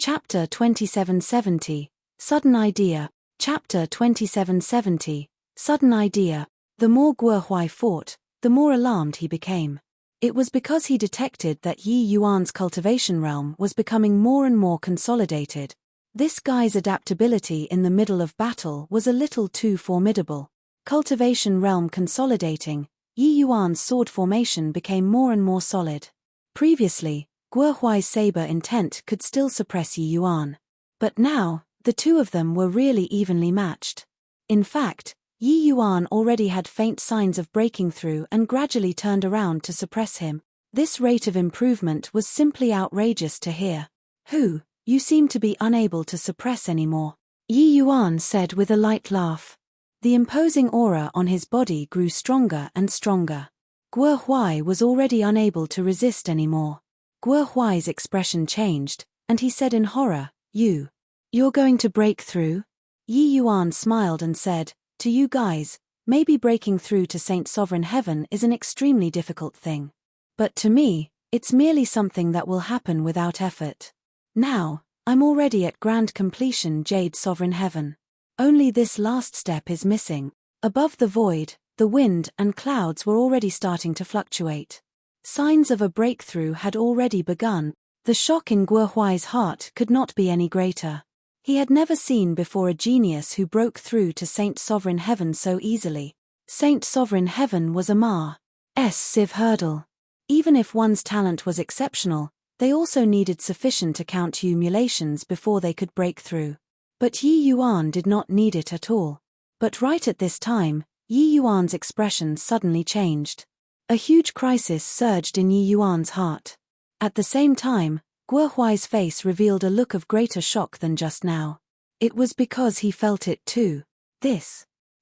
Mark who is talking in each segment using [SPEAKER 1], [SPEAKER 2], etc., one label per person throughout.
[SPEAKER 1] Chapter 2770, Sudden Idea. Chapter 2770, Sudden Idea. The more Guo Huai fought, the more alarmed he became. It was because he detected that Yi Yuan's cultivation realm was becoming more and more consolidated. This guy's adaptability in the middle of battle was a little too formidable. Cultivation realm consolidating, Yi Yuan's sword formation became more and more solid. Previously, Guo Huai's saber intent could still suppress Yi Yuan. But now, the two of them were really evenly matched. In fact, Yi Yuan already had faint signs of breaking through and gradually turned around to suppress him. This rate of improvement was simply outrageous to hear. You seem to be unable to suppress anymore," Yi Yuan said with a light laugh. The imposing aura on his body grew stronger and stronger. Guo Huai was already unable to resist anymore. Guo Huai's expression changed, and he said in horror, You're going to break through?" Yi Yuan smiled and said, "To you guys, maybe breaking through to Saint Sovereign Heaven is an extremely difficult thing. But to me, it's merely something that will happen without effort. Now, I'm already at grand completion Jade Sovereign Heaven. Only this last step is missing." Above the void, the wind and clouds were already starting to fluctuate. Signs of a breakthrough had already begun. The shock in Guo Huai's heart could not be any greater. He had never seen before a genius who broke through to Saint Sovereign Heaven so easily. Saint Sovereign Heaven was a massive hurdle. Even if one's talent was exceptional, they also needed sufficient accumulations before they could break through. But Yi Yuan did not need it at all. But right at this time, Yi Yuan's expression suddenly changed. A huge crisis surged in Yi Yuan's heart. At the same time, Guo Huai's face revealed a look of greater shock than just now. It was because he felt it too.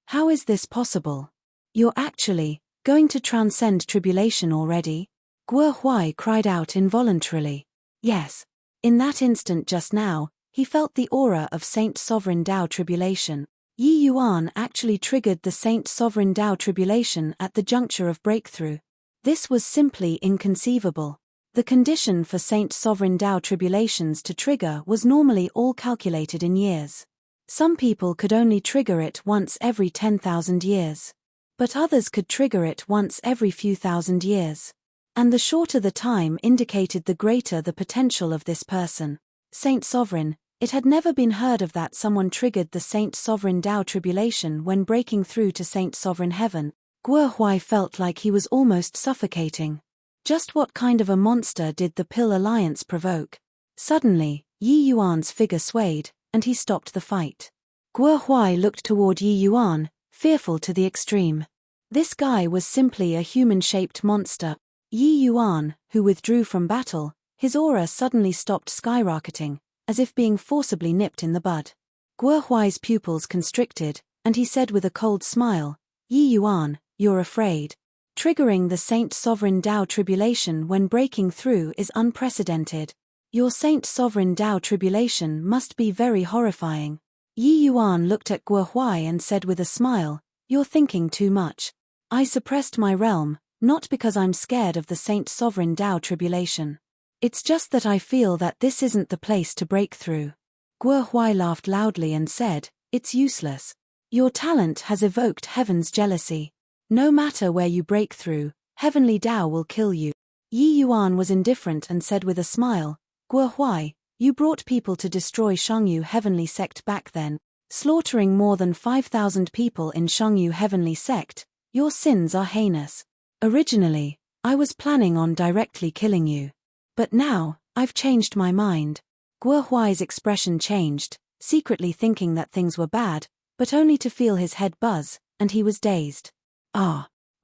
[SPEAKER 1] How is this possible? You're actually going to transcend tribulation already? Guo Huai cried out involuntarily. Yes. In that instant just now, he felt the aura of Saint Sovereign Dao Tribulation. Yi Yuan actually triggered the Saint Sovereign Dao Tribulation at the juncture of breakthrough. This was simply inconceivable. The condition for Saint Sovereign Dao Tribulations to trigger was normally all calculated in years. Some people could only trigger it once every 10,000 years. But others could trigger it once every few thousand years. And the shorter the time indicated the greater the potential of this person. Saint Sovereign, it had never been heard of that someone triggered the Saint Sovereign Dao Tribulation when breaking through to Saint Sovereign Heaven. Guo Huai felt like he was almost suffocating. Just what kind of a monster did the Pill Alliance provoke? Suddenly, Yi Yuan's figure swayed, and he stopped the fight. Guo Huai looked toward Yi Yuan, fearful to the extreme. This guy was simply a human-shaped monster. Yi Yuan, who withdrew from battle, his aura suddenly stopped skyrocketing, as if being forcibly nipped in the bud. Guo Huai's pupils constricted, and he said with a cold smile, "Yi Yuan, you're afraid. Triggering the Saint Sovereign Dao Tribulation when breaking through is unprecedented. Your Saint Sovereign Dao Tribulation must be very horrifying." Yi Yuan looked at Guo Huai and said with a smile, "You're thinking too much. I suppressed my realm, not because I'm scared of the Saint Sovereign Dao Tribulation. It's just that I feel that this isn't the place to break through." Guo Huai laughed loudly and said, "It's useless. Your talent has evoked heaven's jealousy. No matter where you break through, heavenly Dao will kill you." Yi Yuan was indifferent and said with a smile, "Guo Huai, you brought people to destroy Shangyu Heavenly Sect back then, slaughtering more than 5,000 people in Shangyu Heavenly Sect. Your sins are heinous. Originally, I was planning on directly killing you. But now, I've changed my mind." Guo Huai's expression changed, secretly thinking that things were bad, but only to feel his head buzz, and he was dazed.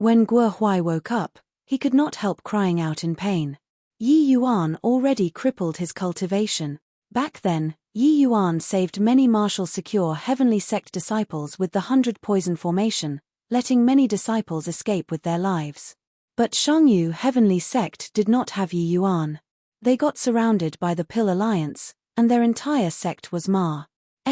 [SPEAKER 1] When Guo Huai woke up, he could not help crying out in pain. Yi Yuan already crippled his cultivation. Back then, Yi Yuan saved many martial secure Heavenly Sect disciples with the 100 Poison Formation, letting many disciples escape with their lives. But Shangyu Heavenly Sect did not have Yi Yuan. They got surrounded by the Pill Alliance, and their entire sect was Ma's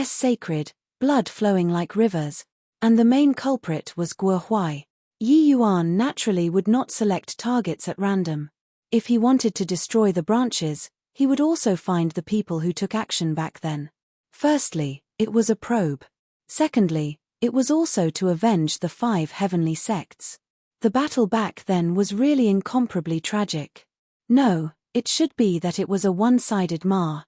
[SPEAKER 1] sacred, blood flowing like rivers. And the main culprit was Guo Huai. Yi Yuan naturally would not select targets at random. If he wanted to destroy the branches, He would also find the people who took action back then. Firstly, it was a probe. Secondly, it was also to avenge the 5 heavenly sects. The battle back then was really incomparably tragic. No, it should be that it was a one-sided Ma's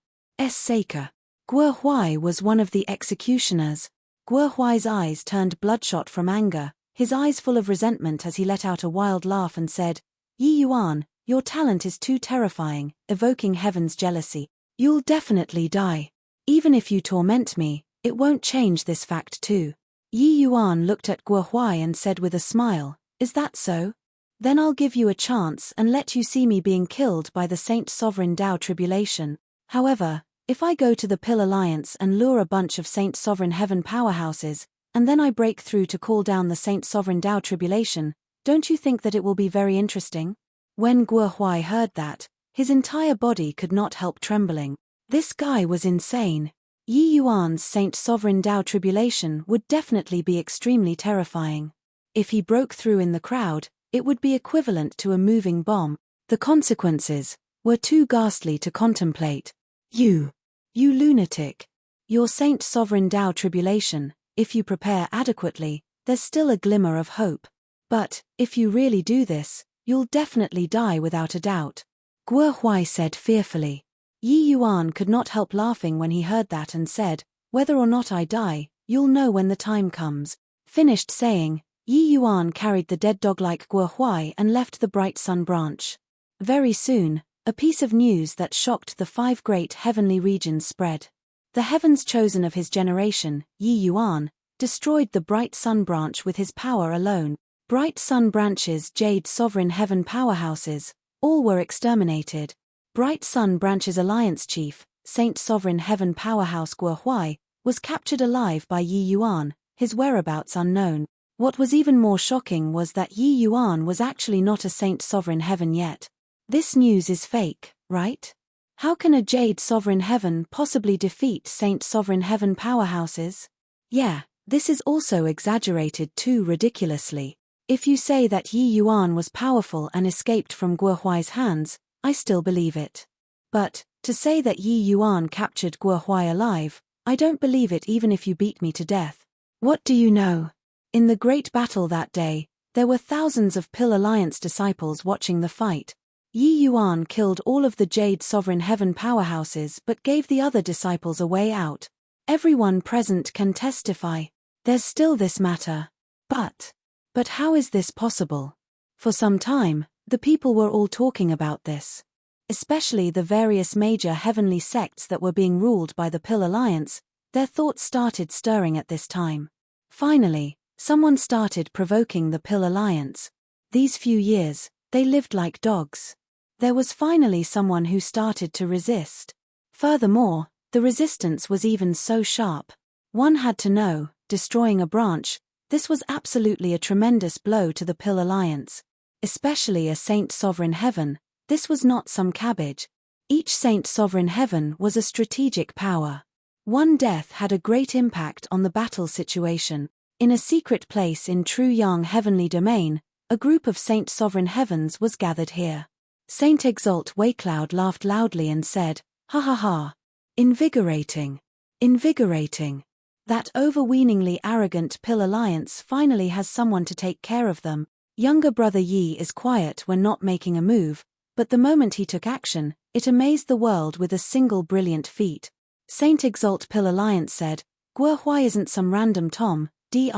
[SPEAKER 1] Saker. Guo Huai was one of the executioners. Guo Huai's eyes turned bloodshot from anger, his eyes full of resentment as he let out a wild laugh and said, "Yi Yuan, your talent is too terrifying, evoking heaven's jealousy. You'll definitely die. Even if you torment me, it won't change this fact too." Yi Yuan looked at Guo Huai and said with a smile, "Is that so? Then I'll give you a chance and let you see me being killed by the Saint Sovereign Dao Tribulation. However, if I go to the Pill Alliance and lure a bunch of Saint Sovereign Heaven powerhouses, and then I break through to call down the Saint Sovereign Dao Tribulation, don't you think that it will be very interesting?" When Guo Huai heard that, his entire body could not help trembling. This guy was insane. Yi Yuan's Saint Sovereign Dao Tribulation would definitely be extremely terrifying. If he broke through in the crowd, it would be equivalent to a moving bomb. The consequences were too ghastly to contemplate. You lunatic. Your Saint Sovereign Dao Tribulation, if you prepare adequately, there's still a glimmer of hope. But, if you really do this, you'll definitely die without a doubt. Guo Huai said fearfully. Yi Yuan could not help laughing when he heard that and said, "Whether or not I die, you'll know when the time comes." Finished saying, Yi Yuan carried the dead dog like Guo Huai and left the bright sun branch. Very soon, a piece of news that shocked the 5 great heavenly regions spread. The heavens chosen of his generation, Yi Yuan, destroyed the bright sun branch with his power alone. Bright sun branches, Jade Sovereign Heaven powerhouses, all were exterminated. Bright Sun Branch's alliance chief, Saint Sovereign Heaven powerhouse Guo Huai, was captured alive by Yi Yuan, his whereabouts unknown. What was even more shocking was that Yi Yuan was actually not a Saint Sovereign Heaven yet. This news is fake, right? How can a Jade Sovereign Heaven possibly defeat Saint Sovereign Heaven powerhouses? Yeah, this is also exaggerated too ridiculously. If you say that Yi Yuan was powerful and escaped from Guo Huai's hands, I still believe it. But, to say that Yi Yuan captured Guo Huai alive, I don't believe it even if you beat me to death. What do you know? In the great battle that day, there were thousands of Pill Alliance disciples watching the fight. Yi Yuan killed all of the Jade Sovereign Heaven powerhouses but gave the other disciples a way out. Everyone present can testify. There's still this matter. But how is this possible? For some time, the people were all talking about this. Especially the various major heavenly sects that were being ruled by the Pill Alliance, their thoughts started stirring at this time. Finally, someone started provoking the Pill Alliance. These few years, they lived like dogs. There was finally someone who started to resist. Furthermore, the resistance was even so sharp. One had to know, destroying a branch, this was absolutely a tremendous blow to the Pill Alliance. Especially a Saint Sovereign Heaven, this was not some cabbage. Each Saint Sovereign Heaven was a strategic power. One death had a great impact on the battle situation. In a secret place in True Yang Heavenly Domain, a group of Saint Sovereign Heavens was gathered here. Saint Exalt Waycloud laughed loudly and said, "Ha ha ha. Invigorating. Invigorating. That overweeningly arrogant Pill Alliance finally has someone to take care of them. Younger brother Yi is quiet when not making a move, but the moment he took action, it amazed the world with a single brilliant feat." Saint Exalt Pill Alliance said, "Guo Huai isn't some random Tom, Dick,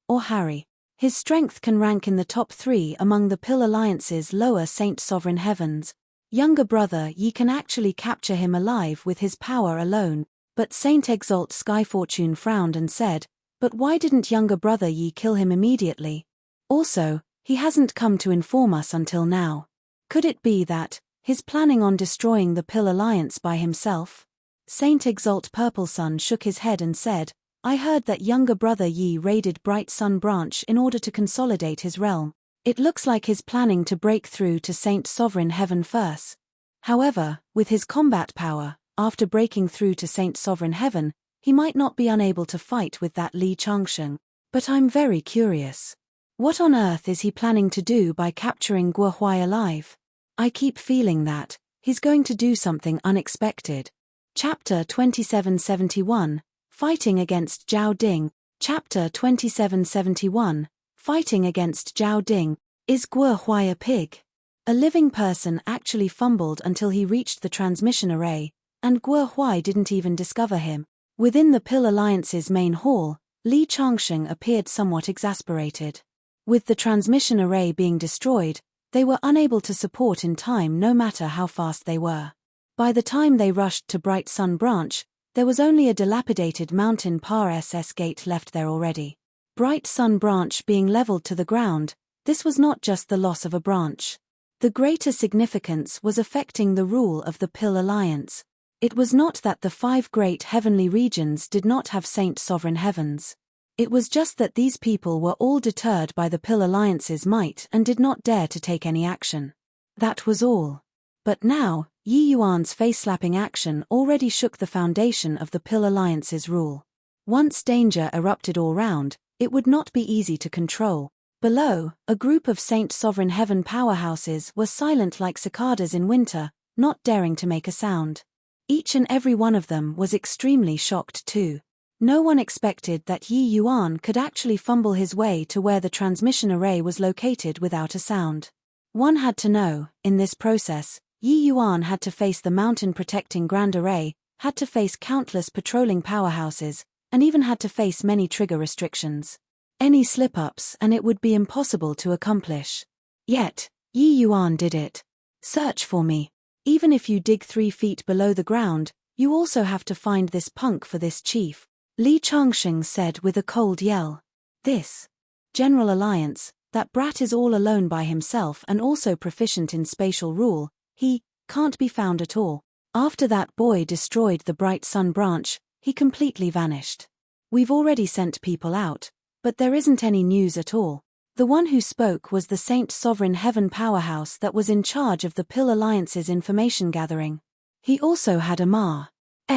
[SPEAKER 1] or Harry. His strength can rank in the top 3 among the Pill Alliance's lower Saint Sovereign Heavens. Younger brother Yi can actually capture him alive with his power alone." But Saint Exalt Skyfortune frowned and said, "But why didn't younger brother Yi kill him immediately? Also, he hasn't come to inform us until now. Could it be that he's planning on destroying the Pill Alliance by himself?" Saint Exalt Purple Sun shook his head and said, "I heard that younger brother Yi raided Bright Sun Branch in order to consolidate his realm. It looks like he's planning to break through to Saint Sovereign Heaven first. However, with his combat power, after breaking through to Saint Sovereign Heaven, he might not be unable to fight with that Li Changsheng. But I'm very curious. What on earth is he planning to do by capturing Guo Huai alive? I keep feeling that He's going to do something unexpected. Chapter 2771, Fighting Against Zhao Ding. Chapter 2771, Fighting Against Zhao Ding. Is Guo Huai a pig? A living person actually fumbled until he reached the transmission array, and Guo Huai didn't even discover him. Within the Pill Alliance's main hall, Li Changsheng appeared somewhat exasperated. With the transmission array being destroyed, they were unable to support in time no matter how fast they were. By the time they rushed to Bright Sun Branch, there was only a dilapidated mountain pass gate left there already. Bright Sun Branch being leveled to the ground, this was not just the loss of a branch. The greater significance was affecting the rule of the Pill Alliance. It was not that the 5 great heavenly regions did not have Saint Sovereign Heavens. It was just that these people were all deterred by the Pill Alliance's might and did not dare to take any action. That was all. But now, Yi Yuan's face-slapping action already shook the foundation of the Pill Alliance's rule. Once danger erupted all round, it would not be easy to control. Below, a group of Saint Sovereign Heaven powerhouses were silent like cicadas in winter, not daring to make a sound. Each and every one of them was extremely shocked too. No one expected that Yi Yuan could actually fumble his way to where the transmission array was located without a sound. One had to know, in this process, Yi Yuan had to face the mountain-protecting Grand Array, had to face countless patrolling powerhouses, and even had to face many trigger restrictions. Any slip-ups and it would be impossible to accomplish. Yet, Yi Yuan did it. Search for me. Even if you dig 3 feet below the ground, you also have to find this punk for this chief. Li Changsheng said with a cold yell. This General Alliance, that brat is all alone by himself and also proficient in spatial rule, he can't be found at all. After that boy destroyed the Bright Sun Branch, he completely vanished. We've already sent people out, but there isn't any news at all. The one who spoke was the Saint Sovereign Heaven powerhouse that was in charge of the Pill Alliance's information gathering. He also had a Ma's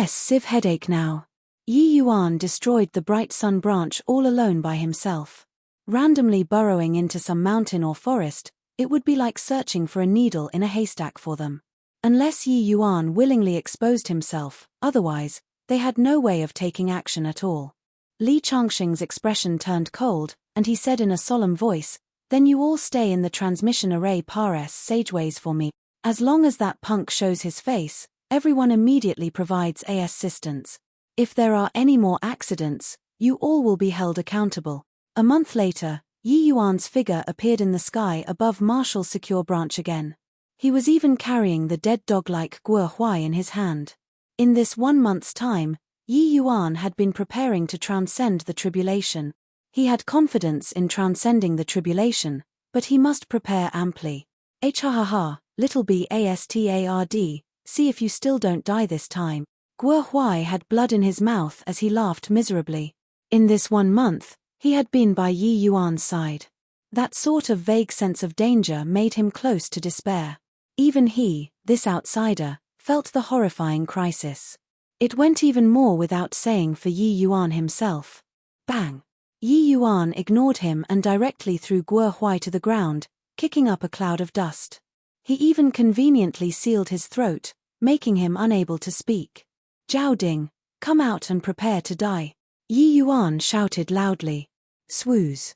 [SPEAKER 1] sieve headache now. Yi Yuan destroyed the Bright Sun Branch all alone by himself. Randomly burrowing into some mountain or forest, it would be like searching for a needle in a haystack for them. Unless Yi Yuan willingly exposed himself, otherwise, they had no way of taking action at all. Li Changsheng's expression turned cold, and he said in a solemn voice, "Then you all stay in the transmission array pass sageways for me. As long as that punk shows his face, everyone immediately provides assistance. If there are any more accidents, you all will be held accountable." A month later, Yi Yuan's figure appeared in the sky above Marshall's secure branch again. He was even carrying the dead dog-like Guo Huai in his hand. In this 1 month's time, Yi Yuan had been preparing to transcend the tribulation. He had confidence in transcending the tribulation, but he must prepare amply. Ha, little bastard, see if you still don't die this time. Guo Huai had blood in his mouth as he laughed miserably. In this 1 month, he had been by Yi Yuan's side. That sort of vague sense of danger made him close to despair. Even he, this outsider, felt the horrifying crisis. It went even more without saying for Yi Yuan himself. Bang! Yi Yuan ignored him and directly threw Guo Huai to the ground, kicking up a cloud of dust. He even conveniently sealed his throat, making him unable to speak. "Zhao Ding, come out and prepare to die," Yi Yuan shouted loudly. Swooze.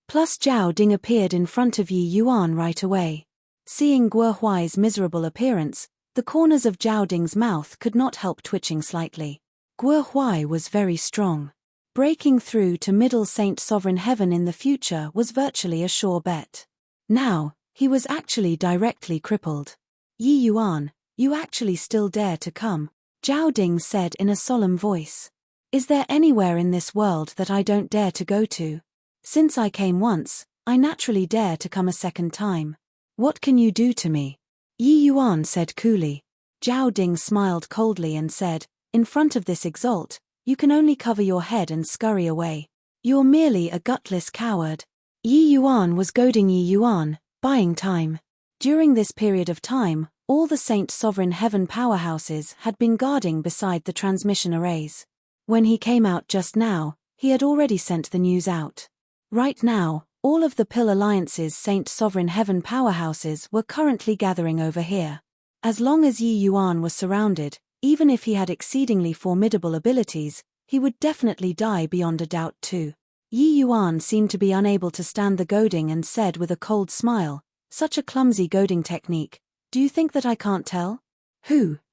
[SPEAKER 1] Plus Zhao Ding appeared in front of Yi Yuan right away. Seeing Guo Huai's miserable appearance, the corners of Zhao Ding's mouth could not help twitching slightly. Guo Huai was very strong. Breaking through to Middle Saint Sovereign Heaven in the future was virtually a sure bet. Now, he was actually directly crippled. "Yi Yuan, you actually still dare to come," Zhao Ding said in a solemn voice. "Is there anywhere in this world that I don't dare to go to? Since I came once, I naturally dare to come a second time. What can you do to me?" Yi Yuan said coolly. Zhao Ding smiled coldly and said, "In front of this exalt, you can only cover your head and scurry away. You're merely a gutless coward." Yi Yuan was goading Yi Yuan, buying time. During this period of time, all the Saint Sovereign Heaven powerhouses had been guarding beside the transmission arrays. When he came out just now, he had already sent the news out. Right now, all of the Pill Alliance's Saint Sovereign Heaven powerhouses were currently gathering over here. As long as Yi Yuan was surrounded, even if he had exceedingly formidable abilities, he would definitely die beyond a doubt too. Yi Yuan seemed to be unable to stand the goading and said with a cold smile, "Such a clumsy goading technique, do you think that I can't tell?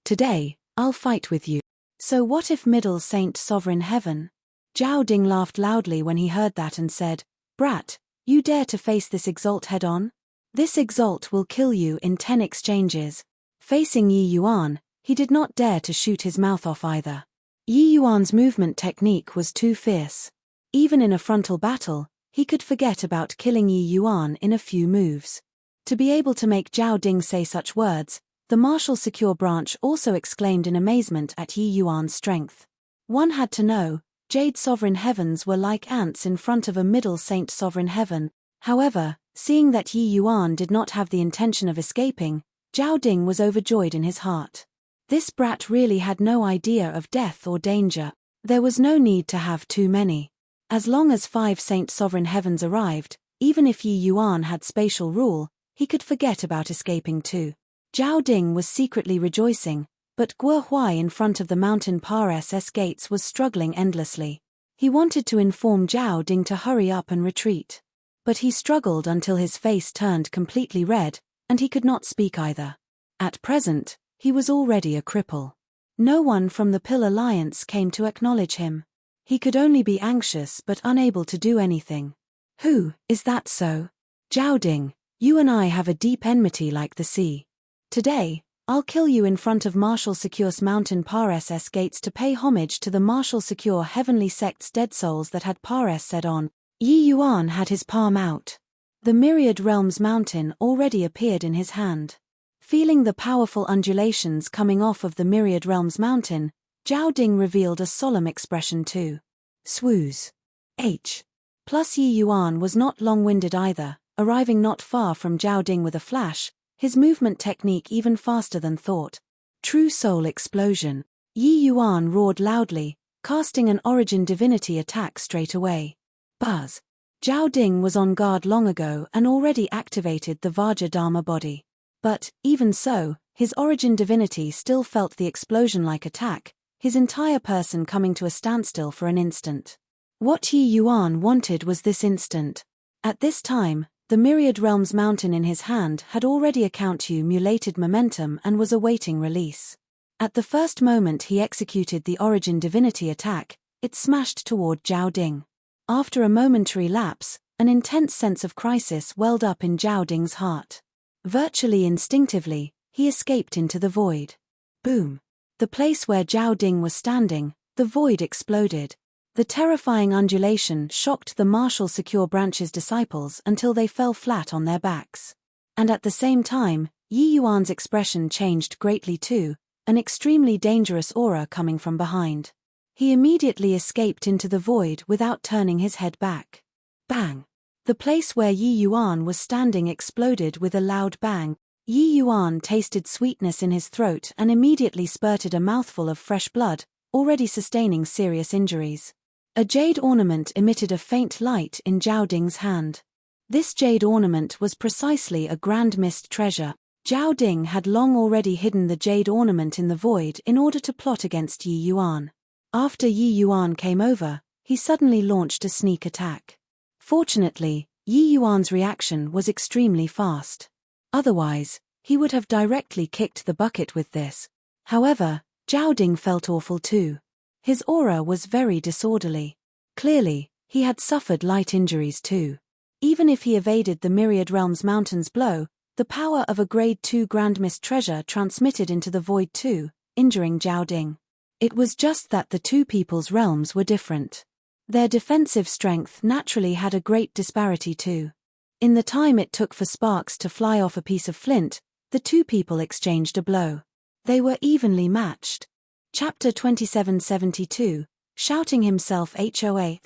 [SPEAKER 1] Today, I'll fight with you." "So what if Middle Saint Sovereign Heaven?" Zhao Ding laughed loudly when he heard that and said, "Brat, you dare to face this Exalt head-on? This Exalt will kill you in 10 exchanges." Facing Yi Yuan, he did not dare to shoot his mouth off either. Yi Yuan's movement technique was too fierce. Even in a frontal battle, he could forget about killing Yi Yuan in a few moves. To be able to make Zhao Ding say such words, the Martial Secure Branch also exclaimed in amazement at Yi Yuan's strength. One had to know, Jade Sovereign Heavens were like ants in front of a Middle Saint Sovereign Heaven. However, seeing that Yi Yuan did not have the intention of escaping, Zhao Ding was overjoyed in his heart. This brat really had no idea of death or danger. There was no need to have too many. As long as 5 Saint Sovereign Heavens arrived, even if Yi Yuan had spatial rule, he could forget about escaping too. Zhao Ding was secretly rejoicing, but Guo Huai in front of the mountain PRSS gates was struggling endlessly. He wanted to inform Zhao Ding to hurry up and retreat. But he struggled until his face turned completely red, and he could not speak either. At present, he was already a cripple. No one from the Pill Alliance came to acknowledge him. He could only be anxious but unable to do anything. Is that so? Zhao Ding, you and I have a deep enmity like the sea. Today, I'll kill you in front of Martial Secure's mountain PRSS gates to pay homage to the Martial Secure Heavenly Sect's dead souls that had PRS said on. Yi Yuan had his palm out. The Myriad Realms mountain already appeared in his hand. Feeling the powerful undulations coming off of the Myriad Realms mountain, Zhao Ding revealed a solemn expression too. Swooze. Plus Yi Yuan was not long-winded either, arriving not far from Zhao Ding with a flash, his movement technique even faster than thought. True Soul Explosion. Yi Yuan roared loudly, casting an Origin Divinity attack straight away. Buzz. Zhao Ding was on guard long ago and already activated the Vajra Dharma body. But, even so, his Origin Divinity still felt the explosion-like attack, his entire person coming to a standstill for an instant. What Yi Yuan wanted was this instant. At this time, the Myriad Realms mountain in his hand had already accumulated momentum and was awaiting release. At the first moment he executed the Origin Divinity attack, it smashed toward Zhao Ding. After a momentary lapse, an intense sense of crisis welled up in Zhao Ding's heart. Virtually instinctively, he escaped into the void. Boom. The place where Zhao Ding was standing, the void exploded. The terrifying undulation shocked the Martial Secure Branch's disciples until they fell flat on their backs. And at the same time, Yi Yuan's expression changed greatly too, an extremely dangerous aura coming from behind. He immediately escaped into the void without turning his head back. Bang! The place where Yi Yuan was standing exploded with a loud bang. Yi Yuan tasted sweetness in his throat and immediately spurted a mouthful of fresh blood, already sustaining serious injuries. A jade ornament emitted a faint light in Zhao Ding's hand. This jade ornament was precisely a grand mist treasure. Zhao Ding had long already hidden the jade ornament in the void in order to plot against Yi Yuan. After Yi Yuan came over, he suddenly launched a sneak attack. Fortunately, Yi Yuan's reaction was extremely fast. Otherwise, he would have directly kicked the bucket with this. However, Zhao Ding felt awful too. His aura was very disorderly. Clearly, he had suffered light injuries too. Even if he evaded the Myriad Realms mountain's blow, the power of a Grade 2 Grand Mist treasure transmitted into the void too, injuring Zhao Ding. It was just that the two people's realms were different. Their defensive strength naturally had a great disparity too. In the time it took for sparks to fly off a piece of flint, the two people exchanged a blow. They were evenly matched. Chapter 2772, Shouting Himself HOA.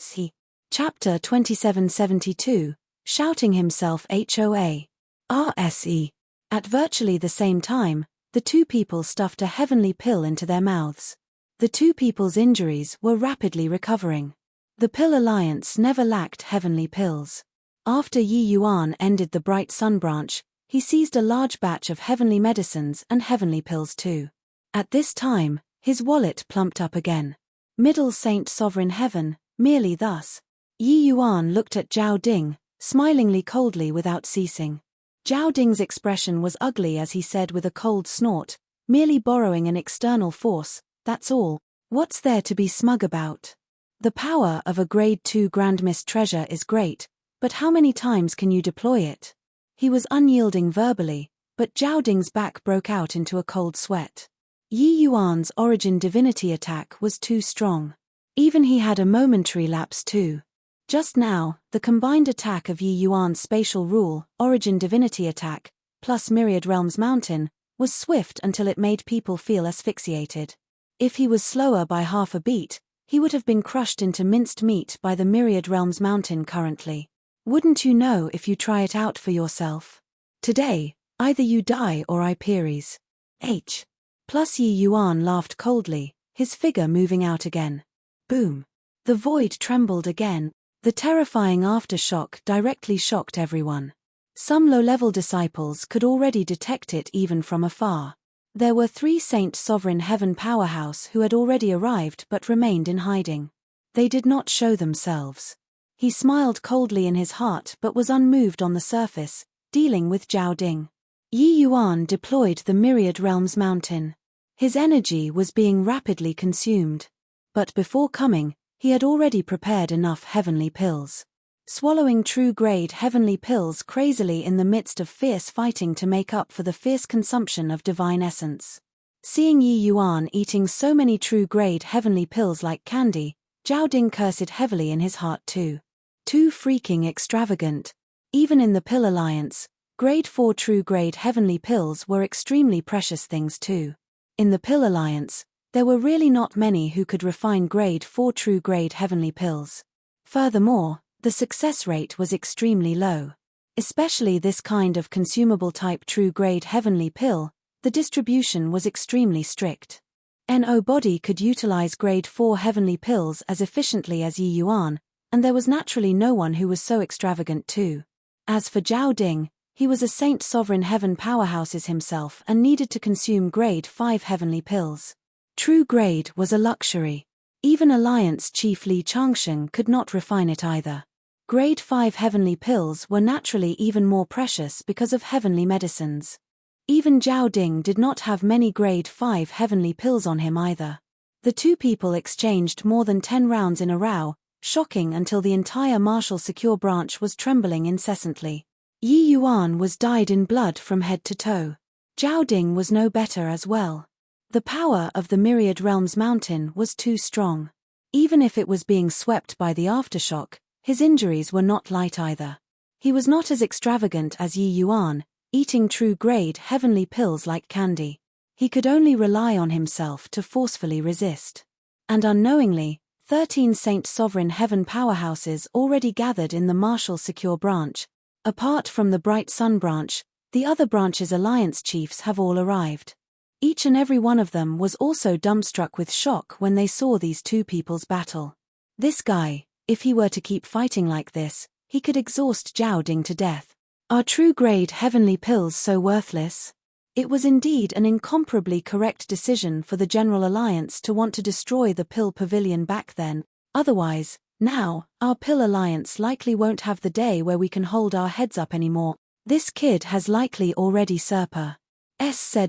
[SPEAKER 1] Chapter 2772, Shouting Himself HOA. RSE. At virtually the same time, the two people stuffed a heavenly pill into their mouths. The two people's injuries were rapidly recovering. The Pill Alliance never lacked heavenly pills. After Yi Yuan ended the Bright Sun branch, he seized a large batch of heavenly medicines and heavenly pills too. At this time, his wallet plumped up again. Middle Saint Sovereign Heaven, merely thus. Yi Yuan looked at Zhao Ding, smilingly coldly without ceasing. Zhao Ding's expression was ugly as he said with a cold snort, merely borrowing an external force, that's all. What's there to be smug about? The power of a grade 2 Grand Mist treasure is great, but how many times can you deploy it? He was unyielding verbally, but Zhao Ding's back broke out into a cold sweat. Yi Yuan's origin divinity attack was too strong. Even he had a momentary lapse too. Just now, the combined attack of Yi Yuan's spatial rule, origin divinity attack, plus Myriad Realms Mountain, was swift until it made people feel asphyxiated. If he was slower by half a beat, he would have been crushed into minced meat by the Myriad Realms Mountain currently. Wouldn't you know if you try it out for yourself? Today, either you die or I peris. H. Plus Yi Yuan laughed coldly, his figure moving out again. Boom. The void trembled again. The terrifying aftershock directly shocked everyone. Some low-level disciples could already detect it even from afar. There were 3 Saint Sovereign Heaven powerhouse who had already arrived but remained in hiding. They did not show themselves. He smiled coldly in his heart but was unmoved on the surface, dealing with Zhao Ding. Yi Yuan deployed the Myriad Realms Mountain. His energy was being rapidly consumed. But before coming, he had already prepared enough heavenly pills. Swallowing true-grade heavenly pills crazily in the midst of fierce fighting to make up for the fierce consumption of divine essence. Seeing Yi Yuan eating so many true-grade heavenly pills like candy, Zhao Ding cursed heavily in his heart too. Too freaking extravagant. Even in the Pill Alliance, grade 4 true-grade heavenly pills were extremely precious things too. In the Pill Alliance, there were really not many who could refine grade 4 true-grade heavenly pills. Furthermore, the success rate was extremely low. Especially this kind of consumable type true-grade heavenly pill, the distribution was extremely strict. Nobody could utilize grade 4 heavenly pills as efficiently as Yi Yuan, and there was naturally no one who was so extravagant too. As for Zhao Ding, he was a Saint Sovereign Heaven powerhouses himself and needed to consume grade 5 heavenly pills. True grade was a luxury. Even Alliance Chief Li Changsheng could not refine it either. Grade 5 heavenly pills were naturally even more precious because of heavenly medicines. Even Zhao Ding did not have many grade 5 heavenly pills on him either. The two people exchanged more than 10 rounds in a row, shocking until the entire martial secure branch was trembling incessantly. Yi Yuan was dyed in blood from head to toe. Zhao Ding was no better as well. The power of the Myriad Realms Mountain was too strong. Even if it was being swept by the aftershock, his injuries were not light either. He was not as extravagant as Yi Yuan, eating true-grade heavenly pills like candy. He could only rely on himself to forcefully resist. And unknowingly, 13 Saint Sovereign Heaven powerhouses already gathered in the martial secure branch. Apart from the Bright Sun branch, the other branches' alliance chiefs have all arrived. Each and every one of them was also dumbstruck with shock when they saw these two people's battle. This guy, if he were to keep fighting like this, he could exhaust Zhao Ding to death. Are true-grade heavenly pills so worthless? It was indeed an incomparably correct decision for the General Alliance to want to destroy the Pill Pavilion back then. Otherwise, now, our Pill Alliance likely won't have the day where we can hold our heads up anymore. This kid has likely already said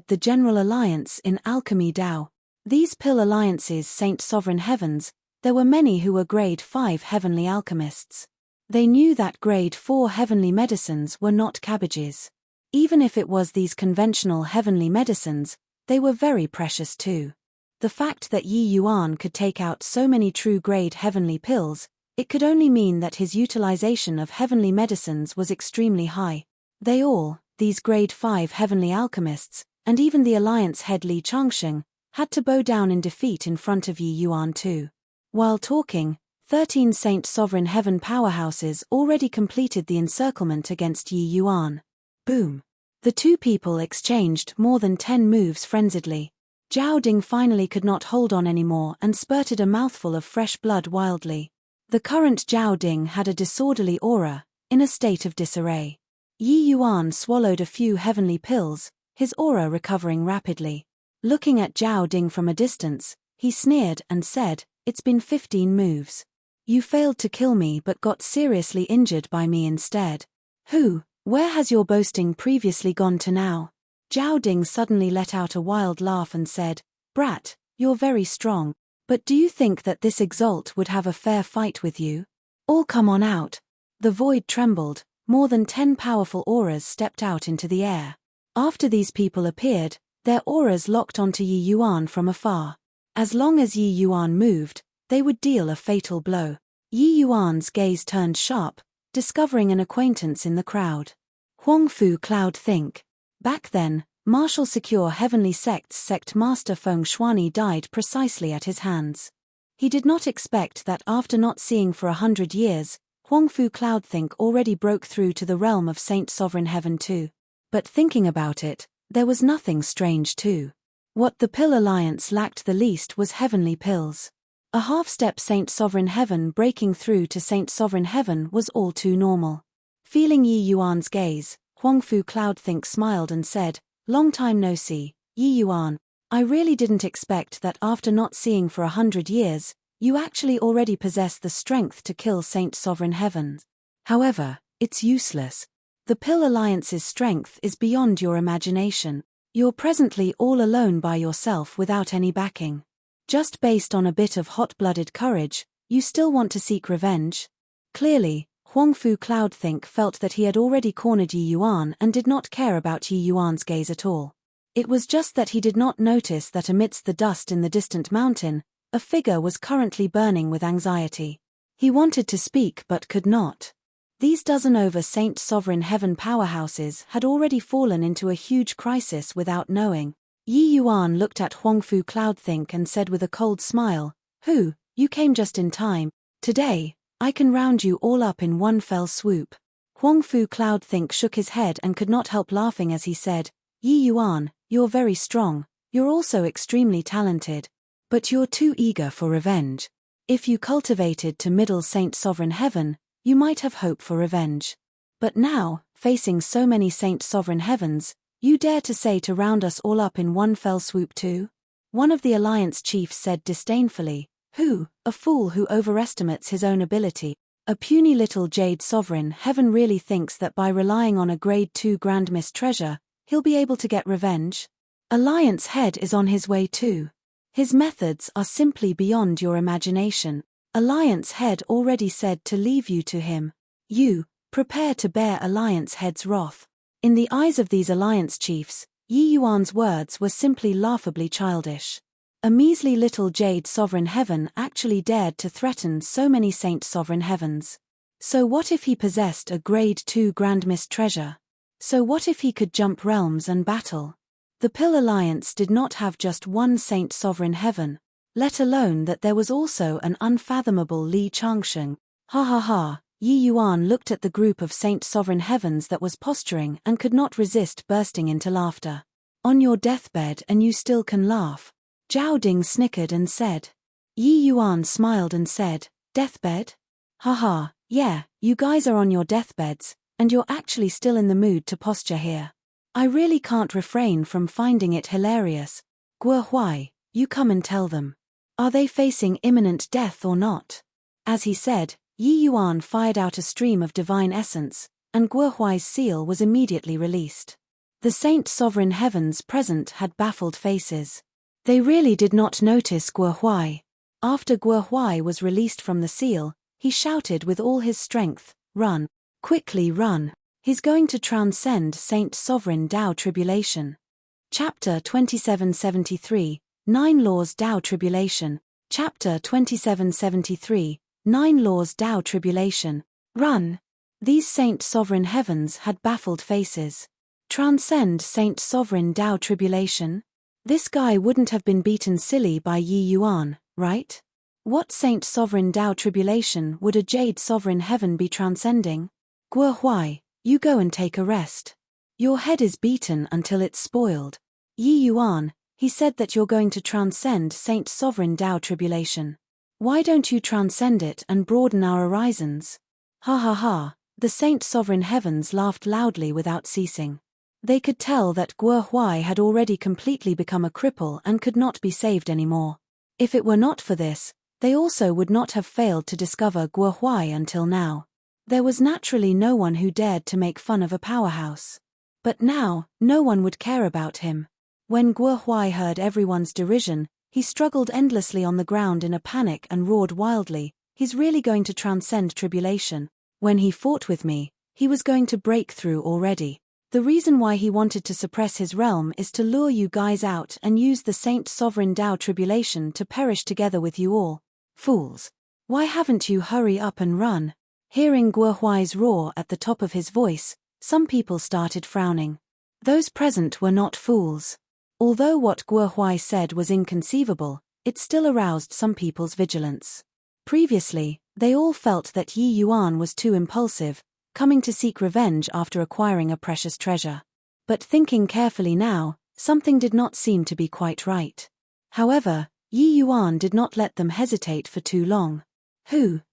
[SPEAKER 1] the General Alliance in Alchemy Dao. These Pill Alliances Saint Sovereign Heavens, there were many who were grade 5 heavenly alchemists. They knew that grade 4 heavenly medicines were not cabbages. Even if it was these conventional heavenly medicines, they were very precious too. The fact that Yi Yuan could take out so many true-grade heavenly pills, it could only mean that his utilization of heavenly medicines was extremely high. They all, these grade 5 heavenly alchemists, and even the alliance head Li Changsheng, had to bow down in defeat in front of Yi Yuan too. While talking, 13 Saint Sovereign Heaven powerhouses already completed the encirclement against Yi Yuan. Boom. The two people exchanged more than 10 moves frenziedly. Zhao Ding finally could not hold on anymore and spurted a mouthful of fresh blood wildly. The current Zhao Ding had a disorderly aura, in a state of disarray. Yi Yuan swallowed a few heavenly pills, his aura recovering rapidly. Looking at Zhao Ding from a distance, he sneered and said, "It's been 15 moves. You failed to kill me but got seriously injured by me instead. Where has your boasting previously gone to now?" Zhao Ding suddenly let out a wild laugh and said, "Brat, you're very strong. But do you think that this exalt would have a fair fight with you? All come on out." The void trembled, more than 10 powerful auras stepped out into the air. After these people appeared, their auras locked onto Yi Yuan from afar. As long as Yi Yuan moved, they would deal a fatal blow. Yi Yuan's gaze turned sharp, discovering an acquaintance in the crowd. Huangfu Cloud Think. Back then, Martial Secure Heavenly Sect's sect master Feng Shuani died precisely at his hands. He did not expect that after not seeing for 100 years, Huangfu Cloudthink already broke through to the realm of Saint Sovereign Heaven too. But thinking about it, there was nothing strange too. What the Pill Alliance lacked the least was heavenly pills. A half-step Saint Sovereign Heaven breaking through to Saint Sovereign Heaven was all too normal. Feeling Yi Yuan's gaze, Huangfu Cloudthink smiled and said, "Long time no see, Yi Yuan. I really didn't expect that after not seeing for 100 years, you actually already possess the strength to kill Saint Sovereign Heaven. However, it's useless. The Pill Alliance's strength is beyond your imagination. You're presently all alone by yourself without any backing. Just based on a bit of hot-blooded courage, you still want to seek revenge?" Clearly, Huangfu Cloudthink felt that he had already cornered Yi Yuan and did not care about Yi Yuan's gaze at all. It was just that he did not notice that amidst the dust in the distant mountain, a figure was currently burning with anxiety. He wanted to speak but could not. These dozen over Saint Sovereign Heaven powerhouses had already fallen into a huge crisis without knowing. Yi Yuan looked at Huangfu Cloudthink and said with a cold smile, "You came just in time. Today, I can round you all up in one fell swoop." Huangfu Cloudthink shook his head and could not help laughing as he said, "Yi Yuan, you're very strong, you're also extremely talented. But you're too eager for revenge. If you cultivated to middle Saint Sovereign Heaven, you might have hope for revenge. But now, facing so many Saint Sovereign Heavens, you dare to say to round us all up in one fell swoop too?" One of the Alliance chiefs said disdainfully, "A fool who overestimates his own ability. A puny little Jade Sovereign Heaven really thinks that by relying on a Grade 2 Grand Mist treasure, he'll be able to get revenge? Alliance head is on his way too. His methods are simply beyond your imagination. Alliance head already said to leave you to him. You, prepare to bear Alliance head's wrath." In the eyes of these Alliance chiefs, Yi Yuan's words were simply laughably childish. A measly little Jade Sovereign Heaven actually dared to threaten so many Saint Sovereign Heavens. So what if he possessed a Grade 2 Grand Mist treasure? So what if he could jump realms and battle? The Pill Alliance did not have just one Saint Sovereign Heaven, let alone that there was also an unfathomable Li Changsheng. Ha ha ha. Yi Yuan looked at the group of Saint Sovereign Heavens that was posturing and could not resist bursting into laughter. "On your deathbed and you still can laugh?" Zhao Ding snickered and said. Yi Yuan smiled and said, "Deathbed? Haha, yeah, you guys are on your deathbeds, and you're actually still in the mood to posture here. I really can't refrain from finding it hilarious. Guo Huai, you come and tell them. Are they facing imminent death or not?" As he said, Yi Yuan fired out a stream of divine essence, and Guo Huai's seal was immediately released. The Saint Sovereign Heavens present had baffled faces. They really did not notice Guo Huai. After Guo Huai was released from the seal, he shouted with all his strength, "Run! Quickly run! He's going to transcend Saint Sovereign Dao Tribulation." Chapter 2773, 9 Laws Dao Tribulation. Chapter 2773, 9 Laws Dao Tribulation. Run! These Saint Sovereign Heavens had baffled faces. Transcend Saint Sovereign Dao Tribulation? This guy wouldn't have been beaten silly by Yi Yuan, right? What Saint Sovereign Dao Tribulation would a Jade Sovereign Heaven be transcending? Guo Huai, you go and take a rest. Your head is beaten until it's spoiled. Yi Yuan, he said that you're going to transcend Saint Sovereign Dao Tribulation. Why don't you transcend it and broaden our horizons? Ha ha ha, The Saint Sovereign Heavens laughed loudly without ceasing. They could tell that Guo Huai had already completely become a cripple and could not be saved anymore. If it were not for this, they also would not have failed to discover Guo Huai until now. There was naturally no one who dared to make fun of a powerhouse. But now, no one would care about him. When Guo Huai heard everyone's derision, he struggled endlessly on the ground in a panic and roared wildly, "He's really going to transcend tribulation. When he fought with me, he was going to break through already. The reason why he wanted to suppress his realm is to lure you guys out and use the Saint Sovereign Tao tribulation to perish together with you all. Fools. Why haven't you hurry up and run?" Hearing Guo Huai's roar at the top of his voice, some people started frowning. Those present were not fools. Although what Guo Huai said was inconceivable, it still aroused some people's vigilance. Previously, they all felt that Yi Yuan was too impulsive, coming to seek revenge after acquiring a precious treasure. But thinking carefully now, something did not seem to be quite right. However, Yi Yuan did not let them hesitate for too long.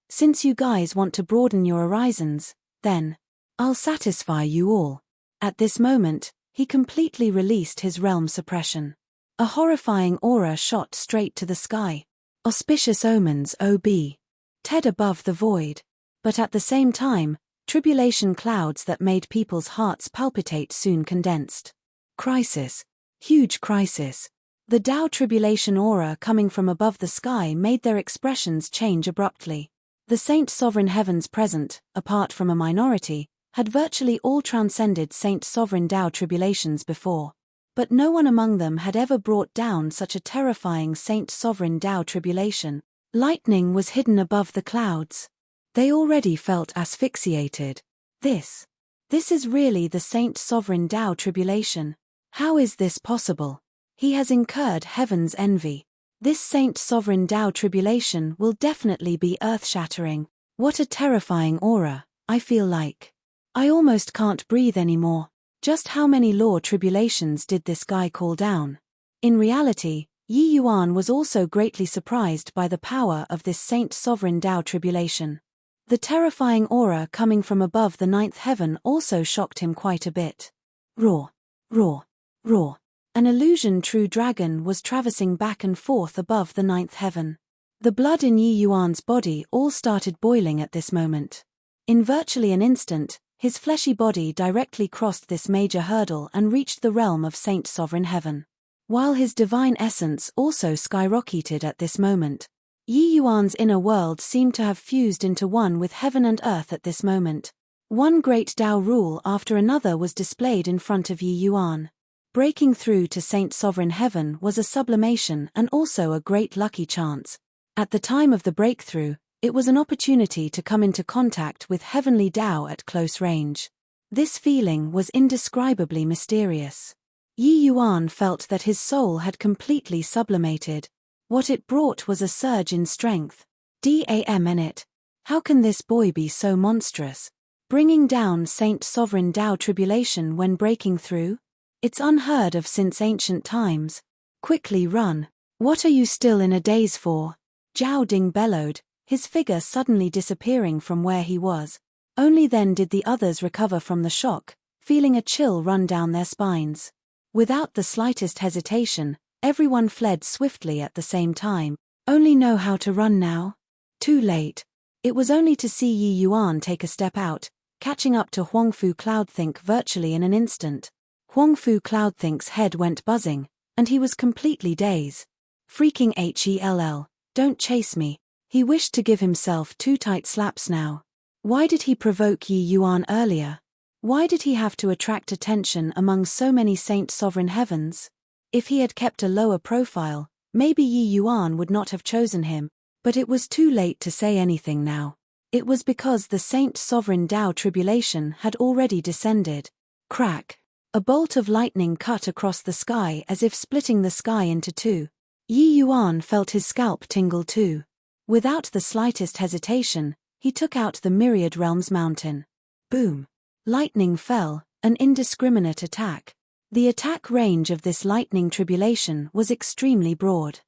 [SPEAKER 1] Since you guys want to broaden your horizons, then I'll satisfy you all." At this moment, he completely released his realm suppression. A horrifying aura shot straight to the sky. Auspicious omens OB. Ted above the void. But at the same time, tribulation clouds that made people's hearts palpitate soon condensed. Crisis. Huge crisis. The Tao tribulation aura coming from above the sky made their expressions change abruptly. The Saint Sovereign Heavens present, apart from a minority, had virtually all transcended Saint Sovereign Tao tribulations before. But no one among them had ever brought down such a terrifying Saint Sovereign Tao tribulation. Lightning was hidden above the clouds. They already felt asphyxiated. This is really the Saint Sovereign Tao tribulation. How is this possible? He has incurred heaven's envy. This Saint Sovereign Tao tribulation will definitely be earth-shattering. What a terrifying aura, I feel like. I almost can't breathe anymore. Just how many law tribulations did this guy call down? In reality, Yi Yuan was also greatly surprised by the power of this Saint Sovereign Tao tribulation. The terrifying aura coming from above the ninth heaven also shocked him quite a bit. Roar, roar, roar. An illusion true dragon was traversing back and forth above the ninth heaven. The blood in Yi Yuan's body all started boiling at this moment. In virtually an instant, his fleshy body directly crossed this major hurdle and reached the realm of Saint Sovereign Heaven. While his divine essence also skyrocketed at this moment, Yi Yuan's inner world seemed to have fused into one with heaven and earth at this moment. One great Tao rule after another was displayed in front of Yi Yuan. Breaking through to Saint Sovereign Heaven was a sublimation and also a great lucky chance. At the time of the breakthrough, it was an opportunity to come into contact with heavenly Tao at close range. This feeling was indescribably mysterious. Yi Yuan felt that his soul had completely sublimated. What it brought was a surge in strength. Damn it. How can this boy be so monstrous? Bringing down Saint Sovereign Tao tribulation when breaking through? It's unheard of since ancient times. Quickly run. What are you still in a daze for? Zhao Ding bellowed, his figure suddenly disappearing from where he was. Only then did the others recover from the shock, feeling a chill run down their spines. Without the slightest hesitation, everyone fled swiftly at the same time. Only know how to run now? Too late. It was only to see Yi Yuan take a step out, catching up to Huangfu Cloudthink virtually in an instant. Huangfu Cloudthink's head went buzzing, and he was completely dazed. Freaking hell, don't chase me. He wished to give himself two tight slaps now. Why did he provoke Yi Yuan earlier? Why did he have to attract attention among so many Saint Sovereign Heavens? If he had kept a lower profile, maybe Yi Yuan would not have chosen him, but it was too late to say anything now. It was because the Saint Sovereign Tao tribulation had already descended. Crack. A bolt of lightning cut across the sky as if splitting the sky into two. Yi Yuan felt his scalp tingle too. Without the slightest hesitation, he took out the Myriad Realms Mountain. Boom. Lightning fell, an indiscriminate attack. The attack range of this lightning tribulation was extremely broad.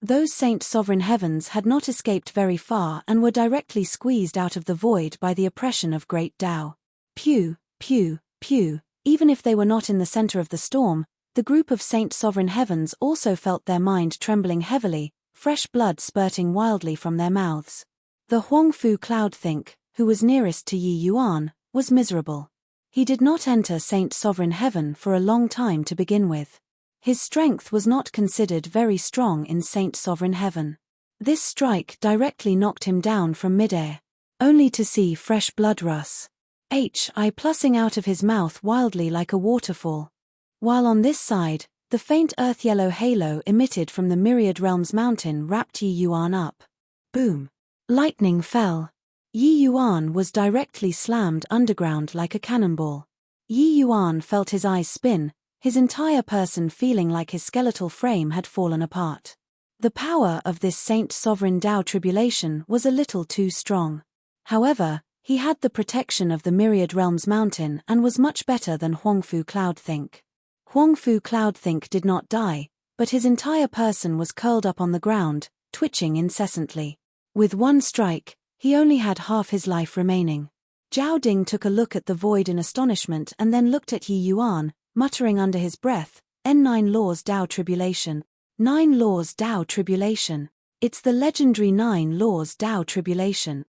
[SPEAKER 1] Those Saint Sovereign Heavens had not escaped very far and were directly squeezed out of the void by the oppression of great Tao. Pew, pew, pew, even if they were not in the center of the storm, the group of Saint Sovereign Heavens also felt their mind trembling heavily, fresh blood spurting wildly from their mouths. The Huangfu Cloudthink, who was nearest to Yi Yuan, was miserable. He did not enter Saint Sovereign Heaven for a long time to begin with. His strength was not considered very strong in Saint Sovereign Heaven. This strike directly knocked him down from midair, only to see fresh blood rush plussing out of his mouth wildly like a waterfall. While on this side, the faint earth-yellow halo emitted from the Myriad Realms mountain wrapped Yi Yuan up. Boom! Lightning fell. Yi Yuan was directly slammed underground like a cannonball. Yi Yuan felt his eyes spin, his entire person feeling like his skeletal frame had fallen apart. The power of this Saint Sovereign Tao tribulation was a little too strong. However, he had the protection of the Myriad Realms mountain and was much better than Huangfu Cloudthink. Huangfu Cloudthink did not die, but his entire person was curled up on the ground, twitching incessantly. With one strike, he only had half his life remaining. Zhao Ding took a look at the void in astonishment and then looked at Yi Yuan, muttering under his breath, N9 Laws Tao Tribulation. 9 Laws Tao Tribulation. It's the legendary 9 Laws Tao Tribulation.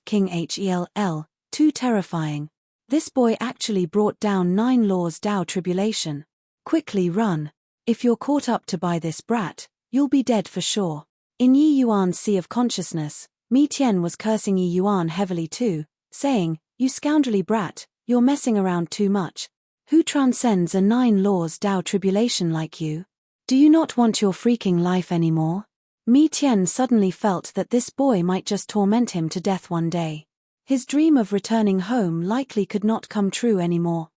[SPEAKER 1] King HELL, too terrifying. This boy actually brought down 9 Laws Tao Tribulation. Quickly run. If you're caught up to by this brat, you'll be dead for sure. In Yi Yuan's sea of consciousness, Mi Tian was cursing Yi Yuan heavily too, saying, "You scoundrelly brat, you're messing around too much. Who transcends a 9 Laws Tao tribulation like you? Do you not want your freaking life anymore?" Mi Tian suddenly felt that this boy might just torment him to death one day. His dream of returning home likely could not come true anymore.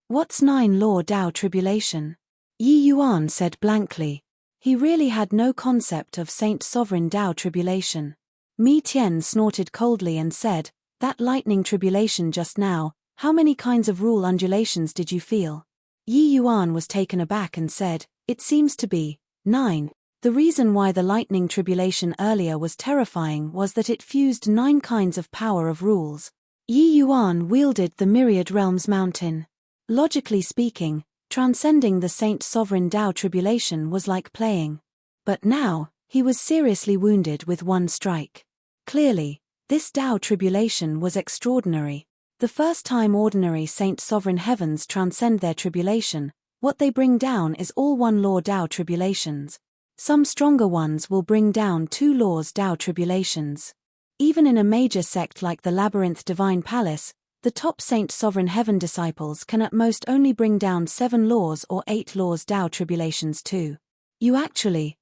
[SPEAKER 1] What's 9 Law Tao tribulation? Yi Yuan said blankly. He really had no concept of Saint Sovereign Tao tribulation. Mi Tian snorted coldly and said, "That lightning tribulation just now, how many kinds of rule undulations did you feel?" Yi Yuan was taken aback and said, "It seems to be 9. The reason why the lightning tribulation earlier was terrifying was that it fused 9 kinds of power of rules. Yi Yuan wielded the Myriad Realms mountain. Logically speaking, transcending the Saint Sovereign Tao tribulation was like playing. But now, he was seriously wounded with one strike. Clearly, this Tao tribulation was extraordinary. The first time ordinary Saint Sovereign Heavens transcend their tribulation, what they bring down is all 1 Law Tao tribulations. Some stronger ones will bring down 2 Laws Tao tribulations. Even in a major sect like the Labyrinth Divine Palace, the top Saint Sovereign Heaven disciples can at most only bring down 7 laws or 8 Laws Tao tribulations too. You actually,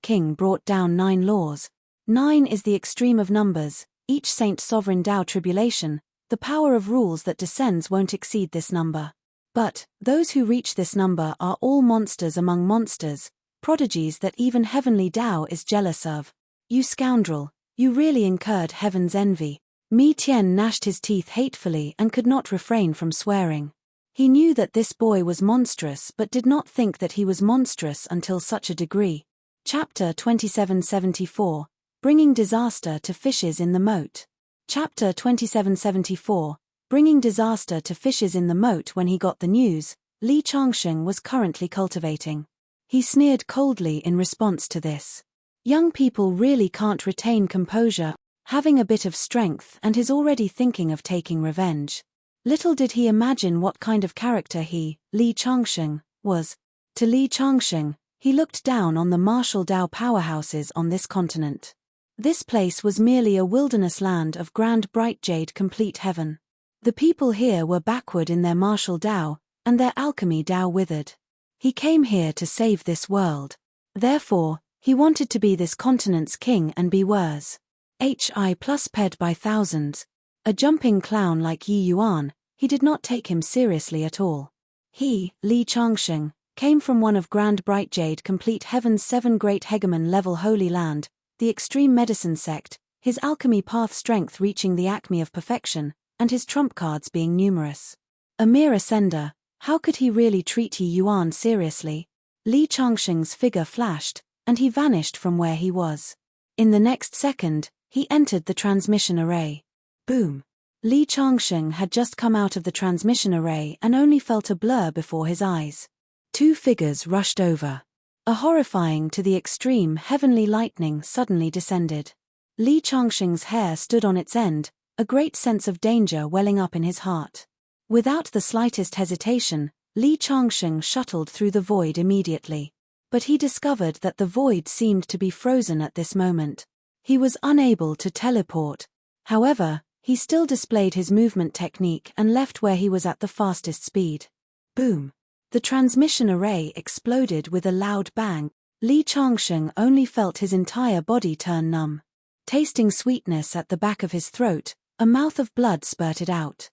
[SPEAKER 1] King brought down 9 laws. 9 is the extreme of numbers. Each Saint Sovereign Tao tribulation, the power of rules that descends won't exceed this number. But, those who reach this number are all monsters among monsters, prodigies that even heavenly Tao is jealous of. You scoundrel, you really incurred heaven's envy. Mi Tian gnashed his teeth hatefully and could not refrain from swearing. He knew that this boy was monstrous but did not think that he was monstrous until such a degree. Chapter 2774, Bringing Disaster to Fishes in the Moat. Chapter 2774, Bringing Disaster to Fishes in the Moat. When he got the news, Li Changsheng was currently cultivating. He sneered coldly in response to this. Young people really can't retain composure, having a bit of strength, and is already thinking of taking revenge. Little did he imagine what kind of character he, Li Changsheng, was. To Li Changsheng, he looked down on the martial Tao powerhouses on this continent. This place was merely a wilderness land of grand bright jade complete heaven. The people here were backward in their martial Tao, and their alchemy Tao withered. He came here to save this world. Therefore, he wanted to be this continent's king and be worse. Ped by thousands. A jumping clown like Yi Yuan, he did not take him seriously at all. He, Li Changsheng, came from one of Grand Bright Jade complete heaven's 7 great hegemon level holy land, the extreme medicine sect, his alchemy path strength reaching the acme of perfection, and his trump cards being numerous. A mere ascender, how could he really treat Yi Yuan seriously? Li Changsheng's figure flashed, and he vanished from where he was. In the next second, he entered the transmission array. Boom! Li Changsheng had just come out of the transmission array and only felt a blur before his eyes. Two figures rushed over. A horrifying to the extreme heavenly lightning suddenly descended. Li Changsheng's hair stood on its end, a great sense of danger welling up in his heart. Without the slightest hesitation, Li Changsheng shuttled through the void immediately. But he discovered that the void seemed to be frozen at this moment. He was unable to teleport. However, he still displayed his movement technique and left where he was at the fastest speed. Boom! The transmission array exploded with a loud bang. Li Changsheng only felt his entire body turn numb. Tasting sweetness at the back of his throat, a mouth of blood spurted out.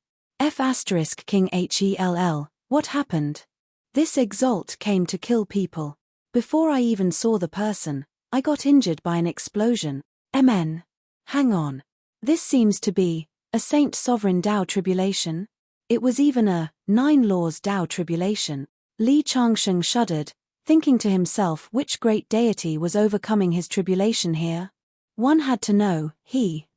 [SPEAKER 1] King Hell, what happened? This exalt came to kill people. Before I even saw the person, I got injured by an explosion. MN. Hang on. This seems to be a Saint Sovereign Dao tribulation. It was even a 9 Laws Dao tribulation. Li Changsheng shuddered, thinking to himself which great deity was overcoming his tribulation here. One had to know,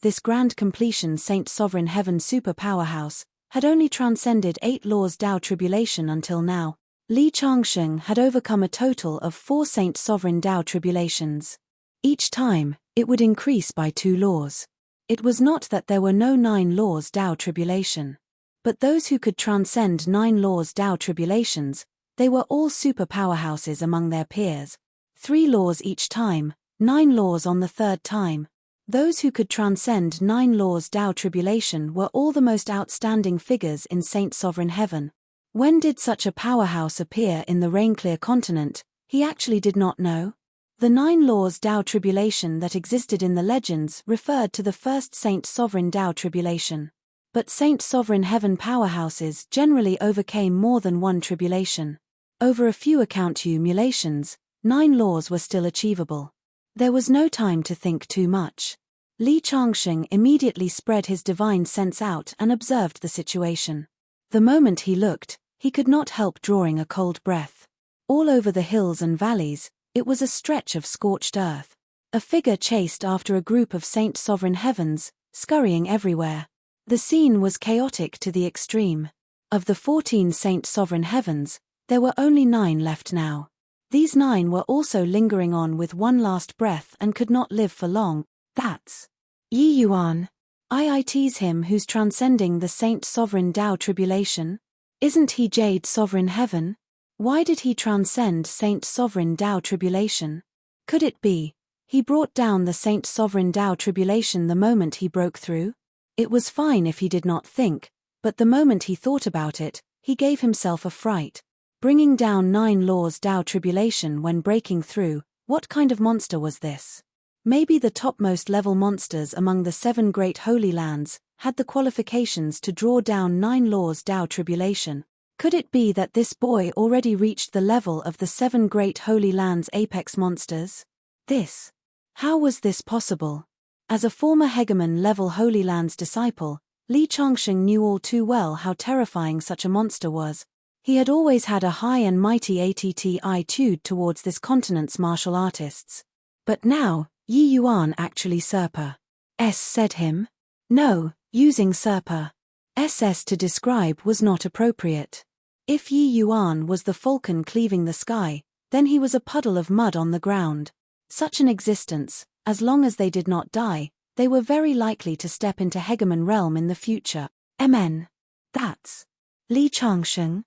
[SPEAKER 1] this grand completion Saint Sovereign Heaven super powerhouse, had only transcended 8 Laws Dao tribulation until now. Li Changsheng had overcome a total of 4 Saint Sovereign Dao tribulations. Each time, it would increase by 2 laws. It was not that there were no 9 Laws Dao tribulation. But those who could transcend 9 Laws Dao tribulations, they were all super powerhouses among their peers. 3 laws each time, 9 laws on the 3rd time. Those who could transcend 9 Laws Dao tribulation were all the most outstanding figures in Saint Sovereign Heaven. When did such a powerhouse appear in the Rainclear continent? He actually did not know. The 9 Laws Dao tribulation that existed in the legends referred to the first Saint Sovereign Dao tribulation. But Saint Sovereign Heaven powerhouses generally overcame more than one tribulation. Over a few accumulations, 9 laws were still achievable. There was no time to think too much. Li Changsheng immediately spread his divine sense out and observed the situation. The moment he looked, he could not help drawing a cold breath. All over the hills and valleys, it was a stretch of scorched earth. A figure chased after a group of Saint Sovereign Heavens, scurrying everywhere. The scene was chaotic to the extreme. Of the 14 Saint Sovereign Heavens, there were only 9 left now. These 9 were also lingering on with one last breath and could not live for long. That's Yi Yuan. It's him who's transcending the Saint Sovereign Dao tribulation. Isn't he Jade Sovereign Heaven? Why did he transcend Saint Sovereign Dao tribulation? Could it be he brought down the Saint Sovereign Dao tribulation the moment he broke through? It was fine if he did not think, but the moment he thought about it, he gave himself a fright. Bringing down 9 Laws Dao tribulation when breaking through, what kind of monster was this? Maybe the topmost level monsters among the 7 great holy lands had the qualifications to draw down 9 Laws Dao tribulation. Could it be that this boy already reached the level of the 7 great holy lands apex monsters? How was this possible? As a former Hegemon-level Holy Lands disciple, Li Changsheng knew all too well how terrifying such a monster was. He had always had a high and mighty attitude towards this continent's martial artists. But now, Yi Yuan actually said him? No, using SS to describe was not appropriate. If Yi Yuan was the falcon cleaving the sky, then he was a puddle of mud on the ground. Such an existence, as long as they did not die, they were very likely to step into Hegemon realm in the future. That's Li Changsheng.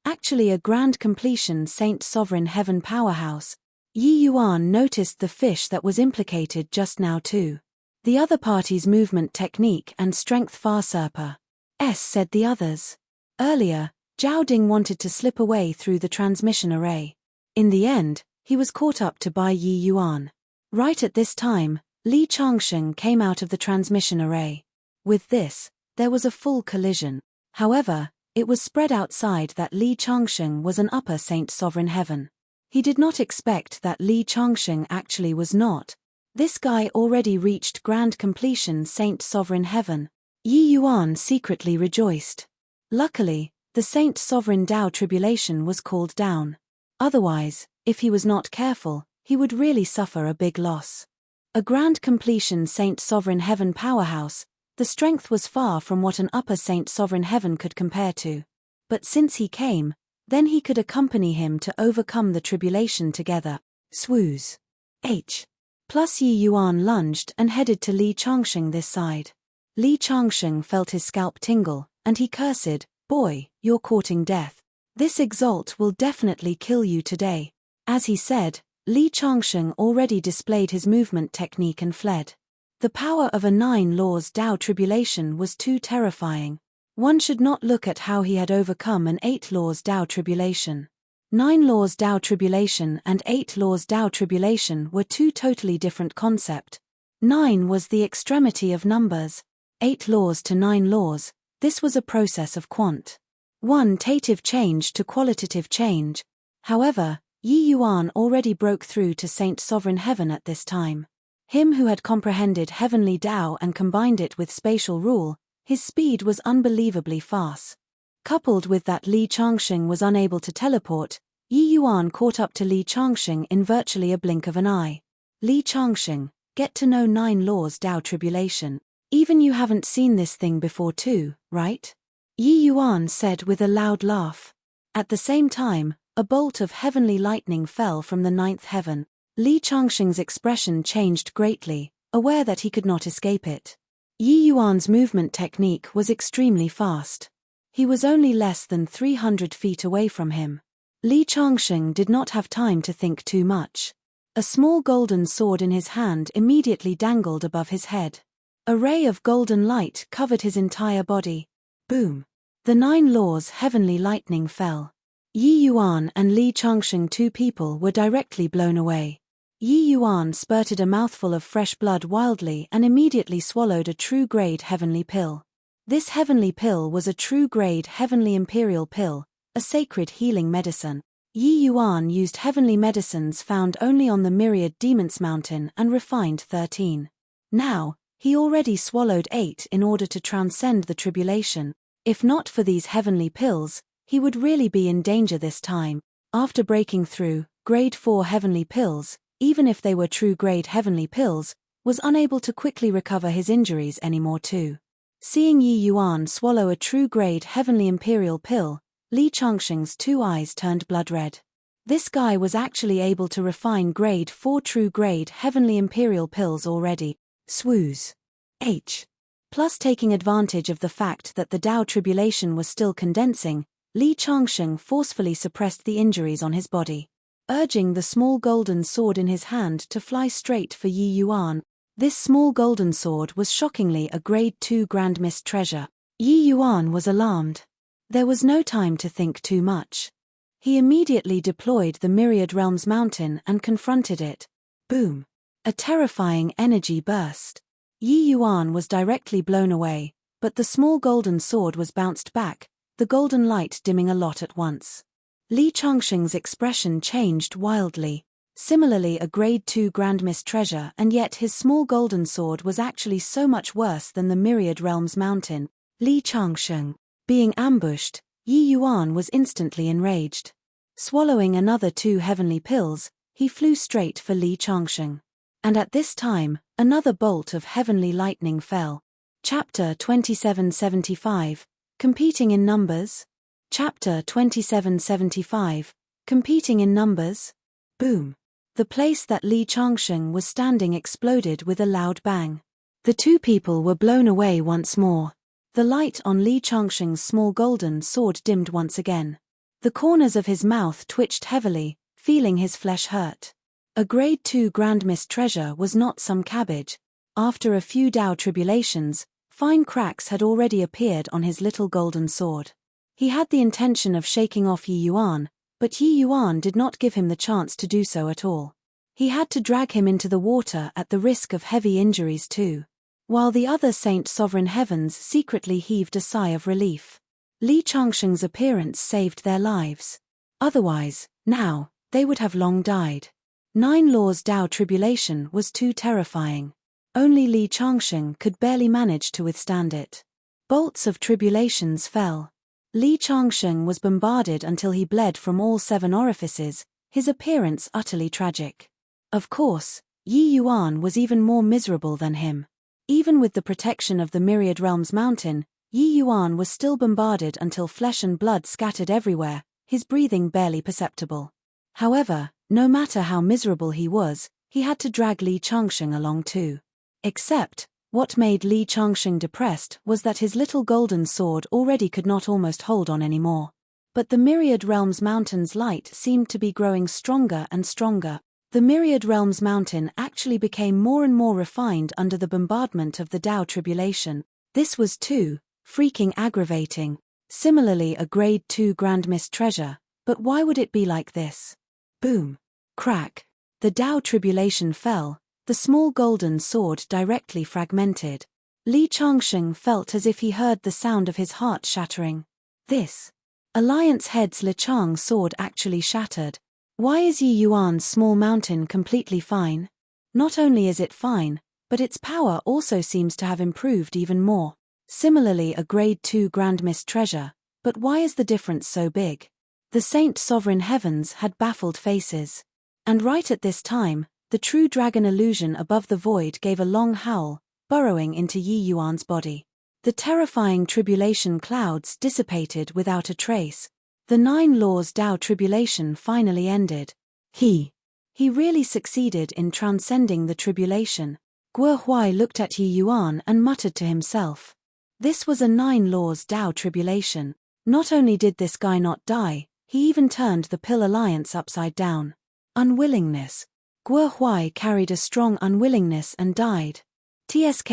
[SPEAKER 1] Actually a grand completion Saint Sovereign Heaven powerhouse. Yi Yuan noticed the fish that was implicated just now too. The other party's movement technique and strength far said the others. Earlier, Zhao Ding wanted to slip away through the transmission array. In the end, he was caught up to by Yi Yuan. Right at this time, Li Changsheng came out of the transmission array. With this, there was a full collision. However, it was spread outside that Li Changsheng was an upper Saint Sovereign Heaven. He did not expect that Li Changsheng actually was not. This guy already reached grand completion Saint Sovereign Heaven. Yi Yuan secretly rejoiced. Luckily, the Saint Sovereign Dao tribulation was called down. Otherwise, if he was not careful, he would really suffer a big loss. A grand completion Saint Sovereign Heaven powerhouse, the strength was far from what an upper Saint Sovereign Heaven could compare to. But since he came, then he could accompany him to overcome the tribulation together. Swoos. H. Plus Yi Yuan lunged and headed to Li Changsheng this side. Li Changsheng felt his scalp tingle, and he cursed, "Boy, you're courting death. This exalt will definitely kill you today." As he said, Li Changsheng already displayed his movement technique and fled. The power of a 9 laws Tao tribulation was too terrifying. One should not look at how he had overcome an 8 laws Tao tribulation. 9 laws Tao tribulation and 8 laws Tao tribulation were two totally different concepts. 9 was the extremity of numbers. 8 laws to 9 laws, this was a process of quantitative change to qualitative change. However, Yi Yuan already broke through to Saint Sovereign Heaven at this time. Him who had comprehended heavenly Tao and combined it with spatial rule, his speed was unbelievably fast. Coupled with that Li Changsheng was unable to teleport, Yi Yuan caught up to Li Changsheng in virtually a blink of an eye. Li Changsheng, get to know 9 laws Tao tribulation. Even you haven't seen this thing before too, right? Yi Yuan said with a loud laugh. At the same time, a bolt of heavenly lightning fell from the 9th heaven. Li Changsheng's expression changed greatly, aware that he could not escape it. Yi Yuan's movement technique was extremely fast. He was only less than 300 feet away from him. Li Changsheng did not have time to think too much. A small golden sword in his hand immediately dangled above his head. A ray of golden light covered his entire body. Boom! The 9 laws heavenly lightning fell. Yi Yuan and Li Changsheng, two people, were directly blown away. Yi Yuan spurted a mouthful of fresh blood wildly and immediately swallowed a true-grade heavenly pill. This heavenly pill was a true-grade heavenly imperial pill, a sacred healing medicine. Yi Yuan used heavenly medicines found only on the myriad demons mountain and refined 13. Now, he already swallowed 8 in order to transcend the tribulation. If not for these heavenly pills, he would really be in danger this time. After breaking through, grade 4 heavenly pills, even if they were true-grade heavenly pills, was unable to quickly recover his injuries anymore too. Seeing Yi Yuan swallow a true-grade heavenly imperial pill, Li Changsheng's 2 eyes turned blood red. This guy was actually able to refine grade 4 true-grade heavenly imperial pills already. Swoos. H. Plus, taking advantage of the fact that the Tao tribulation was still condensing, Li Changsheng forcefully suppressed the injuries on his body. Urging the small golden sword in his hand to fly straight for Yi Yuan. This small golden sword was shockingly a grade 2 Grand Mist treasure. Yi Yuan was alarmed. There was no time to think too much. He immediately deployed the Myriad Realms Mountain and confronted it. Boom! A terrifying energy burst. Yi Yuan was directly blown away, but the small golden sword was bounced back, the golden light dimming a lot at once. Li Changsheng's expression changed wildly. Similarly, a grade 2 Grand Mist treasure, and yet his small golden sword was actually so much worse than the Myriad Realms Mountain. Li Changsheng. Being ambushed, Yi Yuan was instantly enraged. Swallowing another 2 heavenly pills, he flew straight for Li Changsheng. And at this time, another bolt of heavenly lightning fell. Chapter 2775. Competing in Numbers. Chapter 2775. Competing in Numbers. Boom. The place that Li Changsheng was standing exploded with a loud bang. The two people were blown away once more. The light on Li Changsheng's small golden sword dimmed once again. The corners of his mouth twitched heavily, feeling his flesh hurt. A grade 2 Grand Mist treasure was not some cabbage. After a few Tao tribulations, fine cracks had already appeared on his little golden sword. He had the intention of shaking off Yi Yuan, but Yi Yuan did not give him the chance to do so at all. He had to drag him into the water at the risk of heavy injuries too. While the other Saint Sovereign Heavens secretly heaved a sigh of relief. Li Changsheng's appearance saved their lives. Otherwise, now, they would have long died. 9 laws Tao tribulation was too terrifying. Only Li Changsheng could barely manage to withstand it. Bolts of tribulations fell. Li Changsheng was bombarded until he bled from all 7 orifices, his appearance utterly tragic. Of course, Yi Yuan was even more miserable than him. Even with the protection of the Myriad Realms Mountain, Yi Yuan was still bombarded until flesh and blood scattered everywhere, his breathing barely perceptible. However, no matter how miserable he was, he had to drag Li Changsheng along too. Except, what made Li Changsheng depressed was that his little golden sword already could not almost hold on anymore. But the Myriad Realms Mountain's light seemed to be growing stronger and stronger. The Myriad Realms Mountain actually became more and more refined under the bombardment of the Tao tribulation. This was too freaking aggravating. Similarly, a grade 2 Grand Mist treasure, but why would it be like this? Boom. Crack. The Tao tribulation fell, the small golden sword directly fragmented. Li Changsheng felt as if he heard the sound of his heart shattering. This Alliance Head's Lichang sword actually shattered. Why is Yi Yuan's small mountain completely fine? Not only is it fine, but its power also seems to have improved even more. Similarly, a grade 2 Grand Mist treasure, but why is the difference so big? The Saint Sovereign Heavens had baffled faces. And right at this time, the true dragon illusion above the void gave a long howl, burrowing into Yi Yuan's body. The terrifying tribulation clouds dissipated without a trace. The 9 laws Tao tribulation finally ended. He really succeeded in transcending the tribulation. Guo Huai looked at Yi Yuan and muttered to himself. This was a 9 laws Tao tribulation. Not only did this guy not die, he even turned the Pill Alliance upside down. Unwillingness. Guo Huai carried a strong unwillingness and died. TSK,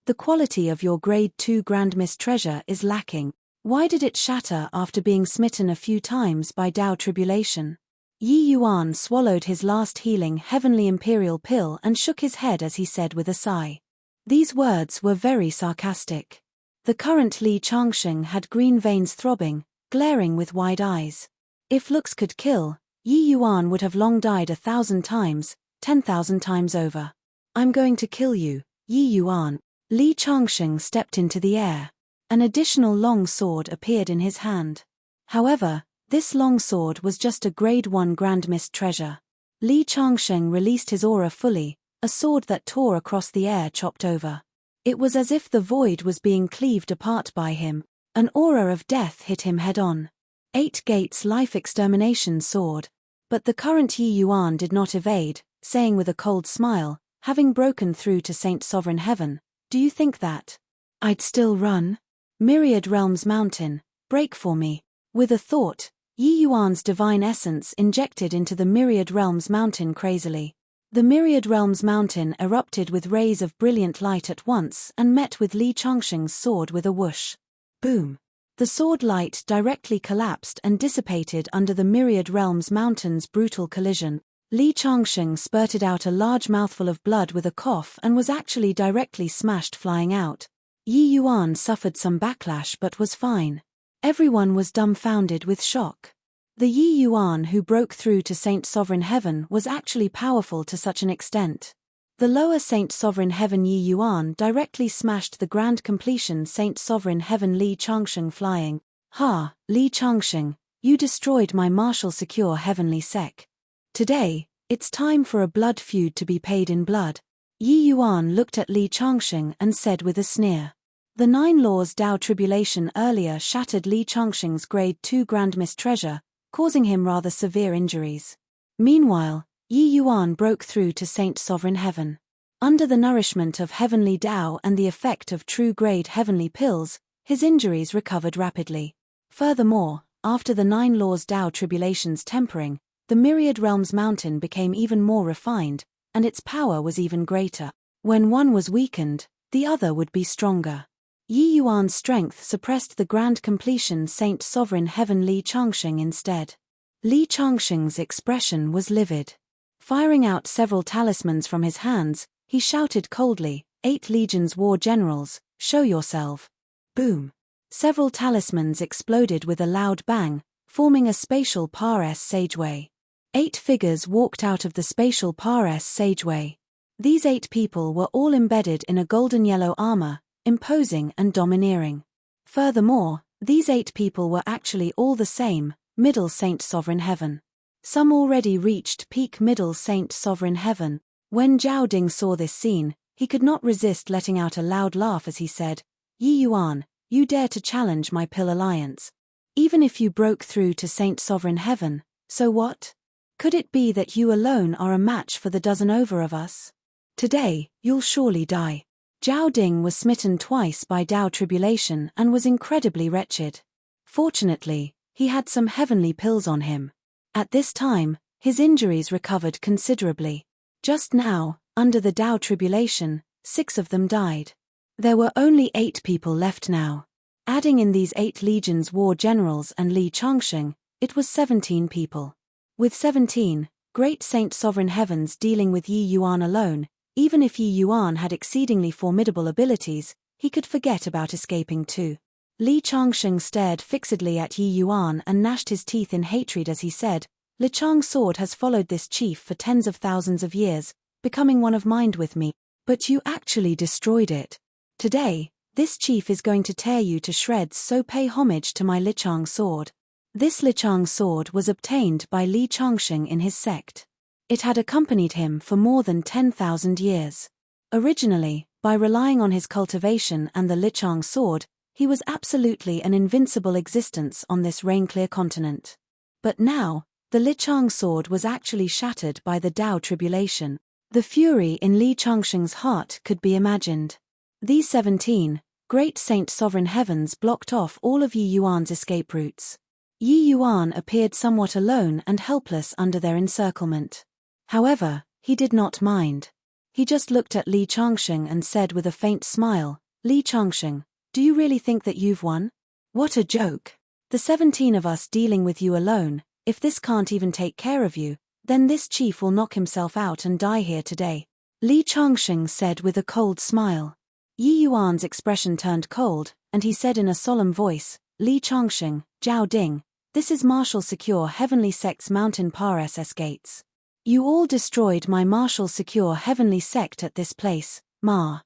[SPEAKER 1] the quality of your grade 2 Grand Mist treasure is lacking. Why did it shatter after being smitten a few times by Tao tribulation? Yi Yuan swallowed his last healing heavenly imperial pill and shook his head as he said with a sigh. These words were very sarcastic. The current Li Changsheng had green veins throbbing, glaring with wide eyes. If looks could kill, Yi Yuan would have long died 1,000 times, 10,000 times over. I'm going to kill you, Yi Yuan. Li Changsheng stepped into the air. An additional long sword appeared in his hand. However, this long sword was just a grade 1 Grand Mist treasure. Li Changsheng released his aura fully, a sword that tore across the air chopped over. It was as if the void was being cleaved apart by him. An aura of death hit him head-on. 8 Gates Life Extermination Sword. But the current Yi Yuan did not evade, saying with a cold smile, having broken through to Saint Sovereign Heaven, do you think that I'd still run? Myriad Realms Mountain, break for me. With a thought, Yi Yuan's divine essence injected into the Myriad Realms Mountain crazily. The Myriad Realms Mountain erupted with rays of brilliant light at once and met with Li Changsheng's sword with a whoosh. Boom. The sword light directly collapsed and dissipated under the Myriad Realms Mountain's brutal collision. Li Changsheng spurted out a large mouthful of blood with a cough and was actually directly smashed flying out. Yi Yuan suffered some backlash but was fine. Everyone was dumbfounded with shock. The Yi Yuan who broke through to Saint Sovereign Heaven was actually powerful to such an extent. The lower Saint Sovereign Heaven Yi Yuan directly smashed the grand completion Saint Sovereign Heaven Li Changsheng flying. Ha, Li Changsheng, you destroyed my martial secure heavenly sec. Today, it's time for a blood feud to be paid in blood. Yi Yuan looked at Li Changsheng and said with a sneer. The 9 laws Tao tribulation earlier shattered Li Changsheng's grade 2 Grand Mist treasure, causing him rather severe injuries. Meanwhile, Yi Yuan broke through to Saint Sovereign Heaven. Under the nourishment of heavenly Tao and the effect of true grade heavenly pills, his injuries recovered rapidly. Furthermore, after the 9 laws Tao tribulation's tempering, the Myriad Realms Mountain became even more refined, and its power was even greater. When one was weakened, the other would be stronger. Yi Yuan's strength suppressed the grand completion Saint Sovereign Heaven Li Changsheng instead. Li Changsheng's expression was livid. Firing out several talismans from his hands, he shouted coldly, 8 legions war generals, show yourself. Boom. Several talismans exploded with a loud bang, forming a spatial Pares sageway. 8 figures walked out of the spatial Pares sageway. These 8 people were all embedded in a golden yellow armor, imposing and domineering. Furthermore, These 8 people were actually all the same, Middle Saint Sovereign Heaven. Some already reached peak Middle Saint Sovereign Heaven. When Zhao Ding saw this scene, he could not resist letting out a loud laugh as he said, "Yi Yuan, you dare to challenge my Pill Alliance. Even if you broke through to Saint Sovereign Heaven, so what? Could it be that you alone are a match for the dozen over of us? Today, you'll surely die." Zhao Ding was smitten twice by Tao tribulation and was incredibly wretched. Fortunately, he had some heavenly pills on him. At this time, his injuries recovered considerably. Just now, under the Tao tribulation, 6 of them died. There were only 8 people left now. Adding in these 8 legions war generals and Li Changsheng, it was 17 people. With 17, great Saint Sovereign Heavens dealing with Yi Yuan alone, even if Yi Yuan had exceedingly formidable abilities, he could forget about escaping too. Li Changsheng stared fixedly at Yi Yuan and gnashed his teeth in hatred as he said, "Li Chang's sword has followed this chief for tens of thousands of years, becoming one of mind with me, but you actually destroyed it. Today, this chief is going to tear you to shreds, so pay homage to my Li Chang sword." This Li Chang sword was obtained by Li Changsheng in his sect. It had accompanied him for more than 10,000 years. Originally, by relying on his cultivation and the Li Chang sword, he was absolutely an invincible existence on this rain-clear continent. But now, the Li Chang sword was actually shattered by the Tao tribulation. The fury in Li Changsheng's heart could be imagined. These 17, great Saint Sovereign Heavens blocked off all of Yi Yuan's escape routes. Yi Yuan appeared somewhat alone and helpless under their encirclement. However, he did not mind. He just looked at Li Changsheng and said with a faint smile, "Li Changsheng, do you really think that you've won? What a joke. The 17 of us dealing with you alone, if this can't even take care of you, then this chief will knock himself out and die here today." Li Changsheng said with a cold smile. Yi Yuan's expression turned cold, and he said in a solemn voice, "Li Changsheng, Zhao Ding, this is Martial Secure Heavenly Sect's Mountain Pass gates. You all destroyed my Martial Secure Heavenly Sect at this place, Ma's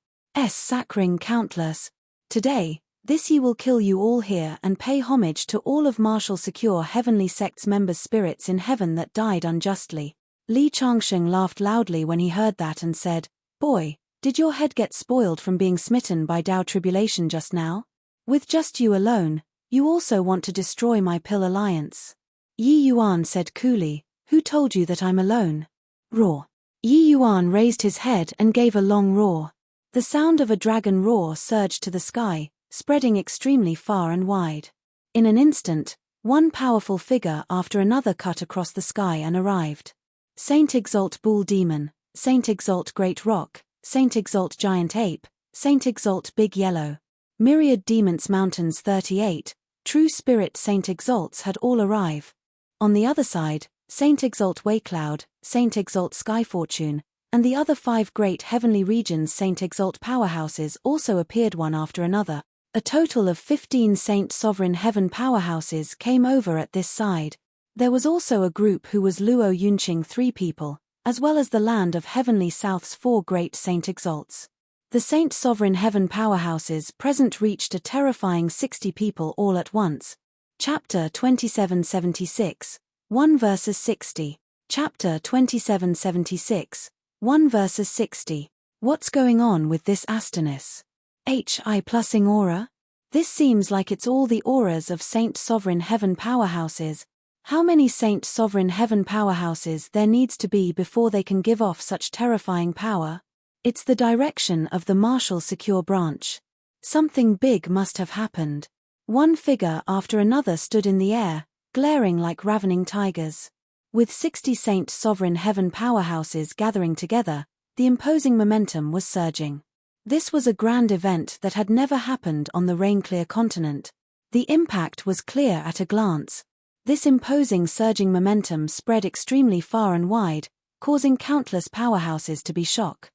[SPEAKER 1] sacring countless. Today, this ye will kill you all here and pay homage to all of Martial Secure Heavenly Sect's members' spirits in heaven that died unjustly." Li Changsheng laughed loudly when he heard that and said, "Boy, did your head get spoiled from being smitten by Tao tribulation just now? With just you alone, you also want to destroy my Pill Alliance." Yi Yuan said coolly, "Who told you that I'm alone?" Roar. Yi Yuan raised his head and gave a long roar. The sound of a dragon roar surged to the sky, spreading extremely far and wide. In an instant, one powerful figure after another cut across the sky and arrived. Saint Exalt Bull Demon, Saint Exalt Great Rock, Saint Exalt Giant Ape, Saint Exalt Big Yellow. Myriad Demons Mountains 38, True Spirit Saint Exalts had all arrive. On the other side, Saint Exalt Waycloud, Saint Exalt Skyfortune, and the other 5 great heavenly regions Saint Exalt powerhouses also appeared one after another. A total of 15 Saint Sovereign Heaven powerhouses came over at this side. There was also a group who was Luo Yunqing 3 people, as well as the land of Heavenly South's 4 great Saint Exalts. The Saint Sovereign Heaven powerhouses present reached a terrifying 60 people all at once. Chapter 2776, 1 verses 60. Chapter 2776, 1 verses 60. What's going on with this Astonis? HI+ing aura? This seems like it's all the auras of Saint Sovereign Heaven powerhouses. How many Saint Sovereign Heaven powerhouses there needs to be before they can give off such terrifying power? It's the direction of the Martial Secure branch. Something big must have happened. One figure after another stood in the air, glaring like ravening tigers. With 60 Saint Sovereign Heaven powerhouses gathering together, the imposing momentum was surging. This was a grand event that had never happened on the rain-clear continent. The impact was clear at a glance. This imposing surging momentum spread extremely far and wide, causing countless powerhouses to be shocked.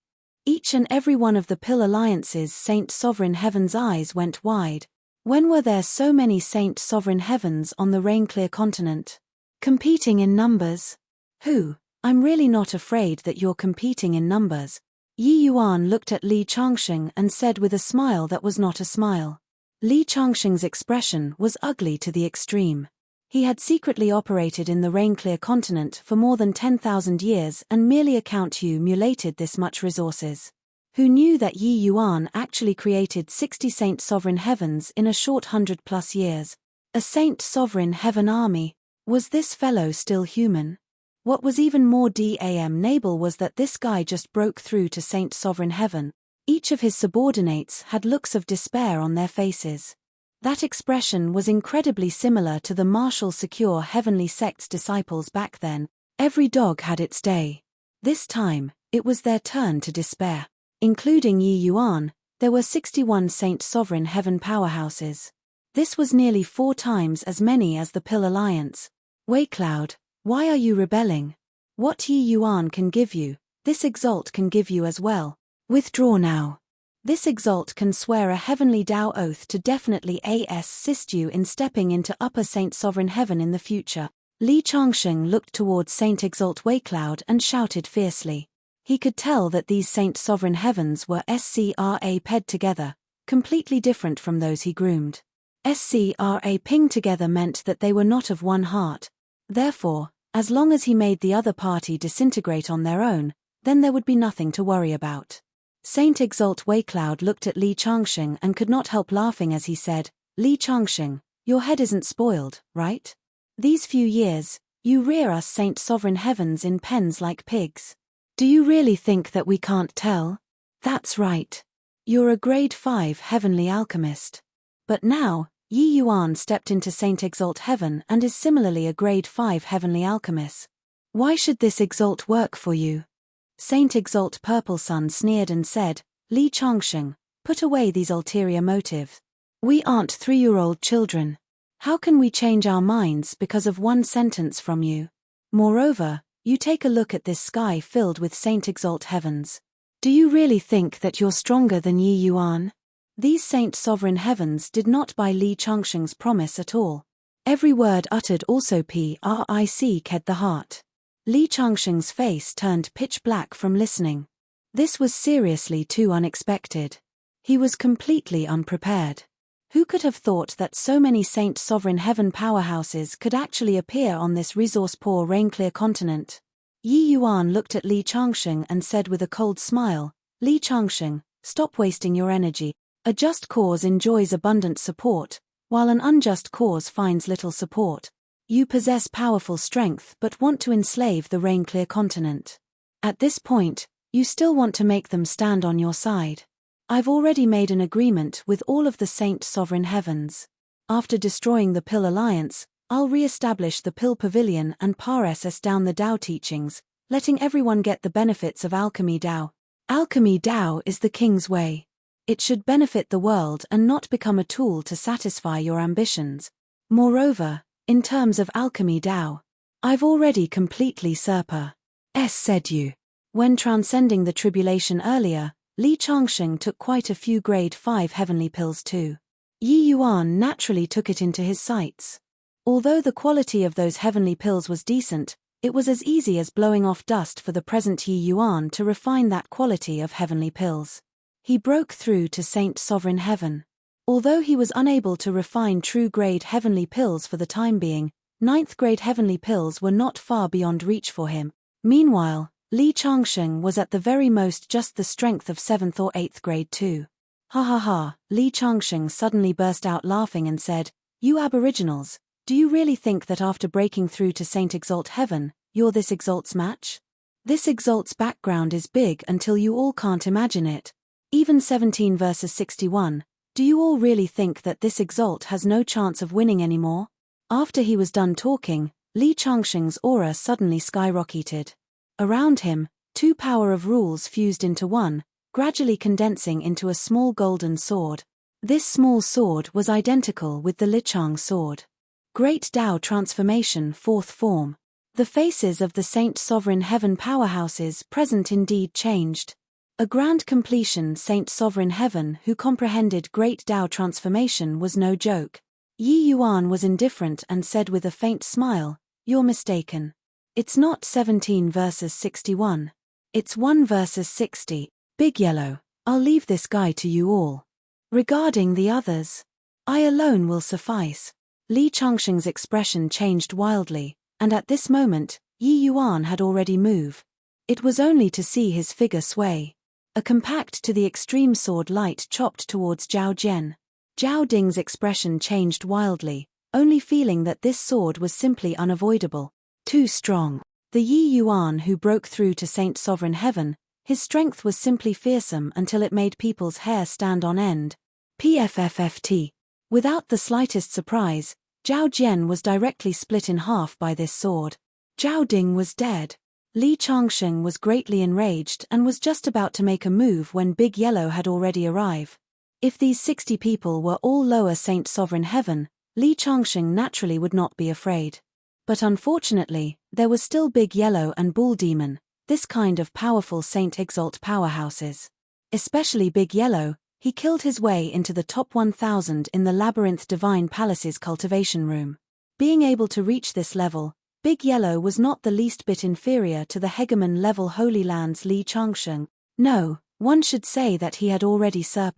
[SPEAKER 1] Each and every one of the Pill Alliance's Saint Sovereign Heaven's eyes went wide. When were there so many Saint Sovereign Heavens on the rain-clear continent? Competing in numbers? Who? I'm really not afraid that you're competing in numbers. Yi Yuan looked at Li Changsheng and said with a smile that was not a smile. Li Changsheng's expression was ugly to the extreme. He had secretly operated in the rain-clear continent for more than 10,000 years, and merely a Count who mulated this much resources. Who knew that Yi Yuan actually created 60 Saint Sovereign Heavens in a short 100+ years? A Saint Sovereign Heaven army. Was this fellow still human? What was even more damnable was that this guy just broke through to Saint Sovereign Heaven. Each of his subordinates had looks of despair on their faces. That expression was incredibly similar to the martial secure heavenly sect's disciples back then. Every dog had its day. This time, it was their turn to despair. Including Yi Yuan, there were 61 Saint Sovereign Heaven powerhouses. This was nearly 4 times as many as the Pill Alliance. Cloud, why are you rebelling? What Yi Yuan can give you, this Exalt can give you as well. Withdraw now. This Exalt can swear a heavenly Tao oath to definitely assist you in stepping into Upper Saint Sovereign Heaven in the future. Li Changsheng looked towards Saint Exalt Cloud and shouted fiercely. He could tell that these Saint Sovereign Heavens were SCRA together, completely different from those he groomed. SCRA ping together meant that they were not of one heart. Therefore, as long as he made the other party disintegrate on their own, then there would be nothing to worry about. Saint Exalt Cloud looked at Li Changsheng and could not help laughing as he said, Li Changsheng, your head isn't spoiled, right? These few years, you rear us Saint Sovereign Heavens in pens like pigs. Do you really think that we can't tell? That's right. You're a grade 5 heavenly alchemist. But now, Yi Yuan stepped into Saint Exalt Heaven and is similarly a grade 5 heavenly alchemist. Why should this Exalt work for you? Saint Exalt Purple Sun sneered and said, Li Changsheng, put away these ulterior motives. We aren't 3-year-old children. How can we change our minds because of one sentence from you? Moreover, you take a look at this sky filled with Saint Exalt Heavens. Do you really think that you're stronger than Yi Yuan? These Saint Sovereign Heavens did not buy Li Changsheng's promise at all. Every word uttered also pricked the heart. Li Changsheng's face turned pitch black from listening. This was seriously too unexpected. He was completely unprepared. Who could have thought that so many Saint Sovereign Heaven powerhouses could actually appear on this resource-poor rain-clear continent? Yi Yuan looked at Li Changsheng and said with a cold smile, Li Changsheng, stop wasting your energy. A just cause enjoys abundant support, while an unjust cause finds little support. You possess powerful strength but want to enslave the rain-clear continent. At this point, you still want to make them stand on your side. I've already made an agreement with all of the Saint Sovereign Heavens. After destroying the Pill Alliance, I'll re-establish the Pill Pavilion and pass down the Tao teachings, letting everyone get the benefits of Alchemy Tao. Alchemy Tao is the king's way. It should benefit the world and not become a tool to satisfy your ambitions. Moreover, in terms of Alchemy Tao, I've already completely said you. When transcending the tribulation earlier, Li Changsheng took quite a few grade 5 heavenly pills too. Yi Yuan naturally took it into his sights. Although the quality of those heavenly pills was decent, it was as easy as blowing off dust for the present Yi Yuan to refine that quality of heavenly pills. He broke through to Saint Sovereign Heaven. Although he was unable to refine true grade heavenly pills for the time being, 9th grade heavenly pills were not far beyond reach for him. Meanwhile, Li Changsheng was at the very most just the strength of 7th or 8th grade too. Ha ha ha, Li Changsheng suddenly burst out laughing and said, You aboriginals, do you really think that after breaking through to Saint Exalt Heaven, you're this Exalt's match? This Exalt's background is big until you all can't imagine it. Even 17 versus 61, do you all really think that this Exalt has no chance of winning anymore? After he was done talking, Li Changsheng's aura suddenly skyrocketed. Around him, 2 power of rules fused into one, gradually condensing into a small golden sword. This small sword was identical with the Lichang sword. Great Tao Transformation 4th Form. The faces of the Saint Sovereign Heaven powerhouses present indeed changed. A grand completion Saint Sovereign Heaven who comprehended Great Tao Transformation was no joke. Yi Yuan was indifferent and said with a faint smile, You're mistaken. It's not 17 versus 61. It's 1 versus 60. Big Yellow, I'll leave this guy to you all. Regarding the others, I alone will suffice. Li Changsheng's expression changed wildly, and at this moment, Yi Yuan had already moved. It was only to see his figure sway. A compact to the extreme sword light chopped towards Zhao Jian. Zhao Ding's expression changed wildly, only feeling that this sword was simply unavoidable. Too strong. The Yi Yuan who broke through to Saint Sovereign Heaven, his strength was simply fearsome until it made people's hair stand on end. PFFFT. Without the slightest surprise, Zhao Jian was directly split in half by this sword. Zhao Ding was dead. Li Changsheng was greatly enraged and was just about to make a move when Big Yellow had already arrived. If these 60 people were all lower Saint Sovereign Heaven, Li Changsheng naturally would not be afraid. But unfortunately, there was still Big Yellow and Bull Demon, this kind of powerful Saint Exalt powerhouses. Especially Big Yellow, he killed his way into the top 1000 in the Labyrinth Divine Palace's cultivation room. Being able to reach this level, Big Yellow was not the least bit inferior to the hegemon level Holy Land's Li Changsheng. No, one should say that he had already said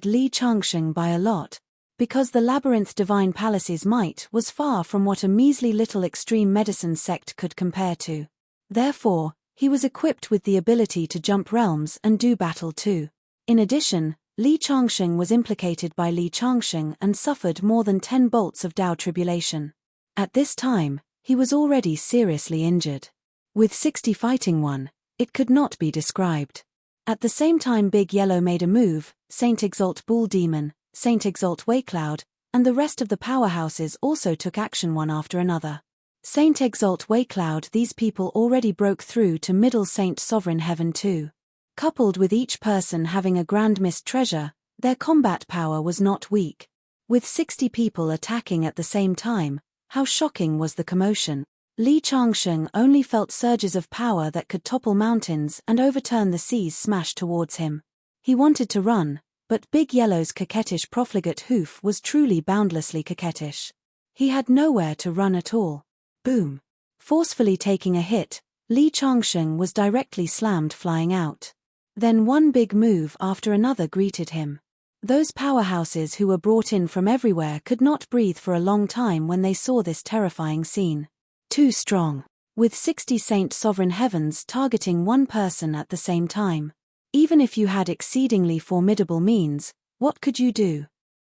[SPEAKER 1] Li Changsheng by a lot, because the Labyrinth Divine Palace's might was far from what a measly little extreme medicine sect could compare to. Therefore, he was equipped with the ability to jump realms and do battle too. In addition, Li Changsheng was implicated by Li Changsheng and suffered more than 10 bolts of Dao tribulation. At this time, he was already seriously injured. With 60 fighting one, it could not be described. At the same time Big Yellow made a move, Saint Exalt Bull Demon, Saint Exalt Waycloud, and the rest of the powerhouses also took action one after another. Saint Exalt Waycloud, these people already broke through to Middle Saint Sovereign Heaven too. Coupled with each person having a Grand Mist treasure, their combat power was not weak. With 60 people attacking at the same time, how shocking was the commotion. Li Changsheng only felt surges of power that could topple mountains and overturn the seas smashed towards him. He wanted to run, but Big Yellow's coquettish profligate hoof was truly boundlessly coquettish. He had nowhere to run at all. Boom. Forcefully taking a hit, Li Changsheng was directly slammed flying out. Then one big move after another greeted him. Those powerhouses who were brought in from everywhere could not breathe for a long time when they saw this terrifying scene. Too strong. With 60 Saint Sovereign Heavens targeting one person at the same time. Even if you had exceedingly formidable means, what could you do?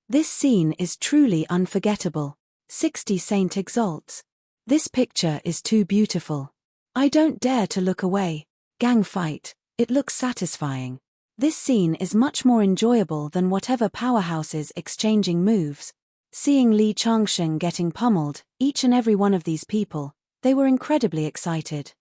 [SPEAKER 1] This scene is truly unforgettable. 60 Saint Exalts. This picture is too beautiful. I don't dare to look away. Gang fight. It looks satisfying. This scene is much more enjoyable than whatever powerhouses exchanging moves. Seeing Li Changsheng getting pummeled, each and every one of these people, they were incredibly excited.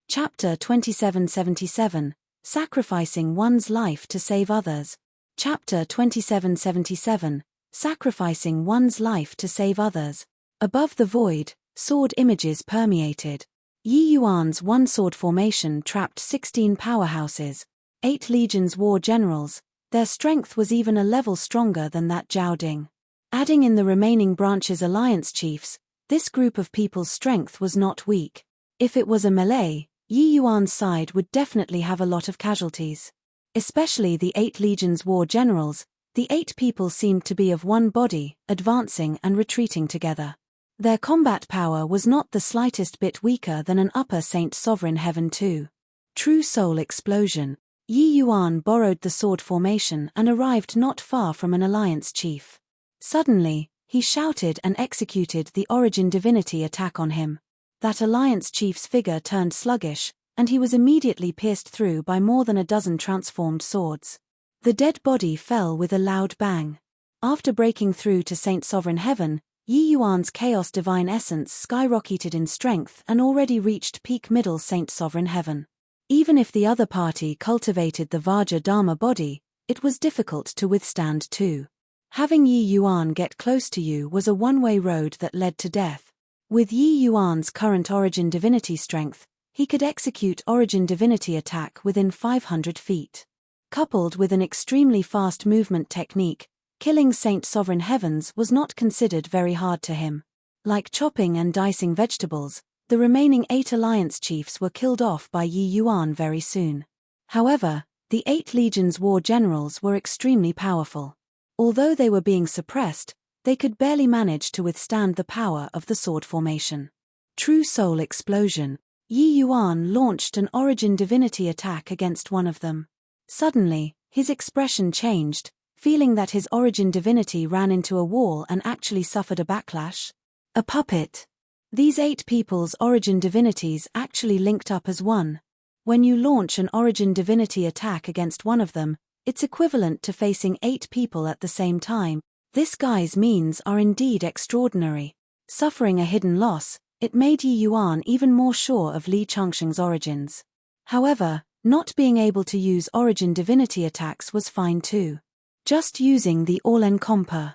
[SPEAKER 1] Chapter 2777, Sacrificing One's Life to Save Others. Chapter 2777, Sacrificing One's Life to Save Others. Above the void, sword images permeated. Yi Yuan's one-sword formation trapped 16 powerhouses, 8 legions war generals. Their strength was even a level stronger than that Zhao Ding. Adding in the remaining branches' alliance chiefs, this group of people's strength was not weak. If it was a melee, Yi Yuan's side would definitely have a lot of casualties. Especially the 8 legions war generals, the 8 people seemed to be of one body, advancing and retreating together. Their combat power was not the slightest bit weaker than an upper Saint Sovereign Heaven too. True soul explosion. Yi Yuan borrowed the sword formation and arrived not far from an alliance chief. Suddenly, he shouted and executed the origin divinity attack on him. That alliance chief's figure turned sluggish, and he was immediately pierced through by more than a dozen transformed swords. The dead body fell with a loud bang. After breaking through to Saint Sovereign Heaven, Yi Yuan's Chaos Divine Essence skyrocketed in strength and already reached peak Middle Saint Sovereign Heaven. Even if the other party cultivated the Vajra Dharma body, it was difficult to withstand too. Having Yi Yuan get close to you was a one-way road that led to death. With Yi Yuan's current Origin Divinity strength, he could execute Origin Divinity attack within 500 feet. Coupled with an extremely fast movement technique, killing Saint Sovereign Heavens was not considered very hard to him. Like chopping and dicing vegetables, the remaining 8 alliance chiefs were killed off by Yi Yuan very soon. However, the 8 legions war generals were extremely powerful. Although they were being suppressed, they could barely manage to withstand the power of the sword formation. True Soul Explosion. Yi Yuan launched an Origin Divinity attack against one of them. Suddenly, his expression changed, feeling that his Origin Divinity ran into a wall and actually suffered a backlash. A puppet. These 8 people's Origin Divinities actually linked up as one. When you launch an Origin Divinity attack against one of them, it's equivalent to facing 8 people at the same time. This guy's means are indeed extraordinary. Suffering a hidden loss, it made Yi Yuan even more sure of Li Changsheng's origins. However, not being able to use Origin Divinity attacks was fine too. Just using the all-encompass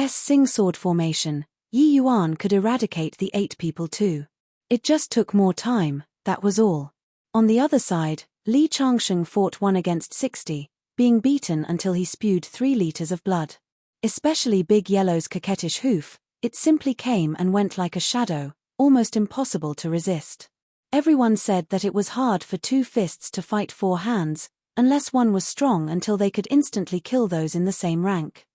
[SPEAKER 1] Sing Sword formation, Yi Yuan could eradicate the 8 people too. It just took more time, that was all. On the other side, Li Changsheng fought 1 against 60, being beaten until he spewed 3 liters of blood. Especially Big Yellow's coquettish hoof, it simply came and went like a shadow, almost impossible to resist. Everyone said that it was hard for 2 fists to fight 4 hands, unless one was strong until they could instantly kill those in the same rank.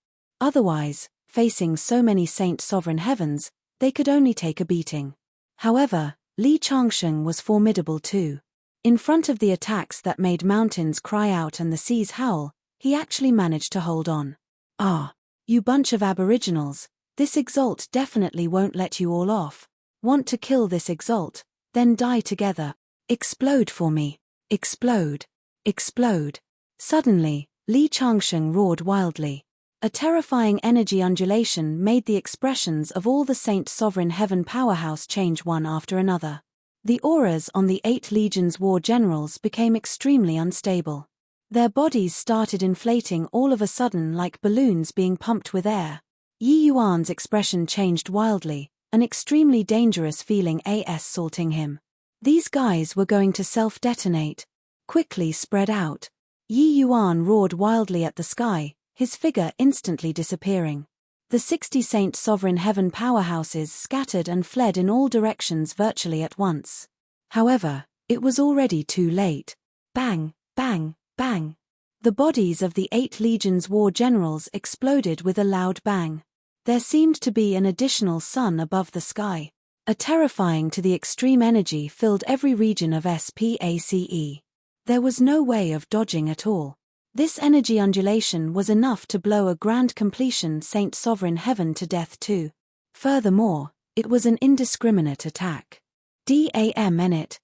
[SPEAKER 1] Otherwise, facing so many Saint Sovereign Heavens, they could only take a beating. However, Li Changsheng was formidable too. In front of the attacks that made mountains cry out and the seas howl, he actually managed to hold on. Ah, you bunch of aboriginals, this exalt definitely won't let you all off. Want to kill this exalt? Then die together. Explode for me. Explode. Explode. Suddenly, Li Changsheng roared wildly. A terrifying energy undulation made the expressions of all the Saint Sovereign Heaven powerhouse change one after another. The auras on the 8 legions war generals became extremely unstable. Their bodies started inflating all of a sudden like balloons being pumped with air. Yi Yuan's expression changed wildly, an extremely dangerous feeling assaulting him. These guys were going to self-detonate. Quickly spread out. Yi Yuan roared wildly at the sky, his figure instantly disappearing. The 60 Saint Sovereign Heaven powerhouses scattered and fled in all directions virtually at once. However, it was already too late. Bang, bang, bang. The bodies of the 8 legions war generals exploded with a loud bang. There seemed to be an additional sun above the sky. A terrifying to the extreme energy filled every region of SPACE. There was no way of dodging at all. This energy undulation was enough to blow a grand completion Saint Sovereign Heaven to death too. Furthermore, it was an indiscriminate attack. Damn it.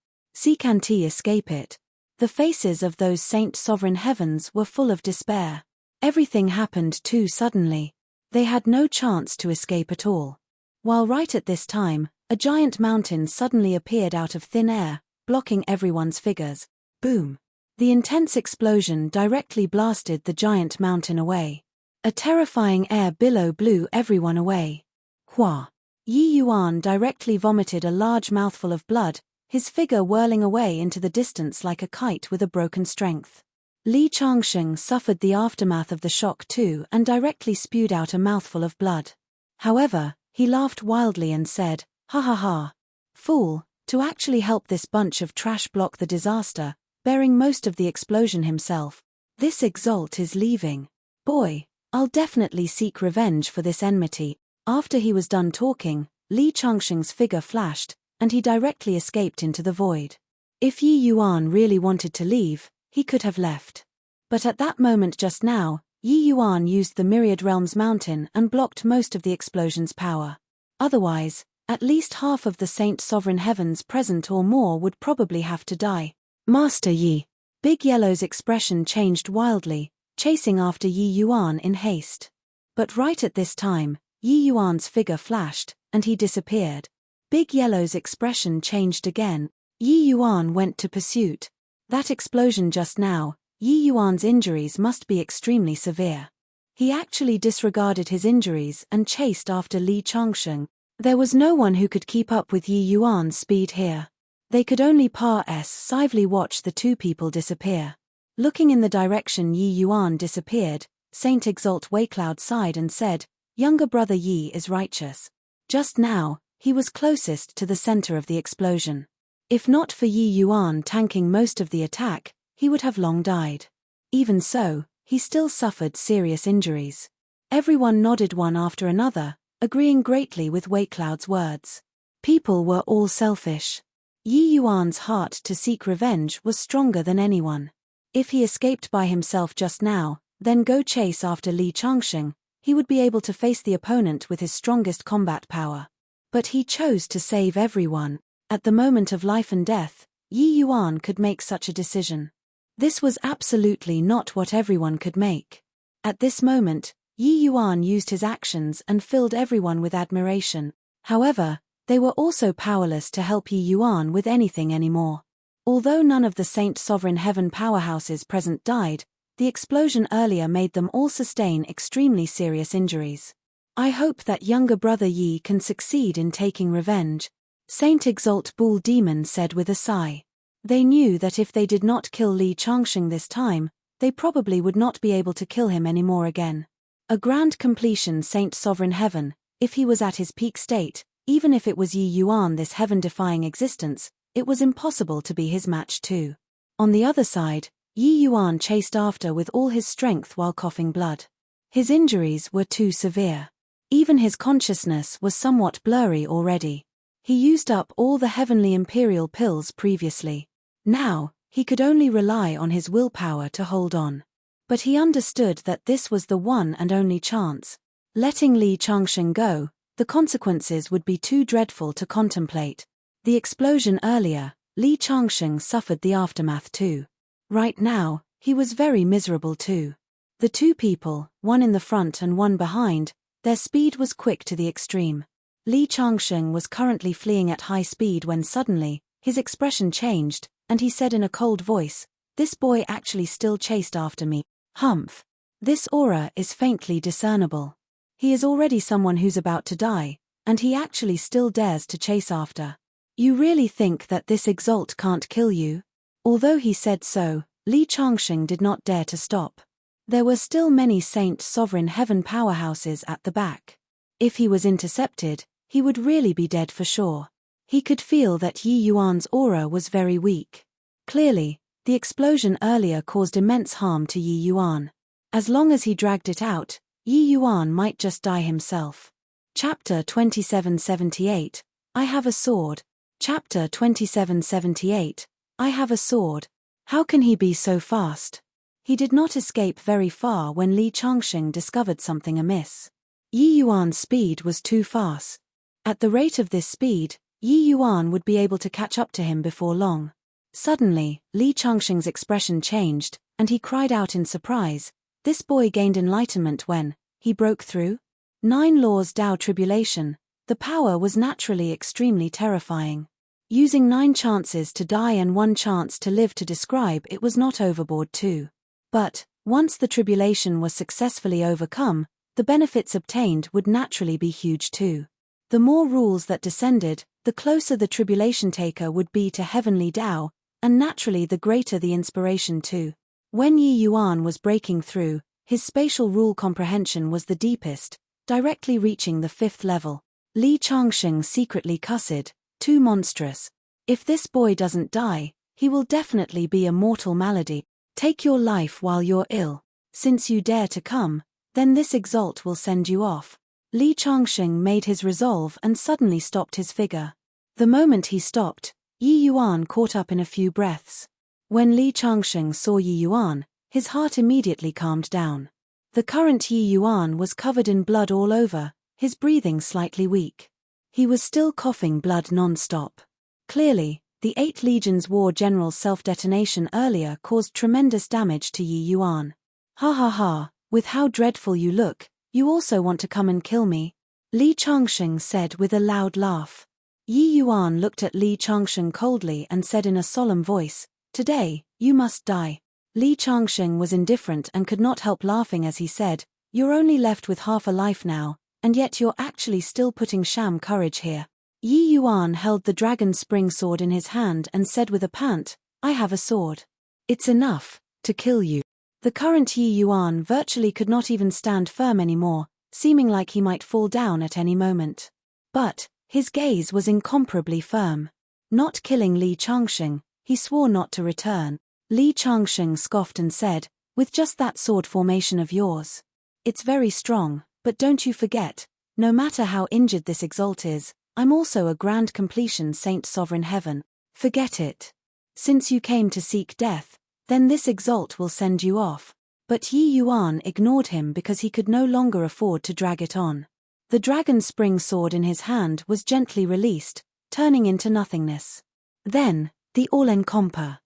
[SPEAKER 1] Can't escape it. The faces of those Saint Sovereign Heavens were full of despair. Everything happened too suddenly. They had no chance to escape at all. While right at this time, a giant mountain suddenly appeared out of thin air, blocking everyone's figures. Boom. The intense explosion directly blasted the giant mountain away. A terrifying air billow blew everyone away. Hua. Yi Yuan directly vomited a large mouthful of blood, his figure whirling away into the distance like a kite with a broken strength. Li Changsheng suffered the aftermath of the shock too and directly spewed out a mouthful of blood. However, he laughed wildly and said, "Ha ha ha. Fool, to actually help this bunch of trash block the disaster, bearing most of the explosion himself. This exalt is leaving. Boy, I'll definitely seek revenge for this enmity." After he was done talking, Li Changsheng's figure flashed, and he directly escaped into the void. If Yi Yuan really wanted to leave, he could have left. But at that moment just now, Yi Yuan used the Myriad Realms Mountain and blocked most of the explosion's power. Otherwise, at least half of the Saint Sovereign Heavens present or more would probably have to die. Master Yi. Big Yellow's expression changed wildly, chasing after Yi Yuan in haste. But right at this time, Yi Yuan's figure flashed, and he disappeared. Big Yellow's expression changed again. Yi Yuan went to pursuit. That explosion just now, Yi Yuan's injuries must be extremely severe. He actually disregarded his injuries and chased after Li Changsheng. There was no one who could keep up with Yi Yuan's speed here. They could only passively watch the 2 people disappear. Looking in the direction Yi Yuan disappeared, Saint Exalt Waycloud sighed and said, "Younger brother Yi is righteous." Just now, he was closest to the center of the explosion. If not for Yi Yuan tanking most of the attack, he would have long died. Even so, he still suffered serious injuries. Everyone nodded one after another, agreeing greatly with Wei Cloud's words. People were all selfish. Yi Yuan's heart to seek revenge was stronger than anyone. If he escaped by himself just now, then go chase after Li Changsheng, he would be able to face the opponent with his strongest combat power. But he chose to save everyone. At the moment of life and death, Yi Yuan could make such a decision. This was absolutely not what everyone could make. At this moment, Yi Yuan used his actions and filled everyone with admiration. However, they were also powerless to help Yi Yuan with anything anymore. Although none of the Saint Sovereign Heaven powerhouses present died, the explosion earlier made them all sustain extremely serious injuries. I hope that younger brother Yi can succeed in taking revenge, Saint Exalt Bull Demon said with a sigh. They knew that if they did not kill Li Changsheng this time, they probably would not be able to kill him anymore again. A grand completion Saint Sovereign Heaven, if he was at his peak state, even if it was Yi Yuan this heaven-defying existence, it was impossible to be his match too. On the other side, Yi Yuan chased after with all his strength while coughing blood. His injuries were too severe. Even his consciousness was somewhat blurry already. He used up all the heavenly imperial pills previously. Now, he could only rely on his willpower to hold on. But he understood that this was the one and only chance. Letting Li Changsheng go, the consequences would be too dreadful to contemplate. The explosion earlier, Li Changsheng suffered the aftermath too. Right now, he was very miserable too. The two people, one in the front and one behind, their speed was quick to the extreme. Li Changsheng was currently fleeing at high speed when suddenly, his expression changed, and he said in a cold voice, "This boy actually still chased after me. Humph. This aura is faintly discernible. He is already someone who's about to die, and he actually still dares to chase after. You really think that this Exalt can't kill you?" Although he said so, Li Changsheng did not dare to stop. There were still many Saint Sovereign Heaven powerhouses at the back. If he was intercepted, he would really be dead for sure. He could feel that Yi Yuan's aura was very weak. Clearly, the explosion earlier caused immense harm to Yi Yuan. As long as he dragged it out, Yi Yuan might just die himself. Chapter 2778, I Have a Sword. Chapter 2778, I Have a Sword. How can he be so fast? He did not escape very far when Li Changsheng discovered something amiss. Yi Yuan's speed was too fast. At the rate of this speed, Yi Yuan would be able to catch up to him before long. Suddenly, Li Changsheng's expression changed, and he cried out in surprise. This boy gained enlightenment when he broke through 9 laws Tao tribulation. The power was naturally extremely terrifying. Using 9 chances to die and 1 chance to live to describe it was not overboard too. But, once the tribulation was successfully overcome, the benefits obtained would naturally be huge too. The more rules that descended, the closer the tribulation taker would be to heavenly Tao, and naturally the greater the inspiration too. When Yi Yuan was breaking through, his spatial rule comprehension was the deepest, directly reaching the 5th level. Li Changsheng secretly cussed, "Too monstrous. If this boy doesn't die, he will definitely be a mortal malady. Take your life while you're ill. Since you dare to come, then this Exalt will send you off." Li Changsheng made his resolve and suddenly stopped his figure. The moment he stopped, Yi Yuan caught up in a few breaths. When Li Changsheng saw Yi Yuan, his heart immediately calmed down. The current Yi Yuan was covered in blood all over, his breathing slightly weak. He was still coughing blood non-stop. Clearly, the 8 Legions War General's self-detonation earlier caused tremendous damage to Yi Yuan. "Ha ha ha, with how dreadful you look, you also want to come and kill me?" Li Changsheng said with a loud laugh. Yi Yuan looked at Li Changsheng coldly and said in a solemn voice, "Today, you must die." Li Changsheng was indifferent and could not help laughing as he said, "You're only left with half a life now, and yet you're actually still putting sham courage here." Yi Yuan held the dragon spring sword in his hand and said with a pant, "I have a sword. It's enough to kill you." The current Yi Yuan virtually could not even stand firm anymore, seeming like he might fall down at any moment. But his gaze was incomparably firm. Not killing Li Changsheng, he swore not to return. Li Changsheng scoffed and said, "With just that sword formation of yours, It's very strong, but don't you forget, no matter how injured this exalt is, I'm also a grand completion Saint Sovereign Heaven. Forget it. Since you came to seek death, then this exalt will send you off. But Yi Yuan ignored him because he could no longer afford to drag it on. The dragon spring sword in his hand was gently released, turning into nothingness. Then, the all-encompass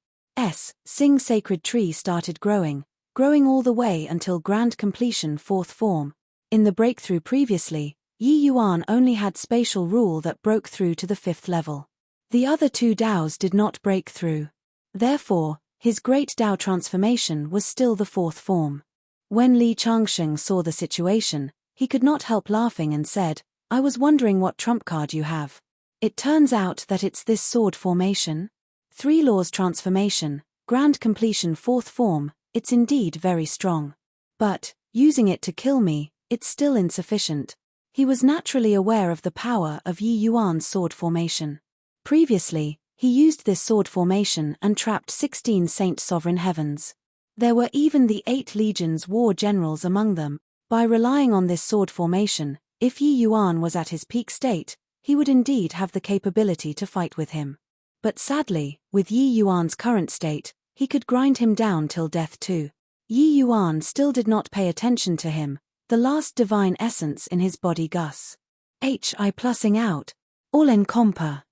[SPEAKER 1] Sing sacred tree started growing all the way until grand completion fourth form. In the breakthrough previously, Yi Yuan only had spatial rule that broke through to the fifth level. The other two Daos did not break through. Therefore, his great Dao transformation was still the fourth form. When Li Changsheng saw the situation, he could not help laughing and said, I was wondering what trump card you have. It turns out that it's this sword formation. 3 laws transformation, grand completion fourth form, it's indeed very strong. But, using it to kill me, it's still insufficient. He was naturally aware of the power of Yi Yuan's sword formation. Previously, he used this sword formation and trapped 16 Saint Sovereign Heavens. There were even the 8 legions war generals among them. By relying on this sword formation, if Yi Yuan was at his peak state, he would indeed have the capability to fight with him. But sadly, with Yi Yuan's current state, he could grind him down till death too. Yi Yuan still did not pay attention to him, the last divine essence in his body Gus. Hi plussing out. All-encompass.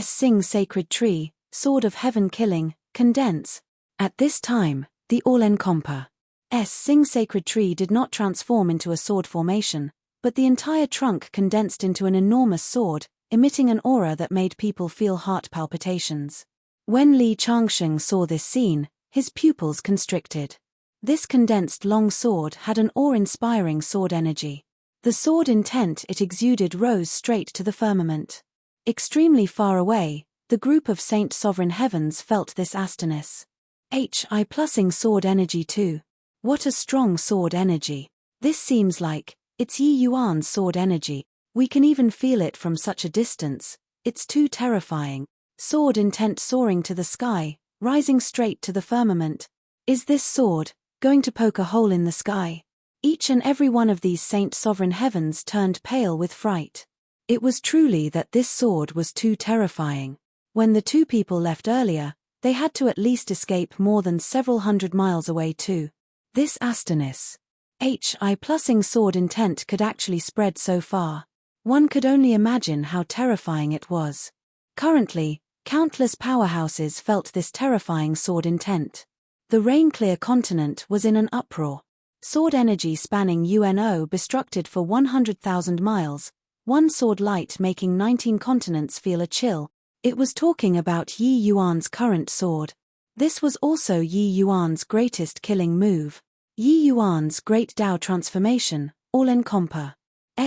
[SPEAKER 1] Sing sacred tree, sword of heaven killing, condense. At this time, the all-encompass Sing sacred tree did not transform into a sword formation, but the entire trunk condensed into an enormous sword, emitting an aura that made people feel heart palpitations. When Li Changsheng saw this scene, his pupils constricted. This condensed long sword had an awe-inspiring sword energy. The sword intent it exuded rose straight to the firmament. Extremely far away, the group of Saint Sovereign Heavens felt this astoness. Hi plussing sword energy too. What a strong sword energy. This seems like, it's Yi Yuan's sword energy. We can even feel it from such a distance. It's too terrifying. Sword intent soaring to the sky, rising straight to the firmament. Is this sword going to poke a hole in the sky? Each and every one of these Saint Sovereign Heavens turned pale with fright. It was truly that this sword was too terrifying. When the two people left earlier, they had to at least escape more than several hundred miles away too. This astoness. Hi plussing sword intent could actually spread so far. One could only imagine how terrifying it was. Currently, countless powerhouses felt this terrifying sword intent. The rain-clear continent was in an uproar. Sword energy spanning UNO destructed for 100,000 miles, one sword light making 19 continents feel a chill. It was talking about Yi Yuan's current sword. This was also Yi Yuan's greatest killing move. Yi Yuan's great Dao transformation, all-encompass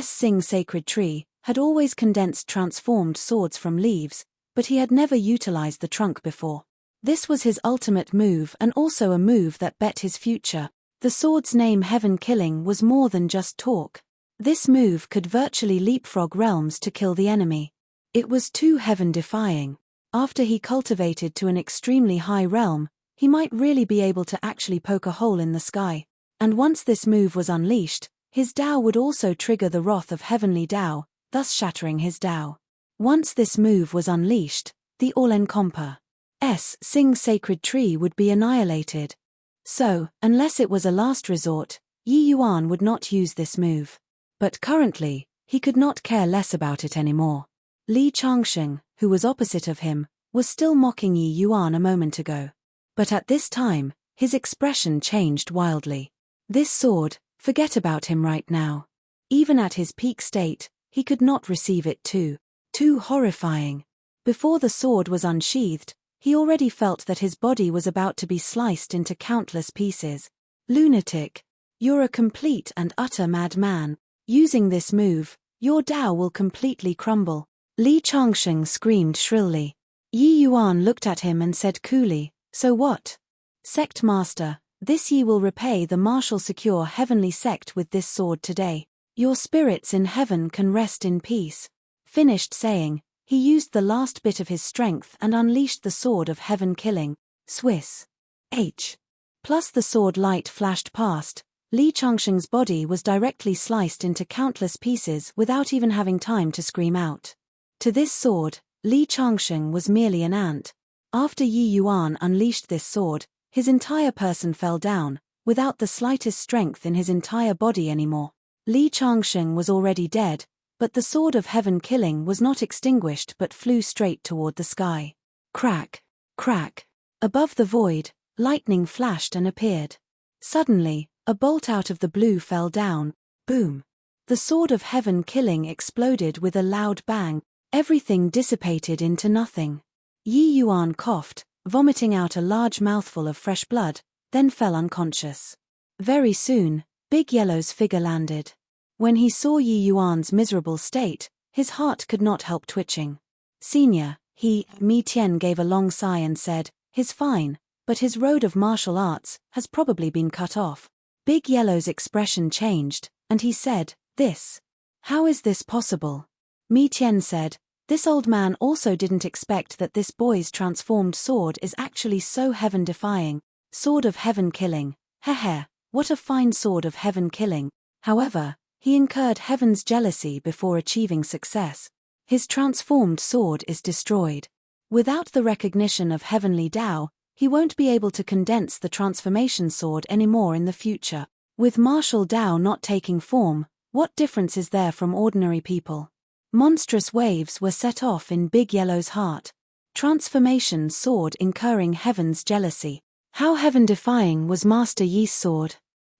[SPEAKER 1] Sing sacred tree, had always condensed transformed swords from leaves, but he had never utilized the trunk before. This was his ultimate move and also a move that bet his future. The sword's name Heaven Killing was more than just talk. This move could virtually leapfrog realms to kill the enemy. It was too heaven-defying. After he cultivated to an extremely high realm, he might really be able to actually poke a hole in the sky. And once this move was unleashed, his Dao would also trigger the wrath of heavenly Dao, thus shattering his Dao. Once this move was unleashed, the all-encompass Sing sacred tree would be annihilated. So, unless it was a last resort, Yi Yuan would not use this move. But currently, he could not care less about it anymore. Li Changsheng, who was opposite of him, was still mocking Yi Yuan a moment ago. But at this time, his expression changed wildly. This sword, forget about him right now. Even at his peak state, he could not receive it too horrifying. Before the sword was unsheathed, he already felt that his body was about to be sliced into countless pieces. Lunatic. You're a complete and utter madman. Using this move, your Dao will completely crumble. Li Changsheng screamed shrilly. Yi Yuan looked at him and said coolly, so what? Sect Master, this ye will repay the martial secure heavenly sect with this sword today. Your spirits in heaven can rest in peace. Finished saying, he used the last bit of his strength and unleashed the sword of heaven killing. Swiss. Plus the sword light flashed past, Li Changsheng's body was directly sliced into countless pieces without even having time to scream out. To this sword, Li Changsheng was merely an ant. After Yi Yuan unleashed this sword, his entire person fell down, without the slightest strength in his entire body anymore. Li Changsheng was already dead, but the sword of heaven killing was not extinguished but flew straight toward the sky. Crack, crack. Above the void, lightning flashed and appeared. Suddenly, a bolt out of the blue fell down. Boom. The sword of heaven killing exploded with a loud bang. Everything dissipated into nothing. Yi Yuan coughed, vomiting out a large mouthful of fresh blood, then fell unconscious. Very soon, Big Yellow's figure landed. When he saw Yi Yuan's miserable state, his heart could not help twitching. Senior, Mi Tian gave a long sigh and said, "He's fine, but his road of martial arts has probably been cut off." Big Yellow's expression changed, and he said, How is this possible?" Mi Tian said, "This old man also didn't expect that this boy's transformed sword is actually so heaven-defying. Sword of heaven killing, heh, what a fine sword of heaven killing." However, he incurred heaven's jealousy before achieving success. His transformed sword is destroyed. Without the recognition of heavenly Tao, he won't be able to condense the transformation sword anymore in the future. With martial Tao not taking form, what difference is there from ordinary people? Monstrous waves were set off in Big Yellow's heart. Transformation sword incurring heaven's jealousy. How heaven-defying was Master Yi's sword?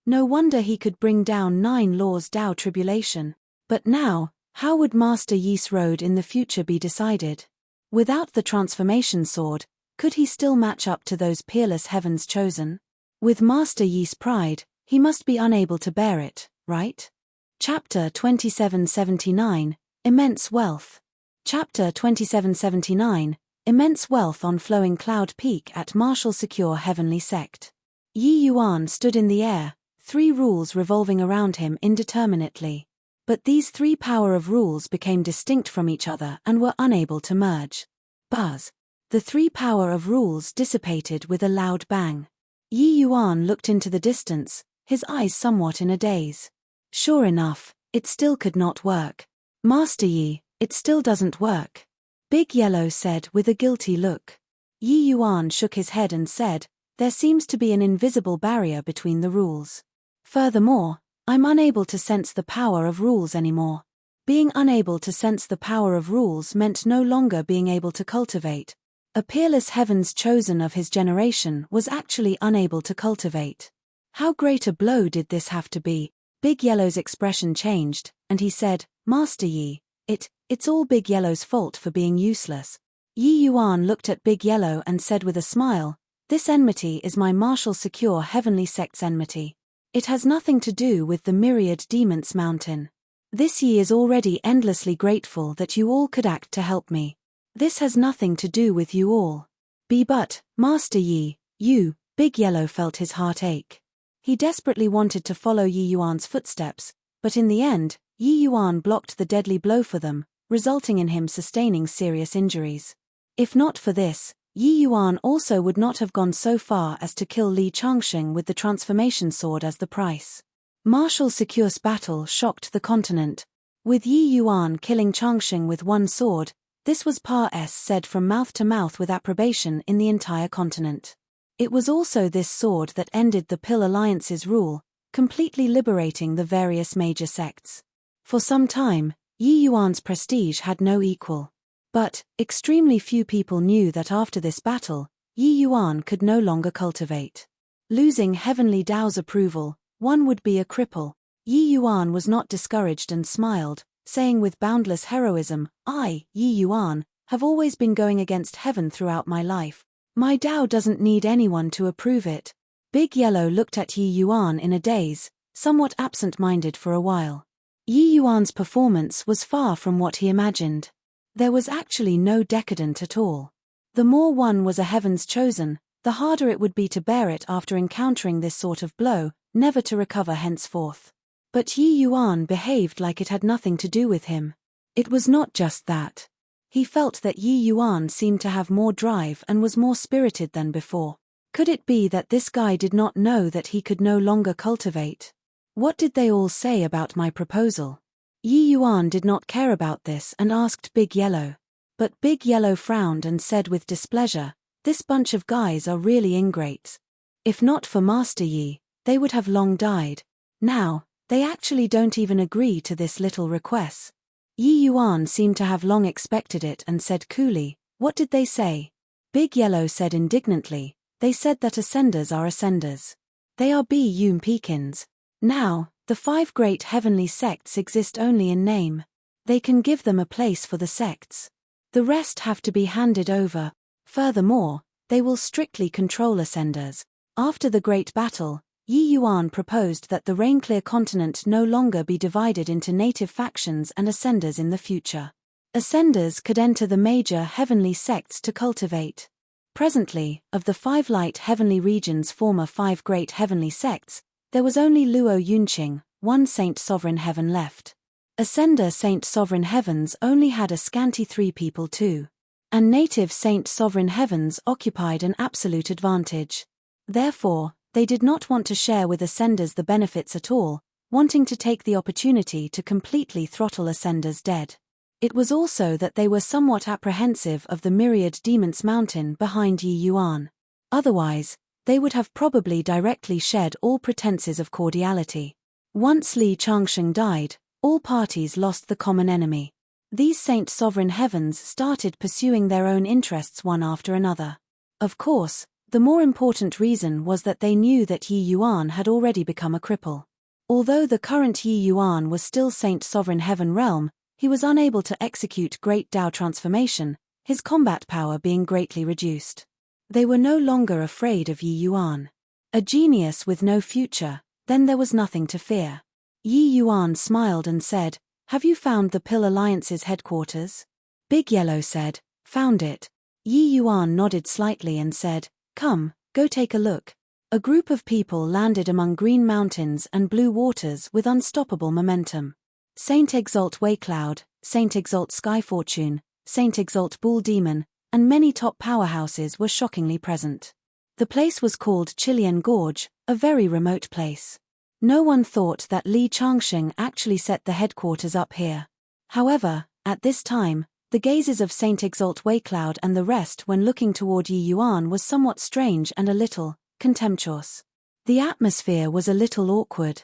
[SPEAKER 1] No wonder he could bring down 9 laws Tao tribulation. But now, how would Master Yi's road in the future be decided? Without the transformation sword, could he still match up to those peerless heavens chosen? With Master Yi's pride, he must be unable to bear it, right? Chapter 2779, Immense Wealth. Chapter 2779, Immense Wealth on Flowing Cloud Peak at Martial Secure Heavenly Sect. Yi Yuan stood in the air, 3 rules revolving around him indeterminately. But these 3 power of rules became distinct from each other and were unable to merge. Buzz. The 3 power of rules dissipated with a loud bang. Yi Yuan looked into the distance, his eyes somewhat in a daze. Sure enough, it still could not work. "Master Yi, it still doesn't work," Big Yellow said with a guilty look. Yi Yuan shook his head and said, "There seems to be an invisible barrier between the rules. Furthermore, I'm unable to sense the power of rules anymore." Being unable to sense the power of rules meant no longer being able to cultivate. A peerless heavens chosen of his generation was actually unable to cultivate. How great a blow did this have to be? Big Yellow's expression changed, and he said, "Master Yi, it's all Big Yellow's fault for being useless." Yi Yuan looked at Big Yellow and said with a smile, "This enmity is my martial secure heavenly sect's enmity. It has nothing to do with the myriad demons mountain. This Yi is already endlessly grateful that you all could act to help me. This has nothing to do with you all. But, Master Yi, you." Big Yellow felt his heart ache. He desperately wanted to follow Yi Yuan's footsteps, but in the end, Yi Yuan blocked the deadly blow for them, resulting in him sustaining serious injuries. If not for this, Yi Yuan also would not have gone so far as to kill Li Changsheng with the transformation sword as the price. Martial Secure's battle shocked the continent. With Yi Yuan killing Changsheng with one sword, this was par s said from mouth to mouth with approbation in the entire continent. It was also this sword that ended the Pill Alliance's rule, completely liberating the various major sects. For some time, Yi Yuan's prestige had no equal. But, extremely few people knew that after this battle, Yi Yuan could no longer cultivate. Losing Heavenly Tao's approval, one would be a cripple. Yi Yuan was not discouraged and smiled, saying with boundless heroism, "I, Yi Yuan, have always been going against heaven throughout my life. My Tao doesn't need anyone to approve it." Big Yellow looked at Yi Yuan in a daze, somewhat absent-minded for a while. Yi Yuan's performance was far from what he imagined. There was actually no decadent at all. The more one was a heaven's chosen, the harder it would be to bear it after encountering this sort of blow, never to recover henceforth. But Yi Yuan behaved like it had nothing to do with him. It was not just that. He felt that Yi Yuan seemed to have more drive and was more spirited than before. Could it be that this guy did not know that he could no longer cultivate? What did they all say about my proposal? Yi Yuan did not care about this and asked Big Yellow. But Big Yellow frowned and said with displeasure, "This bunch of guys are really ingrates. If not for Master Yi, they would have long died. Now, they actually don't even agree to this little request." Yi Yuan seemed to have long expected it and said coolly, "What did they say?" Big Yellow said indignantly, "They said that ascenders are ascenders. They are Yum Pekins. Now, the 5 great heavenly sects exist only in name. They can give them a place for the sects. The rest have to be handed over. Furthermore, they will strictly control ascenders." After the great battle, Yi Yuan proposed that the Rainclear continent no longer be divided into native factions and ascenders in the future. Ascenders could enter the major heavenly sects to cultivate. Presently, of the 5 light heavenly regions' former 5 great heavenly sects, there was only Luo Yunqing, one Saint Sovereign Heaven left. Ascender Saint Sovereign Heavens only had a scanty 3 people too. And native Saint Sovereign Heavens occupied an absolute advantage. Therefore, they did not want to share with Ascenders the benefits at all, wanting to take the opportunity to completely throttle Ascenders dead. It was also that they were somewhat apprehensive of the myriad Demons Mountain behind Yi Yuan. Otherwise, they would have probably directly shed all pretenses of cordiality. Once Li Changsheng died, all parties lost the common enemy. These Saint Sovereign Heavens started pursuing their own interests one after another. Of course, the more important reason was that they knew that Yi Yuan had already become a cripple. Although the current Yi Yuan was still Saint Sovereign Heaven realm, he was unable to execute Great Dao transformation, his combat power being greatly reduced. They were no longer afraid of Yi Yuan. A genius with no future, then there was nothing to fear. Yi Yuan smiled and said, "Have you found the Pill Alliance's headquarters?" Big Yellow said, "Found it." Yi Yuan nodded slightly and said, "Come, go take a look." A group of people landed among green mountains and blue waters with unstoppable momentum. Saint Exalt Waycloud, Saint Exalt Skyfortune, Saint Exalt Bull Demon, and many top powerhouses were shockingly present. The place was called Chilean Gorge, a very remote place. No one thought that Li Changsheng actually set the headquarters up here. However, at this time, the gazes of Saint Exalt Waycloud and the rest when looking toward Yi Yuan was somewhat strange and a little contemptuous. The atmosphere was a little awkward.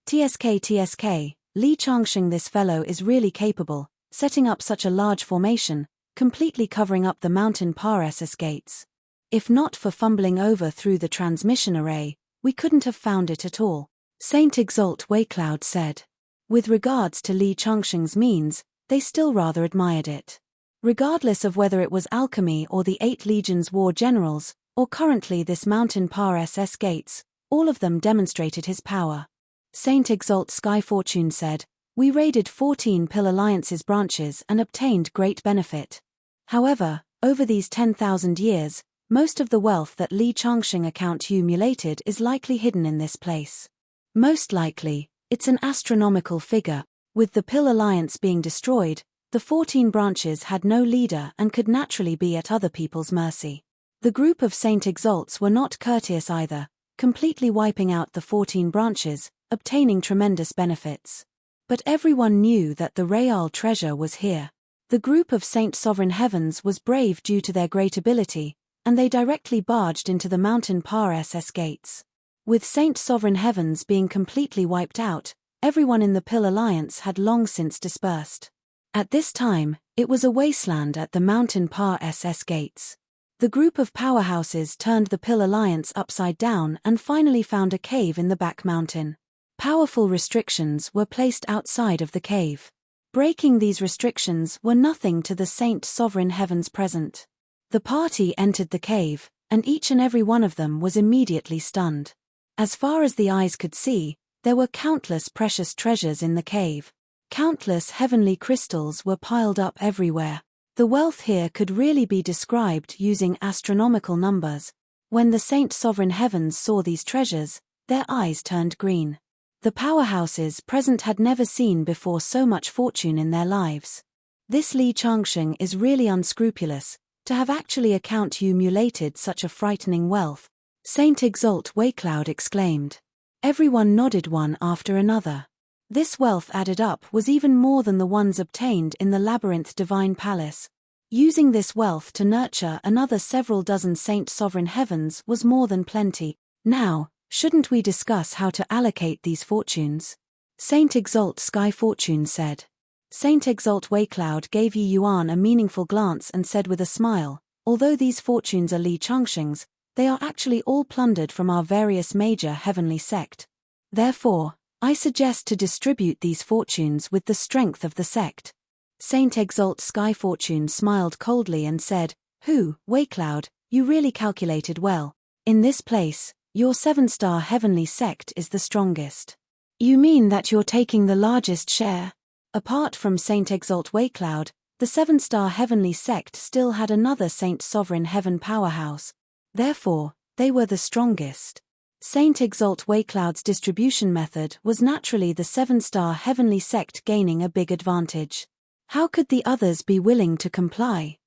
[SPEAKER 1] TSK, Li Changsheng, this fellow is really capable, setting up such a large formation, completely covering up the mountain RSS gates. If not for fumbling over through the transmission array, we couldn't have found it at all, Saint Exalt Waycloud said. With regards to Li Changsheng's means, they still rather admired it. Regardless of whether it was alchemy or the 8 legions war generals, or currently this mountain RSS gates, all of them demonstrated his power. Saint Exalt Skyfortune said, "We raided 14 Pill Alliance's branches and obtained great benefit. However, over these 10,000 years, most of the wealth that Li Changsheng accumulated is likely hidden in this place. Most likely, it's an astronomical figure. With the Pill Alliance being destroyed, the 14 branches had no leader and could naturally be at other people's mercy. The group of Saint Exalts were not courteous either, completely wiping out the 14 branches, obtaining tremendous benefits. But everyone knew that the Real treasure was here. The group of Saint Sovereign Heavens was brave due to their great ability, and they directly barged into the mountain RSS gates. With Saint Sovereign Heavens being completely wiped out, everyone in the Pill Alliance had long since dispersed. At this time, it was a wasteland at the mountain RSS gates. The group of powerhouses turned the Pill Alliance upside down and finally found a cave in the back mountain. Powerful restrictions were placed outside of the cave. Breaking these restrictions were nothing to the Saint Sovereign Heavens present. The party entered the cave, and each and every one of them was immediately stunned. As far as the eyes could see, there were countless precious treasures in the cave. Countless heavenly crystals were piled up everywhere. The wealth here could really be described using astronomical numbers. When the Saint Sovereign Heavens saw these treasures, their eyes turned green. The powerhouses present had never seen before so much fortune in their lives. This Li Changsheng is really unscrupulous, to have actually accumulated such a frightening wealth, Saint Exalt Waycloud exclaimed. Everyone nodded one after another. This wealth added up was even more than the ones obtained in the labyrinth divine palace. Using this wealth to nurture another several dozen Saint Sovereign Heavens was more than plenty. Now, shouldn't we discuss how to allocate these fortunes? Saint Exalt Sky Fortune said. Saint Exalt Waecloud gave Yi Yuan a meaningful glance and said with a smile, although these fortunes are Li Changxing's, they are actually all plundered from our various major heavenly sect. Therefore, I suggest to distribute these fortunes with the strength of the sect. Saint Exalt Sky Fortune smiled coldly and said, Waecloud, you really calculated well. In this place, your 7-star heavenly sect is the strongest. You mean that you're taking the largest share? Apart from Saint Exalt Waecloud, the 7-star heavenly sect still had another Saint Sovereign Heaven powerhouse. Therefore, they were the strongest. Saint Exalt Waecloud's distribution method was naturally the 7-star heavenly sect gaining a big advantage. How could the others be willing to comply?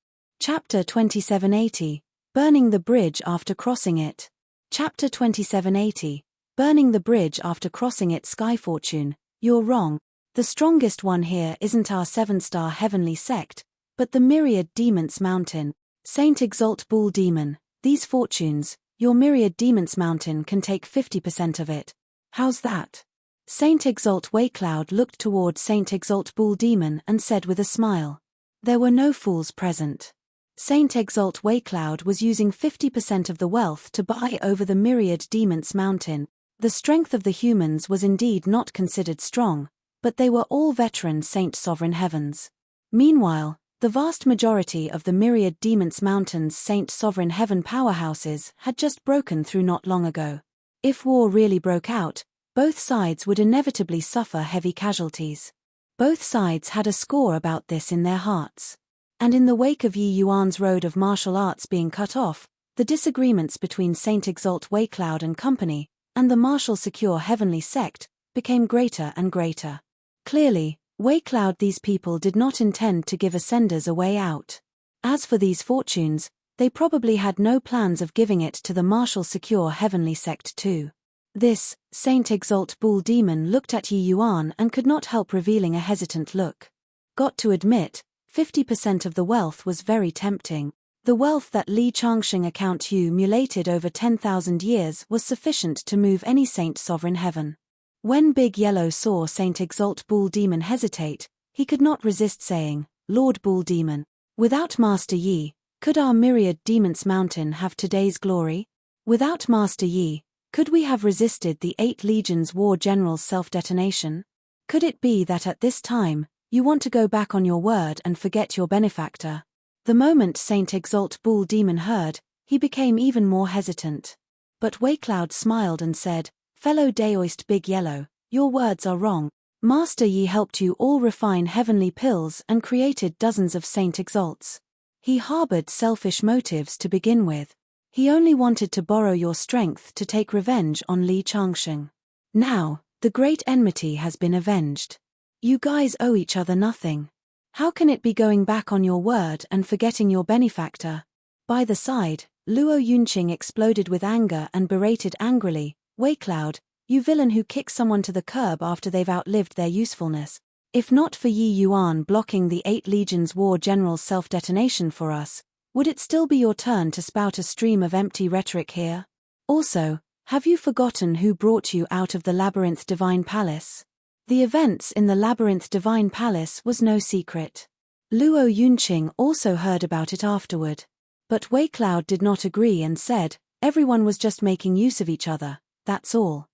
[SPEAKER 1] Chapter 2780, Burning the Bridge After Crossing It. Chapter 2780, Burning the Bridge After Crossing It. Sky Fortune, you're wrong. The strongest one here isn't our 7-star heavenly sect, but the Myriad Demons Mountain. Saint Exalt Bull Demon, these fortunes, your Myriad Demons Mountain can take 50% of it. How's that? Saint Exalt Waecloud looked toward Saint Exalt Bull Demon and said with a smile. There were no fools present. Saint Exalt Waecloud was using 50% of the wealth to buy over the Myriad Demons Mountain. The strength of the humans was indeed not considered strong, but they were all veteran Saint Sovereign Heavens. Meanwhile, the vast majority of the Myriad Demons Mountain's Saint Sovereign Heaven powerhouses had just broken through not long ago. If war really broke out, both sides would inevitably suffer heavy casualties. Both sides had a score about this in their hearts. And in the wake of Yi Yuan's road of martial arts being cut off, the disagreements between Saint Exalt Waecloud and company, and the Martial Secure Heavenly Sect, became greater and greater. Clearly, Waecloud, these people did not intend to give Ascenders a way out. As for these fortunes, they probably had no plans of giving it to the Martial Secure Heavenly Sect too. This, Saint Exalt Bull Demon looked at Yi Yuan and could not help revealing a hesitant look. Got to admit, 50% of the wealth was very tempting. The wealth that Li Changxing accumulated over 10,000 years was sufficient to move any Saint Sovereign Heaven. When Big Yellow saw Saint Exalt Bull Demon hesitate, he could not resist saying, Lord Bull Demon, without Master Yi, could our Myriad Demons Mountain have today's glory? Without Master Yi, could we have resisted the 8 Legions War General's self-detonation? Could it be that at this time, you want to go back on your word and forget your benefactor? The moment Saint Exalt Bull Demon heard, he became even more hesitant. But Waecloud smiled and said, Fellow Daoist Big Yellow, your words are wrong. Master Yi helped you all refine heavenly pills and created dozens of Saint Exalts. He harbored selfish motives to begin with. He only wanted to borrow your strength to take revenge on Li Changxing. Now, the great enmity has been avenged. You guys owe each other nothing. How can it be going back on your word and forgetting your benefactor? By the side, Luo Yunqing exploded with anger and berated angrily, Waecloud, you villain who kicks someone to the curb after they've outlived their usefulness. If not for Yi Yuan blocking the 8 Legions War General's self-detonation for us, would it still be your turn to spout a stream of empty rhetoric here? Also, have you forgotten who brought you out of the Labyrinth Divine Palace? The events in the Labyrinth Divine Palace was no secret. Luo Yunqing also heard about it afterward. But Waecloud did not agree and said, everyone was just making use of each other, that's all.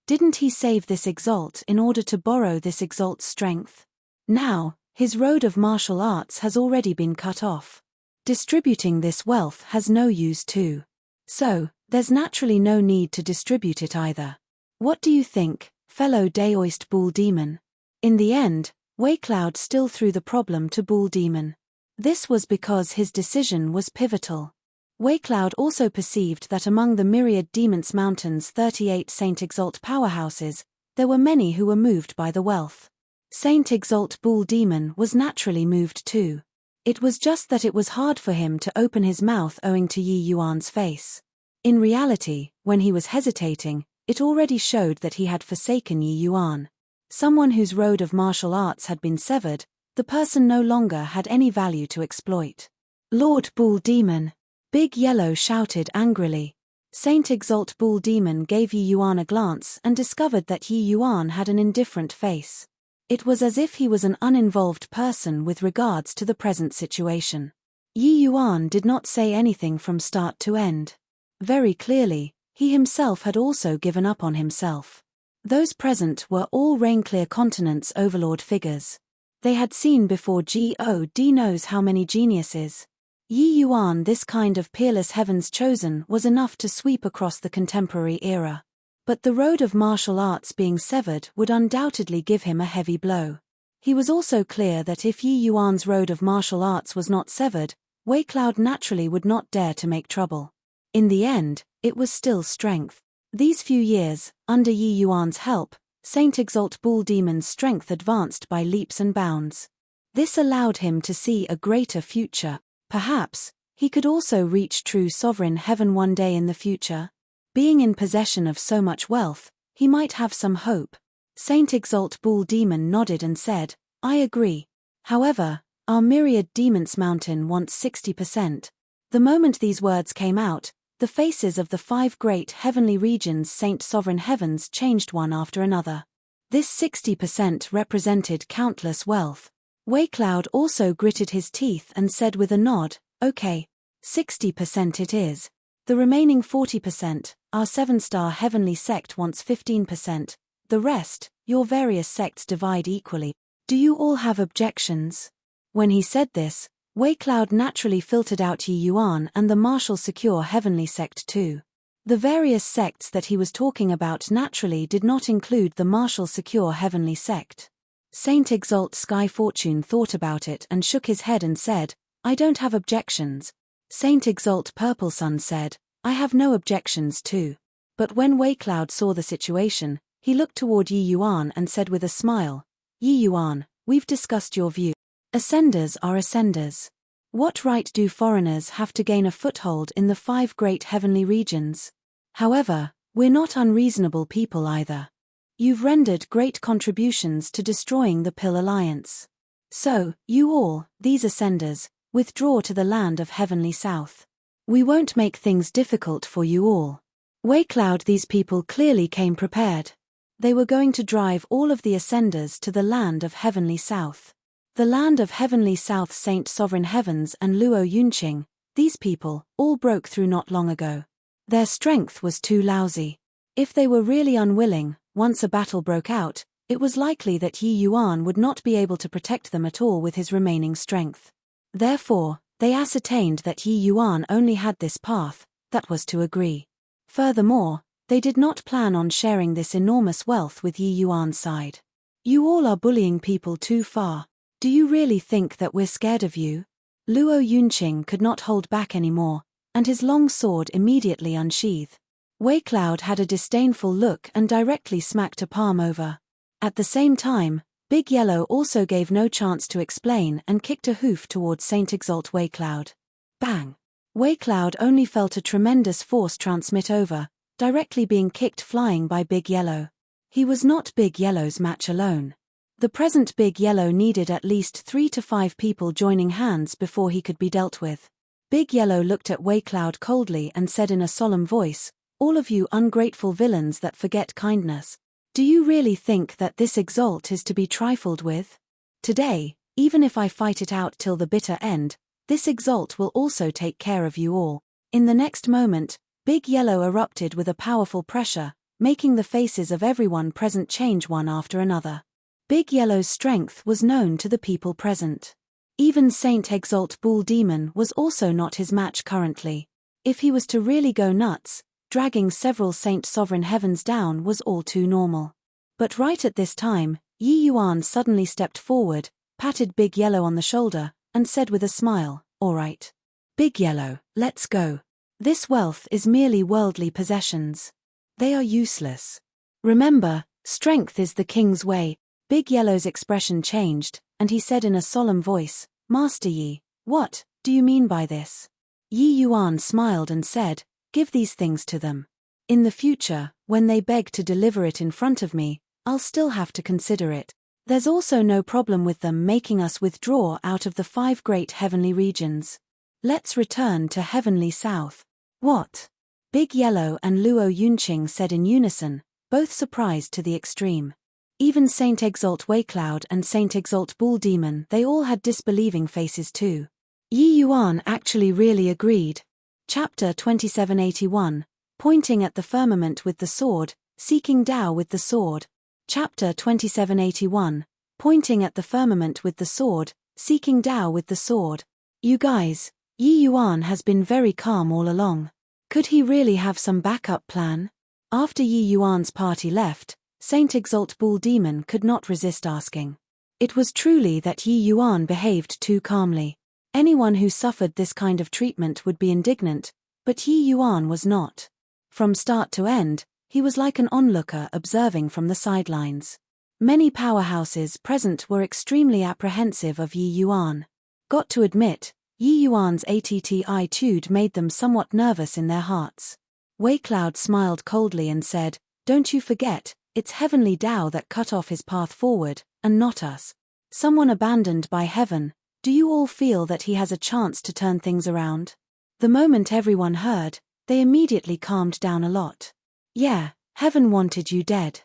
[SPEAKER 1] Didn't he save this Exalt in order to borrow this Exalt's strength? Now, his road of martial arts has already been cut off. Distributing this wealth has no use too. So, there's naturally no need to distribute it either. What do you think, fellow Daoist Bull Demon? In the end, Waecloud still threw the problem to Bull Demon. This was because his decision was pivotal. Waecloud also perceived that among the Myriad Demons Mountain's 38 Saint Exalt powerhouses, there were many who were moved by the wealth. Saint Exalt Bull Demon was naturally moved too. It was just that it was hard for him to open his mouth owing to Yi Yuan's face. In reality, when he was hesitating, it already showed that he had forsaken Yi Yuan. Someone whose road of martial arts had been severed, the person no longer had any value to exploit. Lord Bull Demon! Big Yellow shouted angrily. Saint Exalt Bull Demon gave Yi Yuan a glance and discovered that Yi Yuan had an indifferent face. It was as if he was an uninvolved person with regards to the present situation. Yi Yuan did not say anything from start to end. Very clearly, he himself had also given up on himself. Those present were all Rainclear Continent's overlord figures. They had seen before God knows how many geniuses. Yi Yuan, this kind of peerless heavens chosen, was enough to sweep across the contemporary era. But the road of martial arts being severed would undoubtedly give him a heavy blow. He was also clear that if Yi Yuan's road of martial arts was not severed, Weicloud naturally would not dare to make trouble. In the end, it was still strength. These few years, under Yi Yuan's help, Saint Exalt Bull Demon's strength advanced by leaps and bounds. This allowed him to see a greater future. Perhaps, he could also reach true sovereign heaven one day in the future. Being in possession of so much wealth, he might have some hope. Saint Exalt Bull Demon nodded and said, I agree. However, our myriad demons mountain wants 60%. The moment these words came out, the faces of the 5 great heavenly regions Saint Sovereign Heavens changed one after another. This 60% represented countless wealth. Weicloud also gritted his teeth and said with a nod, okay, 60% it is. The remaining 40%, our 7-star heavenly sect wants 15%, the rest, your various sects divide equally. Do you all have objections? When he said this, Weicloud naturally filtered out Yi Yuan and the Martial Secure Heavenly Sect too. The various sects that he was talking about naturally did not include the Martial Secure Heavenly Sect. Saint Exalt Sky Fortune thought about it and shook his head and said, I don't have objections. Saint Exalt Purple Sun said, I have no objections too. But when Weicloud saw the situation, he looked toward Yi Yuan and said with a smile, Yi Yuan, we've discussed your view. Ascenders are ascenders. What right do foreigners have to gain a foothold in the 5 great heavenly regions? However, we're not unreasonable people either. You've rendered great contributions to destroying the Pill Alliance. So, you all, these ascenders, withdraw to the land of heavenly south. We won't make things difficult for you all. Weicloud, these people clearly came prepared. They were going to drive all of the ascenders to the land of heavenly south. The land of heavenly south. Saint Sovereign Heavens and Luo Yunqing, these people, all broke through not long ago. Their strength was too lousy. If they were really unwilling, once a battle broke out, it was likely that Yi Yuan would not be able to protect them at all with his remaining strength. Therefore, they ascertained that Yi Yuan only had this path, that was to agree. Furthermore, they did not plan on sharing this enormous wealth with Yi Yuan's side. You all are bullying people too far. Do you really think that we're scared of you? Luo Yunqing could not hold back anymore, and his long sword immediately unsheathed. Weicloud had a disdainful look and directly smacked a palm over. At the same time, Big Yellow also gave no chance to explain and kicked a hoof towards Saint Exalt Weicloud. Bang! Weicloud only felt a tremendous force transmit over, directly being kicked flying by Big Yellow. He was not Big Yellow's match alone. The present Big Yellow needed at least 3 to 5 people joining hands before he could be dealt with. Big Yellow looked at Weicloud coldly and said in a solemn voice, all of you ungrateful villains that forget kindness. Do you really think that this Exalt is to be trifled with? Today, even if I fight it out till the bitter end, this Exalt will also take care of you all. In the next moment, Big Yellow erupted with a powerful pressure, making the faces of everyone present change one after another. Big Yellow's strength was known to the people present. Even Saint Exalt Bull Demon was also not his match currently. If he was to really go nuts, dragging several Saint Sovereign Heavens down was all too normal. But right at this time, Yi Yuan suddenly stepped forward, patted Big Yellow on the shoulder, and said with a smile, all right. Big Yellow, let's go. This wealth is merely worldly possessions. They are useless. Remember, strength is the king's way. Big Yellow's expression changed, and he said in a solemn voice, Master Yi, what do you mean by this? Yi Yuan smiled and said, give these things to them. In the future, when they beg to deliver it in front of me, I'll still have to consider it. There's also no problem with them making us withdraw out of the 5 great heavenly regions. Let's return to heavenly south. What? Big Yellow and Luo Yunqing said in unison, both surprised to the extreme. Even Saint Exalt Waycloud and Saint Exalt Bull Demon, they all had disbelieving faces too. Yi Yuan actually really agreed. Chapter 2781, Pointing at the Firmament with the Sword, Seeking Tao with the Sword. Chapter 2781, Pointing at the Firmament with the Sword, Seeking Tao with the Sword. You guys, Yi Yuan has been very calm all along. Could he really have some backup plan? After Yi Yuan's party left, Saint Exalt Bull Demon could not resist asking. It was truly that Yi Yuan behaved too calmly. Anyone who suffered this kind of treatment would be indignant, but Yi Yuan was not. From start to end, he was like an onlooker observing from the sidelines. Many powerhouses present were extremely apprehensive of Yi Yuan. Got to admit, Yi Yuan's attitude made them somewhat nervous in their hearts. Waycloud smiled coldly and said, "Don't you forget, it's heavenly Tao that cut off his path forward, and not us. Someone abandoned by heaven. Do you all feel that he has a chance to turn things around?" The moment everyone heard, they immediately calmed down a lot. "Yeah, heaven wanted you dead.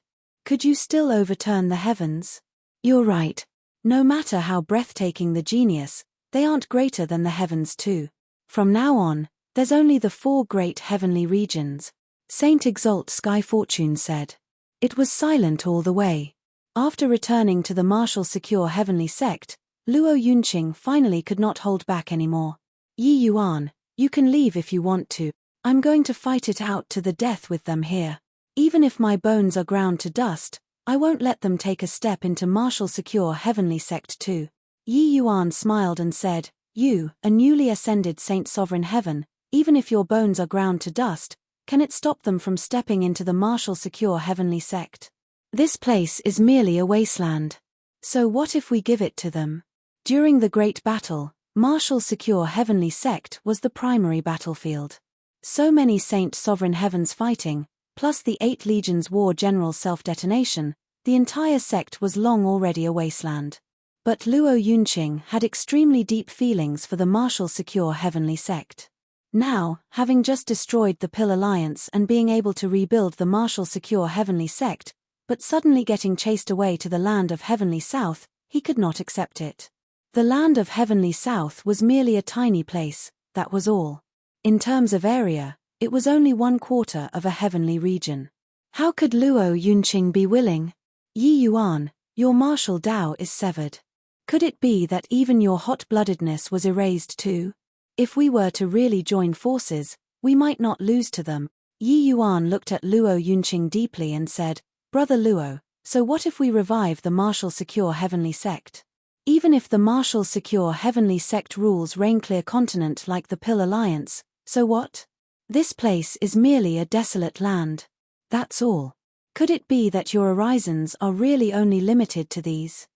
[SPEAKER 1] Could you still overturn the heavens?" "You're right. No matter how breathtaking the genius, they aren't greater than the heavens too. From now on, there's only the 4 great heavenly regions," Saint Exalt Sky Fortune said. It was silent all the way. After returning to the martial secure heavenly sect, Luo Yunqing finally could not hold back anymore. "Yi Yuan, you can leave if you want to. I'm going to fight it out to the death with them here. Even if my bones are ground to dust, I won't let them take a step into martial secure heavenly sect too." Yi Yuan smiled and said, "You, a newly ascended Saint Sovereign Heaven, even if your bones are ground to dust, can it stop them from stepping into the martial secure heavenly sect? This place is merely a wasteland. So what if we give it to them?" During the Great Battle, martial secure heavenly sect was the primary battlefield. So many Saint Sovereign Heavens fighting, plus the 8 legions war general self-detonation, the entire sect was long already a wasteland. But Luo Yunqing had extremely deep feelings for the martial secure heavenly sect. Now, having just destroyed the Pill Alliance and being able to rebuild the martial secure heavenly sect, but suddenly getting chased away to the land of heavenly south, he could not accept it. The land of heavenly south was merely a tiny place, that was all. In terms of area, it was only 1/4 of a heavenly region. How could Luo Yunqing be willing? "Yi Yuan, your martial Tao is severed. Could it be that even your hot-bloodedness was erased too? If we were to really join forces, we might not lose to them." Yi Yuan looked at Luo Yunqing deeply and said, "Brother Luo, so what if we revive the martial secure heavenly sect? Even if the martial secure heavenly sect rules Rainclear continent like the Pill Alliance, so what? This place is merely a desolate land. That's all. Could it be that your horizons are really only limited to these?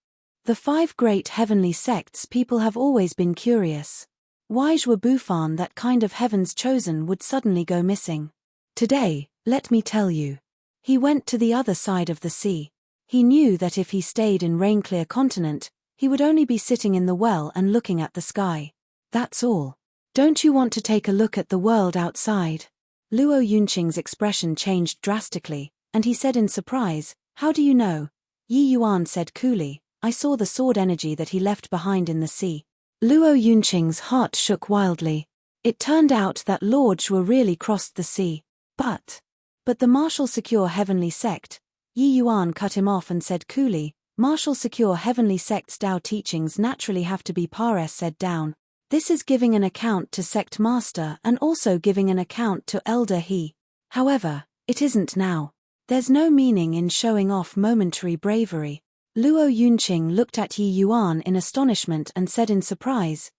[SPEAKER 1] The 5 great heavenly sects people have always been curious. Why Bufan, that kind of heavens chosen, would suddenly go missing? Today, let me tell you. He went to the other side of the sea. He knew that if he stayed in Rainclear continent, he would only be sitting in the well and looking at the sky. That's all. Don't you want to take a look at the world outside?" Luo Yunqing's expression changed drastically, and he said in surprise, "How do you know?" Yi Yuan said coolly, "I saw the sword energy that he left behind in the sea." Luo Yunqing's heart shook wildly. It turned out that Lord Zhuo really crossed the sea. But the martial secure heavenly sect, Yi Yuan cut him off and said coolly, "Martial secure heavenly sect's Tao teachings naturally have to be pares said down. This is giving an account to sect master and also giving an account to elder he. However, it isn't now. There's no meaning in showing off momentary bravery." Luo Yunqing looked at Yi Yuan in astonishment and said in surprise,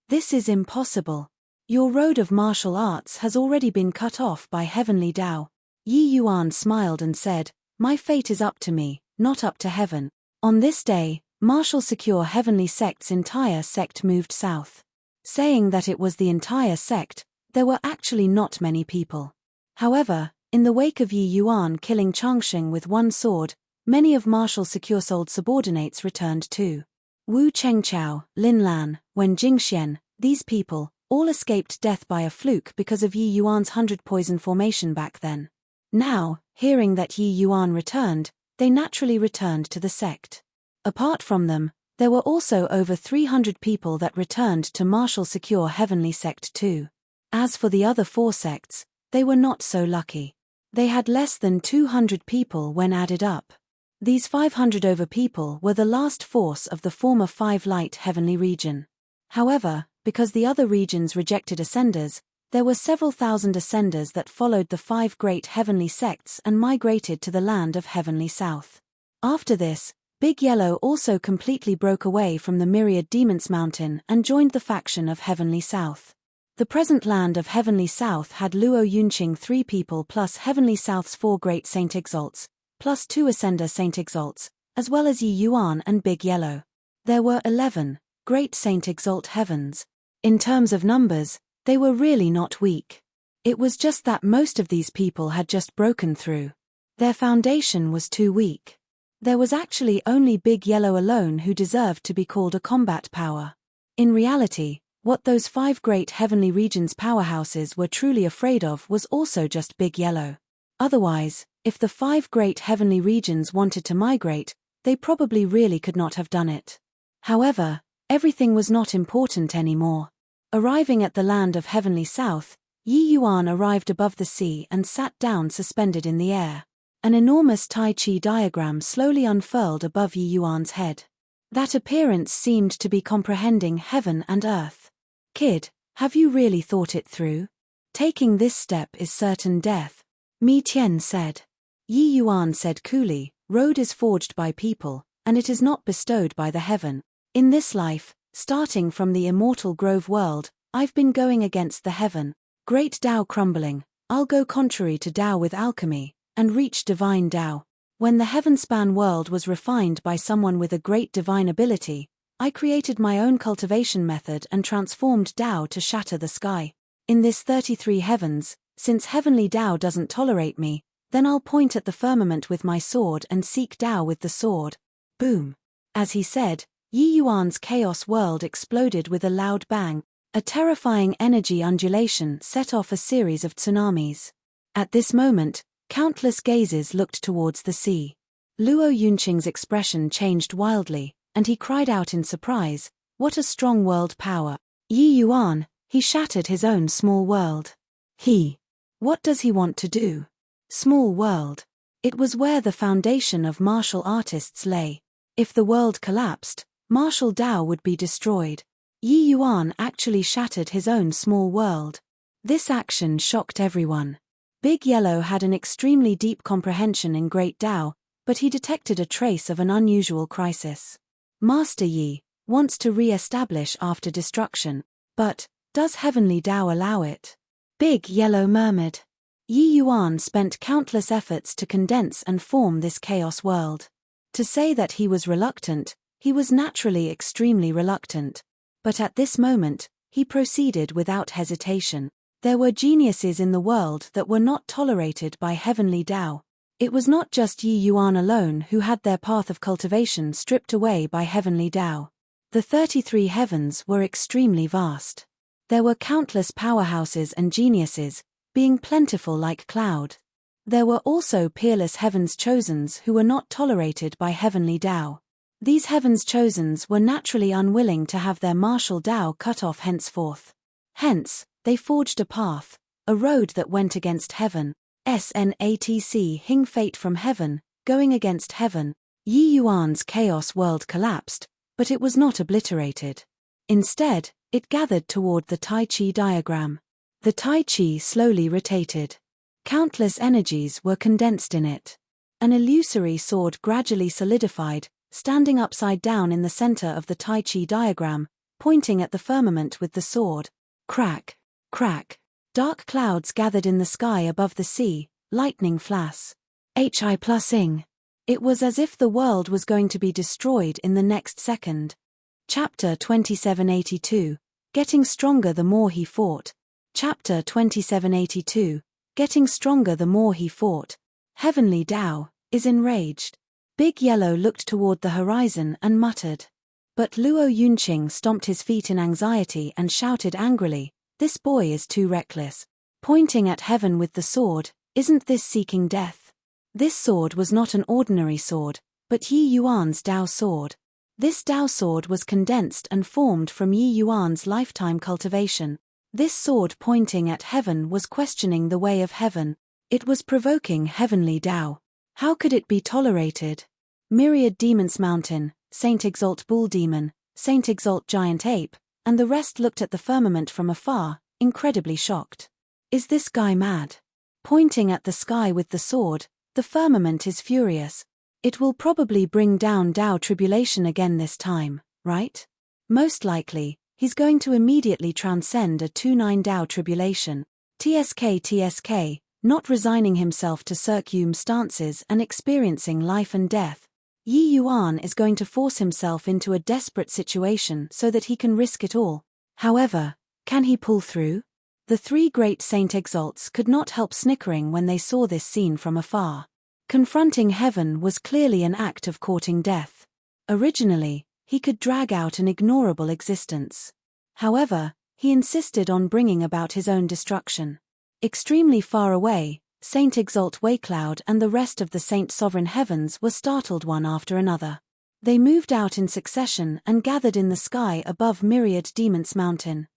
[SPEAKER 1] This is impossible. Your road of martial arts has already been cut off by heavenly Tao." Yi Yuan smiled and said, "My fate is up to me, not up to heaven." On this day, martial secure heavenly sect's entire sect moved south. Saying that it was the entire sect, there were actually not many people. However, in the wake of Yi Yuan killing Changsheng with one sword, many of Marshal Secure's old subordinates returned too. Wu Chengqiao, Lin Lan, Wen Jingxian, these people, all escaped death by a fluke because of Yi Yuan's 100 poison formation back then. Now, hearing that Yi Yuan returned, they naturally returned to the sect. Apart from them, there were also over 300 people that returned to Marshal Secure Heavenly Sect too. As for the other 4 sects, they were not so lucky. They had less than 200 people when added up. These 500 over people were the last force of the former 5 Light Heavenly region. However, because the other regions rejected Ascenders, there were several thousand Ascenders that followed the 5 great heavenly sects and migrated to the land of Heavenly South. After this, Big Yellow also completely broke away from the Myriad Demons Mountain and joined the faction of Heavenly South. The present land of Heavenly South had Luo Yunqing 3 people plus Heavenly South's 4 great Saint Exalts, plus 2 Ascender Saint Exalts, as well as Yi Yuan and Big Yellow. There were 11 great Saint Exalt heavens. In terms of numbers, they were really not weak. It was just that most of these people had just broken through. Their foundation was too weak. There was actually only Big Yellow alone who deserved to be called a combat power. In reality, what those 5 great heavenly regions powerhouses were truly afraid of was also just Big Yellow. Otherwise, if the 5 great heavenly regions wanted to migrate, they probably really could not have done it. However, everything was not important anymore. Arriving at the land of Heavenly South, Yi Yuan arrived above the sea and sat down suspended in the air. An enormous Tai Chi diagram slowly unfurled above Yi Yuan's head. That appearance seemed to be comprehending heaven and earth. Kid, have you really thought it through? Taking this step is certain death, Mi Tian said. Yi Yuan said coolly, road is forged by people, and it is not bestowed by the heaven. In this life, starting from the immortal Grove world, I've been going against the heaven. Great Tao crumbling, I'll go contrary to Tao with alchemy, and reach divine Tao. When the heaven-span world was refined by someone with a great divine ability, I created my own cultivation method and transformed Tao to shatter the sky. In this 33 heavens, since heavenly Tao doesn't tolerate me, then I'll point at the firmament with my sword and seek Tao with the sword. Boom. As he said, Yi Yuan's chaos world exploded with a loud bang. A terrifying energy undulation set off a series of tsunamis. At this moment, countless gazes looked towards the sea. Luo Yunqing's expression changed wildly, and he cried out in surprise, "What a strong world power! Yi Yuan, he shattered his own small world. What does he want to do? Small world. It was where the foundation of martial artists lay. If the world collapsed, martial Tao would be destroyed. Yi Yuan actually shattered his own small world. This action shocked everyone. Big Yellow had an extremely deep comprehension in Great Tao, but he detected a trace of an unusual crisis. Master Yi wants to re-establish after destruction, but does Heavenly Tao allow it? Big Yellow murmured. Yi Yuan spent countless efforts to condense and form this chaos world. To say that he was reluctant, he was naturally extremely reluctant. But at this moment, he proceeded without hesitation. There were geniuses in the world that were not tolerated by Heavenly Tao. It was not just Yi Yuan alone who had their path of cultivation stripped away by Heavenly Tao. The 33 heavens were extremely vast. There were countless powerhouses and geniuses, being plentiful like cloud. There were also peerless heavens chosens who were not tolerated by Heavenly Tao. These heavens chosens were naturally unwilling to have their martial Tao cut off henceforth. Hence, they forged a path, a road that went against heaven. Snatc hing fate from heaven, going against heaven. Yi Yuan's chaos world collapsed, but it was not obliterated. Instead, it gathered toward the Tai Chi diagram. The Tai Chi slowly rotated. Countless energies were condensed in it. An illusory sword gradually solidified, standing upside down in the center of the Tai Chi diagram, pointing at the firmament with the sword. Crack, crack. Dark clouds gathered in the sky above the sea, lightning flash. Hi+ing. It was as if the world was going to be destroyed in the next second. Chapter 2782, Getting Stronger the More He Fought. Chapter 2782, getting stronger the more he fought. Heavenly Tao is enraged. Big Yellow looked toward the horizon and muttered. But Luo Yunqing stomped his feet in anxiety and shouted angrily, "This boy is too reckless. Pointing at heaven with the sword, isn't this seeking death?" This sword was not an ordinary sword, but Yi Yuan's Dao sword. This Dao sword was condensed and formed from Yi Yuan's lifetime cultivation. This sword pointing at heaven was questioning the way of heaven. It was provoking heavenly Tao. How could it be tolerated? Myriad Demons Mountain, Saint Exalt Bull Demon, Saint Exalt Giant Ape, and the rest looked at the firmament from afar, incredibly shocked. Is this guy mad? Pointing at the sky with the sword, the firmament is furious. It will probably bring down Tao tribulation again this time, right? Most likely, he's going to immediately transcend a 2-9 Tao tribulation. TSK, not resigning himself to circum stances and experiencing life and death. Yi Yuan is going to force himself into a desperate situation so that he can risk it all. However, can he pull through? The three great Saint Exalts could not help snickering when they saw this scene from afar. Confronting heaven was clearly an act of courting death. Originally, he could drag out an ignorable existence. However, he insisted on bringing about his own destruction. Extremely far away, Saint Exalt Waycloud and the rest of the Saint Sovereign Heavens were startled one after another. They moved out in succession and gathered in the sky above Myriad Demons Mountain.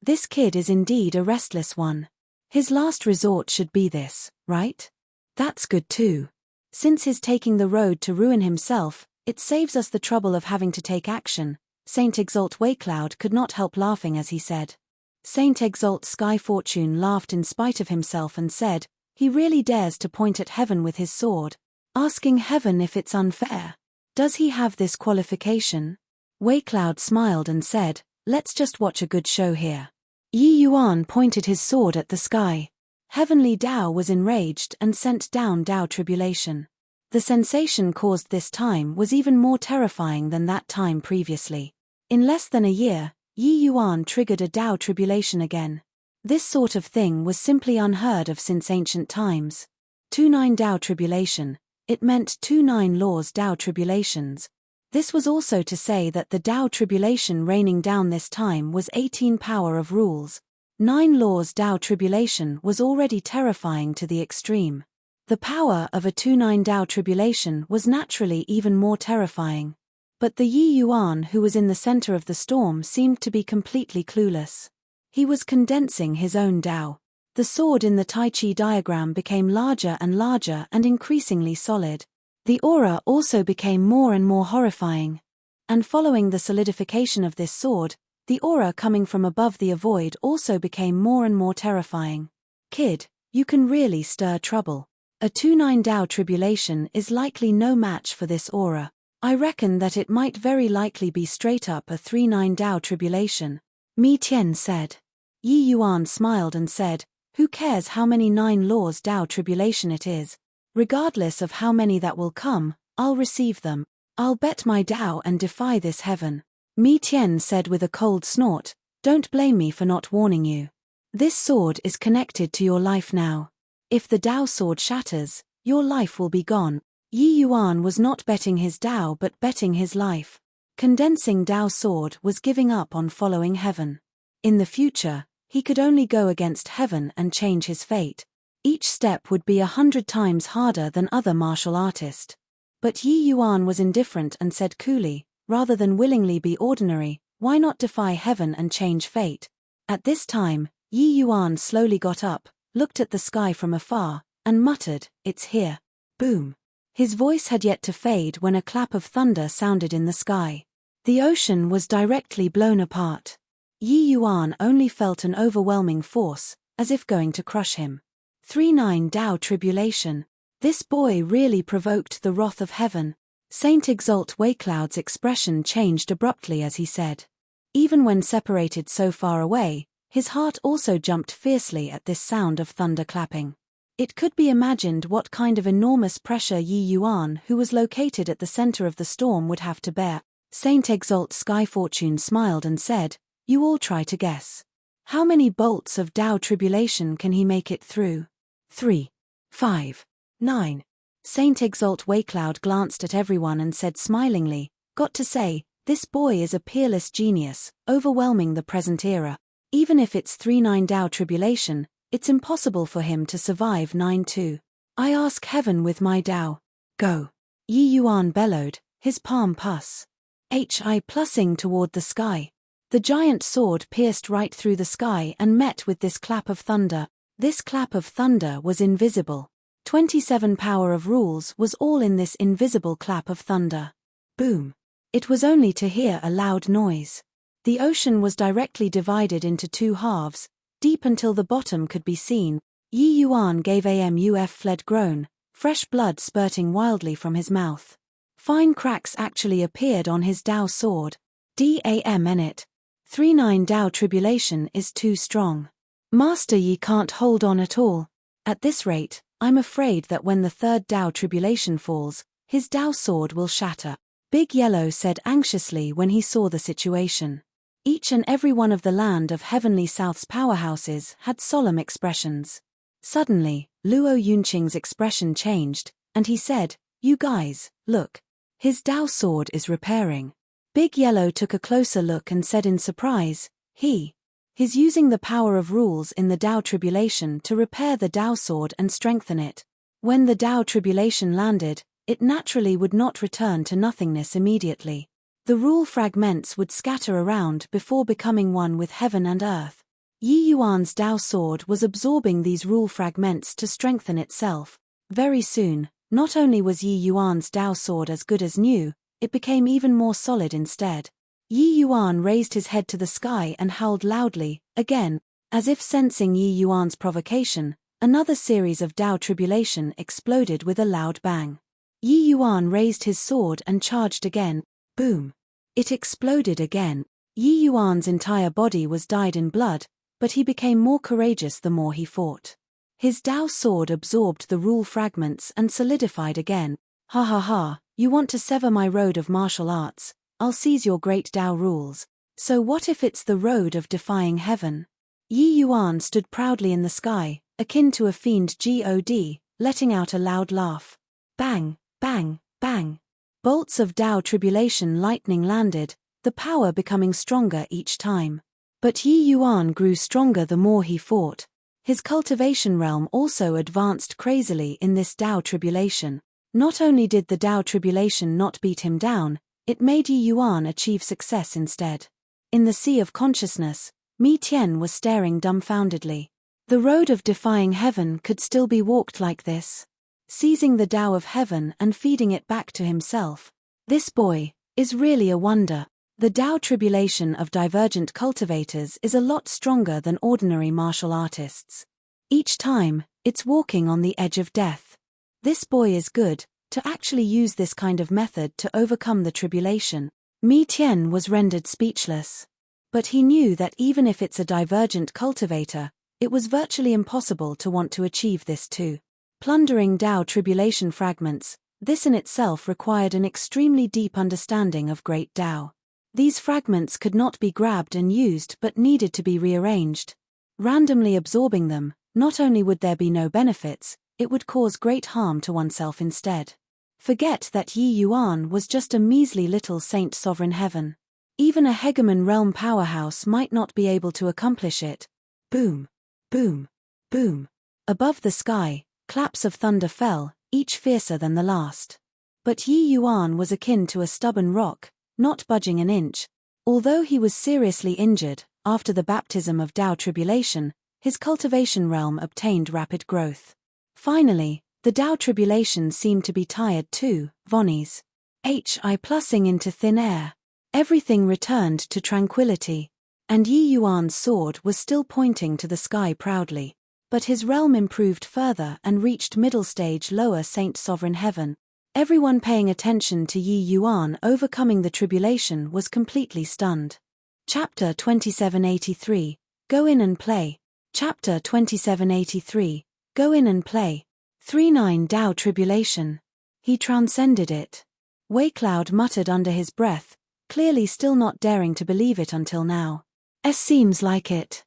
[SPEAKER 1] This kid is indeed a restless one. His last resort should be this, right? That's good too. Since his taking the road to ruin himself, it saves us the trouble of having to take action. Saint Exalt Waycloud could not help laughing as he said. Saint Exalt Sky Fortune laughed in spite of himself and said, he really dares to point at heaven with his sword, asking heaven if it's unfair. Does he have this qualification? Waycloud smiled and said, let's just watch a good show here. Yi Yuan pointed his sword at the sky. Heavenly Tao was enraged and sent down Tao tribulation. The sensation caused this time was even more terrifying than that time previously. In less than a year, Yi Yuan triggered a Tao tribulation again. This sort of thing was simply unheard of since ancient times. 2-9 Tao tribulation, it meant 2-9 laws Tao tribulations. This was also to say that the Tao tribulation raining down this time was 18 power of rules. 9 laws Tao tribulation was already terrifying to the extreme. The power of a 2-9 Tao tribulation was naturally even more terrifying. But the Yi Yuan who was in the center of the storm seemed to be completely clueless. He was condensing his own Tao. The sword in the Tai Chi diagram became larger and increasingly solid. The aura also became more and more horrifying. And following the solidification of this sword, the aura coming from above the avoid also became more and more terrifying. Kid, you can really stir trouble. A 2-9 Tao tribulation is likely no match for this aura. I reckon that it might very likely be straight up a 3-9 Tao tribulation. Mi Tian said. Yi Yuan smiled and said, who cares how many 9 laws Tao tribulation it is? Regardless of how many that will come, I'll receive them. I'll bet my Tao and defy this heaven. Mi Tian said with a cold snort, don't blame me for not warning you. This sword is connected to your life now. If the Tao sword shatters, your life will be gone. Yi Yuan was not betting his Tao but betting his life. Condensing Tao sword was giving up on following heaven. In the future, he could only go against heaven and change his fate. Each step would be 100 times harder than other martial artists. But Yi Yuan was indifferent and said coolly, rather than willingly be ordinary, why not defy heaven and change fate? At this time, Yi Yuan slowly got up, looked at the sky from afar, and muttered, it's here. Boom. His voice had yet to fade when a clap of thunder sounded in the sky. The ocean was directly blown apart. Yi Yuan only felt an overwhelming force, as if going to crush him. 3-9 Tao tribulation. This boy really provoked the wrath of heaven. Saint Exalt Waycloud's expression changed abruptly as he said. Even when separated so far away, his heart also jumped fiercely at this sound of thunder clapping. It could be imagined what kind of enormous pressure Yi Yuan, who was located at the center of the storm, would have to bear. Saint Exalt Sky Fortune smiled and said, you all try to guess. How many bolts of Tao tribulation can he make it through? 3, 5, 9. Saint Exalt Waycloud glanced at everyone and said smilingly, "Got to say, this boy is a peerless genius, overwhelming the present era. Even if it's 3-9 Tao tribulation, it's impossible for him to survive 9-2. I ask heaven with my Tao. Go." Yi Yuan bellowed, his palm pus. Hi plussing toward the sky. The giant sword pierced right through the sky and met with this clap of thunder. This clap of thunder was invisible. 27 power of rules was all in this invisible clap of thunder. Boom. It was only to hear a loud noise. The ocean was directly divided into two halves, deep until the bottom could be seen. Yi Yuan gave a muf-fled groan, fresh blood spurting wildly from his mouth. Fine cracks actually appeared on his Tao sword. Damn it. 3-9 Tao tribulation is too strong. Master Yi can't hold on at all. At this rate, I'm afraid that when the third Tao tribulation falls, his Tao sword will shatter. Big Yellow said anxiously when he saw the situation. Each and every one of the Land of Heavenly South's powerhouses had solemn expressions. Suddenly, Luo Yunqing's expression changed, and he said, "You guys, look. His Tao sword is repairing." Big Yellow took a closer look and said in surprise, He's using the power of rules in the Tao tribulation to repair the Tao sword and strengthen it. When the Tao tribulation landed, it naturally would not return to nothingness immediately. The rule fragments would scatter around before becoming one with heaven and earth. Yi Yuan's Tao sword was absorbing these rule fragments to strengthen itself. Very soon, not only was Yi Yuan's Tao sword as good as new, it became even more solid instead. Yi Yuan raised his head to the sky and howled loudly, again, as if sensing Yi Yuan's provocation. Another series of Tao tribulation exploded with a loud bang. Yi Yuan raised his sword and charged again. Boom. It exploded again. Yi Yuan's entire body was dyed in blood, but he became more courageous the more he fought. His Tao sword absorbed the rule fragments and solidified again. Ha ha ha, you want to sever my road of martial arts? I'll seize your great Tao rules. So what if it's the road of defying heaven? Yi Yuan stood proudly in the sky, akin to a fiend god, letting out a loud laugh. Bang, bang, bang. Bolts of Tao tribulation lightning landed, the power becoming stronger each time. But Yi Yuan grew stronger the more he fought. His cultivation realm also advanced crazily in this Tao tribulation. Not only did the Tao tribulation not beat him down, it made Yi Yuan achieve success instead. In the sea of consciousness, Mi Tian was staring dumbfoundedly. The road of defying heaven could still be walked like this. Seizing the Tao of heaven and feeding it back to himself. This boy is really a wonder. The Tao tribulation of divergent cultivators is a lot stronger than ordinary martial artists. Each time, it's walking on the edge of death. This boy is good, to actually use this kind of method to overcome the tribulation. Mi Tian was rendered speechless. But he knew that even if it's a divergent cultivator, it was virtually impossible to want to achieve this too. Plundering Tao tribulation fragments, this in itself required an extremely deep understanding of Great Tao. These fragments could not be grabbed and used but needed to be rearranged. Randomly absorbing them, not only would there be no benefits, it would cause great harm to oneself instead. Forget that Yi Yuan was just a measly little saint sovereign heaven. Even a hegemon realm powerhouse might not be able to accomplish it. Boom, boom, boom. Above the sky, claps of thunder fell, each fiercer than the last. But Yi Yuan was akin to a stubborn rock, not budging an inch. Although he was seriously injured, after the baptism of Tao tribulation, his cultivation realm obtained rapid growth. Finally, the Tao tribulation seemed to be tired too. Vonnies. Hi plussing into thin air. Everything returned to tranquility. And Yi Yuan's sword was still pointing to the sky proudly. But his realm improved further and reached middle stage lower Saint Sovereign Heaven. Everyone paying attention to Yi Yuan overcoming the tribulation was completely stunned. Chapter 2783, Go in and play. Chapter 2783, Go in and play. 3-9 Tao tribulation. He transcended it. Waycloud muttered under his breath, clearly still not daring to believe it until now. Seems like it.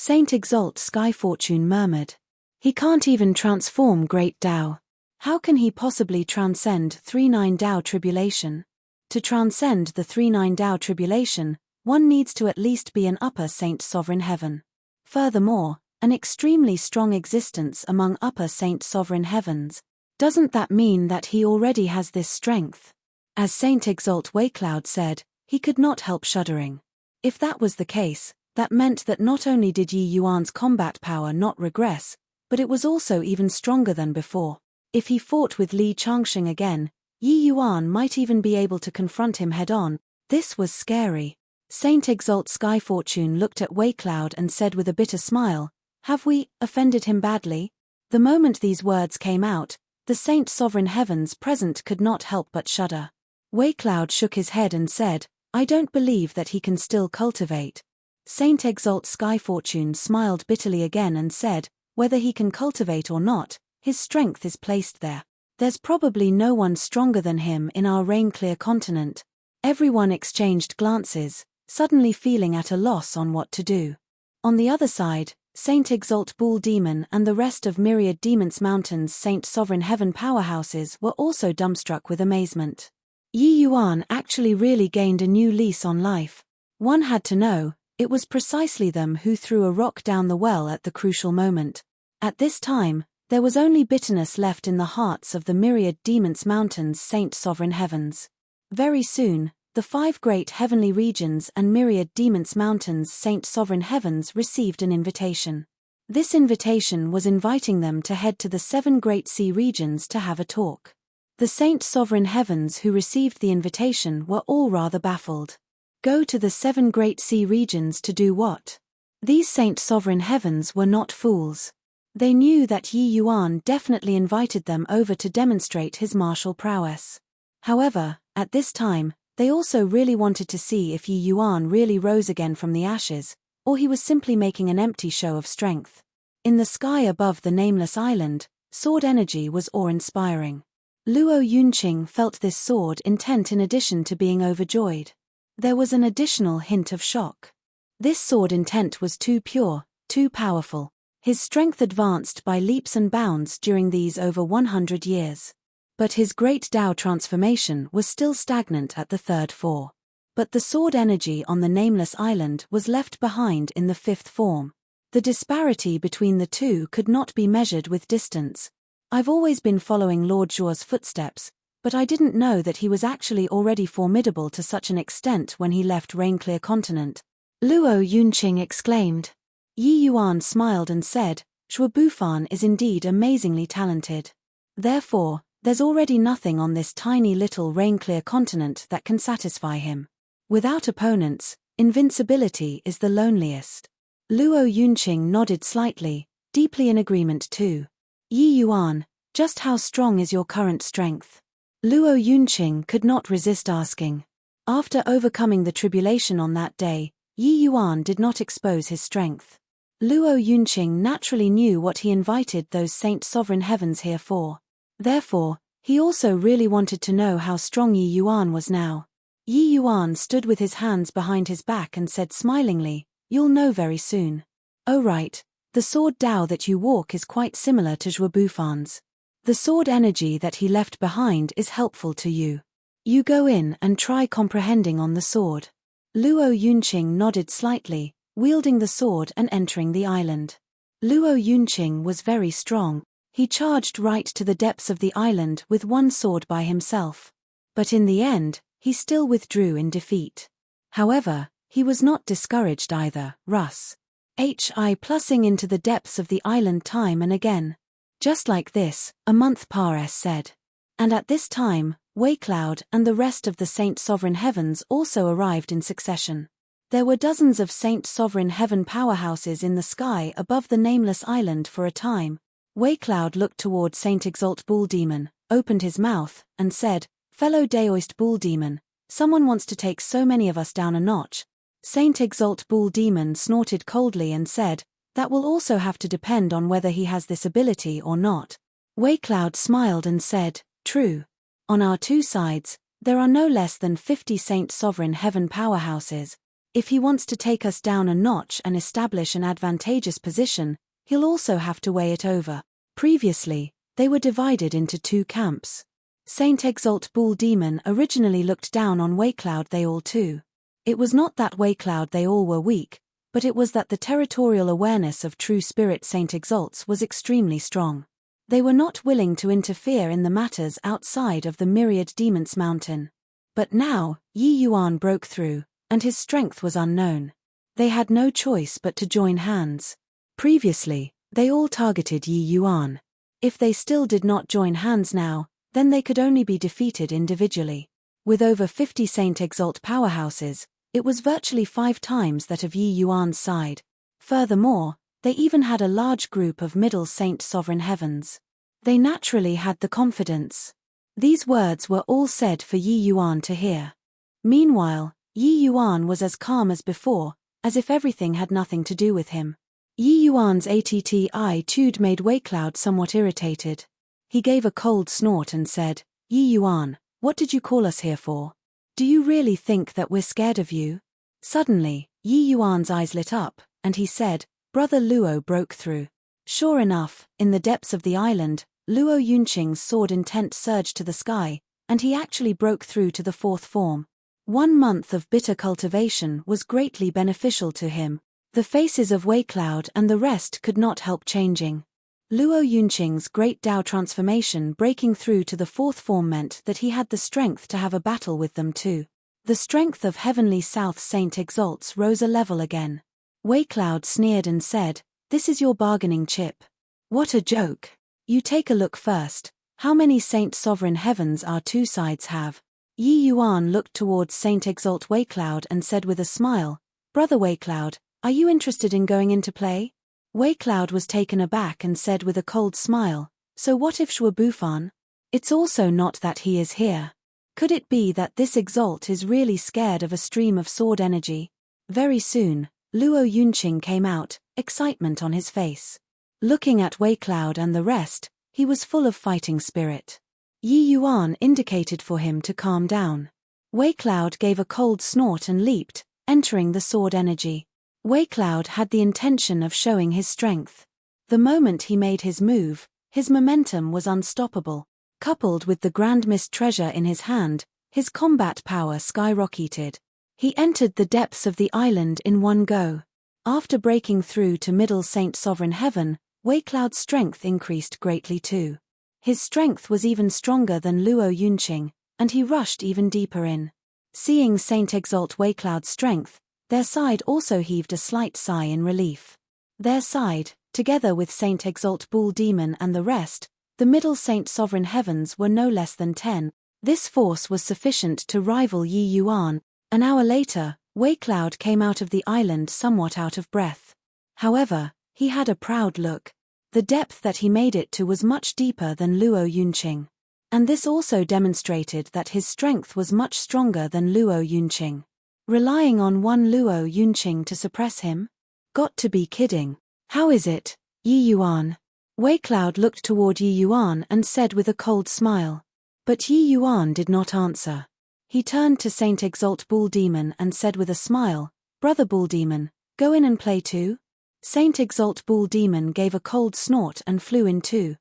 [SPEAKER 1] Saint Exalt Sky Fortune murmured. He can't even transform Great Tao. How can he possibly transcend 39 Tao tribulation? To transcend the 39 Tao tribulation, one needs to at least be an upper Saint Sovereign Heaven. Furthermore, an extremely strong existence among upper Saint Sovereign Heavens. Doesn't that mean that he already has this strength? As Saint Exalt Waecloud said, he could not help shuddering. If that was the case, that meant that not only did Yi Yuan's combat power not regress, but it was also even stronger than before. If he fought with Li Changsheng again, Yi Yuan might even be able to confront him head-on. This was scary. Saint Exalt Sky Fortune looked at Waecloud and said with a bitter smile, "Have we offended him badly?" The moment these words came out, the Saint Sovereign Heavens present could not help but shudder. Waecloud shook his head and said, "I don't believe that he can still cultivate." Saint Exalt Sky Fortune smiled bitterly again and said, "Whether he can cultivate or not, his strength is placed there. There's probably no one stronger than him in our rain-clear continent." Everyone exchanged glances, suddenly feeling at a loss on what to do. On the other side, Saint Exalt Bull Demon and the rest of Myriad Demons Mountain's Saint Sovereign Heaven powerhouses were also dumbstruck with amazement. Yi Yuan actually really gained a new lease on life. One had to know, it was precisely them who threw a rock down the well at the crucial moment. At this time, there was only bitterness left in the hearts of the Myriad Demons Mountain's Saint Sovereign Heavens. Very soon, the 5 great heavenly regions and Myriad Demons Mountain's Saint Sovereign Heavens received an invitation. This invitation was inviting them to head to the 7 great sea regions to have a talk. The Saint Sovereign Heavens who received the invitation were all rather baffled. Go to the 7 great sea regions to do what? These Saint Sovereign Heavens were not fools. They knew that Yi Yuan definitely invited them over to demonstrate his martial prowess. However, at this time, they also really wanted to see if Yi Yuan really rose again from the ashes, or he was simply making an empty show of strength. In the sky above the nameless island, sword energy was awe-inspiring. Luo Yunqing felt this sword intent in addition to being overjoyed. There was an additional hint of shock. This sword intent was too pure, too powerful. His strength advanced by leaps and bounds during these over 100 years. But his great Tao transformation was still stagnant at the 3rd form. But the sword energy on the nameless island was left behind in the 5th form. The disparity between the two could not be measured with distance. I've always been following Lord Zhuo's footsteps, but I didn't know that he was actually already formidable to such an extent when he left Rain-Clear Continent. Luo Yunqing exclaimed. Yi Yuan smiled and said, "Zhuo Bufan is indeed amazingly talented. Therefore, there's already nothing on this tiny little Rain-Clear Continent that can satisfy him. Without opponents, invincibility is the loneliest." Luo Yunqing nodded slightly, deeply in agreement too. "Yi Yuan, just how strong is your current strength?" Luo Yunqing could not resist asking. After overcoming the tribulation on that day, Yi Yuan did not expose his strength. Luo Yunqing naturally knew what he invited those Saint Sovereign Heavens here for. Therefore, he also really wanted to know how strong Yi Yuan was now. Yi Yuan stood with his hands behind his back and said smilingly, "You'll know very soon." "Oh right, the sword Dao that you walk is quite similar to Zhuo Bufan's. The sword energy that he left behind is helpful to you. You go in and try comprehending on the sword." Luo Yunqing nodded slightly, wielding the sword and entering the island. Luo Yunqing was very strong. He charged right to the depths of the island with one sword by himself. But in the end, he still withdrew in defeat. However, he was not discouraged either. Hi plussing into the depths of the island time and again. Just like this, a month Pares said. And at this time, Waecloud and the rest of the Saint Sovereign Heavens also arrived in succession. There were dozens of Saint Sovereign Heaven powerhouses in the sky above the nameless island for a time. Waecloud looked toward Saint Exalt Bull Demon, opened his mouth, and said, "Fellow Daoist Bull Demon, someone wants to take so many of us down a notch." Saint Exalt Bull Demon snorted coldly and said, "That will also have to depend on whether he has this ability or not." Waecloud smiled and said, "True. On our 2 sides, there are no less than 50 Saint Sovereign Heaven powerhouses. If he wants to take us down a notch and establish an advantageous position, he'll also have to weigh it over. Previously, they were divided into two camps. Saint Exalt Bull Demon originally looked down on Waycloud they all too. It was not that Waycloud they all were weak, but it was that the territorial awareness of true spirit Saint Exalt's was extremely strong. They were not willing to interfere in the matters outside of the myriad demons mountain. But now, Yi Yuan broke through, and his strength was unknown. They had no choice but to join hands. Previously, they all targeted Yi Yuan. If they still did not join hands now, then they could only be defeated individually. With over 50 Saint Exalt powerhouses, it was virtually 5 times that of Yi Yuan's side. Furthermore, they even had a large group of middle Saint Sovereign Heavens. They naturally had the confidence. These words were all said for Yi Yuan to hear. Meanwhile, Yi Yuan was as calm as before, as if everything had nothing to do with him. Yi Yuan's attitude made Waycloud somewhat irritated. He gave a cold snort and said, "Yi Yuan, what did you call us here for? Do you really think that we're scared of you?" Suddenly, Yi Yuan's eyes lit up, and he said, "Brother Luo broke through." Sure enough, in the depths of the island, Luo Yunqing's sword intent surged to the sky, and he actually broke through to the 4th form. 1 month of bitter cultivation was greatly beneficial to him. The faces of Waycloud and the rest could not help changing. Luo Yunqing's great Dao transformation breaking through to the 4th form meant that he had the strength to have a battle with them too. The strength of Heavenly South Saint Exalt's rose a level again. Waycloud sneered and said, "This is your bargaining chip. What a joke. You take a look first. How many Saint Sovereign Heavens our two sides have?" Yi Yuan looked towards Saint Exalt Waycloud and said with a smile, "Brother Waycloud, are you interested in going into play?" Waycloud was taken aback and said with a cold smile, "So what if Shua Bufan? It's also not that he is here. Could it be that this Exalt is really scared of a stream of sword energy?" Very soon, Luo Yunqing came out, excitement on his face. Looking at Waycloud and the rest, he was full of fighting spirit. Yi Yuan indicated for him to calm down. Waycloud gave a cold snort and leaped, entering the sword energy. Waycloud had the intention of showing his strength. The moment he made his move, his momentum was unstoppable. Coupled with the Grand Mist treasure in his hand, his combat power skyrocketed. He entered the depths of the island in one go. After breaking through to Middle Saint Sovereign Heaven, Waycloud's strength increased greatly too. His strength was even stronger than Luo Yunqing, and he rushed even deeper in. Seeing Saint Exalt Waycloud's strength, their side also heaved a slight sigh in relief. Their side, together with Saint Exalt Bull Demon and the rest, the Middle Saint Sovereign Heavens were no less than 10. This force was sufficient to rival Yi Yuan. An hour later, Waycloud came out of the island somewhat out of breath. However, he had a proud look. The depth that he made it to was much deeper than Luo Yunqing. And this also demonstrated that his strength was much stronger than Luo Yunqing. Relying on one Luo Yunqing to suppress him? Got to be kidding. How is it, Yi Yuan? Waycloud looked toward Yi Yuan and said with a cold smile. But Yi Yuan did not answer. He turned to Saint Exalt Bull Demon and said with a smile, "Brother Bull Demon, go in and play too?" Saint Exalt Bull Demon gave a cold snort and flew in too.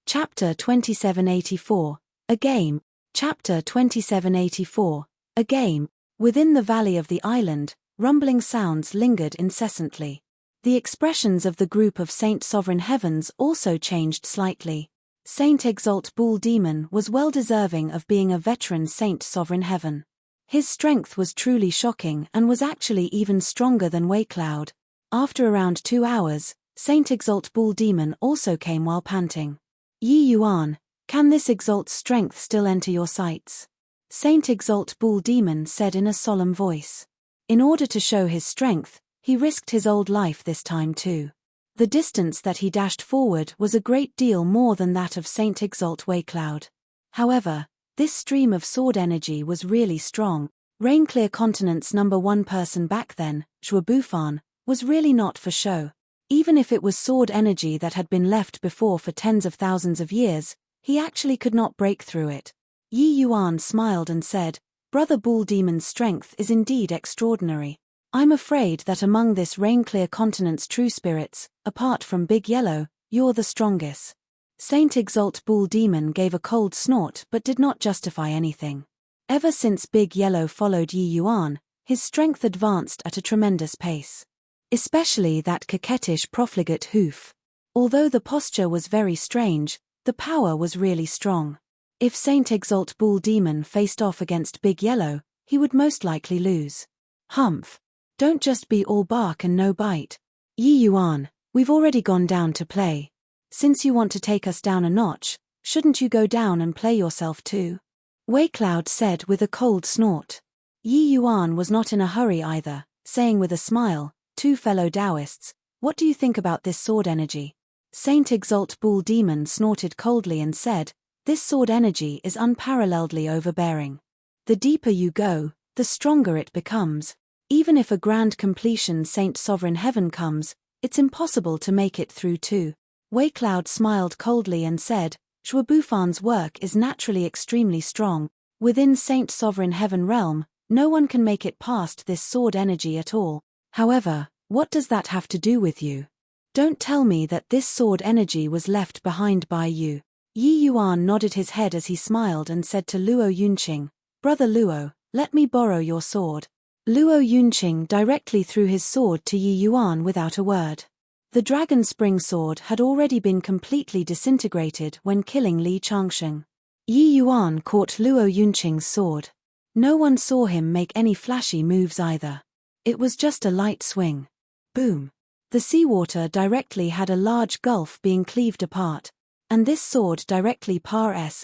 [SPEAKER 1] Chapter 2784, A Game. Chapter 2784, A Game. Within the valley of the island, rumbling sounds lingered incessantly. The expressions of the group of Saint Sovereign Heavens also changed slightly. Saint Exalt Bull Demon was well deserving of being a veteran Saint Sovereign Heaven. His strength was truly shocking and was actually even stronger than Waycloud. After around 2 hours, Saint Exalt Bull Demon also came while panting. "Yi Yuan, can this Exalt's strength still enter your sights?" Saint Exalt Bull Demon said in a solemn voice. In order to show his strength, he risked his old life this time too. The distance that he dashed forward was a great deal more than that of Saint Exalt Waycloud. However, this stream of sword energy was really strong. Rainclear Continent's #1 person back then, Shua Bufan, was really not for show. Even if it was sword energy that had been left before for tens of thousands of years, he actually could not break through it. Yi Yuan smiled and said, "Brother Bull Demon's strength is indeed extraordinary. I'm afraid that among this rain-clear continent's true spirits, apart from Big Yellow, you're the strongest. Saint Exalt Bull Demon gave a cold snort but did not justify anything. Ever since Big Yellow followed Yi Yuan, his strength advanced at a tremendous pace. Especially that coquettish profligate hoof. Although the posture was very strange, the power was really strong. If Saint Exalt Bull Demon faced off against Big Yellow, he would most likely lose. Humph. Don't just be all bark and no bite. Yi Yuan, we've already gone down to play. Since you want to take us down a notch, shouldn't you go down and play yourself too? Wei Cloud said with a cold snort. Yi Yuan was not in a hurry either, saying with a smile, "Two fellow Taoists, what do you think about this sword energy?" Saint Exalt Bull Demon snorted coldly and said, "This sword energy is unparalleledly overbearing. The deeper you go, the stronger it becomes. Even if a grand completion Saint Sovereign Heaven comes, it's impossible to make it through too." Wei Cloud smiled coldly and said, "Zhuo Bufan's work is naturally extremely strong. Within Saint Sovereign Heaven realm, no one can make it past this sword energy at all. However, what does that have to do with you? Don't tell me that this sword energy was left behind by you." Yi Yuan nodded his head as he smiled and said to Luo Yunqing, "Brother Luo, let me borrow your sword." Luo Yunqing directly threw his sword to Yi Yuan without a word. The Dragon Spring Sword had already been completely disintegrated when killing Li Changsheng. Yi Yuan caught Luo Yunqing's sword. No one saw him make any flashy moves either. It was just a light swing. Boom. The seawater directly had a large gulf being cleaved apart, and this sword directly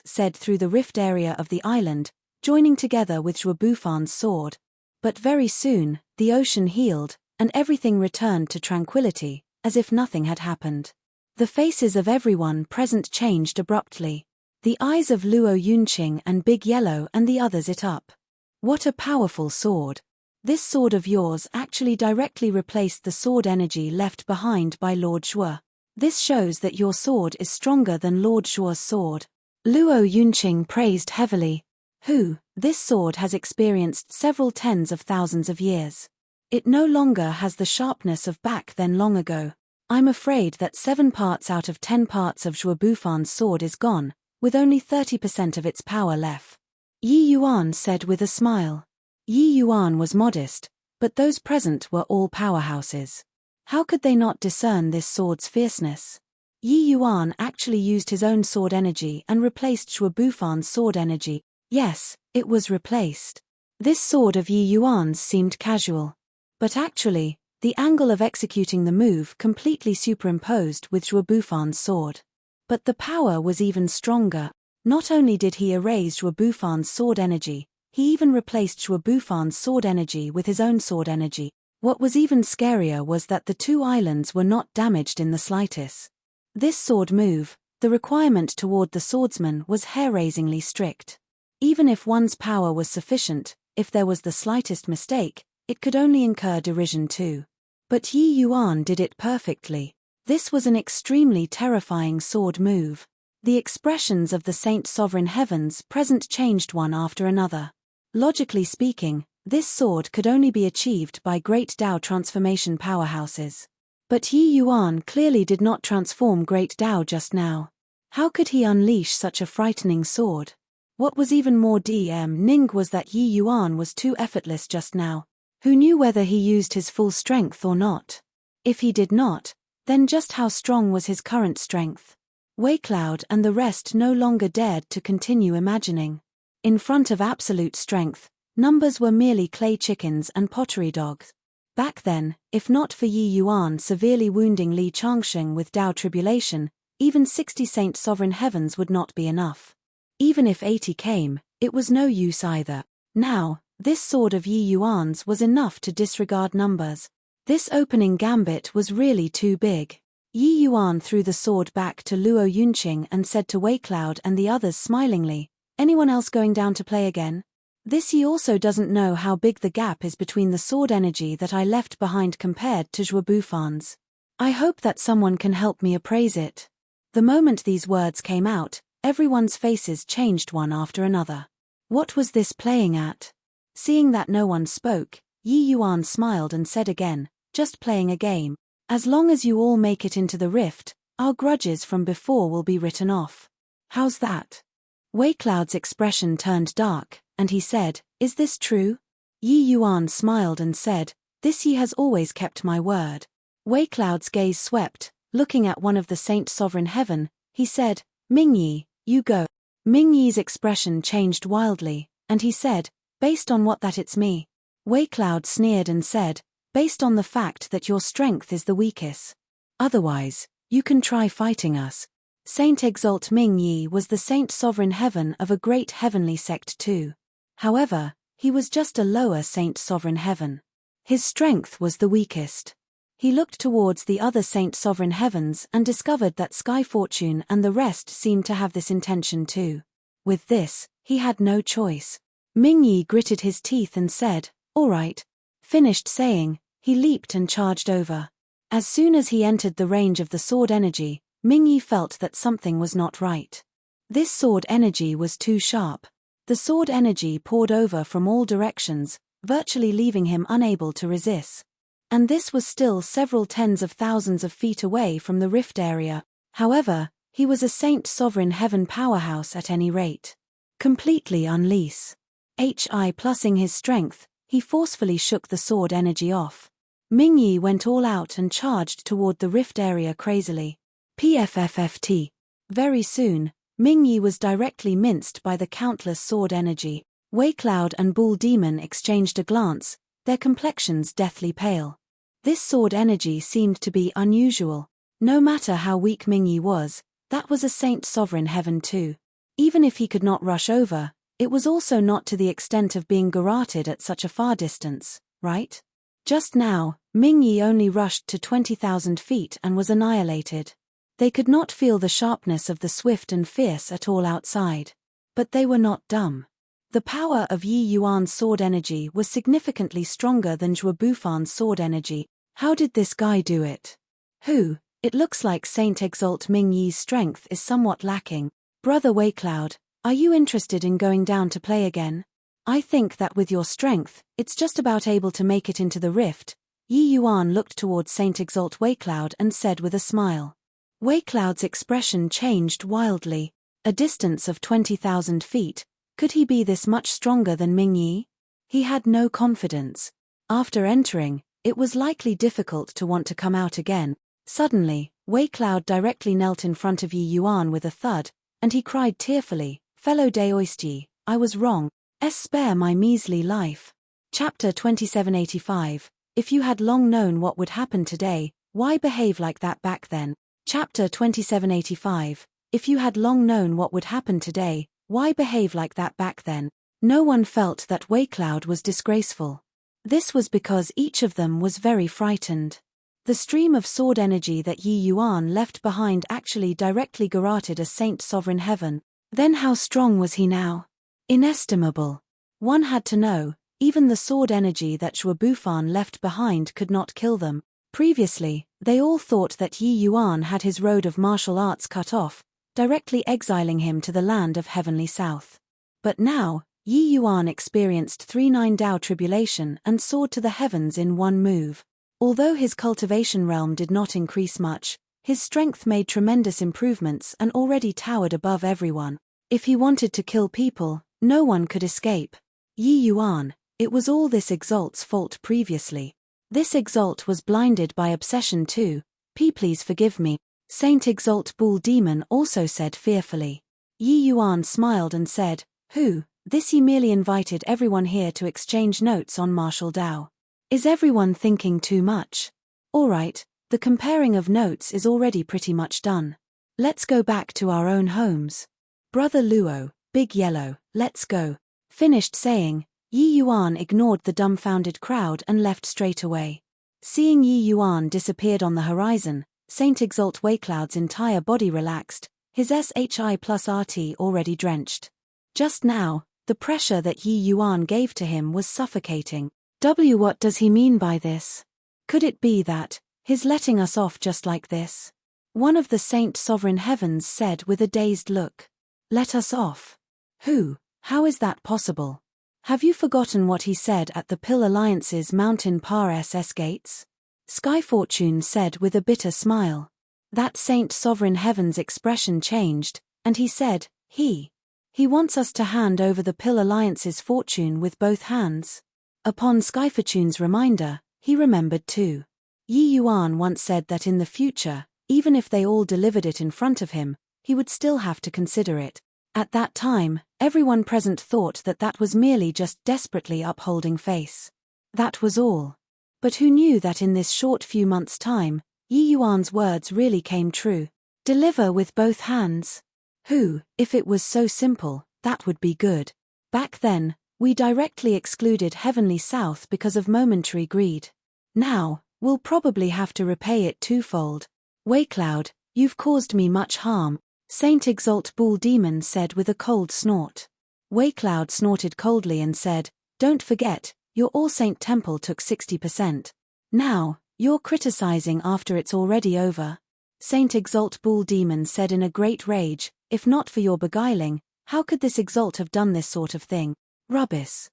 [SPEAKER 1] said through the rift area of the island, joining together with Zhuo Bufan's sword. But very soon, the ocean healed, and everything returned to tranquility, as if nothing had happened. The faces of everyone present changed abruptly. The eyes of Luo Yunqing and Big Yellow and the others lit up. "What a powerful sword. This sword of yours actually directly replaced the sword energy left behind by Lord Zhuo. This shows that your sword is stronger than Lord Zhuo's sword." Luo Yunqing praised heavily. This sword has experienced several tens of thousands of years. It no longer has the sharpness of back then long ago. I'm afraid that 7 parts out of 10 parts of Zhuo Bufan's sword is gone, with only 30% of its power left. Yi Yuan said with a smile. Yi Yuan was modest, but those present were all powerhouses. How could they not discern this sword's fierceness? Yi Yuan actually used his own sword energy and replaced Zhuo Bufan's sword energy. Yes, it was replaced. This sword of Yi Yuan's seemed casual. But actually, the angle of executing the move completely superimposed with Zhuo Bufan's sword. But the power was even stronger. Not only did he erase Zhuo Bufan's sword energy, he even replaced Zhuo Bufan's sword energy with his own sword energy. What was even scarier was that the two islands were not damaged in the slightest. This sword move, the requirement toward the swordsman was hair-raisingly strict. Even if one's power was sufficient, if there was the slightest mistake, it could only incur derision too. But Yi Yuan did it perfectly. This was an extremely terrifying sword move. The expressions of the Saint Sovereign Heavens present changed one after another. Logically speaking, this sword could only be achieved by great Dao transformation powerhouses. But Yi Yuan clearly did not transform great Dao just now. How could he unleash such a frightening sword? What was even more damning was that Yi Yuan was too effortless just now. Who knew whether he used his full strength or not? If he did not, then just how strong was his current strength? Wei Cloud and the rest no longer dared to continue imagining. In front of absolute strength, numbers were merely clay chickens and pottery dogs. Back then, if not for Yi Yuan severely wounding Li Changsheng with Dao tribulation, even 60 Saint Sovereign Heavens would not be enough. Even if 80 came, it was no use either. Now, this sword of Yi Yuan's was enough to disregard numbers. This opening gambit was really too big. Yi Yuan threw the sword back to Luo Yunqing and said to Wei Cloud and the others smilingly, "Anyone else going down to play again? This he also doesn't know how big the gap is between the sword energy that I left behind compared to Zhuo Bufan's. I hope that someone can help me appraise it." The moment these words came out, everyone's faces changed one after another. What was this playing at? Seeing that no one spoke, Yi Yuan smiled and said again, just playing a game. As long as you all make it into the rift, our grudges from before will be written off. How's that? Wei Cloud's expression turned dark, and he said, is this true? Yi Yuan smiled and said, this Yi has always kept my word. Wei Cloud's gaze swept, looking at one of the Saint Sovereign Heaven, he said, Ming Yi, you go. Ming Yi's expression changed wildly, and he said, based on what that it's me. Wei Cloud sneered and said, based on the fact that your strength is the weakest. Otherwise, you can try fighting us. Saint Exalt Ming Yi was the Saint Sovereign Heaven of a great heavenly sect too. However, he was just a lower Saint Sovereign Heaven. His strength was the weakest. He looked towards the other Saint Sovereign Heavens and discovered that Sky Fortune and the rest seemed to have this intention too. With this, he had no choice. Ming Yi gritted his teeth and said, all right. Finished saying, he leaped and charged over. As soon as he entered the range of the sword energy, Ming Yi felt that something was not right. This sword energy was too sharp. The sword energy poured over from all directions, virtually leaving him unable to resist. And this was still several tens of thousands of feet away from the rift area. However, he was a Saint Sovereign Heaven powerhouse at any rate. Completely unleash. Plussing his strength, he forcefully shook the sword energy off. Ming Yi went all out and charged toward the rift area crazily. PFFFT. Very soon, Ming Yi was directly minced by the countless sword energy. Wei Cloud and Bull Demon exchanged a glance, their complexions deathly pale. This sword energy seemed to be unusual. No matter how weak Ming Yi was, that was a Saint Sovereign Heaven too. Even if he could not rush over, it was also not to the extent of being garroted at such a far distance, right? Just now, Ming Yi only rushed to 20,000 feet and was annihilated. They could not feel the sharpness of the swift and fierce at all outside. But they were not dumb. The power of Yi Yuan's sword energy was significantly stronger than Zhuo Bufan's sword energy. How did this guy do it? Who? It looks like Saint Exalt Ming Yi's strength is somewhat lacking. Brother Wei Cloud, are you interested in going down to play again? I think that with your strength, it's just about able to make it into the rift. Yi Yuan looked towards Saint Exalt Wei Cloud and said with a smile. Wei Cloud's expression changed wildly. A distance of 20,000 feet. Could he be this much stronger than Ming Yi? He had no confidence. After entering, it was likely difficult to want to come out again. Suddenly, Wei Cloud directly knelt in front of Yi Yuan with a thud, and he cried tearfully, Fellow Daoisti, I was wrong. Spare my measly life. Chapter 2785. If you had long known what would happen today, why behave like that back then? Chapter 2785. If you had long known what would happen today, why behave like that back then? No one felt that Wei Cloud was disgraceful. This was because each of them was very frightened. The stream of sword energy that Yi Yuan left behind actually directly garroted a Saint Sovereign Heaven. Then how strong was he now? Inestimable. One had to know, even the sword energy that Zhuo Bufan left behind could not kill them. Previously, they all thought that Yi Yuan had his road of martial arts cut off, directly exiling him to the land of heavenly south. But now, Yi Yuan experienced 3-9 Dao tribulation and soared to the heavens in one move. Although his cultivation realm did not increase much, his strength made tremendous improvements and already towered above everyone. If he wanted to kill people, no one could escape. Yi Yuan, it was all this Exalt's fault previously. This Exalt was blinded by obsession too. Please forgive me. Saint Exalt Bull Demon also said fearfully. Yi Yuan smiled and said, Who? This Yi merely invited everyone here to exchange notes on martial Dao. Is everyone thinking too much? Alright, the comparing of notes is already pretty much done. Let's go back to our own homes. Brother Luo, Big Yellow, let's go. Finished saying, Yi Yuan ignored the dumbfounded crowd and left straight away. Seeing Yi Yuan disappeared on the horizon, Saint Exalt Wei Cloud's entire body relaxed, his SHI plus RT already drenched. Just now, the pressure that Yi Yuan gave to him was suffocating. What does he mean by this? Could it be that, he's letting us off just like this? One of the Saint Sovereign Heavens said with a dazed look. Let us off? Who? How is that possible? Have you forgotten what he said at the Pill Alliance's Mountain Par SS gates? Sky Fortune said with a bitter smile. That Saint Sovereign Heaven's expression changed, and he said, He wants us to hand over the Pill Alliance's fortune with both hands. Upon Sky Fortune's reminder, he remembered too. Yi Yuan once said that in the future, even if they all delivered it in front of him, he would still have to consider it. At that time, everyone present thought that that was merely just desperately upholding face. That was all. But who knew that in this short few months' time, Yi Yuan's words really came true? Deliver with both hands. Who, if it was so simple, that would be good. Back then, we directly excluded Heavenly South because of momentary greed. Now, we'll probably have to repay it twofold. Waycloud, you've caused me much harm, Saint Exalt Bull Demon said with a cold snort. Waycloud snorted coldly and said, Don't forget, your All Saint Temple took 60%. Now, you're criticizing after it's already over. Saint Exalt Bull Demon said in a great rage, If not for your beguiling, how could this Exalt have done this sort of thing? Rubbish.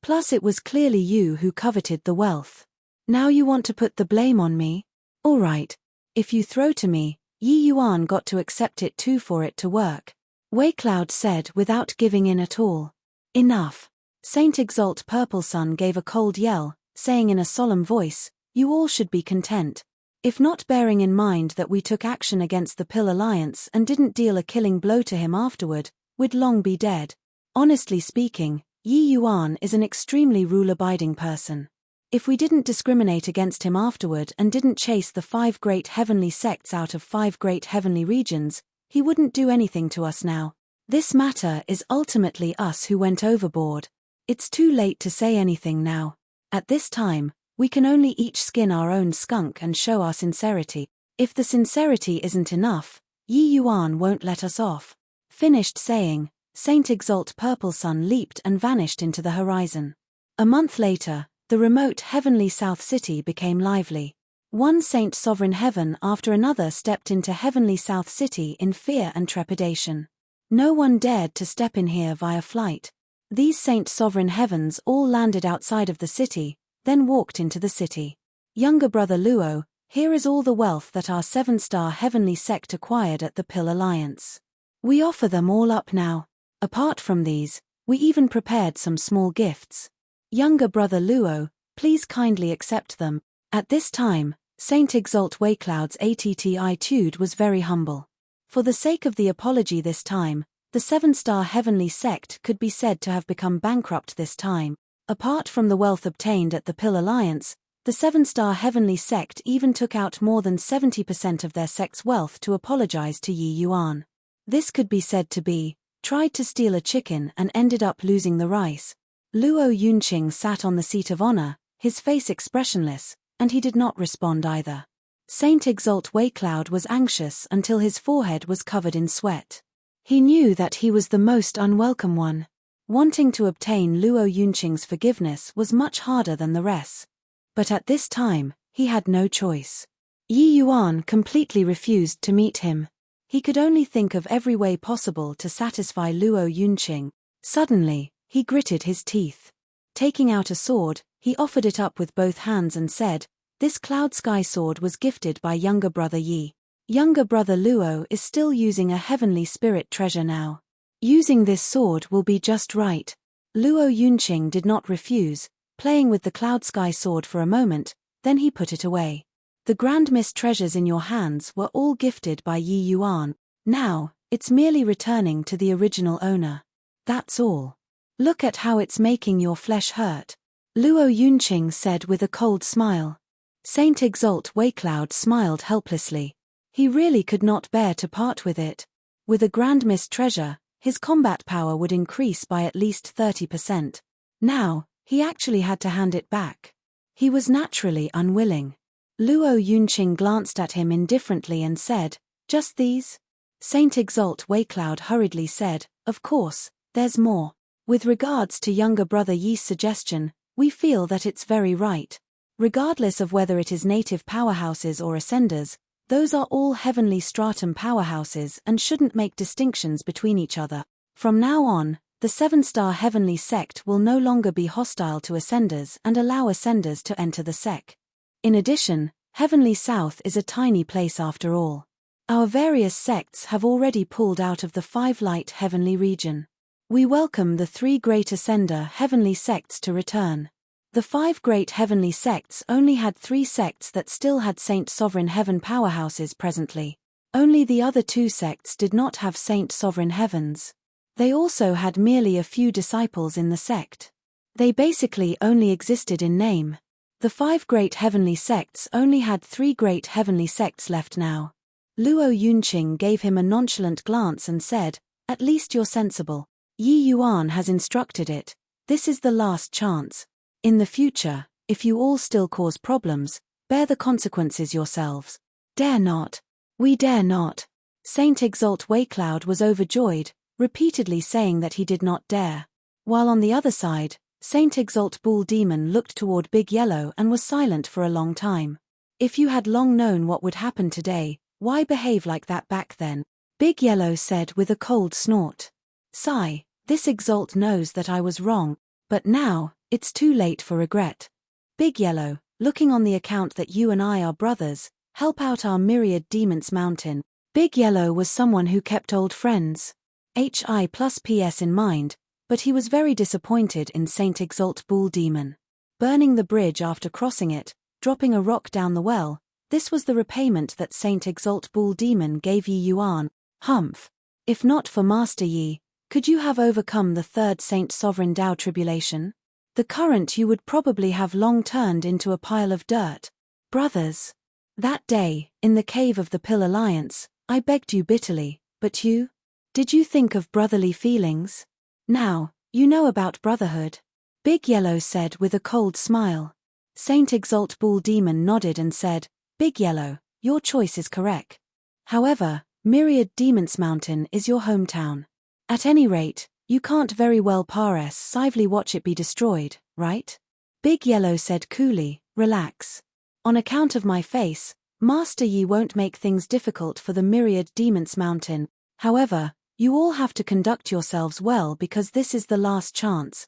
[SPEAKER 1] Plus it was clearly you who coveted the wealth. Now you want to put the blame on me? All right. If you throw to me, Yi Yuan got to accept it too for it to work. Waycloud said without giving in at all. Enough. Saint Exalt Purple Sun gave a cold yell, saying in a solemn voice, You all should be content. If not, bearing in mind that we took action against the Pill Alliance and didn't deal a killing blow to him afterward, we'd long be dead. Honestly speaking, Yi Yuan is an extremely rule-abiding person. If we didn't discriminate against him afterward and didn't chase the 5 great heavenly sects out of 5 great heavenly regions, he wouldn't do anything to us now. This matter is ultimately us who went overboard. It's too late to say anything now. At this time, we can only each skin our own skunk and show our sincerity. If the sincerity isn't enough, Yi Yuan won't let us off. Finished saying, Saint Exalt Purple Sun leaped and vanished into the horizon. A month later, the remote heavenly South City became lively. One Saint Sovereign Heaven after another stepped into heavenly South City in fear and trepidation. No one dared to step in here via flight. These Saint Sovereign Heavens all landed outside of the city, then walked into the city. Younger brother Luo, here is all the wealth that our 7-star heavenly sect acquired at the Pill Alliance. We offer them all up now. Apart from these, we even prepared some small gifts. Younger brother Luo, please kindly accept them. At this time, Saint Exalt Waycloud's attitude was very humble. For the sake of the apology this time, the 7-star heavenly sect could be said to have become bankrupt this time. Apart from the wealth obtained at the Pill Alliance, the 7-star heavenly sect even took out more than 70% of their sect's wealth to apologize to Yi Yuan. This could be said to be, tried to steal a chicken and ended up losing the rice. Luo Yunqing sat on the seat of honor, his face expressionless, and he did not respond either. Saint Exalt Waycloud was anxious until his forehead was covered in sweat. He knew that he was the most unwelcome one. Wanting to obtain Luo Yunqing's forgiveness was much harder than the rest. But at this time, he had no choice. Yi Yuan completely refused to meet him. He could only think of every way possible to satisfy Luo Yunqing. Suddenly, he gritted his teeth. Taking out a sword, he offered it up with both hands and said, This Cloud Sky sword was gifted by younger brother Yi. Younger brother Luo is still using a heavenly spirit treasure now. Using this sword will be just right. Luo Yunqing did not refuse, playing with the Cloud Sky sword for a moment, then he put it away. The Grand Mist treasures in your hands were all gifted by Yi Yuan. Now, it's merely returning to the original owner. That's all. Look at how it's making your flesh hurt. Luo Yunqing said with a cold smile. Saint Exalt Waycloud smiled helplessly. He really could not bear to part with it. With a Grand Mist treasure, his combat power would increase by at least 30%. Now, he actually had to hand it back. He was naturally unwilling. Luo Yunqing glanced at him indifferently and said, Just these? Saint Exalt Waycloud hurriedly said, Of course, there's more. With regards to younger brother Yi's suggestion, we feel that it's very right. Regardless of whether it is native powerhouses or ascenders, those are all heavenly stratum powerhouses and shouldn't make distinctions between each other. From now on, the 7-star heavenly sect will no longer be hostile to ascenders and allow ascenders to enter the sect. In addition, Heavenly South is a tiny place after all. Our various sects have already pulled out of the 5 light heavenly region. We welcome the 3 great ascender heavenly sects to return. The 5 great heavenly sects only had 3 sects that still had Saint Sovereign Heaven powerhouses presently. Only the other 2 sects did not have Saint Sovereign Heavens. They also had merely a few disciples in the sect. They basically only existed in name. The 5 great heavenly sects only had 3 great heavenly sects left now. Luo Yunqing gave him a nonchalant glance and said, "At least you're sensible. Yi Yuan has instructed it. This is the last chance. In the future, if you all still cause problems, bear the consequences yourselves." "Dare not. We dare not." Saint Exalt Waycloud was overjoyed, repeatedly saying that he did not dare. While on the other side, Saint Exalt Bull Demon looked toward Big Yellow and was silent for a long time. "If you had long known what would happen today, why behave like that back then?" Big Yellow said with a cold snort. "Sigh, this Exalt knows that I was wrong, but now, it's too late for regret. Big Yellow, looking on the account that you and I are brothers, help out our myriad demons mountain." Big Yellow was someone who kept old friends. HI plus PS in mind, but he was very disappointed in Saint Exalt Bull Demon. Burning the bridge after crossing it, dropping a rock down the well, this was the repayment that Saint Exalt Bull Demon gave Yi Yuan. Humph. If not for Master Yi, could you have overcome the 3rd Saint Sovereign Dao tribulation? The current you would probably have long turned into a pile of dirt. Brothers. That day, in the cave of the Pill Alliance, I begged you bitterly, but you? Did you think of brotherly feelings? Now, you know about brotherhood. Big Yellow said with a cold smile. Saint Exalt Bull Demon nodded and said, "Big Yellow, your choice is correct. However, Myriad Demons Mountain is your hometown. At any rate, you can't very well passively watch it be destroyed, right?" Big Yellow said coolly, "Relax. On account of my face, Master Yi won't make things difficult for the Myriad Demons Mountain. However, you all have to conduct yourselves well because this is the last chance."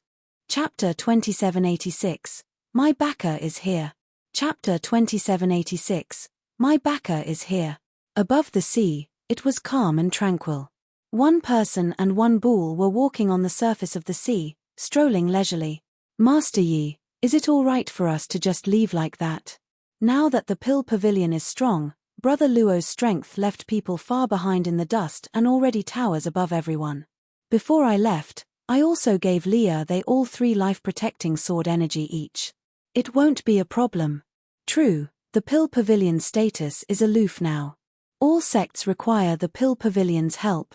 [SPEAKER 1] Chapter 2786. My backer is here. Chapter 2786. My backer is here. Above the sea, it was calm and tranquil. One person and one bull were walking on the surface of the sea, strolling leisurely. "Master Yi, is it all right for us to just leave like that? Now that the Pill Pavilion is strong, Brother Luo's strength left people far behind in the dust and already towers above everyone. Before I left, I also gave Leah they all 3 life-protecting sword energy each. It won't be a problem. True, the Pill Pavilion's status is aloof now. All sects require the Pill Pavilion's help.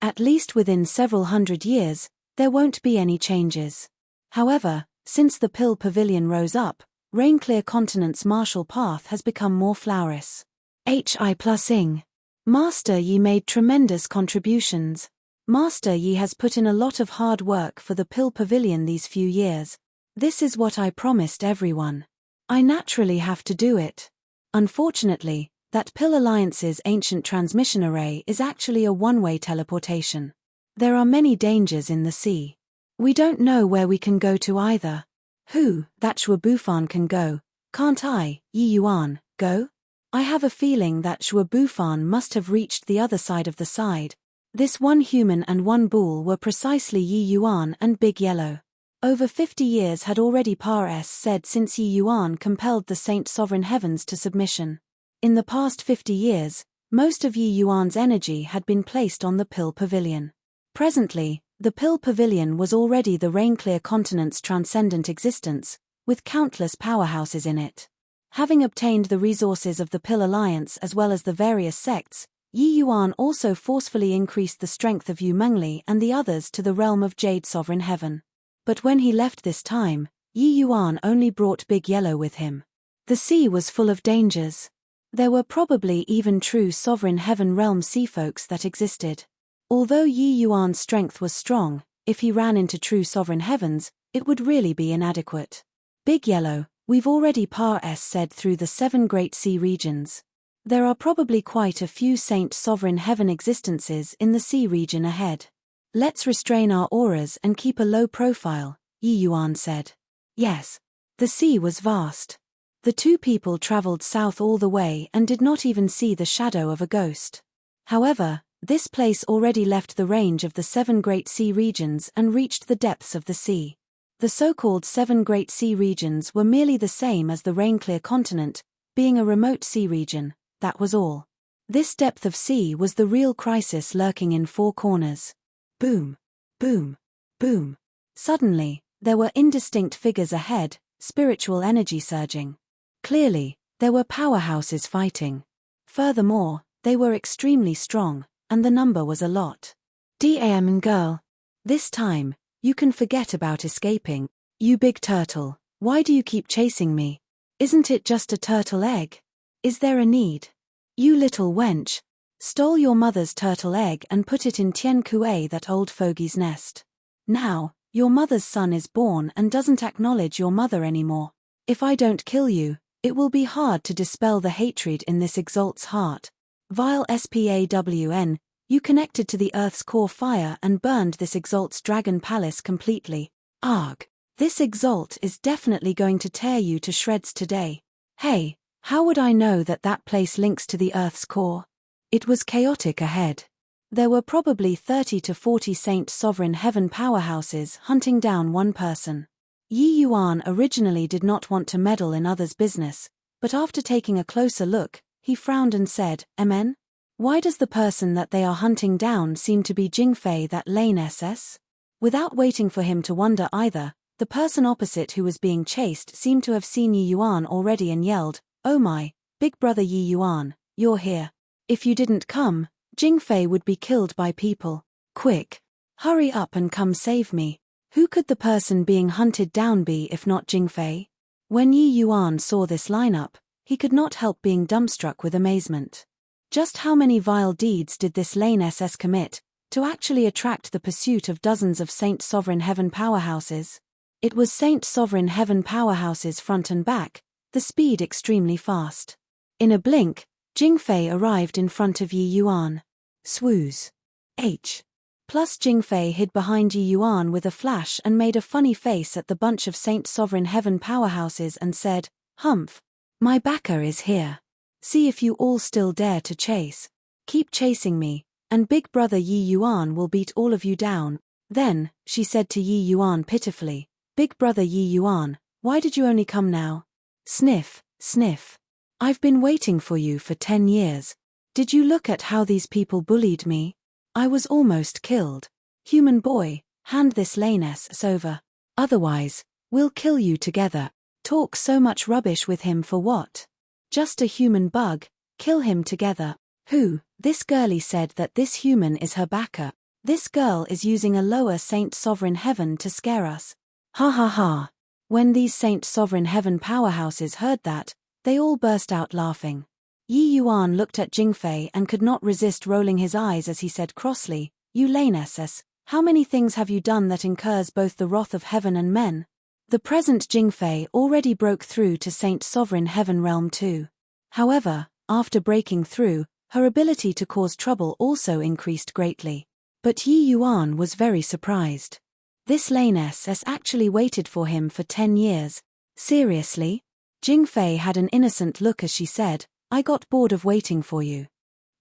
[SPEAKER 1] At least within several hundred years, there won't be any changes. However, since the Pill Pavilion rose up, Rainclear Continent's martial path has become more flourishing. HI plus ing. Master Yi made tremendous contributions. Master Yi has put in a lot of hard work for the Pill Pavilion these few years. This is what I promised everyone. I naturally have to do it. Unfortunately, that Pill Alliance's ancient transmission array is actually a one-way teleportation. There are many dangers in the sea. We don't know where we can go to either. Who, that Shua Bufan can go, can't I, Yi Yuan, go? I have a feeling that Shua Bufan must have reached the other side of the side. This one human and one bull were precisely Yi Yuan and Big Yellow. Over 50 years had already said since Yi Yuan compelled the Saint Sovereign Heavens to submission. In the past 50 years, most of Yi Yuan's energy had been placed on the Pill Pavilion. Presently, the Pill Pavilion was already the Rainclear Continent's transcendent existence, with countless powerhouses in it. Having obtained the resources of the Pill Alliance as well as the various sects, Yi Yuan also forcefully increased the strength of Yu Mengli and the others to the realm of Jade Sovereign Heaven. But when he left this time, Yi Yuan only brought Big Yellow with him. The sea was full of dangers. There were probably even true Sovereign Heaven realm sea folks that existed. Although Yi Yuan's strength was strong, if he ran into true Sovereign Heavens, it would really be inadequate. Big Yellow, we've already said through the 7 great sea regions. There are probably quite a few Saint Sovereign Heaven existences in the sea region ahead. Let's restrain our auras and keep a low profile, Yi Yuan said. Yes. The sea was vast. The two people traveled south all the way and did not even see the shadow of a ghost. However, this place already left the range of the 7 Great Sea Regions and reached the depths of the sea. The so-called 7 Great Sea Regions were merely the same as the rain-clear continent, being a remote sea region, that was all. This depth of sea was the real crisis lurking in 4 corners. Boom, boom, boom. Suddenly, there were indistinct figures ahead, spiritual energy surging. Clearly, there were powerhouses fighting. Furthermore, they were extremely strong, and the number was a lot. Damn girl. This time, you can forget about escaping. You big turtle, why do you keep chasing me? Isn't it just a turtle egg? Is there a need? You little wench. Stole your mother's turtle egg and put it in Tian Kuei, that old fogey's nest. Now, your mother's son is born and doesn't acknowledge your mother anymore. If I don't kill you, it will be hard to dispel the hatred in this exalt's heart. Vile SPAWN, you connected to the Earth's core fire and burned this exalt's dragon palace completely. Arg. This exalt is definitely going to tear you to shreds today. Hey, how would I know that that place links to the Earth's core? It was chaotic ahead. There were probably 30 to 40 Saint Sovereign Heaven powerhouses hunting down one person. Yi Yuan originally did not want to meddle in others' business, but after taking a closer look, he frowned and said, "Amen? Why does the person that they are hunting down seem to be Jingfei, that lane SS?" Without waiting for him to wonder either, the person opposite who was being chased seemed to have seen Yi Yuan already and yelled, "Oh my, big brother Yi Yuan, you're here. If you didn't come, Jingfei would be killed by people. Quick! Hurry up and come save me." Who could the person being hunted down be if not Jingfei? When Yi Yuan saw this lineup, he could not help being dumbstruck with amazement. Just how many vile deeds did this lane SS commit to actually attract the pursuit of dozens of Saint Sovereign Heaven powerhouses? It was Saint Sovereign Heaven powerhouses front and back, the speed extremely fast. In a blink, Jingfei arrived in front of Yi Yuan. Swooze. H. Plus Jingfei hid behind Yi Yuan with a flash and made a funny face at the bunch of Saint Sovereign Heaven powerhouses and said, "Humph. My backer is here. See if you all still dare to chase. Keep chasing me, and big brother Yi Yuan will beat all of you down." Then, she said to Yi Yuan pitifully, "Big brother Yi Yuan, why did you only come now?" Sniff, sniff. "I've been waiting for you for 10 years. Did you look at how these people bullied me? I was almost killed. Human boy, hand this lane SS over. Otherwise, we'll kill you together. Talk so much rubbish with him for what? Just a human bug, kill him together." Who? This girlie said that this human is her backer. This girl is using a lower Saint Sovereign Heaven to scare us. Ha ha ha. When these Saint Sovereign Heaven powerhouses heard that, they all burst out laughing. Yi Yuan looked at Jingfei and could not resist rolling his eyes as he said crossly, "You lane SS, how many things have you done that incurs both the wrath of heaven and men?" The present Jingfei already broke through to Saint Sovereign Heaven Realm too. However, after breaking through, her ability to cause trouble also increased greatly. But Yi Yuan was very surprised. This lane SS actually waited for him for 10 years. Seriously? Jingfei had an innocent look as she said, "I got bored of waiting for you.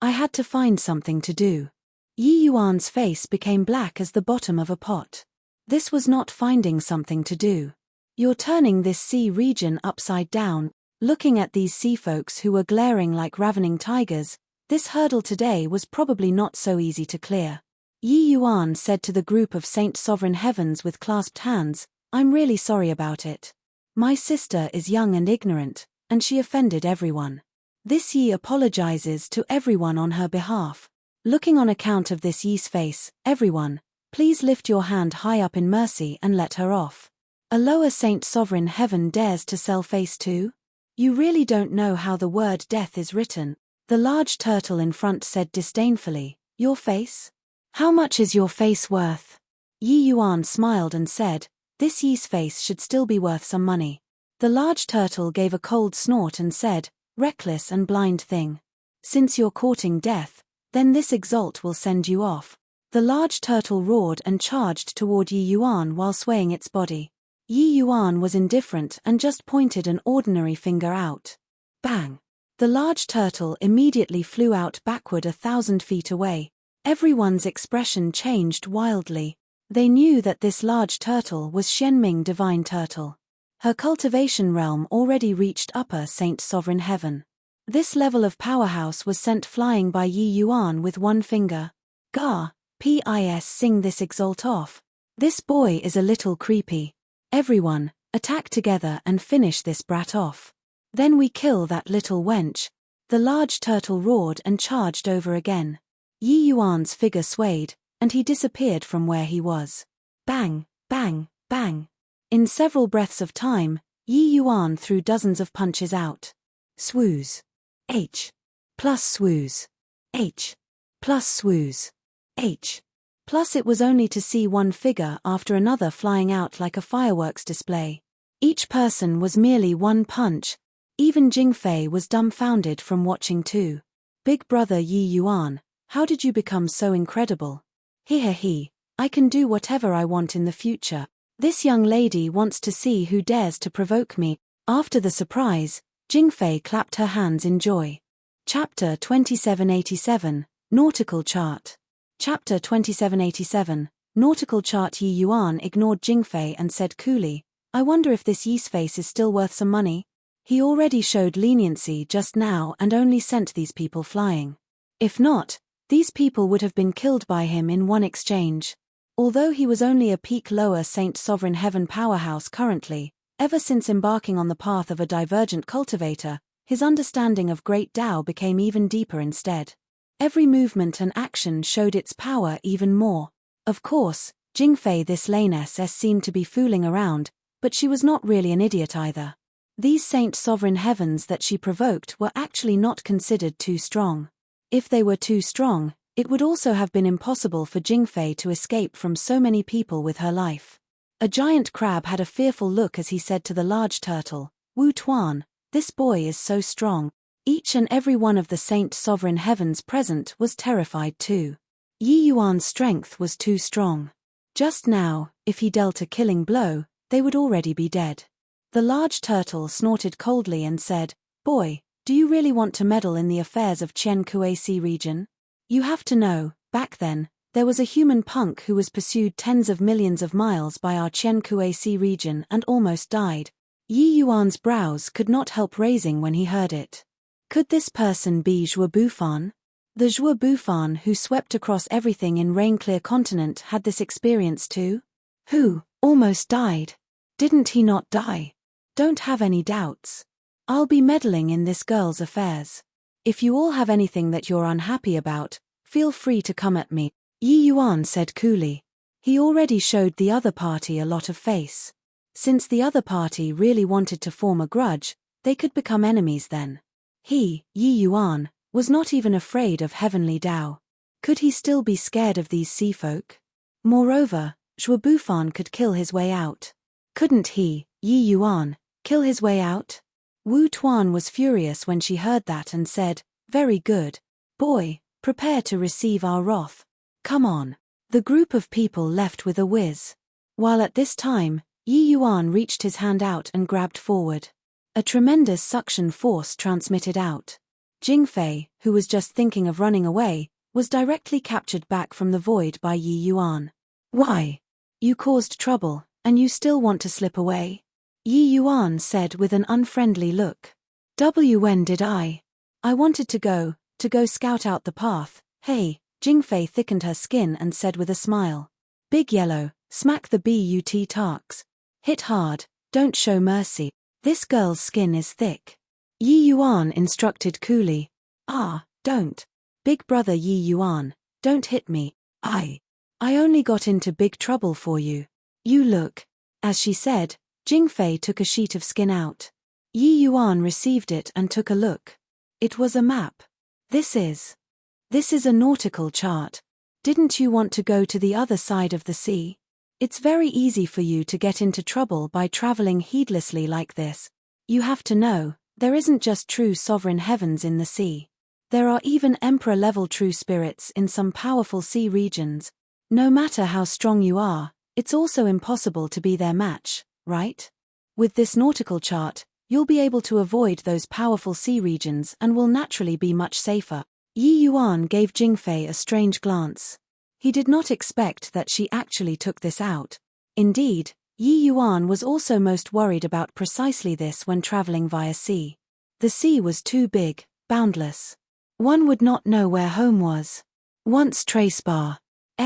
[SPEAKER 1] I had to find something to do." Yi Yuan's face became black as the bottom of a pot. This was not finding something to do. You're turning this sea region upside down. Looking at these sea folks who were glaring like ravening tigers, this hurdle today was probably not so easy to clear. Yi Yuan said to the group of Saint Sovereign Heavens with clasped hands, "I'm really sorry about it. My sister is young and ignorant, and she offended everyone. This Yi apologizes to everyone on her behalf." Looking on account of this Yi's face, "Everyone, please lift your hand high up in mercy and let her off. A lower Saint Sovereign Heaven dares to sell face too? You really don't know how the word death is written." The large turtle in front said disdainfully, "Your face? How much is your face worth?" Yi Yuan smiled and said, "This Yi's face should still be worth some money." The large turtle gave a cold snort and said, "Reckless and blind thing. Since you're courting death, then this exalt will send you off. The large turtle roared and charged toward Yi Yuan while swaying its body. Yi Yuan was indifferent and just pointed an ordinary finger out. Bang! The large turtle immediately flew out backward 1,000 feet away. Everyone's expression changed wildly. They knew that this large turtle was Xianming Divine Turtle. Her cultivation realm already reached Upper Saint Sovereign Heaven. This level of powerhouse was sent flying by Yi Yuan with one finger. Gah! Pis sing this exalt off. This boy is a little creepy. Everyone, attack together and finish this brat off. Then we kill that little wench. The large turtle roared and charged over again. Yi Yuan's figure swayed, and he disappeared from where he was. Bang, bang, bang. In several breaths of time, Yi Yuan threw dozens of punches out. Swooze. H. Plus swooze. H. Plus swooze. H. Plus it was only to see one figure after another flying out like a fireworks display. Each person was merely one punch. Even Jingfei was dumbfounded from watching too. Big brother Yi Yuan, how did you become so incredible? He, I can do whatever I want in the future. This young lady wants to see who dares to provoke me. After the surprise, Jingfei clapped her hands in joy. Chapter 2787, Nautical Chart. Chapter 2787, Nautical Chart. Yi Yuan ignored Jingfei and said coolly, I wonder if this Yi's face is still worth some money? He already showed leniency just now and only sent these people flying. If not, these people would have been killed by him in one exchange. Although he was only a peak lower Saint Sovereign Heaven powerhouse currently, ever since embarking on the path of a divergent cultivator, his understanding of Great Tao became even deeper instead. Every movement and action showed its power even more. Of course, Jingfei this laness seemed to be fooling around, but she was not really an idiot either. These Saint Sovereign Heavens that she provoked were actually not considered too strong. If they were too strong, it would also have been impossible for Jingfei to escape from so many people with her life. A giant crab had a fearful look as he said to the large turtle, Wu Tuan, this boy is so strong. Each and every one of the Saint Sovereign Heavens present was terrified too. Yi Yuan's strength was too strong. Just now, if he dealt a killing blow, they would already be dead. The large turtle snorted coldly and said, Boy, do you really want to meddle in the affairs of Qian Kuei region? You have to know, back then, there was a human punk who was pursued tens of millions of miles by our Qian Kuei region and almost died. Yi Yuan's brows could not help raising when he heard it. Could this person be Zhuo Bufan? The Zhuo Bufan who swept across everything in rain-clear continent had this experience too? Who, almost died? Didn't he not die? Don't have any doubts. I'll be meddling in this girl's affairs. If you all have anything that you're unhappy about, feel free to come at me, Yi Yuan said coolly. He already showed the other party a lot of face. Since the other party really wanted to form a grudge, they could become enemies then. He, Yi Yuan, was not even afraid of heavenly Tao. Could he still be scared of these sea folk? Moreover, Zhuo Bufan could kill his way out. Couldn't he, Yi Yuan, kill his way out? Wu Tuan was furious when she heard that and said, Very good. Boy, prepare to receive our wrath. Come on. The group of people left with a whiz. While at this time, Yi Yuan reached his hand out and grabbed forward. A tremendous suction force transmitted out. Jingfei, who was just thinking of running away, was directly captured back from the void by Yi Yuan. Why? You caused trouble, and you still want to slip away? Yi Yuan said with an unfriendly look. When did I? I wanted to go scout out the path. Hey, Jingfei thickened her skin and said with a smile. Big Yellow, smack the but tarks. Hit hard, don't show mercy. This girl's skin is thick. Yi Yuan instructed coolly. Don't. Big brother Yi Yuan, don't hit me. I only got into big trouble for you. You look. As she said, Jingfei took a sheet of skin out. Yi Yuan received it and took a look. It was a map. This is a nautical chart. Didn't you want to go to the other side of the sea? It's very easy for you to get into trouble by traveling heedlessly like this. You have to know, there isn't just true sovereign heavens in the sea. There are even emperor-level true spirits in some powerful sea regions, No matter how strong you are, it's also impossible to be their match, right? With this nautical chart, you'll be able to avoid those powerful sea regions and will naturally be much safer. Yi Yuan gave Jingfei a strange glance. He did not expect that she actually took this out. Indeed, Yi Yuan was also most worried about precisely this when traveling via sea. The sea was too big, boundless. One would not know where home was. Once Tracebar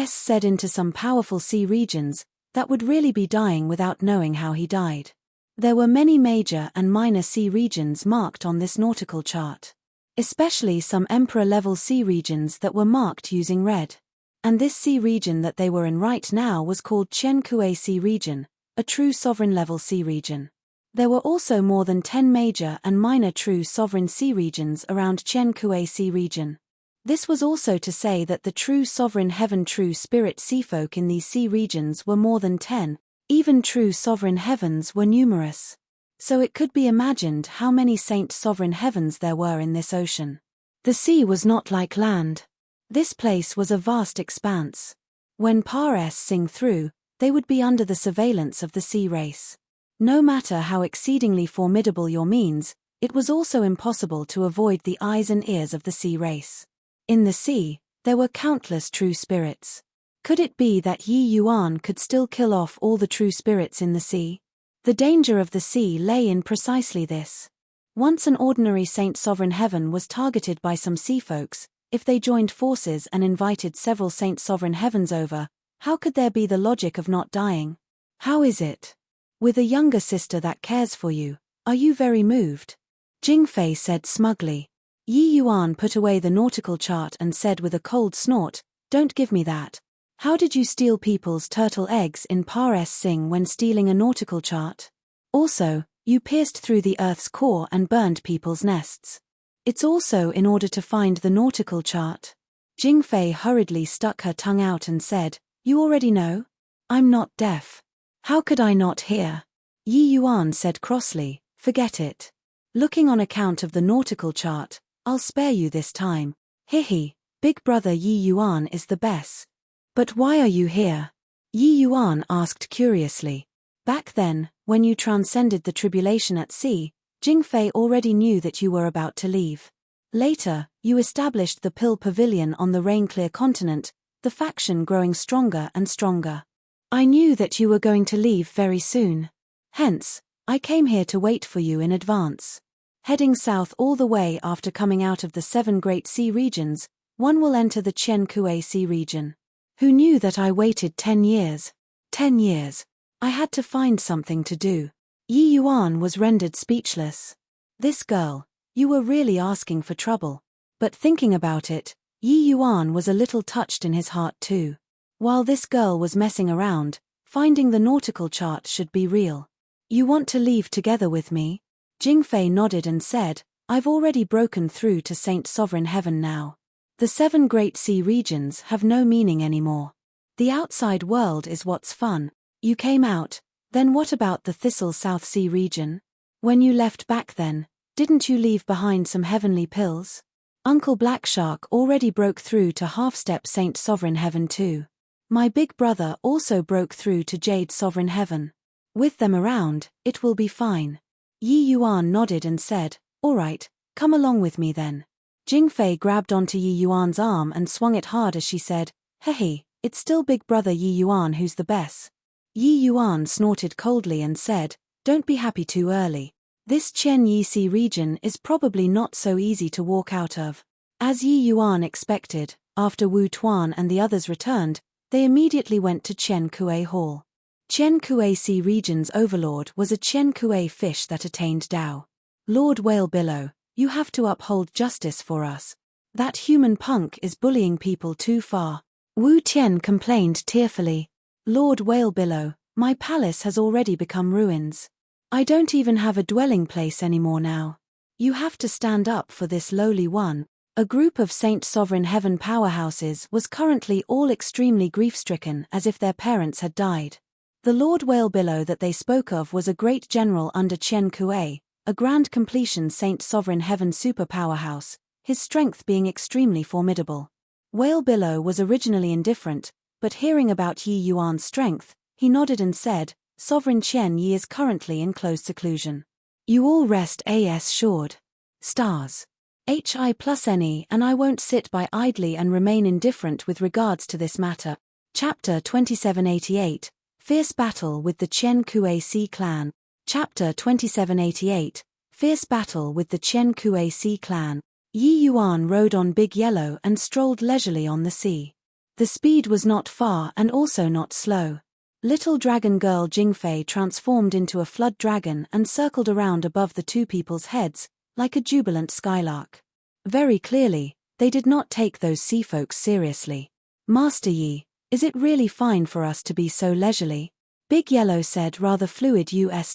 [SPEAKER 1] said into some powerful sea regions, that would really be dying without knowing how he died. There were many major and minor sea regions marked on this nautical chart. Especially some emperor-level sea regions that were marked using red. And this sea region that they were in right now was called Qian Kuei Sea Region, a true sovereign-level sea region. There were also more than 10 major and minor true sovereign sea regions around Qian Kuei Sea Region. This was also to say that the true sovereign heaven true spirit seafolk in these sea regions were more than 10, even true sovereign heavens were numerous. So it could be imagined how many saint sovereign heavens there were in this ocean. The sea was not like land. This place was a vast expanse. When Pares sing through, they would be under the surveillance of the sea race. No matter how exceedingly formidable your means, it was also impossible to avoid the eyes and ears of the sea race. In the sea, there were countless true spirits. Could it be that Yi Yuan could still kill off all the true spirits in the sea? The danger of the sea lay in precisely this. Once an ordinary saint sovereign heaven was targeted by some sea folks, if they joined forces and invited several saint sovereign heavens over, how could there be the logic of not dying? How is it? With a younger sister that cares for you, are you very moved? Jingfei said smugly. Yi Yuan put away the nautical chart and said with a cold snort, "Don't give me that. How did you steal people's turtle eggs in Pares Sing when stealing a nautical chart? Also, you pierced through the Earth's core and burned people's nests. It's also in order to find the nautical chart." Jingfei hurriedly stuck her tongue out and said, "You already know? I'm not deaf. How could I not hear?" Yi Yuan said crossly, "Forget it. Looking on account of the nautical chart, I'll spare you this time. Hihi, big brother Yi Yuan is the best. But why are you here?" Yi Yuan asked curiously. "Back then, when you transcended the tribulation at sea, Jingfei already knew that you were about to leave. Later, you established the Pill Pavilion on the Rain-Clear continent, the faction growing stronger and stronger. I knew that you were going to leave very soon. Hence, I came here to wait for you in advance. Heading south all the way after coming out of the 7 great sea regions, one will enter the Qian Kuei Sea Region. Who knew that I waited 10 years? 10 years. I had to find something to do." Yi Yuan was rendered speechless. This girl, you were really asking for trouble. But thinking about it, Yi Yuan was a little touched in his heart too. While this girl was messing around, finding the nautical chart should be real. "You want to leave together with me?" Jingfei nodded and said, "I've already broken through to Saint Sovereign Heaven now. The 7 great sea regions have no meaning anymore. The outside world is what's fun. You came out, then what about the Thistle South Sea region? When you left back then, didn't you leave behind some heavenly pills? Uncle Black Shark already broke through to half-step Saint Sovereign Heaven too. My big brother also broke through to Jade Sovereign Heaven. With them around, it will be fine." Yi Yuan nodded and said, "All right, come along with me then." Jingfei grabbed onto Yi Yuan's arm and swung it hard as she said, "Hehe, it's still big brother Yi Yuan who's the best." Yi Yuan snorted coldly and said, "Don't be happy too early. This Qian Yi Sea region is probably not so easy to walk out of." As Yi Yuan expected, after Wu Tuan and the others returned, they immediately went to Qian Kuei Hall. Qian Kuei Sea region's overlord was a Qian Kuei fish that attained Tao. "Lord Whale Billow, you have to uphold justice for us. That human punk is bullying people too far." Wu Tian complained tearfully. "Lord Whale Billow, my palace has already become ruins. I don't even have a dwelling place anymore now. You have to stand up for this lowly one." A group of Saint Sovereign Heaven powerhouses was currently all extremely grief-stricken as if their parents had died. The Lord Whale Billow that they spoke of was a great general under Qian Kuei, a grand completion Saint Sovereign Heaven super powerhouse, his strength being extremely formidable. Whale Billow was originally indifferent, but hearing about Yi Yuan's strength, he nodded and said, Sovereign Qian Yi is currently in close seclusion. You all rest assured. Stars. Hi plus NE, and I won't sit by idly and remain indifferent with regards to this matter. Chapter 2788, Fierce Battle with the Qian Kuei Clan. Chapter 2788, Fierce Battle with the Qian Kuei Clan. Yi Yuan rode on Big Yellow and strolled leisurely on the sea. The speed was not far and also not slow. Little dragon girl Jingfei transformed into a flood dragon and circled around above the two people's heads, like a jubilant skylark. Very clearly, they did not take those sea folks seriously. Master Yi, is it really fine for us to be so leisurely? Big Yellow said rather fluid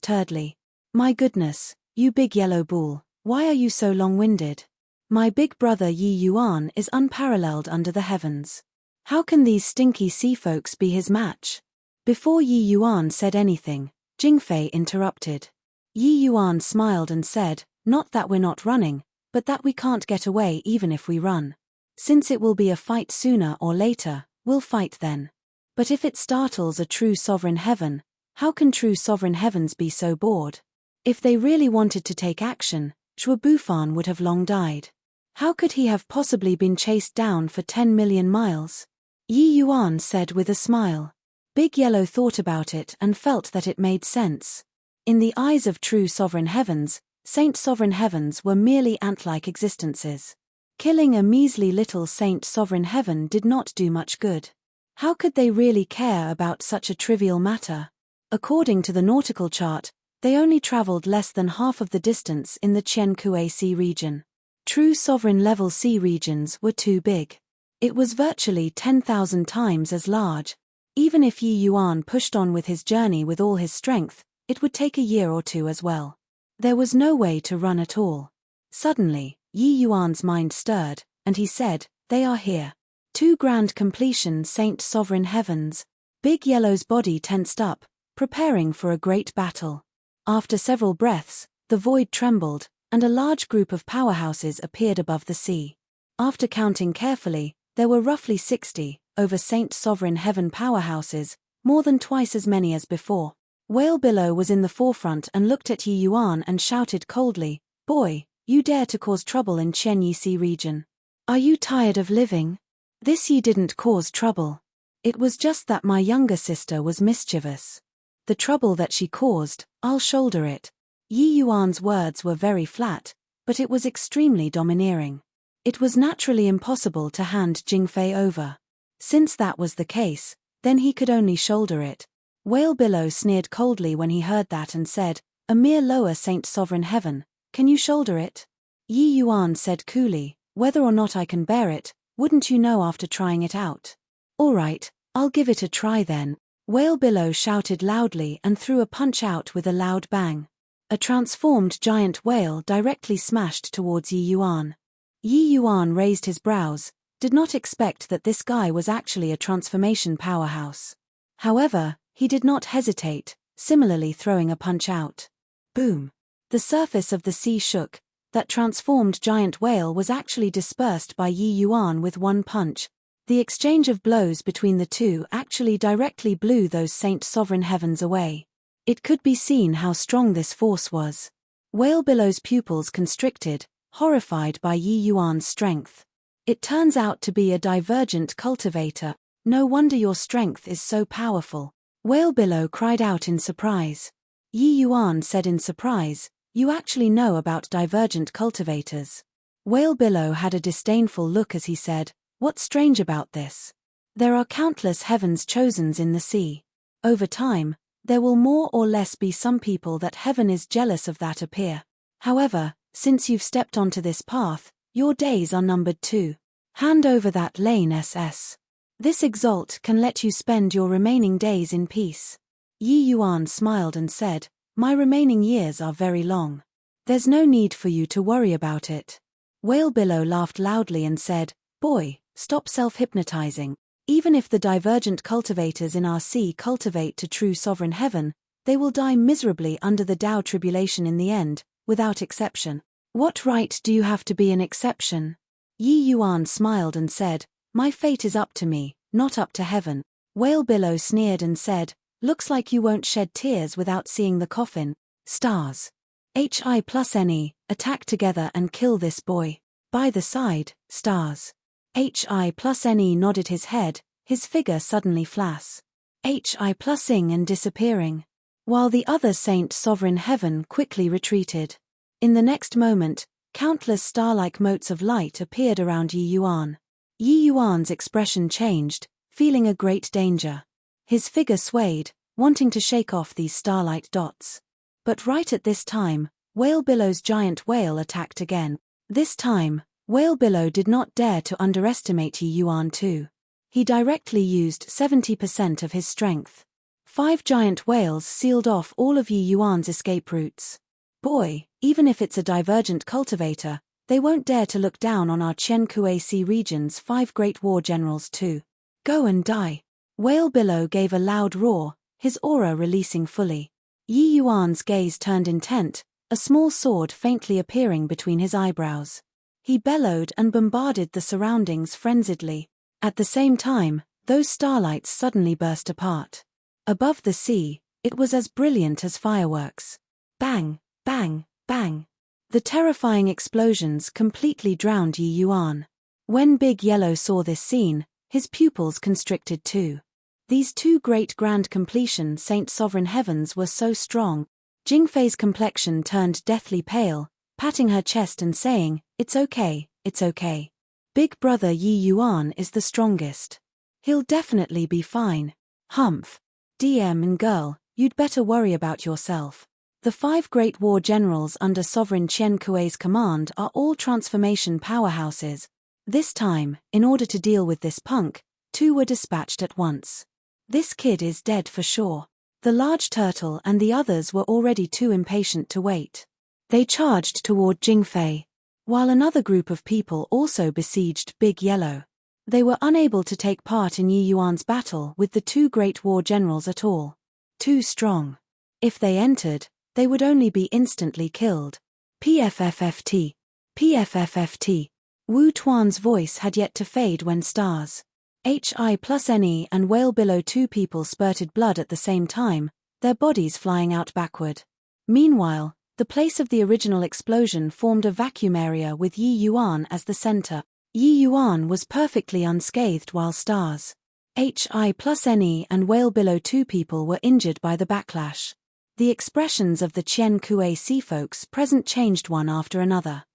[SPEAKER 1] turdly. My goodness, you big yellow bull, why are you so long-winded? My big brother Yi Yuan is unparalleled under the heavens. How can these stinky sea folks be his match? Before Yi Yuan said anything, Jingfei interrupted. Yi Yuan smiled and said, Not that we're not running, but that we can't get away even if we run. Since it will be a fight sooner or later, we'll fight then. But if it startles a true sovereign heaven, how can true sovereign heavens be so bored? If they really wanted to take action, Zhuo Bufan would have long died. How could he have possibly been chased down for 10 million miles? Yi Yuan said with a smile. Big Yellow thought about it and felt that it made sense. In the eyes of true sovereign heavens, Saint Sovereign Heavens were merely ant-like existences. Killing a measly little Saint Sovereign Heaven did not do much good. How could they really care about such a trivial matter? According to the nautical chart, they only traveled less than half of the distance in the Qian Kuei Sea region. True sovereign-level sea regions were too big. It was virtually 10,000 times as large. Even if Yi Yuan pushed on with his journey with all his strength, it would take a year or two as well. There was no way to run at all. Suddenly, Yi Yuan's mind stirred, and he said, They are here. 2 grand completion Saint Sovereign Heavens. Big Yellow's body tensed up, preparing for a great battle. After several breaths, the void trembled, and a large group of powerhouses appeared above the sea. After counting carefully, there were roughly 60, over Saint Sovereign Heaven powerhouses, more than twice as many as before. Whale Billow was in the forefront and looked at Yi Yuan and shouted coldly, Boy, you dare to cause trouble in Qian Yi Sea region. Are you tired of living? This Yi didn't cause trouble. It was just that my younger sister was mischievous. The trouble that she caused, I'll shoulder it. Yi Yuan's words were very flat, but it was extremely domineering. It was naturally impossible to hand Jingfei over. Since that was the case, then he could only shoulder it. Whale Billow sneered coldly when he heard that and said, A mere lower Saint Sovereign Heaven, can you shoulder it? Yi Yuan said coolly, Whether or not I can bear it, wouldn't you know after trying it out? All right, I'll give it a try then. Whale Billow shouted loudly and threw a punch out with a loud bang. A transformed giant whale directly smashed towards Yi Yuan. Yi Yuan raised his brows, did not expect that this guy was actually a transformation powerhouse. However, he did not hesitate, similarly throwing a punch out. Boom! The surface of the sea shook. That transformed giant whale was actually dispersed by Yi Yuan with one punch. The exchange of blows between the two actually directly blew those Saint Sovereign Heavens away. It could be seen how strong this force was. Whale Billow's pupils constricted, horrified by Yi Yuan's strength. It turns out to be a divergent cultivator. No wonder your strength is so powerful. Whale Billow cried out in surprise. Yi Yuan said in surprise, You actually know about divergent cultivators. Whale Billow had a disdainful look as he said, What's strange about this? There are countless heavens chosens in the sea. Over time, there will more or less be some people that heaven is jealous of that appear. However, since you've stepped onto this path, your days are numbered too. Hand over that lane SS. This exalt can let you spend your remaining days in peace. Yi Yuan smiled and said, My remaining years are very long. There's no need for you to worry about it. Whale Billow laughed loudly and said, Boy, stop self-hypnotizing. Even if the divergent cultivators in our sea cultivate to true sovereign heaven, they will die miserably under the Tao tribulation in the end, without exception. What right do you have to be an exception? Yi Yuan smiled and said, My fate is up to me, not up to heaven. Whale Billow sneered and said, "Looks like you won't shed tears without seeing the coffin." Stars. HI plus NE, attack together and kill this boy. By the side, stars. HI plus NE nodded his head, his figure suddenly flash. HI plusing and disappearing. While the other Saint Sovereign Heaven quickly retreated. In the next moment, countless star-like motes of light appeared around Yi Yuan. Yi Yuan's expression changed, feeling a great danger. His figure swayed, wanting to shake off these starlight dots. But right at this time, Whale Billow's giant whale attacked again. This time, Whale Billow did not dare to underestimate Yi Yuan too. He directly used 70% of his strength. 5 giant whales sealed off all of Yi Yuan's escape routes. Boy, even if it's a divergent cultivator, they won't dare to look down on our Qian Kuei Sea region's 5 great war generals too. Go and die. Whale Billow gave a loud roar, his aura releasing fully. Yi Yuan's gaze turned intent, a small sword faintly appearing between his eyebrows. He bellowed and bombarded the surroundings frenziedly. At the same time, those starlights suddenly burst apart. Above the sea, it was as brilliant as fireworks. Bang, bang, bang. The terrifying explosions completely drowned Yi Yuan. When Big Yellow saw this scene, his pupils constricted too. These 2 great grand completion Saint Sovereign Heavens were so strong. Jingfei's complexion turned deathly pale, patting her chest and saying, "It's okay, it's okay. Big brother Yi Yuan is the strongest. He'll definitely be fine." Humph. DM and girl, you'd better worry about yourself. The 5 great war generals under Sovereign Qian Kuei's command are all transformation powerhouses. This time, in order to deal with this punk, 2 were dispatched at once. This kid is dead for sure. The large turtle and the others were already too impatient to wait. They charged toward Jingfei, while another group of people also besieged Big Yellow. They were unable to take part in Yi Yuan's battle with the 2 great war generals at all. Too strong. If they entered, they would only be instantly killed. PFFFT. PFFFT. Wu Tuan's voice had yet to fade when stars. HI plus NE and Whale Billow 2 people spurted blood at the same time, their bodies flying out backward. Meanwhile, the place of the original explosion formed a vacuum area with Yi Yuan as the center. Yi Yuan was perfectly unscathed while stars. HI plus NE and Whale Billow 2 people were injured by the backlash. The expressions of the Qian Kuei Sea folks present changed one after another.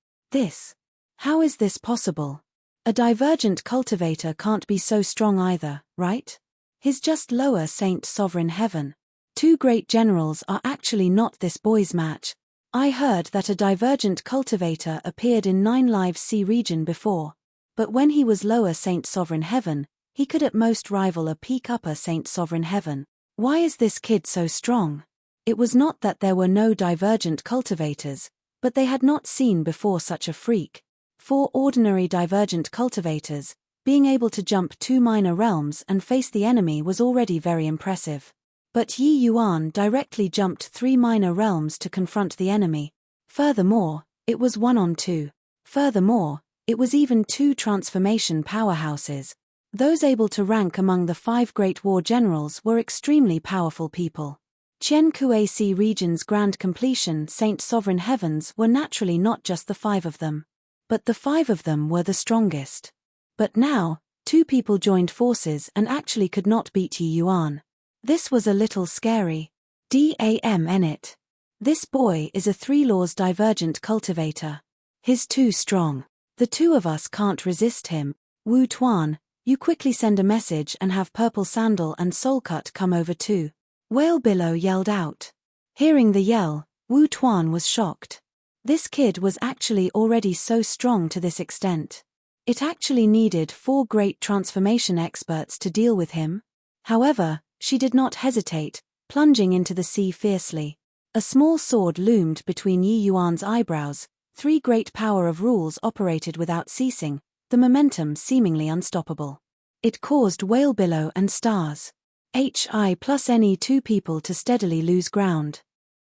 [SPEAKER 1] How is this possible? A divergent cultivator can't be so strong either, right? He's just lower Saint Sovereign Heaven. 2 great generals are actually not this boy's match. I heard that a divergent cultivator appeared in 9 Live Sea region before. But when he was lower Saint Sovereign Heaven, he could at most rival a peak upper Saint Sovereign Heaven. Why is this kid so strong? It was not that there were no divergent cultivators, but they had not seen before such a freak. 4 ordinary divergent cultivators, being able to jump 2 minor realms and face the enemy was already very impressive. But Yi Yuan directly jumped 3 minor realms to confront the enemy. Furthermore, it was 1-on-2. Furthermore, it was even 2 transformation powerhouses. Those able to rank among the 5 great war generals were extremely powerful people. Qian Kuei Sea region's grand completion Saint Sovereign Heavens were naturally not just the 5 of them. But the 5 of them were the strongest. But now, 2 people joined forces and actually could not beat Yi Yuan. This was a little scary. DAMN it. This boy is a 3 laws divergent cultivator. He's too strong. The 2 of us can't resist him. Wu Tuan, you quickly send a message and have Purple Sandal and Soulcut come over too. Whale Billow yelled out. Hearing the yell, Wu Tuan was shocked. This kid was actually already so strong to this extent. It actually needed 4 great transformation experts to deal with him. However, she did not hesitate, plunging into the sea fiercely. A small sword loomed between Yi Yuan's eyebrows. 3 great power of rules operated without ceasing, the momentum seemingly unstoppable. It caused Whale Billow and stars. HI plus NE 2 people to steadily lose ground.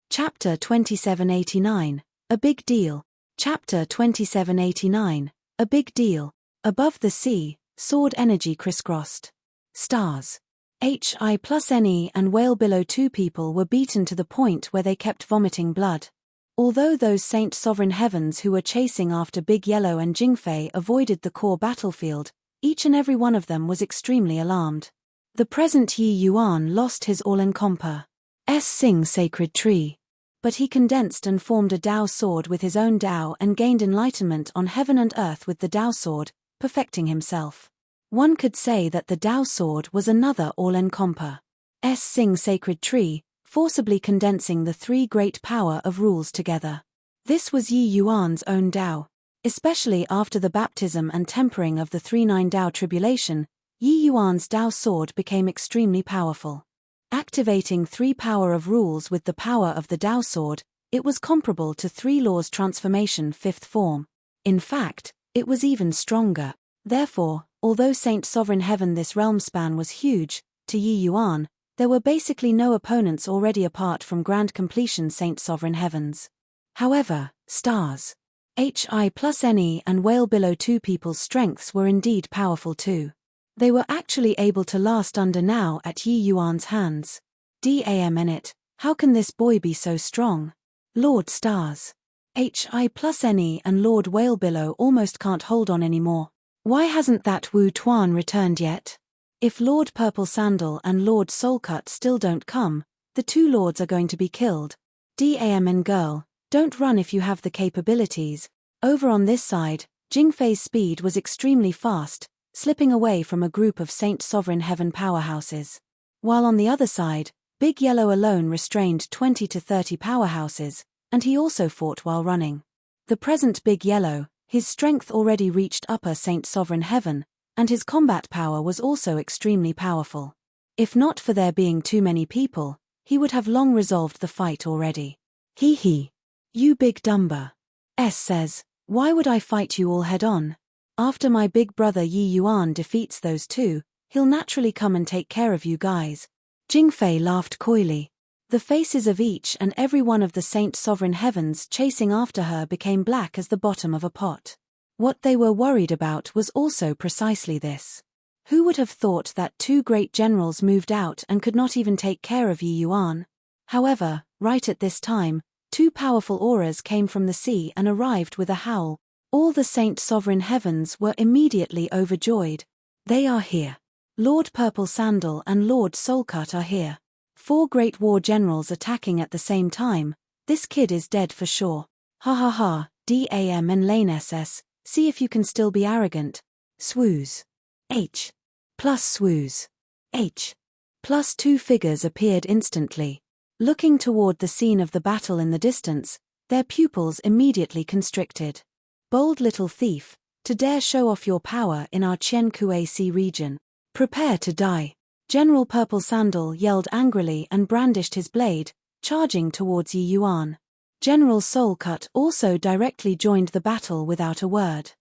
[SPEAKER 1] Chapter 2789. A big deal. Chapter 2789. A big deal. Above the sea, sword energy crisscrossed. Stars. Hi plus Ne and Whale Below 2 people were beaten to the point where they kept vomiting blood. Although those Saint Sovereign Heavens who were chasing after Big Yellow and Jingfei avoided the core battlefield, each and every one of them was extremely alarmed. The present Yi Yuan lost his all-encompass Sing sacred tree. But he condensed and formed a Dao sword with his own Dao and gained enlightenment on heaven and earth with the Dao sword, perfecting himself. One could say that the Dao sword was another all-encompass Sing sacred tree, forcibly condensing the three great power of rules together. This was Yi Yuan's own Dao. Especially after the baptism and tempering of the 3-9 Dao tribulation, Yi Yuan's Dao sword became extremely powerful. Activating 3 power of rules with the power of the Dao sword, it was comparable to 3 laws transformation 5th form. In fact, it was even stronger. Therefore, although Saint Sovereign Heaven this realm span was huge, to Yi Yuan, there were basically no opponents already apart from Grand Completion Saint Sovereign Heavens. However, stars Hi plus Ne and Whale Below 2 people's strengths were indeed powerful too. They were actually able to last under now at Yi Yuan's hands. Damn it, how can this boy be so strong? Lord Stars Hi plus Ne and Lord Whale Below almost can't hold on anymore. Why hasn't that Wu Tuan returned yet? If Lord Purple Sandal and Lord Soulcut still don't come, the 2 lords are going to be killed. Damn girl, don't run if you have the capabilities. Over on this side, Jingfei's speed was extremely fast, slipping away from a group of Saint Sovereign Heaven powerhouses. While on the other side, Big Yellow alone restrained 20 to 30 powerhouses, and he also fought while running. The present Big Yellow, his strength already reached upper Saint Sovereign Heaven, and his combat power was also extremely powerful. If not for there being too many people, he would have long resolved the fight already. Hee. You big dumber. Says, why would I fight you all head on? After my big brother Yi Yuan defeats those 2, he'll naturally come and take care of you guys. Jingfei laughed coyly. The faces of each and every one of the Saint Sovereign Heavens chasing after her became black as the bottom of a pot. What they were worried about was also precisely this. Who would have thought that 2 great generals moved out and could not even take care of Yi Yuan? However, right at this time, 2 powerful auras came from the sea and arrived with a howl. All the Saint Sovereign Heavens were immediately overjoyed. They are here. Lord Purple Sandal and Lord Soulcut are here. 4 great war generals attacking at the same time. This kid is dead for sure. Ha ha ha, Dam and Lane SS, see if you can still be arrogant. Swoos. H. Plus swoos. H. Plus 2 figures appeared instantly. Looking toward the scene of the battle in the distance, their pupils immediately constricted. Bold little thief, to dare show off your power in our Chen Kuei region. Prepare to die. General Purple Sandal yelled angrily and brandished his blade, charging towards Yi Yuan. General Soulcut also directly joined the battle without a word.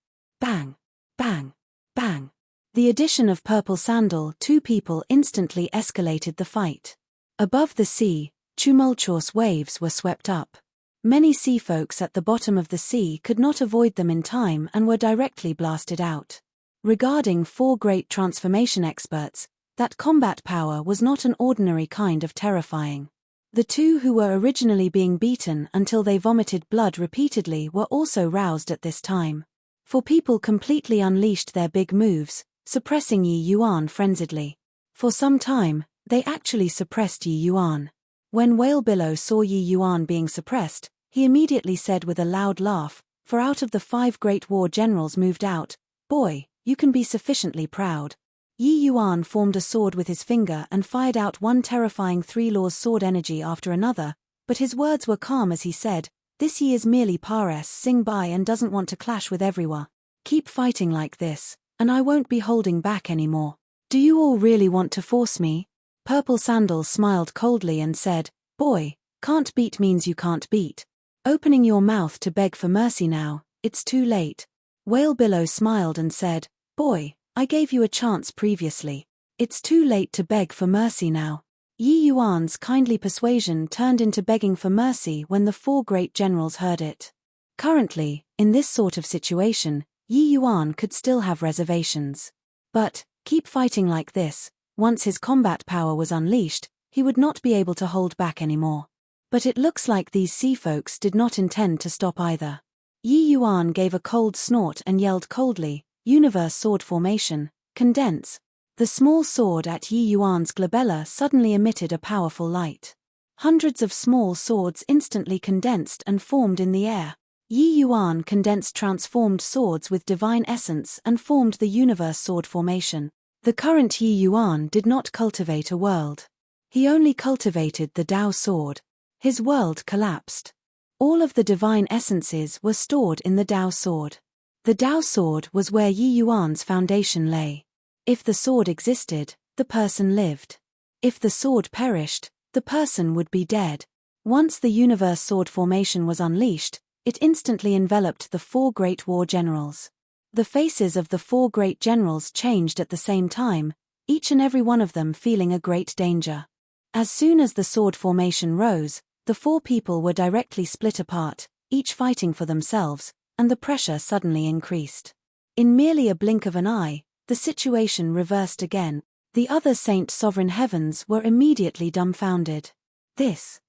[SPEAKER 1] Bang! Bang! Bang! The addition of Purple Sandal 2 people instantly escalated the fight. Above the sea, tumultuous waves were swept up. Many sea folks at the bottom of the sea could not avoid them in time and were directly blasted out. Regarding 4 great transformation experts, that combat power was not an ordinary kind of terrifying. The 2 who were originally being beaten until they vomited blood repeatedly were also roused at this time. 4 people completely unleashed their big moves, suppressing Yi Yuan frenziedly. For some time, they actually suppressed Yi Yuan. When Whale Below saw Yi Yuan being suppressed, he immediately said with a loud laugh, for out of the 5 great war generals moved out, boy, you can be sufficiently proud. Yi Yuan formed a sword with his finger and fired out one terrifying 3 laws sword energy after another, but his words were calm as he said, this Yi is merely Pares Sing Bai and doesn't want to clash with everyone. Keep fighting like this, and I won't be holding back anymore. Do you all really want to force me? Purple Sandal smiled coldly and said, boy, can't beat means you can't beat. Opening your mouth to beg for mercy now, it's too late. Whale Below smiled and said, boy, I gave you a chance previously. It's too late to beg for mercy now. Yi Yuan's kindly persuasion turned into begging for mercy when the 4 great generals heard it. Currently, in this sort of situation, Yi Yuan could still have reservations. But, keep fighting like this, Once his combat power was unleashed, he would not be able to hold back anymore. But it looks like these sea folks did not intend to stop either. Yi Yuan gave a cold snort and yelled coldly, "Universe sword formation, condense." The small sword at Yi Yuan's glabella suddenly emitted a powerful light. Hundreds of small swords instantly condensed and formed in the air. Yi Yuan condensed transformed swords with divine essence and formed the universe sword formation. The current Yi Yuan did not cultivate a world. He only cultivated the Tao sword. His world collapsed. All of the divine essences were stored in the Tao sword. The Tao sword was where Yi Yuan's foundation lay. If the sword existed, the person lived. If the sword perished, the person would be dead. Once the universe sword formation was unleashed, it instantly enveloped the 4 great war generals. The faces of the 4 great generals changed at the same time, each and every one of them feeling a great danger. As soon as the sword formation rose, the 4 people were directly split apart, each fighting for themselves, and the pressure suddenly increased. In merely a blink of an eye, the situation reversed again. The other Saint Sovereign Heavens were immediately dumbfounded. This.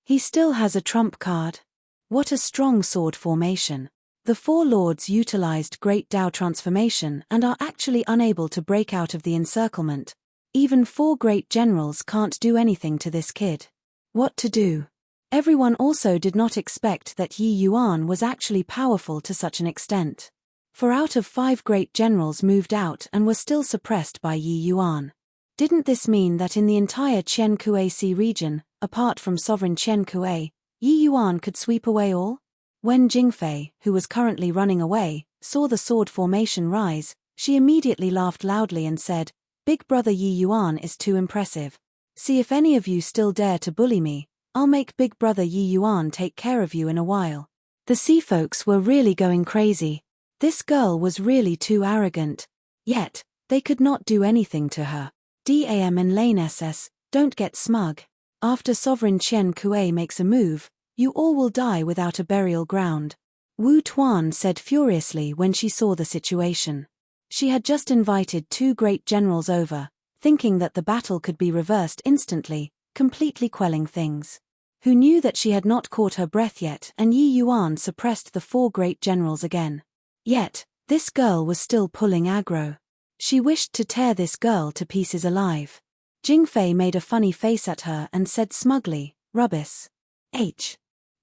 [SPEAKER 1] He still has a trump card. What a strong sword formation. The 4 lords utilized Great Tao transformation and are actually unable to break out of the encirclement. Even 4 great generals can't do anything to this kid. What to do? Everyone also did not expect that Yi Yuan was actually powerful to such an extent. For out of 5 great generals moved out and were still suppressed by Yi Yuan. Didn't this mean that in the entire Qian Kuei Sea region, apart from sovereign Qian Kuei, Yi Yuan could sweep away all? When Jingfei, who was currently running away, saw the sword formation rise, she immediately laughed loudly and said, "Big brother Yi Yuan is too impressive. See if any of you still dare to bully me, I'll make big brother Yi Yuan take care of you in a while." The sea folks were really going crazy. This girl was really too arrogant. Yet, they could not do anything to her. Dam and Lane SS, don't get smug. After Sovereign Qian Kuei makes a move, you all will die without a burial ground. Wu Tuan said furiously when she saw the situation. She had just invited 2 great generals over, thinking that the battle could be reversed instantly, completely quelling things. Who knew that she had not caught her breath yet and Yi Yuan suppressed the 4 great generals again. Yet, this girl was still pulling aggro. She wished to tear this girl to pieces alive. Jingfei made a funny face at her and said smugly, "Rubbish.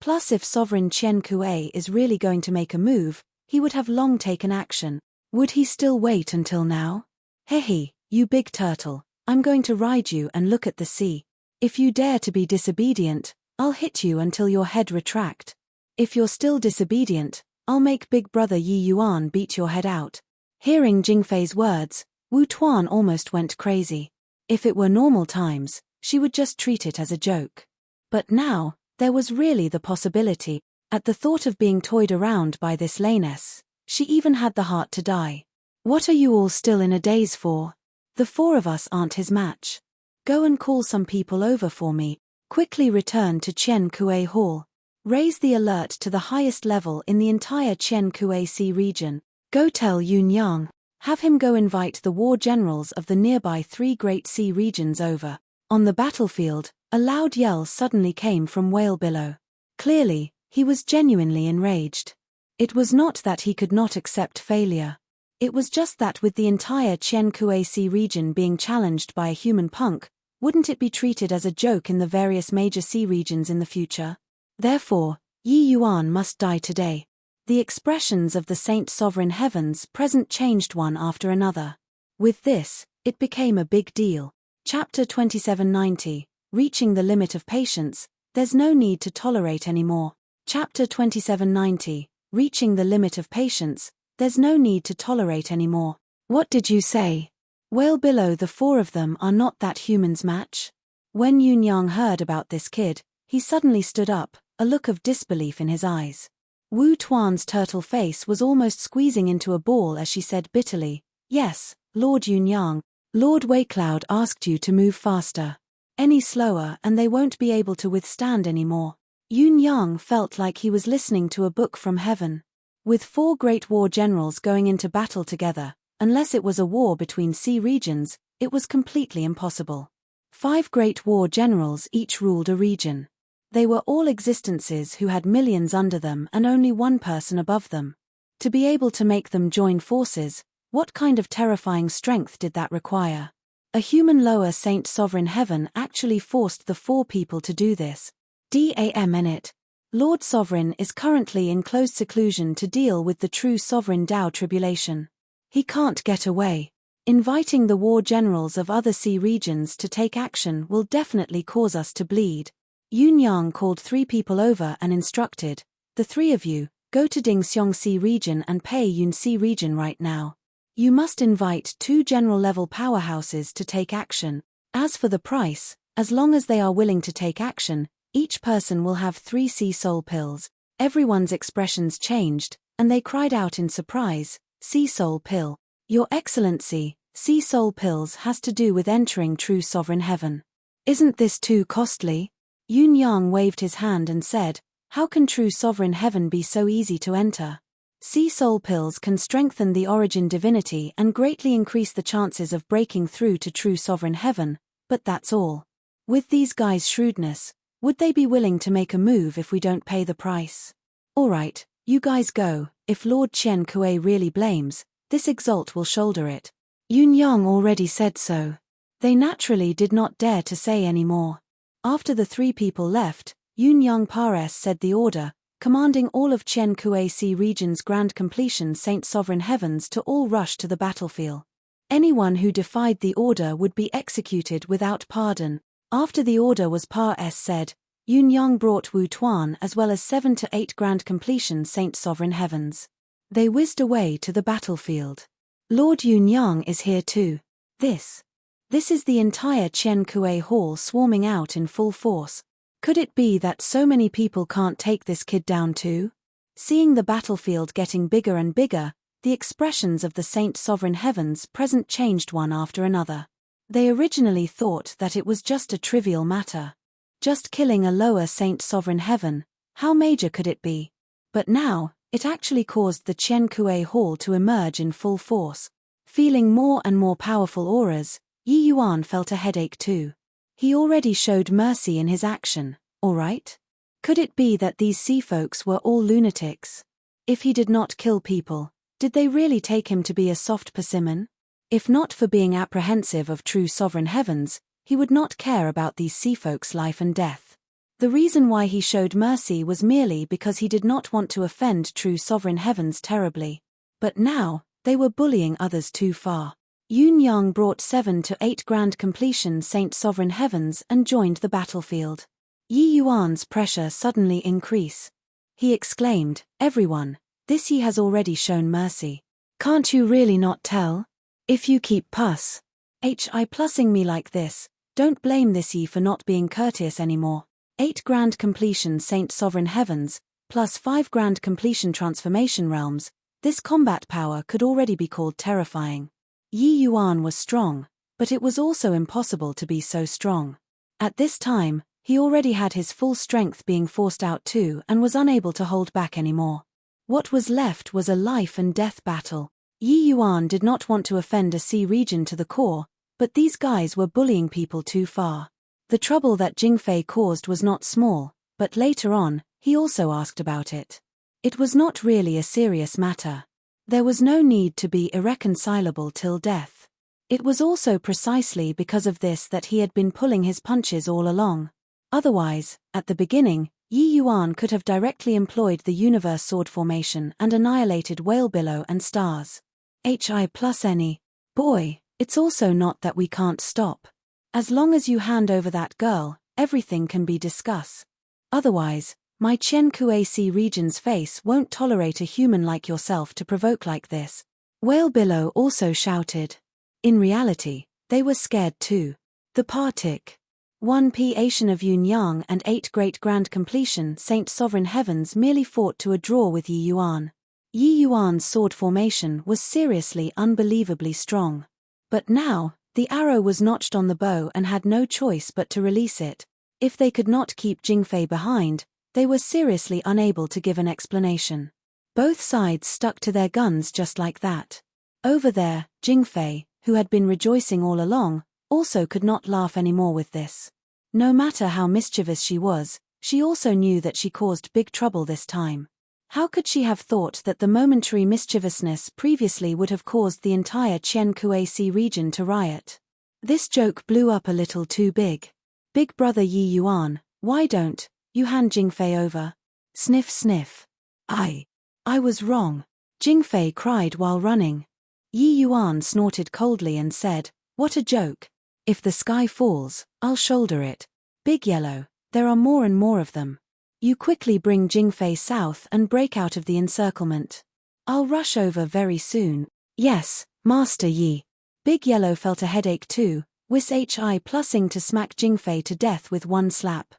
[SPEAKER 1] Plus if Sovereign Qian Kuei is really going to make a move, he would have long taken action. Would he still wait until now? Hehe, you big turtle, I'm going to ride you and look at the sea. If you dare to be disobedient, I'll hit you until your head retract. If you're still disobedient, I'll make big brother Yi Yuan beat your head out." Hearing Jingfei's words, Wu Tuan almost went crazy. If it were normal times, she would just treat it as a joke. But now, there was really the possibility. At the thought of being toyed around by this laness, she even had the heart to die. "What are you all still in a daze for? The 4 of us aren't his match. Go and call some people over for me. Quickly return to Qian Kuei Hall. Raise the alert to the highest level in the entire Qian Kuei Sea region. Go tell Yun Yang. Have him go invite the war generals of the nearby 3 great sea regions over." On the battlefield, a loud yell suddenly came from Whale Billow. Clearly, he was genuinely enraged. It was not that he could not accept failure. It was just that with the entire Qian Kuei Sea region being challenged by a human punk, wouldn't it be treated as a joke in the various major sea regions in the future? Therefore, Yi Yuan must die today. The expressions of the Saint Sovereign Heavens present changed one after another. With this, it became a big deal. Chapter 2790, Reaching the Limit of Patience, There's No Need to Tolerate Anymore. Chapter 2790, Reaching the Limit of Patience, There's No Need to Tolerate Anymore. What did you say? Whale Billow, the 4 of them are not that human's match? When Yun Yang heard about this kid, he suddenly stood up, a look of disbelief in his eyes. Wu Tuan's turtle face was almost squeezing into a ball as she said bitterly, "Yes, Lord Yun Yang, Lord Waicloud asked you to move faster. Any slower and they won't be able to withstand anymore." Yun Yang felt like he was listening to a book from heaven. With 4 great war generals going into battle together, unless it was a war between sea regions, It was completely impossible. 5 great war generals each ruled a region. They were all existences who had millions under them and only one person above them. To be able to make them join forces, what kind of terrifying strength did that require? A human lower Saint Sovereign Heaven actually forced the 4 people to do this. Damn it. Lord Sovereign is currently in closed seclusion to deal with the true Sovereign Tao tribulation. He can't get away. Inviting the war generals of other sea regions to take action will definitely cause us to bleed. Yun Yang called 3 people over and instructed, "The 3 of you, go to Ding Xiong Sea region and Pei Yun Sea region right now. You must invite 2 general-level powerhouses to take action. As for the price, as long as they are willing to take action, each person will have 3 sea soul pills." Everyone's expressions changed, and they cried out in surprise, "Sea soul pill. Your Excellency, sea soul pills has to do with entering true sovereign heaven. Isn't this too costly?" Yun Yang waved his hand and said, "How can true sovereign heaven be so easy to enter? Sea soul pills can strengthen the origin divinity and greatly increase the chances of breaking through to true sovereign heaven, but that's all. With these guys' shrewdness, would they be willing to make a move if we don't pay the price? Alright, you guys go. If Lord Chen Kuei really blames, this exalt will shoulder it." Yun Yang already said so. They naturally did not dare to say any more. After the 3 people left, Yun Yang Pares said the order, commanding all of Chen Kuei Sea region's grand completion Saint Sovereign Heavens to all rush to the battlefield. Anyone who defied the order would be executed without pardon. After the order was Pares said, Yun Yang brought Wu Tuan as well as 7 to 8 grand completion Saint Sovereign Heavens. They whizzed away to the battlefield. Lord Yun Yang is here too. This is the entire Chen Kuei Hall swarming out in full force. Could it be that so many people can't take this kid down too? Seeing the battlefield getting bigger and bigger, the expressions of the Saint Sovereign Heavens present changed one after another. They originally thought that it was just a trivial matter. Just killing a lower Saint Sovereign Heaven, how major could it be? But now, it actually caused the Chen Kuei Hall to emerge in full force. Feeling more and more powerful auras, Yi Yuan felt a headache too. He already showed mercy in his action, alright? Could it be that these sea folks were all lunatics? If he did not kill people, did they really take him to be a soft persimmon? If not for being apprehensive of true sovereign heavens, he would not care about these sea folks' life and death. The reason why he showed mercy was merely because he did not want to offend true sovereign heavens terribly. But now, they were bullying others too far. Yun Yang brought 7 to 8 grand completion Saint Sovereign Heavens and joined the battlefield. Yi Yuan's pressure suddenly increased. He exclaimed, "Everyone, this Yi has already shown mercy. Can't you really not tell? If you keep plussing me like this, don't blame this Yi for not being courteous anymore. 8 grand completion Saint Sovereign Heavens, plus 5 grand completion transformation realms, this combat power could already be called terrifying." Yi Yuan was strong, but it was also impossible to be so strong. At this time, he already had his full strength being forced out too and was unable to hold back anymore. What was left was a life and death battle. Yi Yuan did not want to offend a sea region to the core, but these guys were bullying people too far. The trouble that Jingfei caused was not small, but later on, he also asked about it. It was not really a serious matter. There was no need to be irreconcilable till death. It was also precisely because of this that he had been pulling his punches all along. Otherwise, at the beginning, Yi Yuan could have directly employed the universe sword formation and annihilated Whale Billow and Stars. Hi+Any. Boy, it's also not that we can't stop. As long as you hand over that girl, everything can be discussed. Otherwise, my Chen Kuei Sea region's face won't tolerate a human like yourself to provoke like this. Whale Billow also shouted. In reality, they were scared too. The Partic. 1 Asian of Yun Yang and 8 Great Grand Completion Saint Sovereign Heavens merely fought to a draw with Yi Yuan. Yi Yuan's sword formation was seriously unbelievably strong. But now, the arrow was notched on the bow and had no choice but to release it. If they could not keep Jingfei behind, they were seriously unable to give an explanation. Both sides stuck to their guns just like that. Over there, Jingfei, who had been rejoicing all along, also could not laugh any more with this. No matter how mischievous she was, she also knew that she caused big trouble this time. How could she have thought that the momentary mischievousness previously would have caused the entire Qian region to riot? This joke blew up a little too big. Big brother Yi Yuan, why don't you hand Jingfei over? Sniff sniff. I was wrong. Jingfei cried while running. Yi Yuan snorted coldly and said, what a joke. If the sky falls, I'll shoulder it. Big Yellow, there are more and more of them. You quickly bring Jingfei south and break out of the encirclement. I'll rush over very soon. Yes, Master Yi. Big Yellow felt a headache too, hi plussing to smack Jingfei to death with one slap.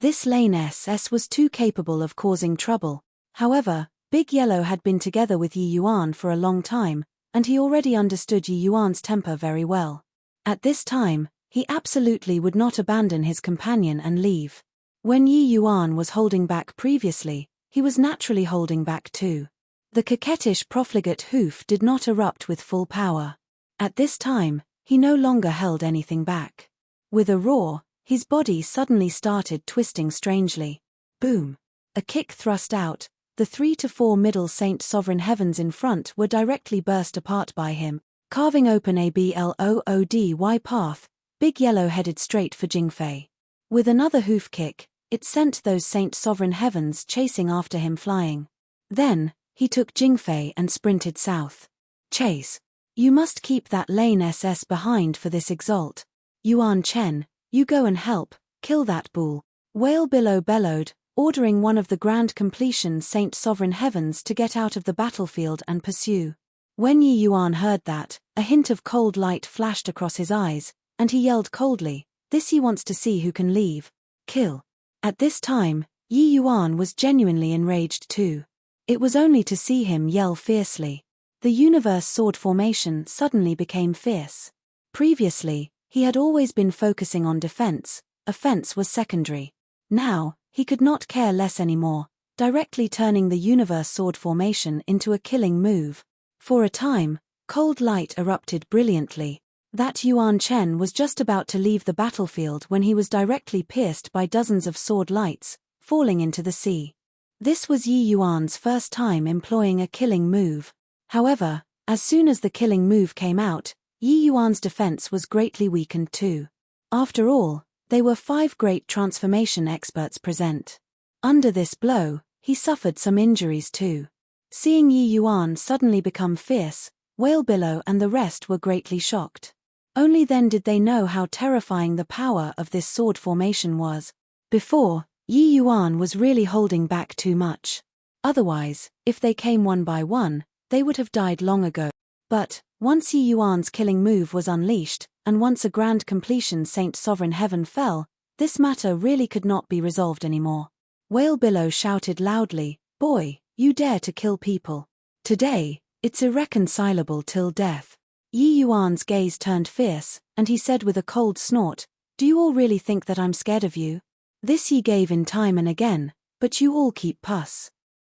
[SPEAKER 1] This lane SS was too capable of causing trouble. However, Big Yellow had been together with Yi Yuan for a long time, and he already understood Yi Yuan's temper very well. At this time, he absolutely would not abandon his companion and leave. When Yi Yuan was holding back previously, he was naturally holding back too. The coquettish profligate hoof did not erupt with full power. At this time, he no longer held anything back. With a roar, his body suddenly started twisting strangely. Boom! A kick thrust out, the 3 to 4 middle Saint Sovereign Heavens in front were directly burst apart by him, carving open a bloody path. Big Yellow headed straight for Jingfei. With another hoof kick, it sent those Saint Sovereign Heavens chasing after him flying. Then, he took Jingfei and sprinted south. Chase! You must keep that lane SS behind for this exalt. Yuan Chen, you go and help, kill that bull. Whale Billow bellowed, ordering one of the Grand Completion Saint Sovereign Heavens to get out of the battlefield and pursue. When Yi Yuan heard that, a hint of cold light flashed across his eyes, and he yelled coldly, this he wants to see who can leave. Kill. At this time, Yi Yuan was genuinely enraged too. It was only to see him yell fiercely. The universe sword formation suddenly became fierce. Previously, he had always been focusing on defense, offense was secondary. Now, he could not care less anymore, directly turning the universe sword formation into a killing move. For a time, cold light erupted brilliantly. That Yuan Chen was just about to leave the battlefield when he was directly pierced by dozens of sword lights, falling into the sea. This was Yi Yuan's first time employing a killing move. However, as soon as the killing move came out, Yi Yuan's defense was greatly weakened too. After all, they were 5 great transformation experts present. Under this blow, he suffered some injuries too. Seeing Yi Yuan suddenly become fierce, Whale Billow and the rest were greatly shocked. Only then did they know how terrifying the power of this sword formation was. Before, Yi Yuan was really holding back too much. Otherwise, if they came one by one, they would have died long ago. But, once Yi Yuan's killing move was unleashed, and once a Grand Completion Saint Sovereign Heaven fell, this matter really could not be resolved anymore. Whale Billow shouted loudly, boy, you dare to kill people. Today, it's irreconcilable till death. Yi Yuan's gaze turned fierce, and he said with a cold snort, do you all really think that I'm scared of you? This he gave in time and again, but you all keep hi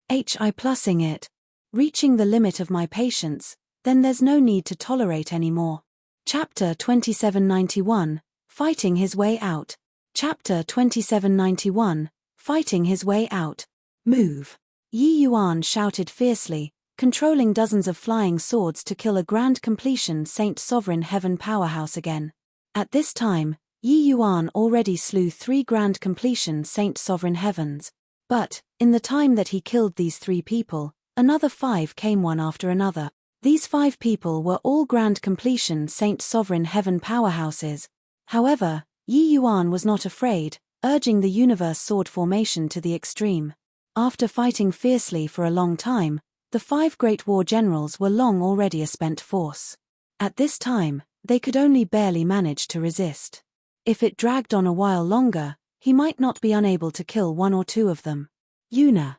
[SPEAKER 1] plussing it. Reaching the limit of my patience, then there's no need to tolerate any more. Chapter 2791, Fighting His Way Out. Chapter 2791, Fighting His Way Out. Move! Yi Yuan shouted fiercely, controlling dozens of flying swords to kill a Grand Completion Saint Sovereign Heaven powerhouse again. At this time, Yi Yuan already slew 3 Grand Completion Saint Sovereign Heavens. But, in the time that he killed these 3 people, another 5 came one after another. These 5 people were all Grand Completion Saint Sovereign Heaven powerhouses. However, Yi Yuan was not afraid, urging the universe sword formation to the extreme. After fighting fiercely for a long time, the 5 great war generals were long already a spent force. At this time, they could only barely manage to resist. If it dragged on a while longer, he might not be unable to kill 1 or 2 of them. Yuna's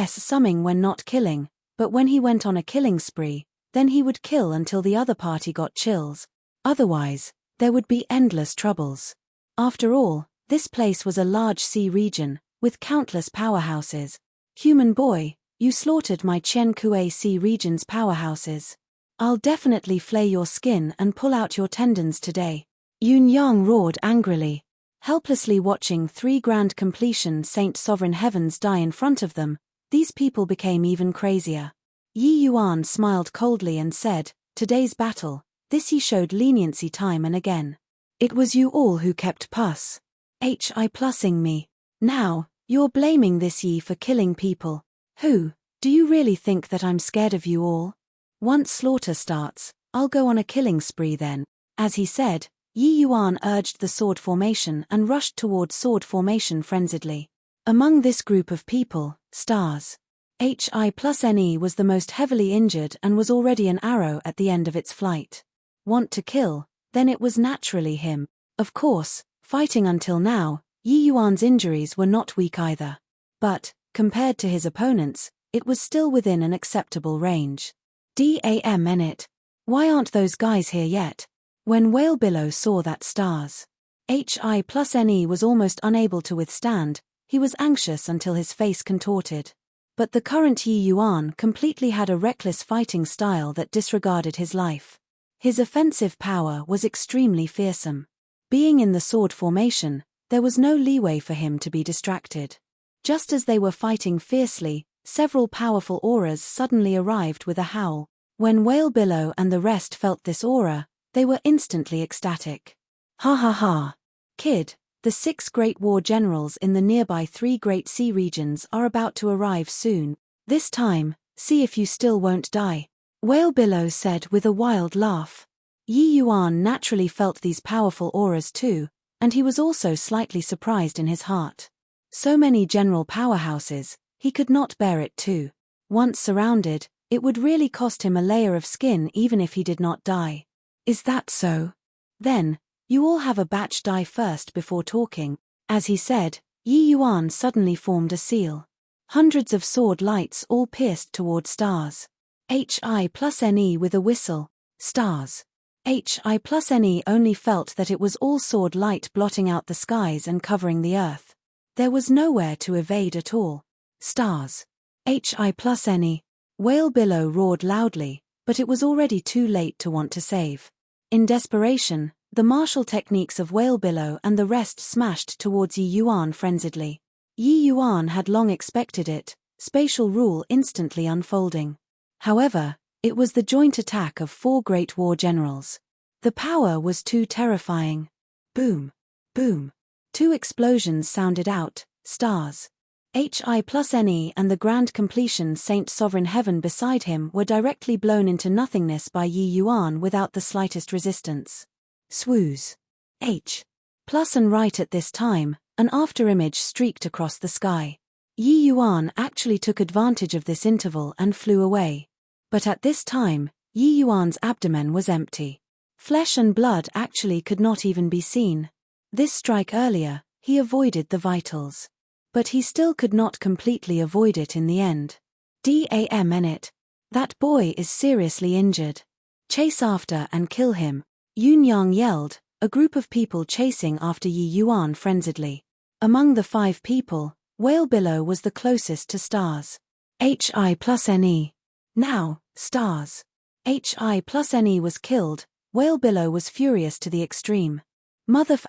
[SPEAKER 1] summing when not killing, but when he went on a killing spree, then he would kill until the other party got chills. Otherwise, there would be endless troubles. After all, this place was a large sea region, with countless powerhouses. Human boy, you slaughtered my Qian Sea region's powerhouses. I'll definitely flay your skin and pull out your tendons today. Yun Yang roared angrily. Helplessly watching 3 grand completion Saint Sovereign Heavens die in front of them, these people became even crazier. Yi Yuan smiled coldly and said, "Today's battle, this he showed leniency time and again. It was you all who kept hi+ing me. Now, you're blaming this Yi for killing people. Who? Do you really think that I'm scared of you all? Once slaughter starts, I'll go on a killing spree then." As he said, Yi Yuan urged the sword formation and rushed toward sword formation frenziedly. Among this group of people, Stars Hi+Ne was the most heavily injured and was already an arrow at the end of its flight. Want to kill? Then it was naturally him. Of course, fighting until now, Yi Yuan's injuries were not weak either. But, compared to his opponents, it was still within an acceptable range. Damn it. Why aren't those guys here yet? When Whale Billow saw that Stars Hi+Ne was almost unable to withstand, he was anxious until his face contorted. But the current Yi Yuan completely had a reckless fighting style that disregarded his life. His offensive power was extremely fearsome. Being in the sword formation, there was no leeway for him to be distracted. Just as they were fighting fiercely, several powerful auras suddenly arrived with a howl. When Whale Billow and the rest felt this aura, they were instantly ecstatic. Ha ha ha. Kid, the 6 great war generals in the nearby 3 great sea regions are about to arrive soon. This time, see if you still won't die. Whale Billow said with a wild laugh. Yi Yuan naturally felt these powerful auras too, and he was also slightly surprised in his heart. So many general powerhouses, he could not bear it too. Once surrounded, it would really cost him a layer of skin even if he did not die. Is that so? Then, you all have a batch die first before talking. As he said, Yi Yuan suddenly formed a seal. Hundreds of sword lights all pierced toward Stars Hi+Ne with a whistle. Stars Hi+Ne only felt that it was all sword light blotting out the skies and covering the earth. There was nowhere to evade at all. Stars Hi+Ne. Whale Billow roared loudly, but it was already too late to want to save. In desperation, the martial techniques of Whale Billow and the rest smashed towards Yi Yuan frenziedly. Yi Yuan had long expected it, spatial rule instantly unfolding. However, it was the joint attack of 4 great war generals. The power was too terrifying. Boom. Boom. 2 explosions sounded out. Stars Hi+Ne and the grand completion Saint Sovereign Heaven beside him were directly blown into nothingness by Yi Yuan without the slightest resistance. Swoosh. And right at this time, an afterimage streaked across the sky. Yi Yuan actually took advantage of this interval and flew away. But at this time, Yi Yuan's abdomen was empty. Flesh and blood actually could not even be seen. This strike earlier, he avoided the vitals. But he still could not completely avoid it in the end. Damn it. That boy is seriously injured. Chase after and kill him. Yun Yang yelled, a group of people chasing after Yi Yuan frenziedly. Among the 5 people, Whale Billow was the closest to Stars Hi+Ne. Now, Stars Hi+Ne was killed. Whale Billow was furious to the extreme. Mother****.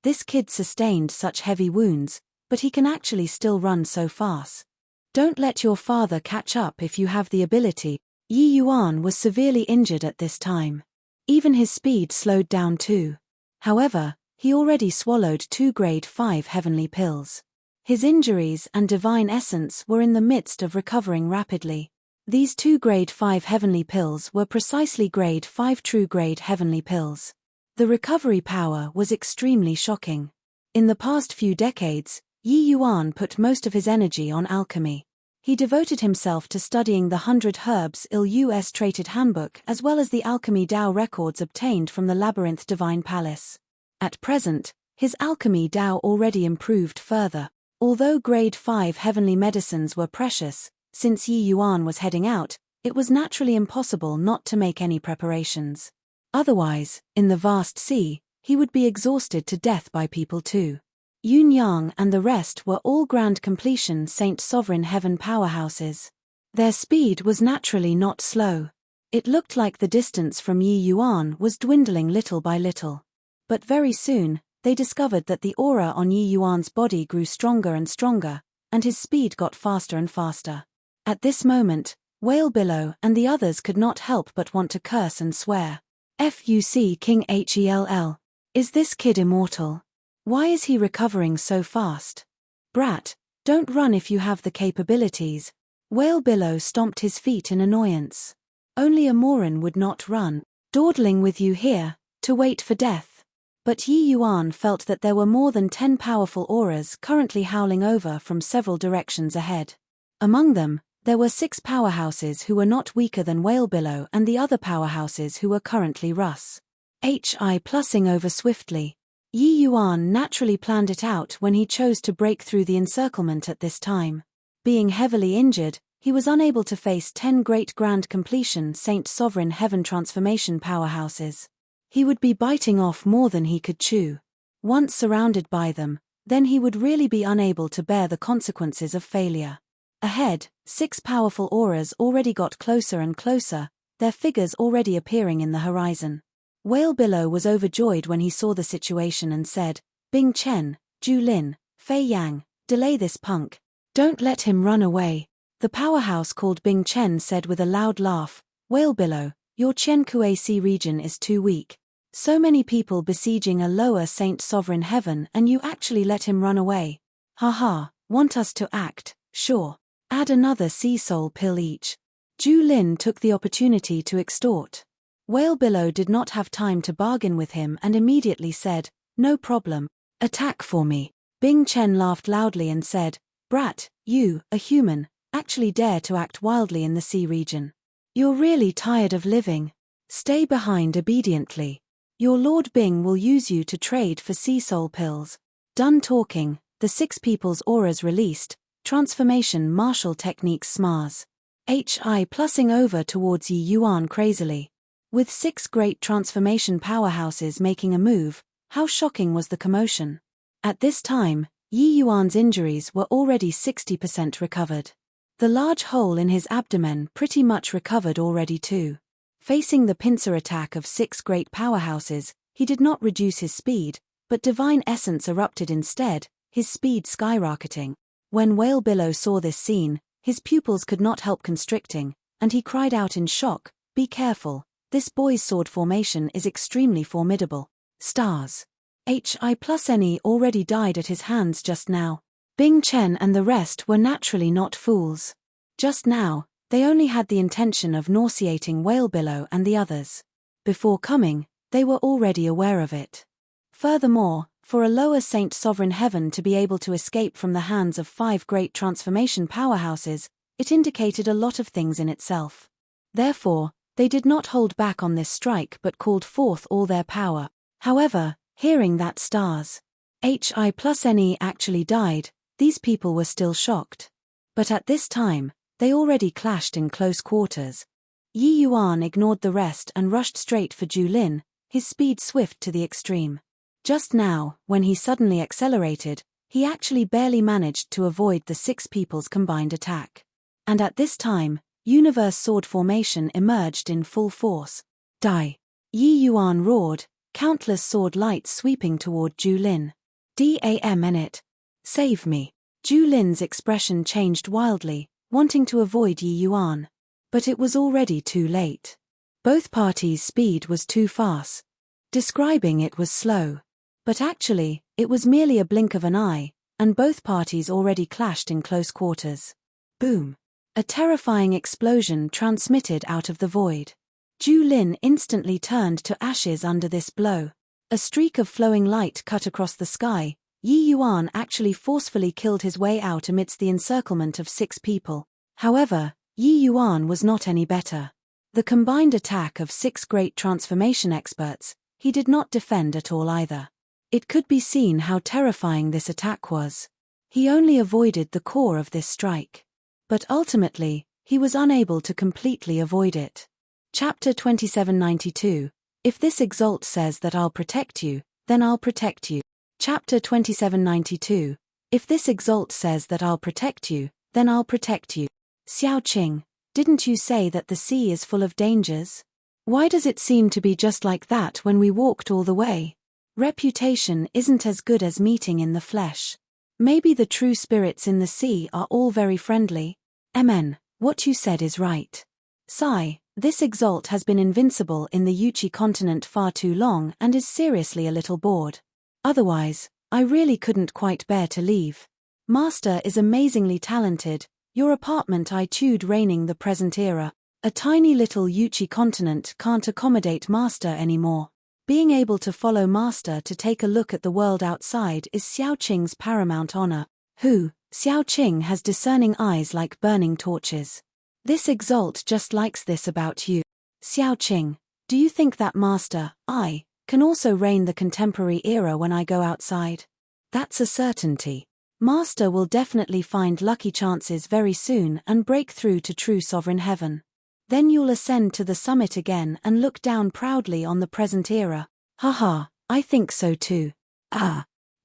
[SPEAKER 1] This kid sustained such heavy wounds, but he can actually still run so fast. Don't let your father catch up if you have the ability. Yi Yuan was severely injured at this time. Even his speed slowed down too. However, he already swallowed 2 grade 5 heavenly pills. His injuries and divine essence were in the midst of recovering rapidly. These 2 grade 5 heavenly pills were precisely grade 5 true grade heavenly pills. The recovery power was extremely shocking. In the past few decades, Yi Yuan put most of his energy on alchemy. He devoted himself to studying the 100 Herbs Illustrated Handbook as well as the Alchemy Dao records obtained from the Labyrinth Divine Palace. At present, his alchemy Dao already improved further. Although grade 5 heavenly medicines were precious, since Yi Yuan was heading out, it was naturally impossible not to make any preparations. Otherwise, in the vast sea, he would be exhausted to death by people too. Yun Yang and the rest were all grand completion Saint Sovereign Heaven powerhouses. Their speed was naturally not slow. It looked like the distance from Yi Yuan was dwindling little by little. But very soon, they discovered that the aura on Yi Yuan's body grew stronger and stronger, and his speed got faster and faster. At this moment, Whale Billow and the others could not help but want to curse and swear. "Fuck King Hell. Is this kid immortal? Why is he recovering so fast? Brat, don't run if you have the capabilities." Whale Billow stomped his feet in annoyance. Only a moron would not run. "Dawdling with you here, to wait for death." But Yi Yuan felt that there were more than 10 powerful auras currently howling over from several directions ahead. Among them, there were 6 powerhouses who were not weaker than Whale Billow and the other powerhouses who were currently Russ. Hi plussing over swiftly. Yi Yuan naturally planned it out when he chose to break through the encirclement at this time. Being heavily injured, he was unable to face 10 Great Grand Completion Saint Sovereign Heaven transformation powerhouses. He would be biting off more than he could chew. Once surrounded by them, then he would really be unable to bear the consequences of failure. Ahead, 6 powerful auras already got closer and closer, their figures already appearing in the horizon. Whale Billow was overjoyed when he saw the situation and said, "Bing Chen, Ju Lin, Fei Yang, delay this punk. Don't let him run away." The powerhouse called Bing Chen said with a loud laugh, "Whale Billow, your Chen Kuei region is too weak. So many people besieging a lower Saint Sovereign Heaven and you actually let him run away. Haha, want us to act, sure. Add another sea soul pill each." Ju Lin took the opportunity to extort. Whale Billow did not have time to bargain with him and immediately said, "No problem. Attack for me." Bing Chen laughed loudly and said, "Brat, you, a human, actually dare to act wildly in the sea region. You're really tired of living. Stay behind obediently. Your Lord Bing will use you to trade for sea soul pills." Done talking, the 6 people's auras released, transformation martial techniques SMARS. Hi plussing over towards Yi Yuan crazily. With 6 great transformation powerhouses making a move, how shocking was the commotion. At this time, Yi Yuan's injuries were already 60% recovered. The large hole in his abdomen pretty much recovered already too. Facing the pincer attack of 6 great powerhouses, he did not reduce his speed, but divine essence erupted instead, his speed skyrocketing. When Whale Billow saw this scene, his pupils could not help constricting, and he cried out in shock, "Be careful, this boy's sword formation is extremely formidable." Stars. Hi plus any already died at his hands just now. Bing Chen and the rest were naturally not fools. Just now, they only had the intention of nauseating Whale Billow and the others. Before coming, they were already aware of it. Furthermore, for a lower Saint Sovereign Heaven to be able to escape from the hands of 5 great transformation powerhouses, it indicated a lot of things in itself. Therefore, they did not hold back on this strike but called forth all their power. However, hearing that stars. Hi plus any actually died, these people were still shocked. But at this time, they already clashed in close quarters. Yi Yuan ignored the rest and rushed straight for Ju Lin, his speed swift to the extreme. Just now, when he suddenly accelerated, he actually barely managed to avoid the 6 people's combined attack. And at this time, Universe Sword formation emerged in full force. Die! Yi Yuan roared, countless sword lights sweeping toward Ju Lin. "Damn it! Save me!" Ju Lin's expression changed wildly, wanting to avoid Yi Yuan. But it was already too late. Both parties' speed was too fast. Describing it was slow. But actually, it was merely a blink of an eye, and both parties already clashed in close quarters. Boom! A terrifying explosion transmitted out of the void. Ju Lin instantly turned to ashes under this blow. A streak of flowing light cut across the sky. Yi Yuan actually forcefully killed his way out amidst the encirclement of 6 people. However, Yi Yuan was not any better. The combined attack of 6 great transformation experts, he did not defend at all either. It could be seen how terrifying this attack was. He only avoided the core of this strike. But ultimately, he was unable to completely avoid it. Chapter 2792. If this exalt says that I'll protect you, then I'll protect you. Chapter 2792. If this exalt says that I'll protect you, then I'll protect you. Xiao Qing, Didn't you say that the sea is full of dangers? Why does it seem to be just like that when we walked all the way? Reputation isn't as good as meeting in the flesh. Maybe the true spirits in the sea are all very friendly. Amen. What you said is right. Sigh, this exalt has been invincible in the Yuchi continent far too long and is seriously a little bored. Otherwise, I really couldn't quite bear to leave. Master is amazingly talented. Your apartment I chewed reigning the present era. A tiny little Yuchi continent can't accommodate Master anymore. Being able to follow Master to take a look at the world outside is Xiao Qing's paramount honor. Who? Xiao Qing has discerning eyes like burning torches. This exalt just likes this about you. Xiao Qing, do you think that Master, I, can also reign the contemporary era when I go outside? That's a certainty. Master will definitely find lucky chances very soon and break through to true sovereign heaven. Then you'll ascend to the summit again and look down proudly on the present era. Haha, I think so too.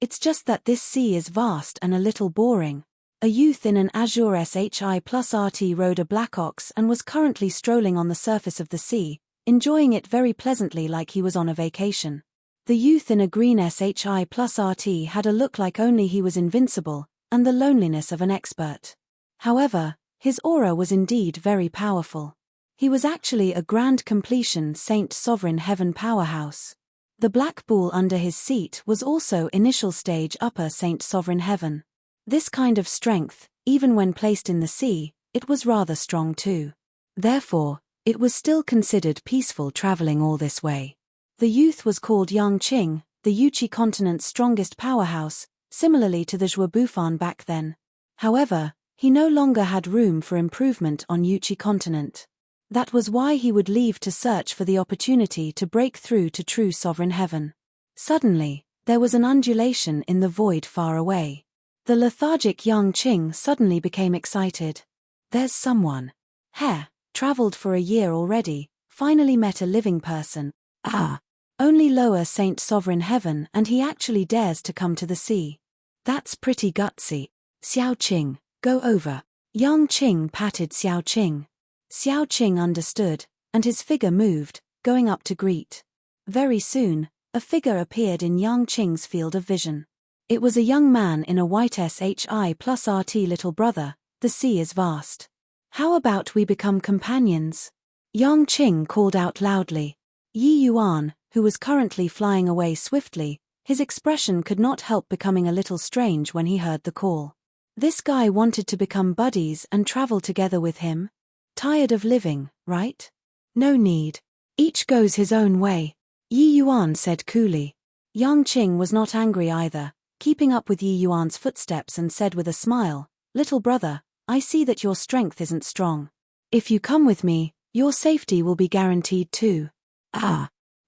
[SPEAKER 1] It's just that this sea is vast and a little boring. A youth in an azure SHI plus RT rode a black ox and was currently strolling on the surface of the sea, enjoying it very pleasantly like he was on a vacation. The youth in a green SHI plus RT had a look like only he was invincible, and the loneliness of an expert. However, his aura was indeed very powerful. He was actually a grand completion Saint Sovereign Heaven powerhouse. The black bull under his seat was also initial stage upper Saint Sovereign Heaven. This kind of strength, even when placed in the sea, it was rather strong too. Therefore, it was still considered peaceful traveling all this way. The youth was called Yang Qing, the Yuchi continent's strongest powerhouse, similarly to the Zhua Bufan back then. However, he no longer had room for improvement on Yuchi continent. That was why he would leave to search for the opportunity to break through to true sovereign heaven. Suddenly, there was an undulation in the void far away. The lethargic Yang Qing suddenly became excited. There's someone. Traveled for a year already, finally met a living person. Only lower Saint Sovereign Heaven and he actually dares to come to the sea. That's pretty gutsy. Xiao Qing, go over. Yang Qing patted Xiao Qing. Xiao Qing understood, and his figure moved, going up to greet. Very soon, a figure appeared in Yang Qing's field of vision. It was a young man in a white SHI plus RT little brother, the sea is vast. How about we become companions? Yang Qing called out loudly. Yi Yuan, who was currently flying away swiftly, his expression could not help becoming a little strange when he heard the call. This guy wanted to become buddies and travel together with him? Tired of living, right? No need. Each goes his own way. Yi Yuan said coolly. Yang Qing was not angry either, keeping up with Yi Yuan's footsteps and said with a smile, Little brother, I see that your strength isn't strong. If you come with me, your safety will be guaranteed too.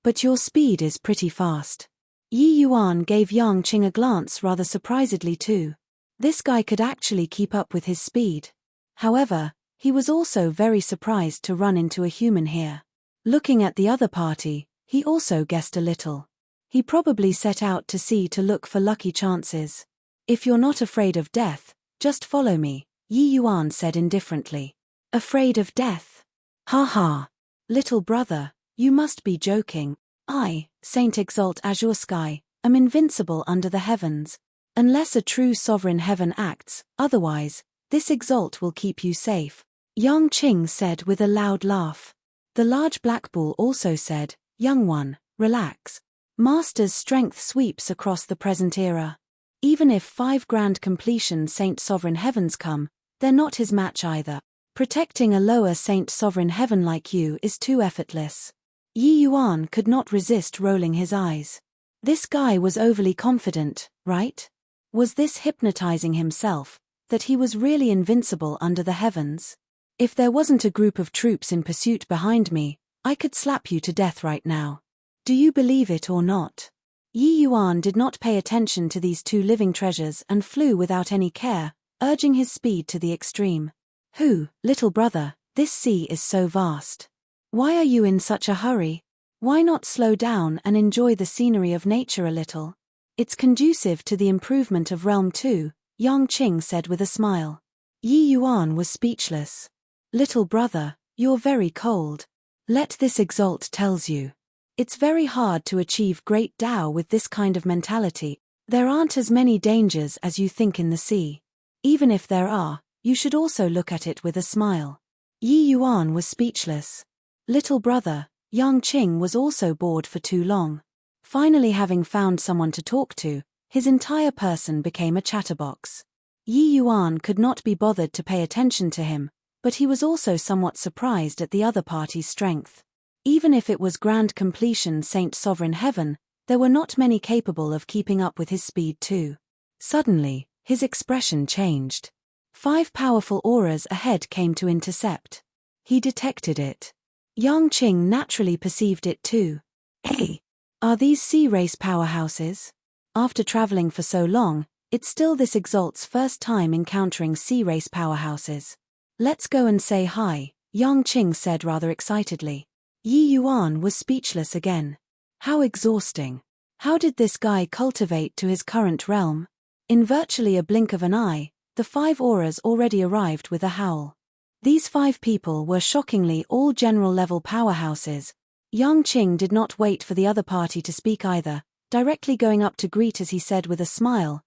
[SPEAKER 1] But your speed is pretty fast. Yi Yuan gave Yang Qing a glance rather surprisedly too. This guy could actually keep up with his speed. However, he was also very surprised to run into a human here. Looking at the other party, he also guessed a little. He probably set out to sea to look for lucky chances. If you're not afraid of death, just follow me, Yi Yuan said indifferently. Afraid of death? Ha. Little brother, you must be joking. I, Saint Exalt Azure Sky, am invincible under the heavens. Unless a true sovereign heaven acts, otherwise, this exalt will keep you safe. Yang Qing said with a loud laugh. The large black bull also said, Young one, relax. Master's strength sweeps across the present era. Even if 5 grand completion Saint Sovereign Heavens come, they're not his match either. Protecting a lower Saint Sovereign Heaven like you is too effortless. Yi Yuan could not resist rolling his eyes. This guy was overly confident, right? Was this hypnotizing himself, that he was really invincible under the heavens? If there wasn't a group of troops in pursuit behind me, I could slap you to death right now. Do you believe it or not? Yi Yuan did not pay attention to these two living treasures and flew without any care, urging his speed to the extreme. Little brother, this sea is so vast. Why are you in such a hurry? Why not slow down and enjoy the scenery of nature a little? It's conducive to the improvement of Realm 2, Yang Qing said with a smile. Yi Yuan was speechless. Little brother, you're very cold. Let this exalt tells you. It's very hard to achieve great Tao with this kind of mentality. There aren't as many dangers as you think in the sea. Even if there are, you should also look at it with a smile. Yi Yuan was speechless. Little brother, Yang Qing was also bored for too long. Finally, having found someone to talk to, his entire person became a chatterbox. Yi Yuan could not be bothered to pay attention to him, but he was also somewhat surprised at the other party's strength. Even if it was grand completion Saint Sovereign Heaven, there were not many capable of keeping up with his speed too. Suddenly, his expression changed. 5 powerful auras ahead came to intercept. He detected it. Yang Qing naturally perceived it too. Hey! Are these sea race powerhouses? After traveling for so long, it's still this exalt's first time encountering sea race powerhouses. Let's go and say hi, Yang Qing said rather excitedly. Yi Yuan was speechless again. How exhausting. How did this guy cultivate to his current realm? In virtually a blink of an eye, the 5 auras already arrived with a howl. These 5 people were shockingly all general-level powerhouses. Yang Qing did not wait for the other party to speak either, directly going up to greet as he said with a smile,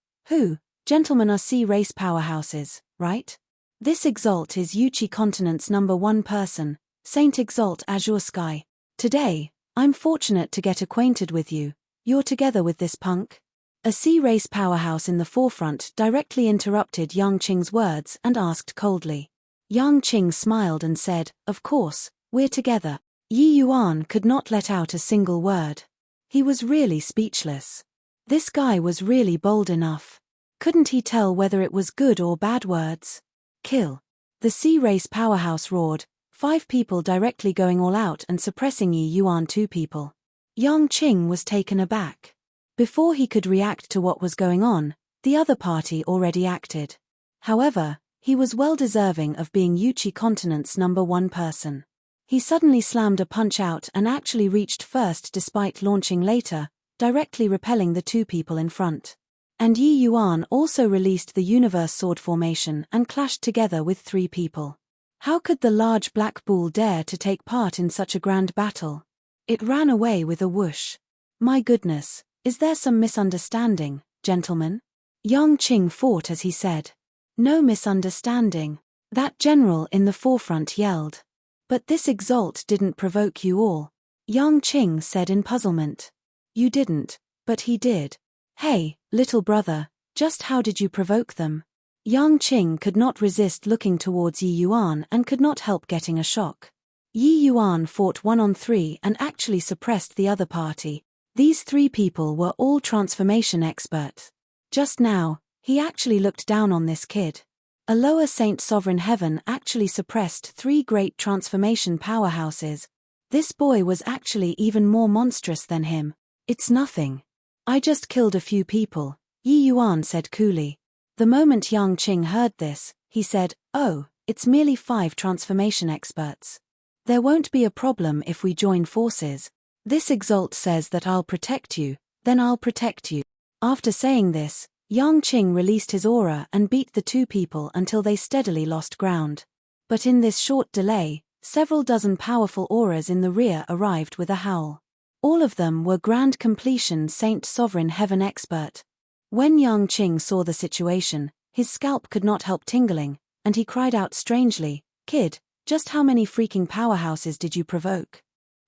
[SPEAKER 1] Gentlemen are sea race powerhouses, right? This exalt is Yuchi Continent's #1 person, Saint Exalt Azure Sky. Today, I'm fortunate to get acquainted with you. You're together with this punk? A sea race powerhouse in the forefront directly interrupted Yang Qing's words and asked coldly. Yang Qing smiled and said, of course, we're together. Yi Yuan could not let out a single word. He was really speechless. This guy was really bold enough. Couldn't he tell whether it was good or bad words? Kill. The sea race powerhouse roared, 5 people directly going all out and suppressing Yi Yuan 2 people. Yang Qing was taken aback. Before he could react to what was going on, the other party already acted. However, he was well deserving of being Yuchi Continent's #1 person. He suddenly slammed a punch out and actually reached first despite launching later, directly repelling the 2 people in front. And Yi Yuan also released the universe sword formation and clashed together with 3 people. How could the large black bull dare to take part in such a grand battle? It ran away with a whoosh. My goodness, is there some misunderstanding, gentlemen? Yang Qing fought as he said. No misunderstanding. That general in the forefront yelled. But this exalt didn't provoke you all. Yang Qing said in puzzlement. You didn't, but he did. Hey, little brother, just how did you provoke them? Yang Qing could not resist looking towards Yi Yuan and could not help getting a shock. Yi Yuan fought 1-on-3 and actually suppressed the other party. These 3 people were all transformation experts. Just now, he actually looked down on this kid. A lower Saint Sovereign Heaven actually suppressed 3 great transformation powerhouses. This boy was actually even more monstrous than him. It's nothing. I just killed a few people, Yi Yuan said coolly. The moment Yang Qing heard this, he said, oh, it's merely 5 transformation experts. There won't be a problem if we join forces. This exalt says that I'll protect you, then I'll protect you. After saying this, Yang Qing released his aura and beat the 2 people until they steadily lost ground. But in this short delay, several dozen powerful auras in the rear arrived with a howl. All of them were grand completion Saint Sovereign Heaven expert. When Yang Qing saw the situation, his scalp could not help tingling, and he cried out strangely, Kid, just how many freaking powerhouses did you provoke?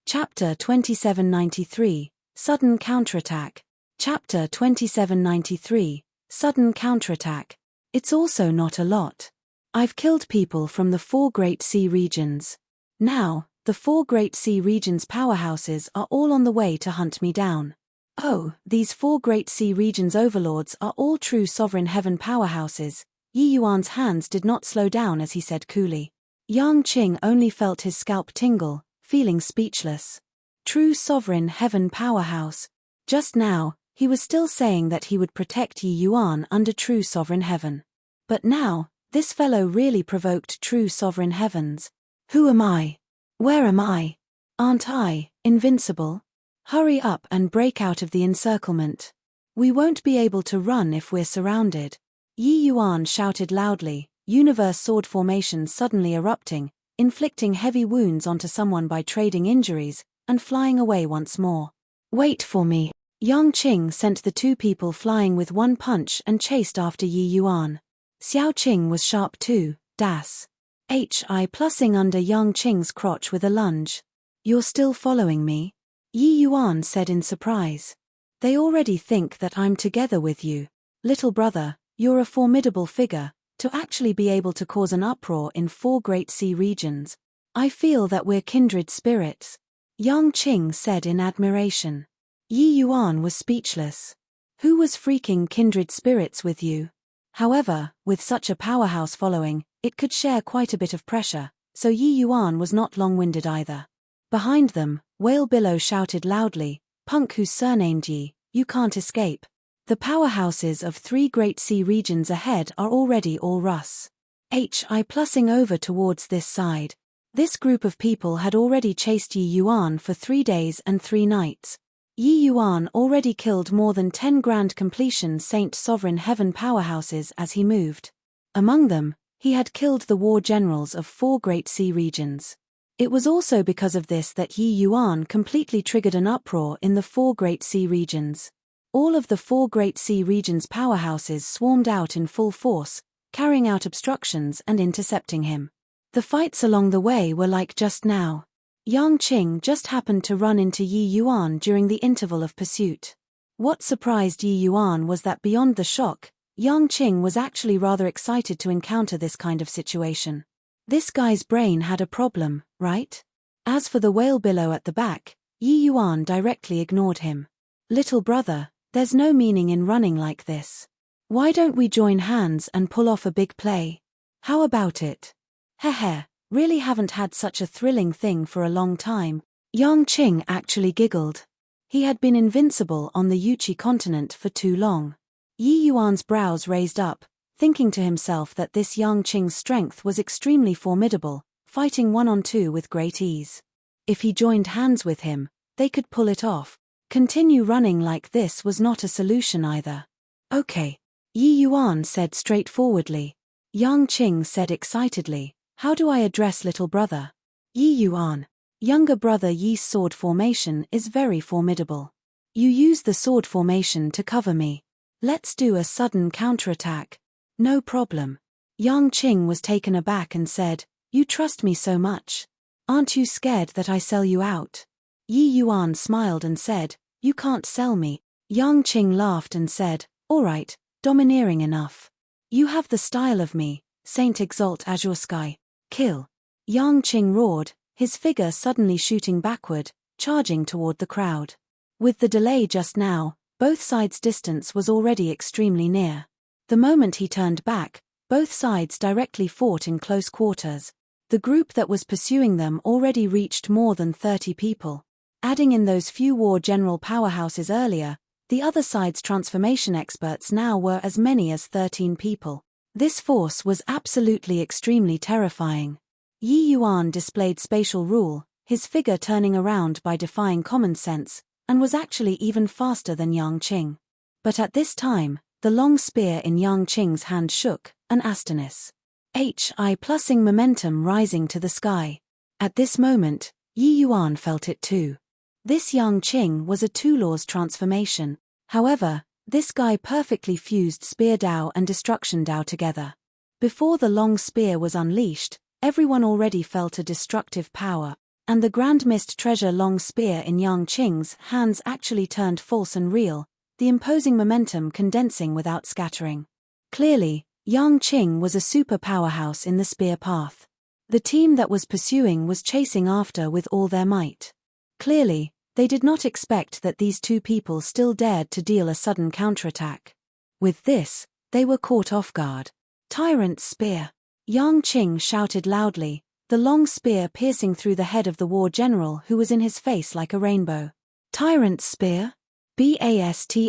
[SPEAKER 1] Chapter 2793, Sudden Counterattack. Chapter 2793, Sudden Counterattack. It's also not a lot. I've killed people from the 4 Great Sea Regions. Now, the 4 Great Sea Regions powerhouses are all on the way to hunt me down. Oh, these 4 Great Sea Regions overlords are all true Sovereign Heaven powerhouses. Yi Yuan's hands did not slow down as he said coolly. Yang Qing only felt his scalp tingle, feeling speechless. True Sovereign Heaven powerhouse. Just now, he was still saying that he would protect Yi Yuan under true Sovereign Heaven. But now, this fellow really provoked true Sovereign Heavens. Who am I? Where am I? Aren't I invincible? Hurry up and break out of the encirclement. We won't be able to run if we're surrounded. Yi Yuan shouted loudly, universe sword formation suddenly erupting, inflicting heavy wounds onto someone by trading injuries, and flying away once more. Wait for me. Yang Qing sent the two people flying with one punch and chased after Yi Yuan. Xiao Qing was sharp too, Hi plussing under Yang Qing's crotch with a lunge. You're still following me? Yi Yuan said in surprise. They already think that I'm together with you. Little brother, you're a formidable figure, to actually be able to cause an uproar in 4 great sea regions. I feel that we're kindred spirits. Yang Qing said in admiration. Yi Yuan was speechless. Who was freaking kindred spirits with you? However, with such a powerhouse following, it could share quite a bit of pressure, so Yi Yuan was not long-winded either. Behind them, Whale Billow shouted loudly, "Punk who's surnamed Yi, you can't escape. The powerhouses of 3 great sea regions ahead are already all Russ." Hi plussing over towards this side. This group of people had already chased Yi Yuan for 3 days and 3 nights. Yi Yuan already killed more than 10 grand completion Saint Sovereign Heaven powerhouses as he moved. Among them, he had killed the war generals of 4 great sea regions. It was also because of this that Yi Yuan completely triggered an uproar in the 4 great sea regions. All of the 4 great sea regions' powerhouses swarmed out in full force, carrying out obstructions and intercepting him. The fights along the way were like just now. Yang Qing just happened to run into Yi Yuan during the interval of pursuit. What surprised Yi Yuan was that beyond the shock, Yang Qing was actually rather excited to encounter this kind of situation. This guy's brain had a problem, right? As for the Whale Billow at the back, Yi Yuan directly ignored him. Little brother, there's no meaning in running like this. Why don't we join hands and pull off a big play? How about it? Heh, really haven't had such a thrilling thing for a long time. Yang Qing actually giggled. He had been invincible on the Yuchi continent for too long. Yi Yuan's brows raised up, thinking to himself that this Yang Qing's strength was extremely formidable, fighting 1-on-2 with great ease. If he joined hands with him, they could pull it off. Continue running like this was not a solution either. Okay. Yi Yuan said straightforwardly. Yang Qing said excitedly, "How do I address little brother?" Yi Yuan. Younger brother Yi's sword formation is very formidable. You use the sword formation to cover me. Let's do a sudden counterattack. No problem. Yang Qing was taken aback and said, "You trust me so much? Aren't you scared that I sell you out?" Yi Yuan smiled and said, "You can't sell me." Yang Qing laughed and said, "All right, domineering enough. You have the style of me, Saint Exalt Azure Sky. Kill." Yang Qing roared, his figure suddenly shooting backward, charging toward the crowd. With the delay just now, both sides' distance was already extremely near. The moment he turned back, both sides directly fought in close quarters. The group that was pursuing them already reached more than 30 people. Adding in those few war general powerhouses earlier, the other side's transformation experts now were as many as 13 people. This force was absolutely extremely terrifying. Yi Yuan displayed spatial rule, his figure turning around by defying common sense, and was actually even faster than Yang Qing. But at this time, the long spear in Yang Qing's hand shook, an astonis. Hi plussing momentum rising to the sky. At this moment, Yi Yuan felt it too. This Yang Qing was a Two-Laws transformation. However, this guy perfectly fused Spear Dao and Destruction Dao together. Before the long spear was unleashed, everyone already felt a destructive power, and the Grand Mist Treasure long spear in Yang Qing's hands actually turned false and real, the imposing momentum condensing without scattering. Clearly, Yang Qing was a super powerhouse in the spear path. The team that was pursuing was chasing after with all their might. Clearly, they did not expect that these two people still dared to deal a sudden counterattack. With this, they were caught off guard. Tyrant's spear. Yang Qing shouted loudly, the long spear piercing through the head of the war general who was in his face like a rainbow. Tyrant's spear? Bastards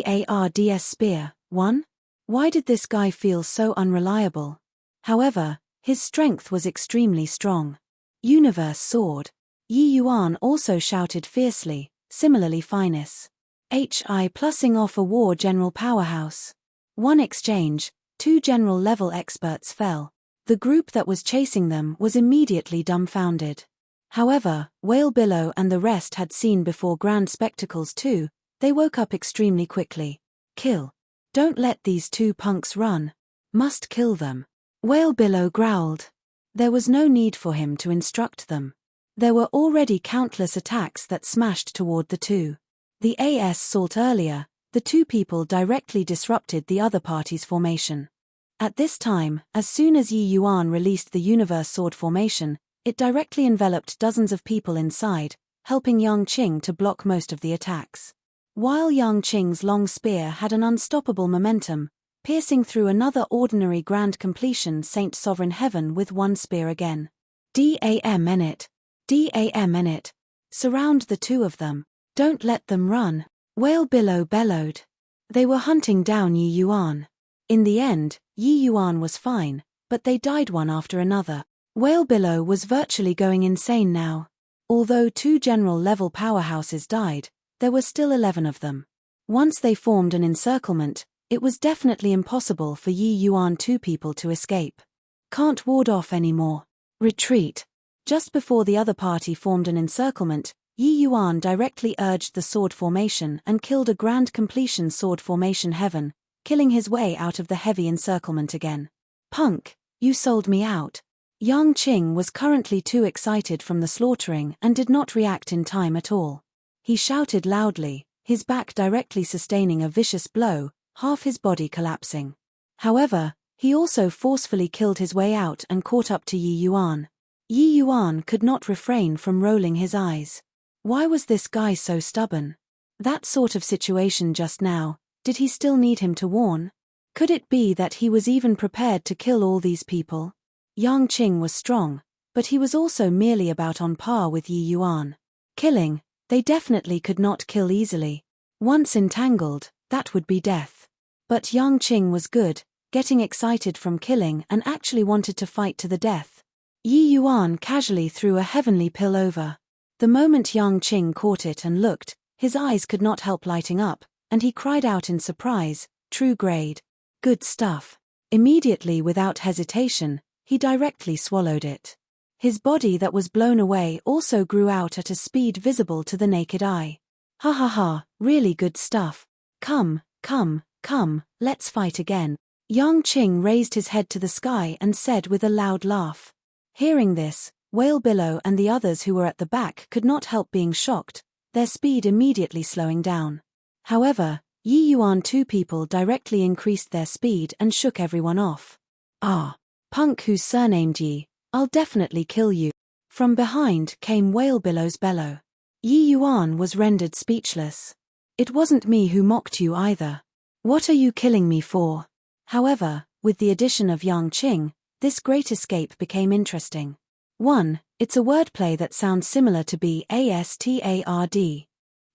[SPEAKER 1] spear, 1? Why did this guy feel so unreliable? However, his strength was extremely strong. Universe sword. Yi Yuan also shouted fiercely, similarly finesse. Hi plussing off a war general powerhouse. One exchange, 2 general level experts fell. The group that was chasing them was immediately dumbfounded. However, Whale Billow and the rest had seen before grand spectacles too. They woke up extremely quickly. Kill. Don't let these two punks run. Must kill them. Whale Billow growled. There was no need for him to instruct them. There were already countless attacks that smashed toward the two. The assault earlier, the two people directly disrupted the other party's formation. At this time, as soon as Yi Yuan released the Universe Sword formation, it directly enveloped dozens of people inside, helping Yang Qing to block most of the attacks. While Yang Qing's long spear had an unstoppable momentum, piercing through another ordinary grand completion Saint Sovereign Heaven with one spear again. Dam in it. Dam in it. Surround the two of them. Don't let them run. Whale Billow bellowed. They were hunting down Yi Yuan. In the end, Yi Yuan was fine, but they died one after another. Whale Billow was virtually going insane now. Although two general-level powerhouses died, there were still 11 of them. Once they formed an encirclement, it was definitely impossible for Yi Yuan two people to escape. Can't ward off anymore. Retreat. Just before the other party formed an encirclement, Yi Yuan directly urged the sword formation and killed a grand completion sword formation heaven, killing his way out of the heavy encirclement again. Punk, you sold me out. Yang Qing was currently too excited from the slaughtering and did not react in time at all. He shouted loudly, his back directly sustaining a vicious blow, half his body collapsing. However, he also forcefully killed his way out and caught up to Yi Yuan. Yi Yuan could not refrain from rolling his eyes. Why was this guy so stubborn? That sort of situation just now, did he still need him to warn? Could it be that he was even prepared to kill all these people? Yang Qing was strong, but he was also merely about on par with Yi Yuan. Killing, they definitely could not kill easily. Once entangled, that would be death. But Yang Qing was good, getting excited from killing and actually wanted to fight to the death. Yi Yuan casually threw a heavenly pill over. The moment Yang Qing caught it and looked, his eyes could not help lighting up, and he cried out in surprise, "True grade. Good stuff." Immediately without hesitation, he directly swallowed it. His body that was blown away also grew out at a speed visible to the naked eye. "Ha ha ha, really good stuff. Come, let's fight again." Yang Qing raised his head to the sky and said with a loud laugh. Hearing this, Whale Billow and the others who were at the back could not help being shocked, their speed immediately slowing down. However, Yi Yuan two people directly increased their speed and shook everyone off. "Ah, punk who's surnamed Yi, I'll definitely kill you." From behind came Whale Billow's bellow. Yi Yuan was rendered speechless. "It wasn't me who mocked you either. What are you killing me for?" However, with the addition of Yang Qing, this great escape became interesting. 1. It's a wordplay that sounds similar to bastard.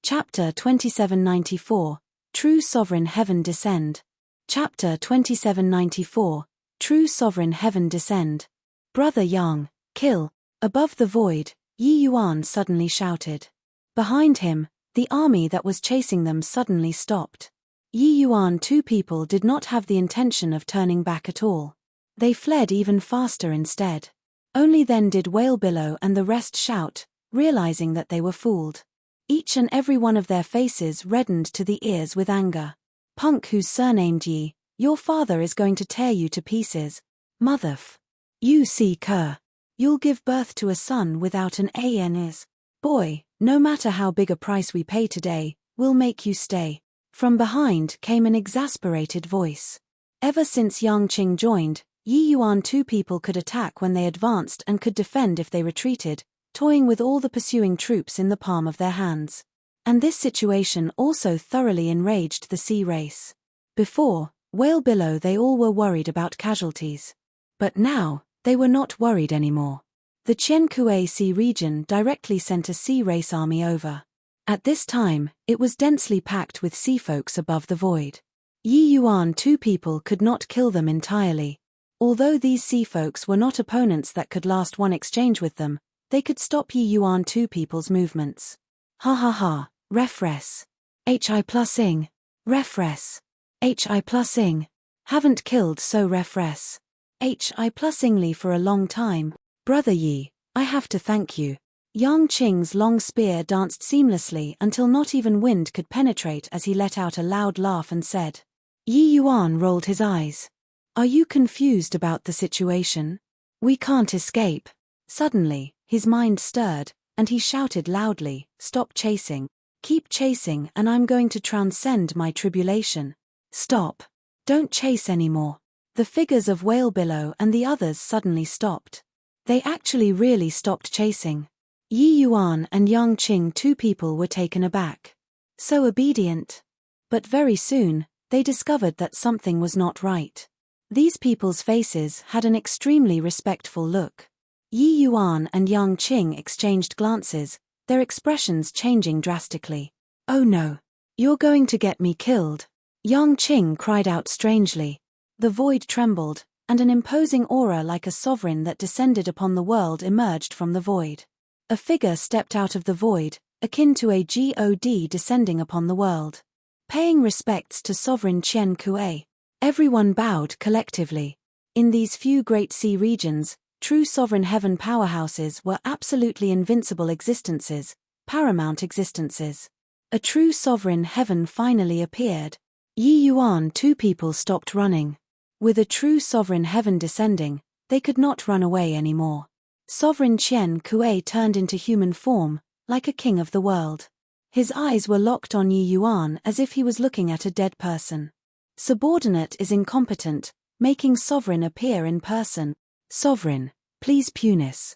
[SPEAKER 1] Chapter 2794, True Sovereign Heaven Descend. Chapter 2794, True Sovereign Heaven Descend. "Brother Yang, kill." Above the void, Yi Yuan suddenly shouted. Behind him, the army that was chasing them suddenly stopped. Yi Yuan two people did not have the intention of turning back at all. They fled even faster instead. Only then did Whale Billow and the rest shout, realizing that they were fooled. Each and every one of their faces reddened to the ears with anger. "Punk who's surnamed Yi, your father is going to tear you to pieces. Motherf. You see cur. You'll give birth to a son without an ANS. Boy, no matter how big a price we pay today, we'll make you stay." From behind came an exasperated voice. Ever since Yang Qing joined, Yi Yuan two people could attack when they advanced and could defend if they retreated, toying with all the pursuing troops in the palm of their hands. And this situation also thoroughly enraged the sea race. Before, Whale Billow they all were worried about casualties. But now, they were not worried anymore. The Qiankue Sea region directly sent a sea race army over. At this time, it was densely packed with sea folks above the void. Yi Yuan two people could not kill them entirely. Although these sea folks were not opponents that could last one exchange with them, they could stop Yi Yuan two people's movements. "Ha ha ha, refres. Hi plusing. Refres. Hi plusing. Haven't killed so refres." Plusingly for a long time. Brother Yi, I have to thank you. Yang Qing's long spear danced seamlessly until not even wind could penetrate as he let out a loud laugh and said. Yi Yuan rolled his eyes. Are you confused about the situation? We can't escape. Suddenly, his mind stirred, and he shouted loudly, Stop chasing. Keep chasing and I'm going to transcend my tribulation. Stop. Don't chase anymore. The figures of Whalebillow and the others suddenly stopped. They actually really stopped chasing. Yi Yuan and Yang Qing, two people, were taken aback. So obedient. But very soon, they discovered that something was not right. These people's faces had an extremely respectful look. Yi Yuan and Yang Qing exchanged glances, their expressions changing drastically. Oh no. You're going to get me killed. Yang Qing cried out strangely. The void trembled, and an imposing aura like a sovereign that descended upon the world emerged from the void. A figure stepped out of the void, akin to a god descending upon the world. Paying respects to Sovereign Qian Kuei, everyone bowed collectively. In these few great sea regions, true sovereign heaven powerhouses were absolutely invincible existences, paramount existences. A true sovereign heaven finally appeared. Yi Yuan, two people stopped running. With a true sovereign heaven descending, they could not run away anymore. Sovereign Qian Kuei turned into human form, like a king of the world. His eyes were locked on Yi Yuan as if he was looking at a dead person. Subordinate is incompetent, making sovereign appear in person. Sovereign, please punis.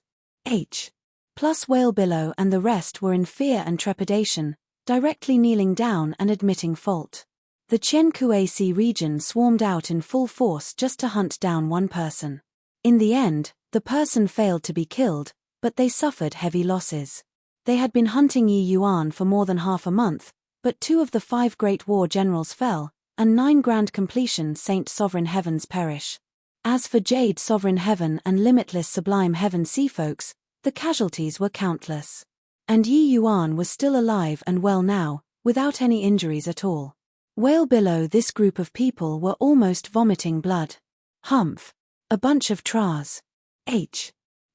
[SPEAKER 1] Plus Whalebillow and the rest were in fear and trepidation, directly kneeling down and admitting fault. The Qian Kuei Sea region swarmed out in full force just to hunt down one person. In the end, the person failed to be killed, but they suffered heavy losses. They had been hunting Yi Yuan for more than half a month, but 2 of the 5 great war generals fell, and 9 grand completion Saint Sovereign Heavens perish. As for Jade Sovereign Heaven and Limitless Sublime Heaven sea folks, the casualties were countless. And Yi Yuan was still alive and well now, without any injuries at all. Whalebillow, this group of people were almost vomiting blood. Humph. A bunch of tras.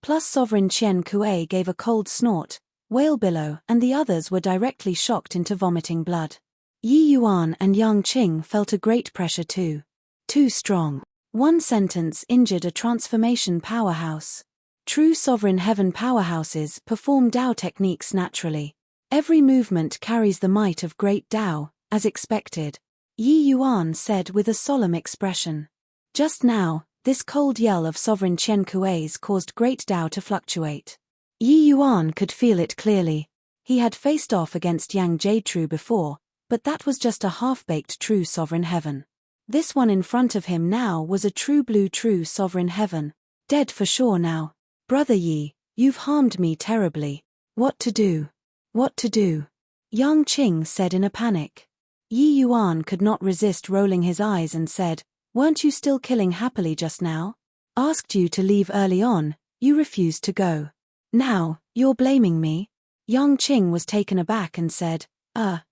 [SPEAKER 1] Plus Sovereign Qian Kuei gave a cold snort. Whalebillow and the others were directly shocked into vomiting blood. Yi Yuan and Yang Qing felt a great pressure too. Too strong. One sentence injured a transformation powerhouse. True sovereign heaven powerhouses perform Tao techniques naturally. Every movement carries the might of great Tao, as expected. Yi Yuan said with a solemn expression. Just now, this cold yell of Sovereign Qian Kuei's caused great Tao to fluctuate. Yi Yuan could feel it clearly. He had faced off against Yang Jade before, but that was just a half-baked true sovereign heaven. This one in front of him now was a true blue true sovereign heaven. Dead for sure now. Brother Yi, you've harmed me terribly. What to do? What to do? Yang Qing said in a panic. Yi Yuan could not resist rolling his eyes and said, Weren't you still killing happily just now? Asked you to leave early on, you refused to go. Now, you're blaming me? Yang Qing was taken aback and said,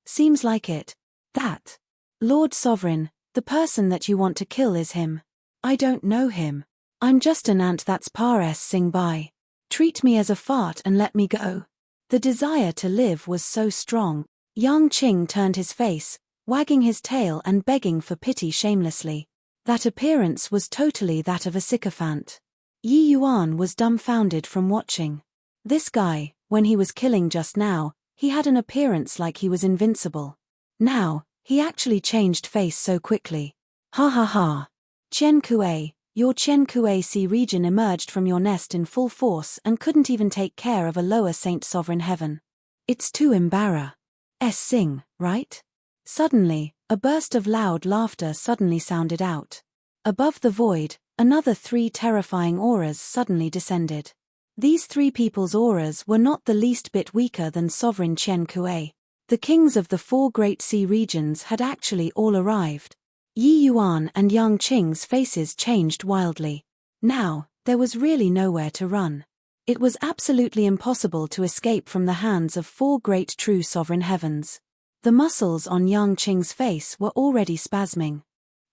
[SPEAKER 1] seems like it. That. Lord Sovereign, the person that you want to kill is him. I don't know him. I'm just an ant that's passing by. Treat me as a fart and let me go. The desire to live was so strong. Yang Qing turned his face, wagging his tail and begging for pity shamelessly. That appearance was totally that of a sycophant. Yi Yuan was dumbfounded from watching. This guy, when he was killing just now, he had an appearance like he was invincible. Now, he actually changed face so quickly. Ha ha ha. Qian Kuei, your Qian Kuei Sea region emerged from your nest in full force and couldn't even take care of a lower Saint Sovereign Heaven. It's too embarrassing, right? Suddenly, a burst of loud laughter suddenly sounded out. Above the void, another 3 terrifying auras suddenly descended. These 3 people's auras were not the least bit weaker than Sovereign Qian Kuei. The kings of the 4 great sea regions had actually all arrived. Yi Yuan and Yang Qing's faces changed wildly. Now, there was really nowhere to run. It was absolutely impossible to escape from the hands of 4 great true sovereign heavens. The muscles on Yang Qing's face were already spasming.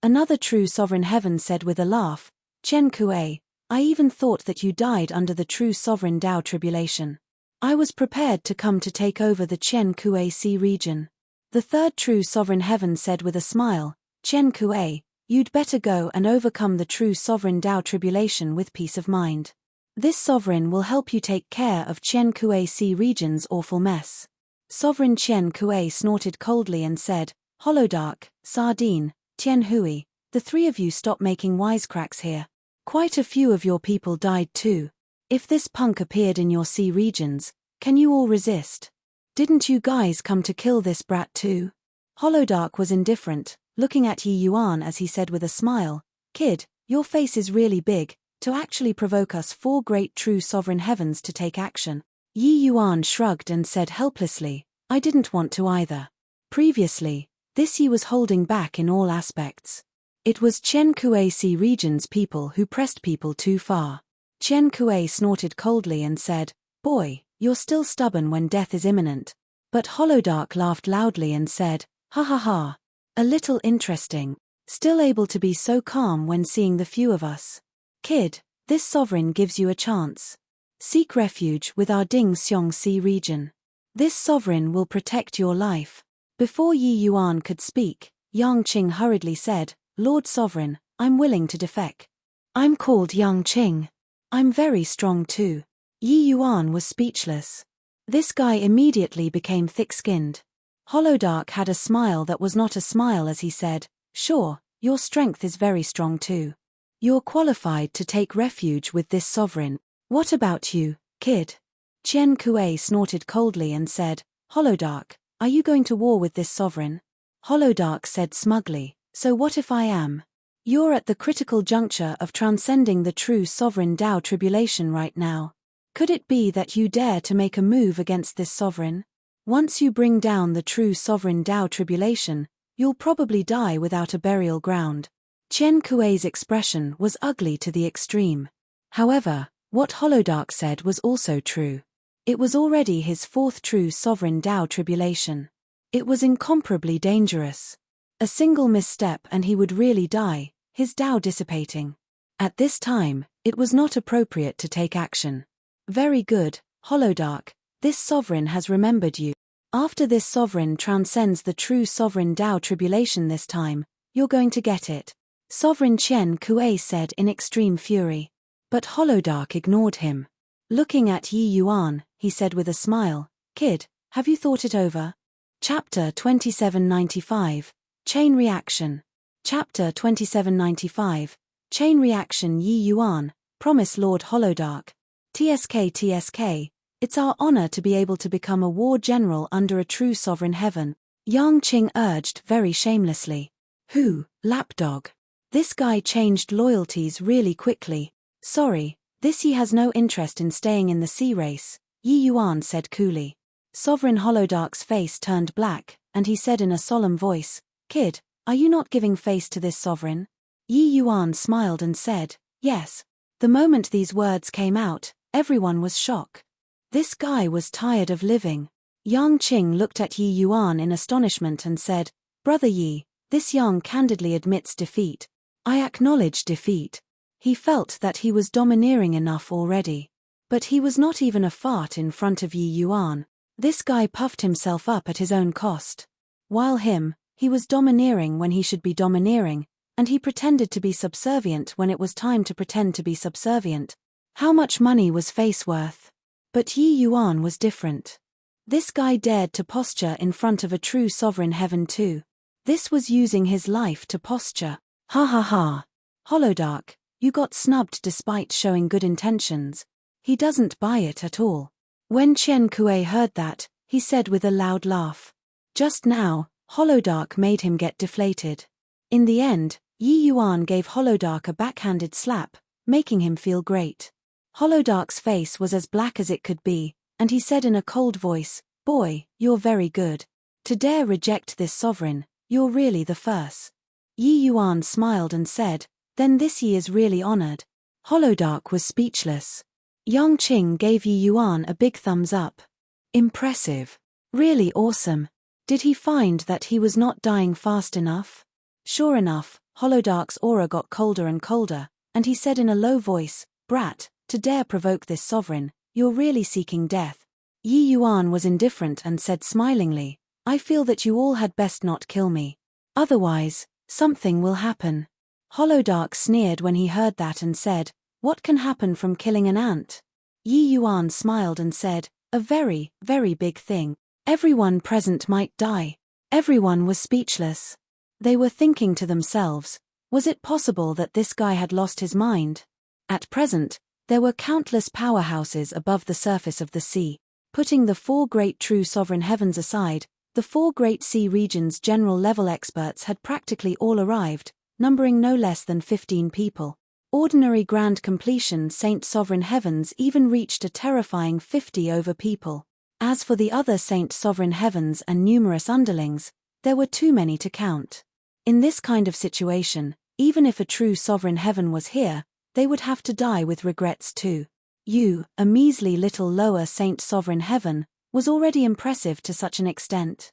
[SPEAKER 1] Another true sovereign heaven said with a laugh, Chen Kuei, I even thought that you died under the true sovereign Tao tribulation. I was prepared to come to take over the Chen Kuei Sea region. The third true sovereign heaven said with a smile, Chen Kuei, you'd better go and overcome the true sovereign Tao tribulation with peace of mind. This sovereign will help you take care of Chen Kuei Sea region's awful mess. Sovereign Chen Kuei snorted coldly and said, Holodark, Sardine, Tian Hui, the three of you stop making wisecracks here. Quite a few of your people died too. If this punk appeared in your sea regions, can you all resist? Didn't you guys come to kill this brat too? Holodark was indifferent, looking at Yi Yuan as he said with a smile, Kid, your face is really big, to actually provoke us four great true sovereign heavens to take action. Yi Yuan shrugged and said helplessly, I didn't want to either. Previously, this Yi was holding back in all aspects. It was Chen Kuei Sea region's people who pressed people too far. Chen Kuei snorted coldly and said, Boy, you're still stubborn when death is imminent. But Holodark laughed loudly and said, Ha ha ha. A little interesting. Still able to be so calm when seeing the few of us. Kid, this sovereign gives you a chance. Seek refuge with our Ding Xiong Sea region. This sovereign will protect your life. Before Yi Yuan could speak, Yang Qing hurriedly said, Lord Sovereign, I'm willing to defect. I'm called Yang Qing. I'm very strong too. Yi Yuan was speechless. This guy immediately became thick-skinned. Holodark had a smile that was not a smile as he said, Sure, your strength is very strong too. You're qualified to take refuge with this sovereign. What about you, kid? Chen Kuei snorted coldly and said, Holodark, are you going to war with this sovereign? Holodark said smugly, So what if I am? You're at the critical juncture of transcending the true sovereign Tao tribulation right now. Could it be that you dare to make a move against this sovereign? Once you bring down the true sovereign Tao tribulation, you'll probably die without a burial ground. Chen Kuei's expression was ugly to the extreme. However, what Holodark said was also true. It was already his fourth true sovereign Tao tribulation. It was incomparably dangerous. A single misstep and he would really die, his Tao dissipating. At this time, it was not appropriate to take action. Very good, Holodark, this sovereign has remembered you. After this sovereign transcends the true sovereign Tao tribulation this time, you're going to get it. Sovereign Chen Kuei said in extreme fury. But Holodark ignored him. Looking at Yi Yuan, he said with a smile, Kid, have you thought it over? Chapter 2795. Chain Reaction. Chapter 2795. Chain Reaction. Yi Yuan, promise Lord Holodark. TSK, it's our honor to be able to become a war general under a true sovereign heaven, Yang Qing urged very shamelessly. Who, lapdog? This guy changed loyalties really quickly. Sorry, this Yi has no interest in staying in the sea race, Yi Yuan said coolly. Sovereign Holodark's face turned black, and he said in a solemn voice, Kid, are you not giving face to this sovereign? Yi Yuan smiled and said, Yes. The moment these words came out, everyone was shocked. This guy was tired of living. Yang Qing looked at Yi Yuan in astonishment and said, Brother Yi, this Yang candidly admits defeat. I acknowledge defeat. He felt that he was domineering enough already. But he was not even a fart in front of Yi Yuan. This guy puffed himself up at his own cost. While he was domineering when he should be domineering, and he pretended to be subservient when it was time to pretend to be subservient. How much money was face worth? But Yi Yuan was different. This guy dared to posture in front of a true sovereign heaven too. This was using his life to posture. Ha ha ha. Holodark, you got snubbed despite showing good intentions. He doesn't buy it at all. When Chen Kuei heard that, he said with a loud laugh. Just now, Holodark made him get deflated. In the end, Yi Yuan gave Holodark a backhanded slap, making him feel great. Holodark's face was as black as it could be, and he said in a cold voice, Boy, you're very good. To dare reject this sovereign, you're really the first. Yi Yuan smiled and said, Then this Yi is really honored. Holodark was speechless. Yang Qing gave Yi Yuan a big thumbs up. Impressive. Really awesome. Did he find that he was not dying fast enough? Sure enough, Holodark's aura got colder and colder, and he said in a low voice, "Brat, to dare provoke this sovereign, you're really seeking death." Yi Yuan was indifferent and said smilingly, "I feel that you all had best not kill me. Otherwise, something will happen." Holodark sneered when he heard that and said, "What can happen from killing an ant?" Yi Yuan smiled and said, "A very, very big thing. Everyone present might die." Everyone was speechless. They were thinking to themselves, was it possible that this guy had lost his mind? At present, there were countless powerhouses above the surface of the sea. Putting the 4 great true sovereign heavens aside, the 4 great sea regions' general-level experts had practically all arrived, numbering no less than 15 people. Ordinary grand completion Saint Sovereign Heavens even reached a terrifying 50 over people. As for the other Saint Sovereign Heavens and numerous underlings, there were too many to count. In this kind of situation, even if a true Sovereign Heaven was here, they would have to die with regrets too. You, a measly little lower Saint Sovereign Heaven, was already impressive to such an extent.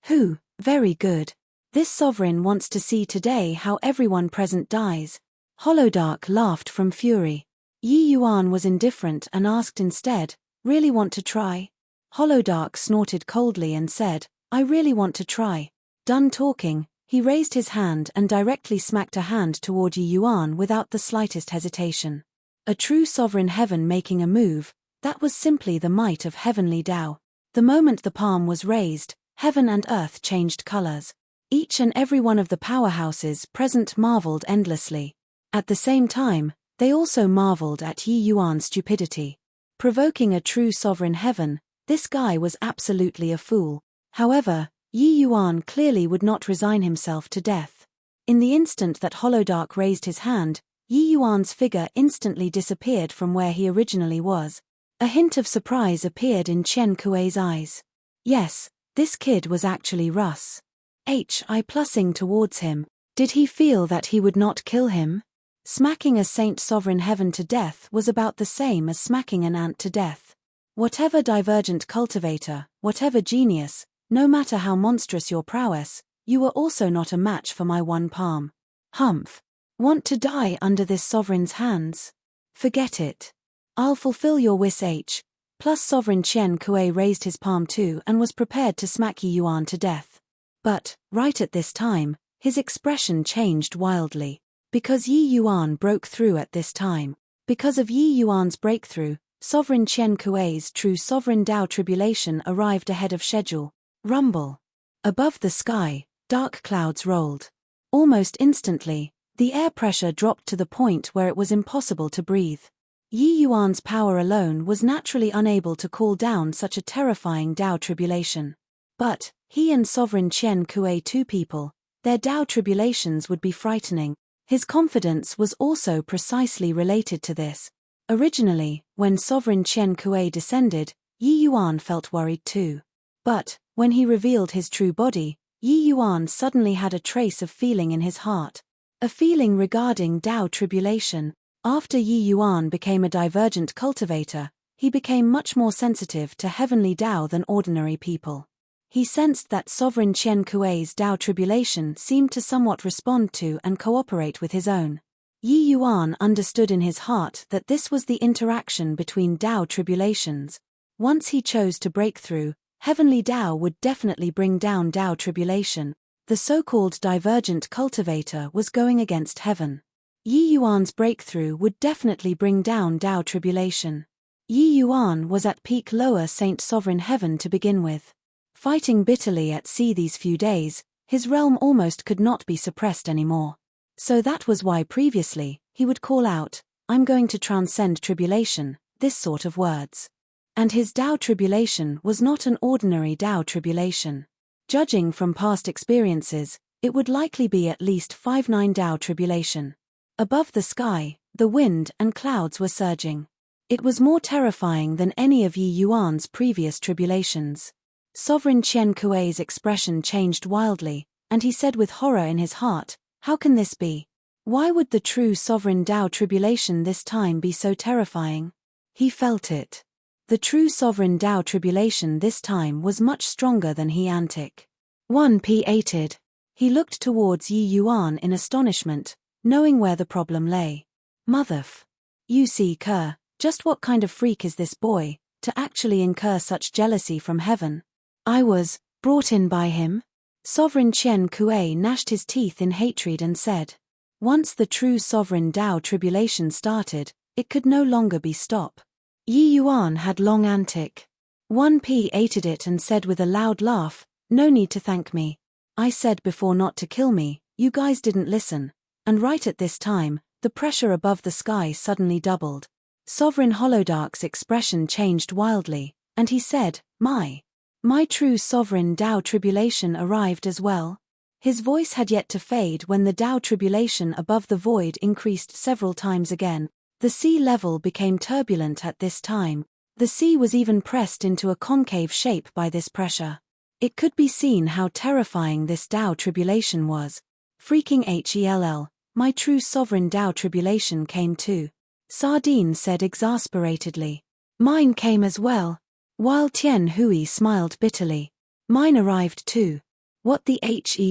[SPEAKER 1] Who, very good. This sovereign wants to see today how everyone present dies. Holodark laughed from fury. Yi Yuan was indifferent and asked instead, "Really want to try?" Holodark snorted coldly and said, "I really want to try." Done talking, he raised his hand and directly smacked a hand toward Yi Yuan without the slightest hesitation. A true sovereign heaven making a move, that was simply the might of heavenly Tao. The moment the palm was raised, heaven and earth changed colors. Each and every one of the powerhouses present marveled endlessly. At the same time, they also marveled at Yi Yuan's stupidity. Provoking a true sovereign heaven, this guy was absolutely a fool. However, Yi Yuan clearly would not resign himself to death. In the instant that Holodark raised his hand, Yi Yuan's figure instantly disappeared from where he originally was. A hint of surprise appeared in Chen Kuei's eyes. Yes, this kid was actually Russ. Plussing towards him. Did he feel that he would not kill him? Smacking a Saint Sovereign Heaven to death was about the same as smacking an ant to death. Whatever divergent cultivator, whatever genius, no matter how monstrous your prowess, you were also not a match for my one palm. Humph. Want to die under this sovereign's hands? Forget it. I'll fulfill your wish. Plus Sovereign Chen Kuei raised his palm too and was prepared to smack Yi Yuan to death. But, right at this time, his expression changed wildly. Because Yi Yuan broke through at this time. Because of Yi Yuan's breakthrough, Sovereign Chen Kuei's true sovereign Tao tribulation arrived ahead of schedule. Rumble. Above the sky, dark clouds rolled. Almost instantly, the air pressure dropped to the point where it was impossible to breathe. Yi Yuan's power alone was naturally unable to cool down such a terrifying Tao tribulation. But, he and Sovereign Chen Kuei, 2 people, their Tao tribulations would be frightening. His confidence was also precisely related to this. Originally, when Sovereign Chen Kuei descended, Yi Yuan felt worried too. But, when he revealed his true body, Yi Yuan suddenly had a trace of feeling in his heart. A feeling regarding Tao tribulation. After Yi Yuan became a divergent cultivator, he became much more sensitive to heavenly Tao than ordinary people. He sensed that Sovereign Chen Kuei's Tao tribulation seemed to somewhat respond to and cooperate with his own. Yi Yuan understood in his heart that this was the interaction between Tao tribulations. Once he chose to break through, heavenly Tao would definitely bring down Tao tribulation. The so-called divergent cultivator was going against heaven. Yi Yuan's breakthrough would definitely bring down Tao tribulation. Yi Yuan was at peak lower Saint Sovereign Heaven to begin with. Fighting bitterly at sea these few days, his realm almost could not be suppressed anymore. So that was why previously, he would call out, "I'm going to transcend tribulation," this sort of words. And his Tao tribulation was not an ordinary Tao tribulation. Judging from past experiences, it would likely be at least 5-9 Tao tribulation. Above the sky, the wind and clouds were surging. It was more terrifying than any of Yi Yuan's previous tribulations. Sovereign Chen Kuei's expression changed wildly, and he said with horror in his heart, "How can this be? Why would the true sovereign Tao tribulation this time be so terrifying?" He felt it. The true sovereign Tao tribulation this time was much stronger than he antic. 1p8ed. He looked towards Yi Yuan in astonishment, knowing where the problem lay. Motherf. You see, Kerr, just what kind of freak is this boy, to actually incur such jealousy from heaven? I was brought in by him? Sovereign Qian Kuei gnashed his teeth in hatred and said. Once the true sovereign Tao tribulation started, it could no longer be stopped. Yi Yuan had long antic. 1P ated it and said with a loud laugh, no need to thank me. I said before not to kill me, you guys didn't listen. And right at this time, the pressure above the sky suddenly doubled. Sovereign Holodark's expression changed wildly, and he said, My true sovereign Tao tribulation arrived as well. His voice had yet to fade when the Tao tribulation above the void increased several times again. The sea level became turbulent at this time. The sea was even pressed into a concave shape by this pressure. It could be seen how terrifying this Tao tribulation was. Freaking hell, my true sovereign Tao tribulation came too. Sardine said exasperatedly. Mine came as well. While Tian Hui smiled bitterly. Mine arrived too. What the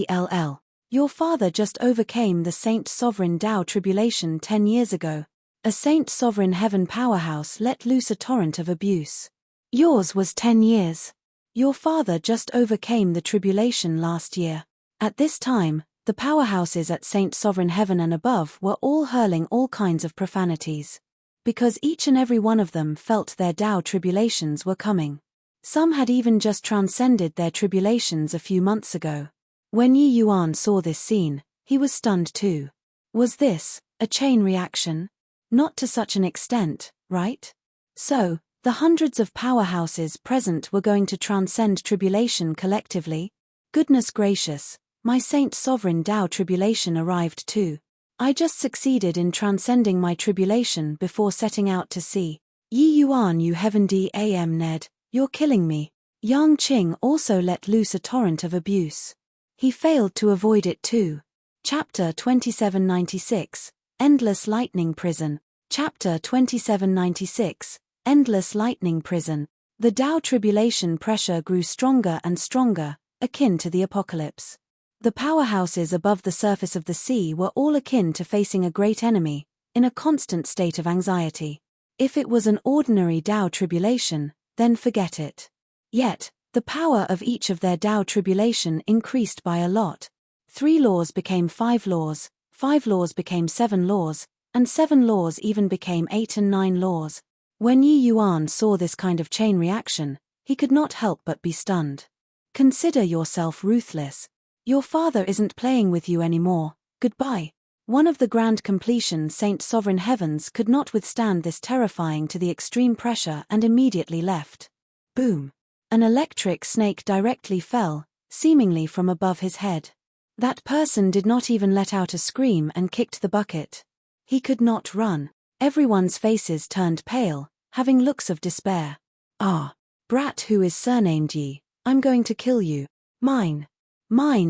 [SPEAKER 1] hell? Your father just overcame the Saint Sovereign Tao tribulation 10 years ago. A Saint Sovereign Heaven powerhouse let loose a torrent of abuse. Yours was 10 years. Your father just overcame the tribulation last year. At this time, the powerhouses at Saint Sovereign Heaven and above were all hurling all kinds of profanities. Because each and every one of them felt their Tao tribulations were coming. Some had even just transcended their tribulations a few months ago. When Yi Yuan saw this scene, he was stunned too. Was this a chain reaction? Not to such an extent, right? So, the hundreds of powerhouses present were going to transcend tribulation collectively? Goodness gracious, my Saint Sovereign Tao tribulation arrived too. I just succeeded in transcending my tribulation before setting out to sea. Yi Yuan, you heavenly am Ned, you're killing me. Yang Qing also let loose a torrent of abuse. He failed to avoid it too. Chapter 2796, Endless Lightning Prison. Chapter 2796, Endless Lightning Prison. The Tao tribulation pressure grew stronger and stronger, akin to the apocalypse. The powerhouses above the surface of the sea were all akin to facing a great enemy, in a constant state of anxiety. If it was an ordinary Tao tribulation, then forget it. Yet, the power of each of their Tao tribulation increased by a lot. 3 laws became 5 laws, 5 laws became 7 laws, and 7 laws even became 8 and 9 laws. When Yi Yuan saw this kind of chain reaction, he could not help but be stunned. Consider yourself ruthless. Your father isn't playing with you anymore, goodbye. One of the grand completion Saint Sovereign Heavens could not withstand this terrifying to the extreme pressure and immediately left. Boom. An electric snake directly fell, seemingly from above his head. That person did not even let out a scream and kicked the bucket. He could not run. Everyone's faces turned pale, having looks of despair. Ah, brat who is surnamed Yi, I'm going to kill you. Mine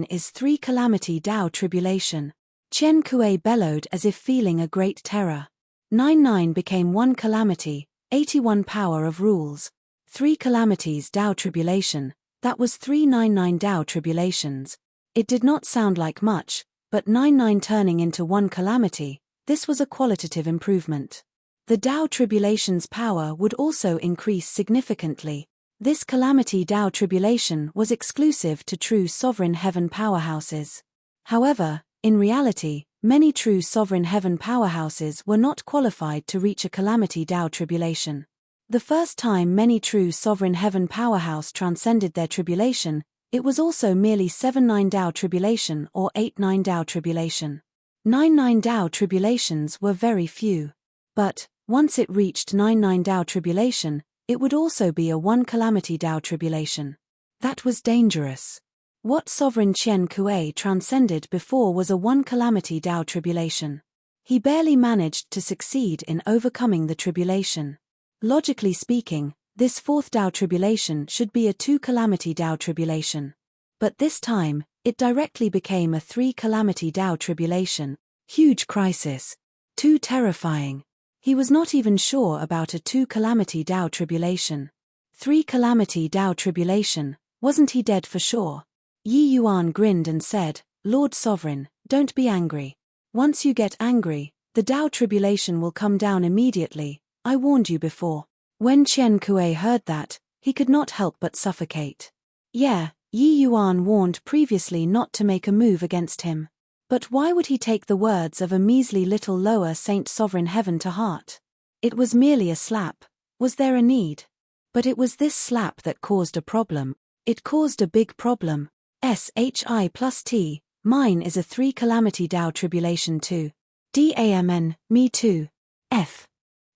[SPEAKER 1] is 3 calamity Tao tribulation. Qian Kuei bellowed as if feeling a great terror. 99 became 1 calamity, 81 power of rules. 3 calamities Tao tribulation, that was 399 Tao tribulations. It did not sound like much, but 99 turning into 1 calamity, this was a qualitative improvement. The Tao tribulation's power would also increase significantly. This calamity Tao tribulation was exclusive to true sovereign heaven powerhouses. However, in reality, many true sovereign heaven powerhouses were not qualified to reach a calamity Tao tribulation. The first time many true sovereign heaven powerhouse transcended their tribulation, it was also merely 7-9 Tao tribulation or 8-9 Tao tribulation. 9-9 Tao tribulations were very few. But, once it reached 9-9 Tao tribulation, it would also be a 1 calamity Tao tribulation. That was dangerous. What Sovereign Qian Kuei transcended before was a 1 calamity Tao tribulation. He barely managed to succeed in overcoming the tribulation. Logically speaking, this 4th Tao tribulation should be a 2 calamity Tao tribulation. But this time, it directly became a 3 calamity Tao tribulation. Huge crisis. Too terrifying. He was not even sure about a 2 calamity Tao tribulation. 3 calamity Tao tribulation, wasn't he dead for sure? Yi Yuan grinned and said, Lord Sovereign, don't be angry. Once you get angry, The Tao tribulation will come down immediately, I warned you before. When Chen Kuei heard that, he could not help but suffocate. Yeah, Yi Yuan warned previously not to make a move against him. But why would he take the words of a measly little lower Saint Sovereign Heaven to heart? It was merely a slap. Was there a need? But it was this slap that caused a problem. It caused a big problem. SHI plus T, mine is a 3 calamity Tao tribulation too. DAMN, me too. F.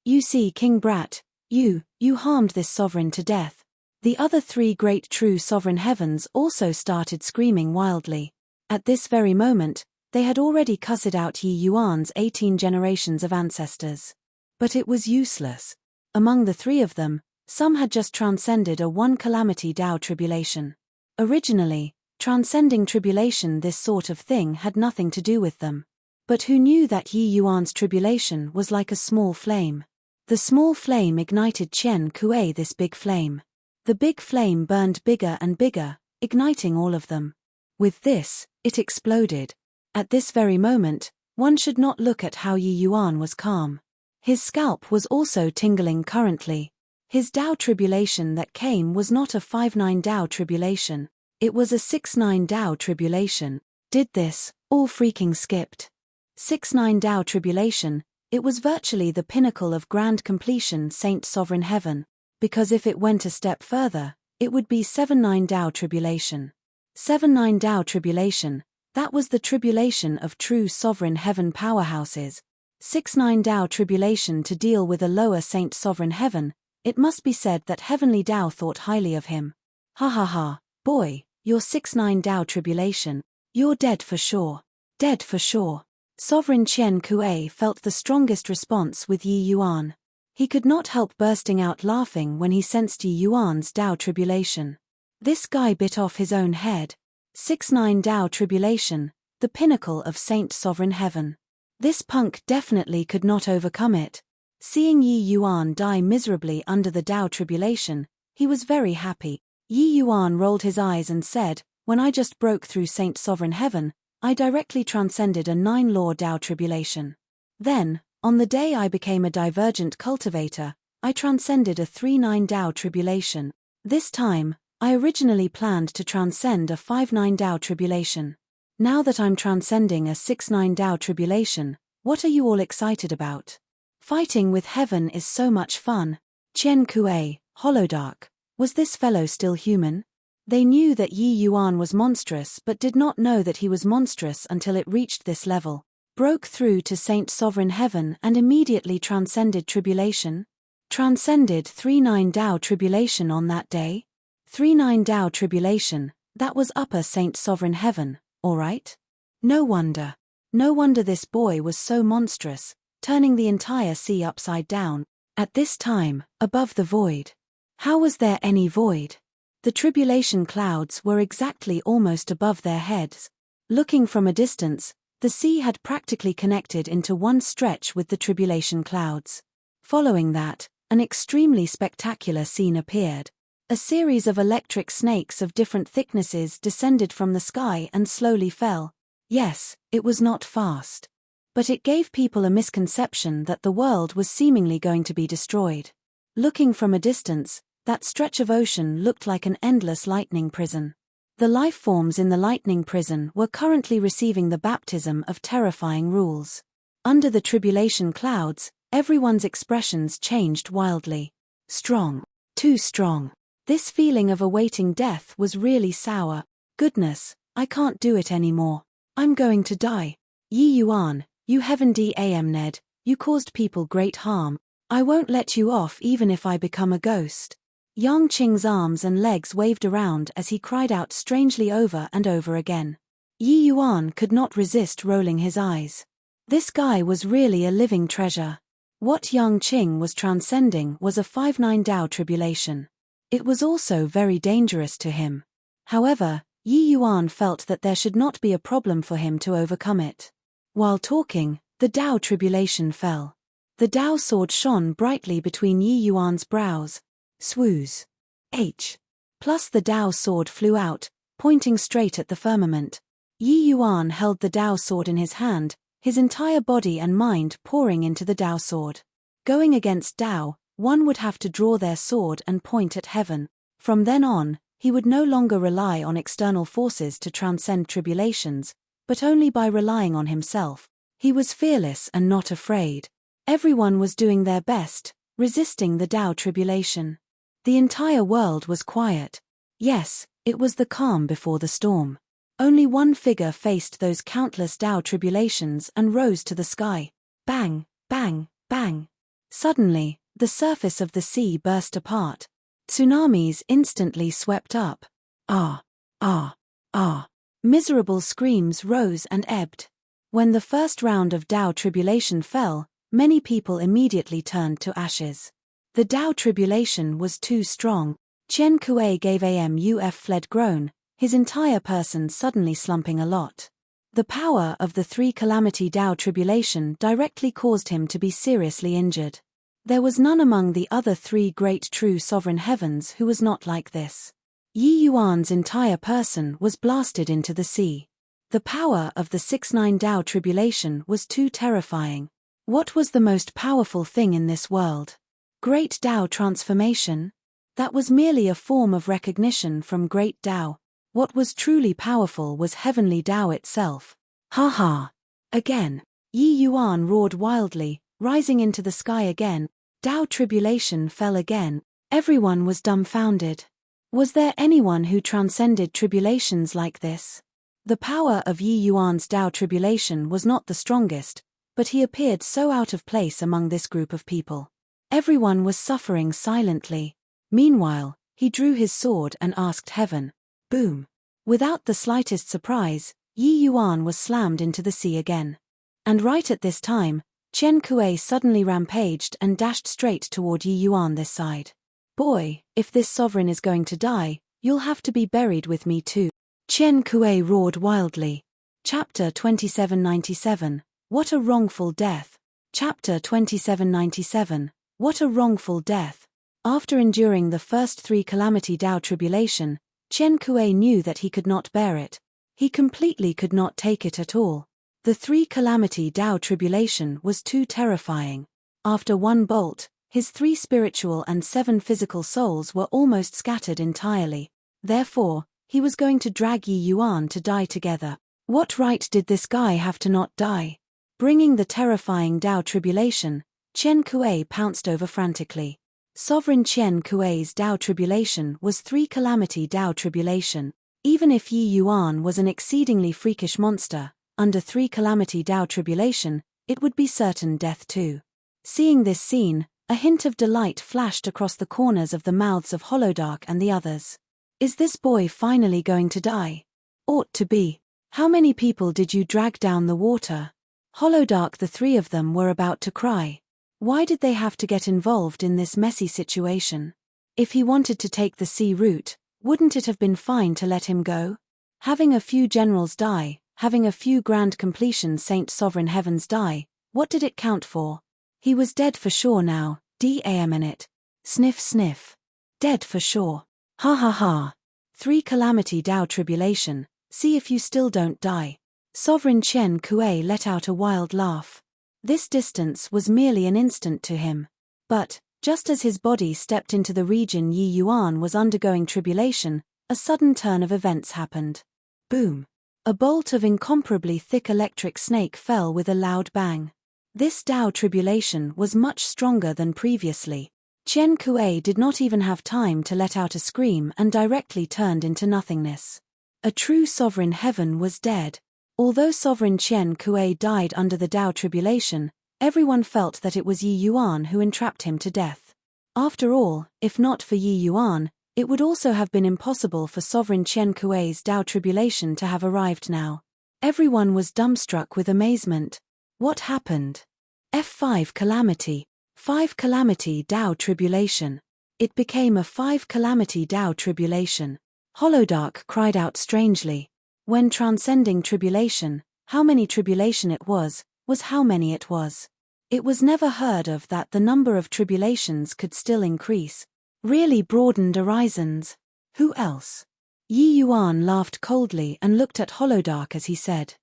[SPEAKER 1] You see, King Brat, you harmed this sovereign to death. The other 3 great true sovereign heavens also started screaming wildly. At this very moment, they had already cussed out Yi Yuan's 18 generations of ancestors. But it was useless. Among the 3 of them, some had just transcended a 1 calamity Tao tribulation. Originally, transcending tribulation, this sort of thing, had nothing to do with them. But who knew that Yi Yuan's tribulation was like a small flame? The small flame ignited Chen Kuei, this big flame. The big flame burned bigger and bigger, igniting all of them. With this, it exploded. At this very moment, one should not look at how Yi Yuan was calm. His scalp was also tingling currently. His Tao tribulation that came was not a 5-9 Tao tribulation, it was a 6-9 Tao tribulation. Did this, all freaking skipped. 6-9 Tao tribulation, it was virtually the pinnacle of grand completion Saint Sovereign Heaven, because if it went a step further, it would be 7-9 Tao tribulation. 7-9 Tao tribulation, that was the tribulation of true Sovereign Heaven powerhouses. 6-9 Tao tribulation to deal with a lower Saint Sovereign Heaven, it must be said that Heavenly Tao thought highly of him. Ha ha ha, boy, your 6-9 Tao tribulation, you're dead for sure. Dead for sure. Sovereign Chen Kuei felt the strongest response with Yi Yuan. He could not help bursting out laughing when he sensed Yi Yuan's Tao tribulation. This guy bit off his own head. 6-9 Tao tribulation, the pinnacle of Saint Sovereign Heaven. This punk definitely could not overcome it. Seeing Yi Yuan die miserably under the Tao tribulation, he was very happy. Yi Yuan rolled his eyes and said, when I just broke through Saint Sovereign Heaven, I directly transcended a 9-law Tao tribulation. Then, on the day I became a divergent cultivator, I transcended a 3-9 Tao tribulation. This time, I originally planned to transcend a 5-9 Tao tribulation. Now that I'm transcending a 6-9 Tao tribulation, what are you all excited about? Fighting with heaven is so much fun. Chen Kuei, Holodark, was this fellow still human? They knew that Yi Yuan was monstrous but did not know that he was monstrous until it reached this level. Broke through to Saint Sovereign Heaven and immediately transcended tribulation? Transcended 3-9 Tao tribulation on that day? 3-9 Tao tribulation, that was upper Saint Sovereign Heaven, alright? No wonder. No wonder this boy was so monstrous, turning the entire sea upside down. At this time, above the void. How was there any void? The tribulation clouds were exactly almost above their heads. Looking from a distance, the sea had practically connected into one stretch with the tribulation clouds. Following that, an extremely spectacular scene appeared. A series of electric snakes of different thicknesses descended from the sky and slowly fell. Yes, it was not fast. But it gave people a misconception that the world was seemingly going to be destroyed. Looking from a distance, that stretch of ocean looked like an endless lightning prison. The life forms in the lightning prison were currently receiving the baptism of terrifying rules. Under the tribulation clouds, everyone's expressions changed wildly. Strong. Too strong. This feeling of awaiting death was really sour. Goodness, I can't do it anymore. I'm going to die. Yi Yuan, you heaven dam Ned, you caused people great harm. I won't let you off even if I become a ghost. Yang Qing's arms and legs waved around as he cried out strangely over and over again. Yi Yuan could not resist rolling his eyes. This guy was really a living treasure. What Yang Qing was transcending was a 5-9 Tao tribulation. It was also very dangerous to him. However, Yi Yuan felt that there should not be a problem for him to overcome it. While talking, the Tao tribulation fell. The Tao sword shone brightly between Yi Yuan's brows. Swooze. H. Plus the Tao sword flew out, pointing straight at the firmament. Yi Yuan held the Tao sword in his hand, his entire body and mind pouring into the Tao sword. Going against Tao, one would have to draw their sword and point at heaven. From then on, he would no longer rely on external forces to transcend tribulations, but only by relying on himself. He was fearless and not afraid. Everyone was doing their best, resisting the Tao tribulation. The entire world was quiet. Yes, it was the calm before the storm. Only one figure faced those countless Tao tribulations and rose to the sky. Bang, bang, bang. Suddenly, the surface of the sea burst apart. Tsunamis instantly swept up. Ah, ah, ah. Miserable screams rose and ebbed. When the first round of Tao tribulation fell, many people immediately turned to ashes. The Tao tribulation was too strong. Chen Kuei gave a fled groan, his entire person suddenly slumping a lot. The power of the three calamity Tao tribulation directly caused him to be seriously injured. There was none among the other three great true sovereign heavens who was not like this. Yi Yuan's entire person was blasted into the sea. The power of the 6-9 Tao tribulation was too terrifying. What was the most powerful thing in this world? Great Tao transformation? That was merely a form of recognition from Great Tao. What was truly powerful was heavenly Tao itself. Ha ha! Again. Yi Yuan roared wildly, rising into the sky again. Tao tribulation fell again. Everyone was dumbfounded. Was there anyone who transcended tribulations like this? The power of Yi Yuan's Tao tribulation was not the strongest, but he appeared so out of place among this group of people. Everyone was suffering silently. Meanwhile, he drew his sword and asked heaven. Boom. Without the slightest surprise, Yi Yuan was slammed into the sea again. And right at this time, Chen Kuei suddenly rampaged and dashed straight toward Yi Yuan this side. Boy, if this sovereign is going to die, you'll have to be buried with me too. Chen Kuei roared wildly. Chapter 2797, What a Wrongful Death. Chapter 2797, What a Wrongful Death. After enduring the first three calamity Tao tribulation, Chen Kuei knew that he could not bear it. He completely could not take it at all. The three calamity Tao tribulation was too terrifying. After one bolt, his 3 spiritual and 7 physical souls were almost scattered entirely. Therefore, he was going to drag Yi Yuan to die together. What right did this guy have to not die? Bringing the terrifying Tao tribulation, Chen Kuei pounced over frantically. Sovereign Chen Kuei's Tao tribulation was 3 calamity Tao tribulation. Even if Yi Yuan was an exceedingly freakish monster, under 3 calamity Tao tribulation, it would be certain death too. Seeing this scene, a hint of delight flashed across the corners of the mouths of Holodark and the others. Is this boy finally going to die? Ought to be. How many people did you drag down the water? Holodark, the 3 of them were about to cry. Why did they have to get involved in this messy situation? If he wanted to take the sea route, wouldn't it have been fine to let him go? Having a few generals die, having a few grand completion Saint Sovereign Heavens die, what did it count for? He was dead for sure now, damn it. Sniff sniff. Dead for sure. Ha ha ha. 3 calamity Tao tribulation, see if you still don't die. Sovereign Chen Kuei let out a wild laugh. This distance was merely an instant to him. But, just as his body stepped into the region Yi Yuan was undergoing tribulation, a sudden turn of events happened. Boom. A bolt of incomparably thick electric snake fell with a loud bang. This Tao tribulation was much stronger than previously. Chen Kuei did not even have time to let out a scream and directly turned into nothingness. A true sovereign heaven was dead. Although Sovereign Chen Kuei died under the Tao tribulation, everyone felt that it was Yi Yuan who entrapped him to death. After all, if not for Yi Yuan, it would also have been impossible for Sovereign Chen Kuei's Tao tribulation to have arrived now. Everyone was dumbstruck with amazement. What happened? F5 calamity. 5 calamity Tao tribulation. It became a 5 calamity Tao tribulation. Holodark cried out strangely. When transcending tribulation, how many tribulation it was how many it was. It was never heard of that the number of tribulations could still increase. Really broadened horizons. Who else? Yi Yuan laughed coldly and looked at Holodark as he said.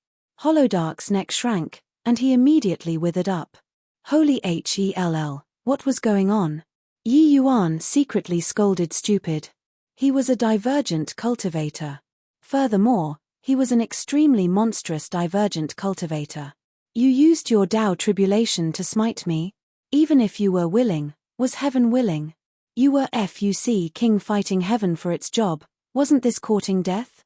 [SPEAKER 1] Holodark's neck shrank, and he immediately withered up. Holy hell, what was going on? Yi Yuan secretly scolded stupid. He was a divergent cultivator. Furthermore, he was an extremely monstrous divergent cultivator. You used your Tao tribulation to smite me? Even if you were willing, was heaven willing? You were FUC king fighting heaven for its job, wasn't this courting death?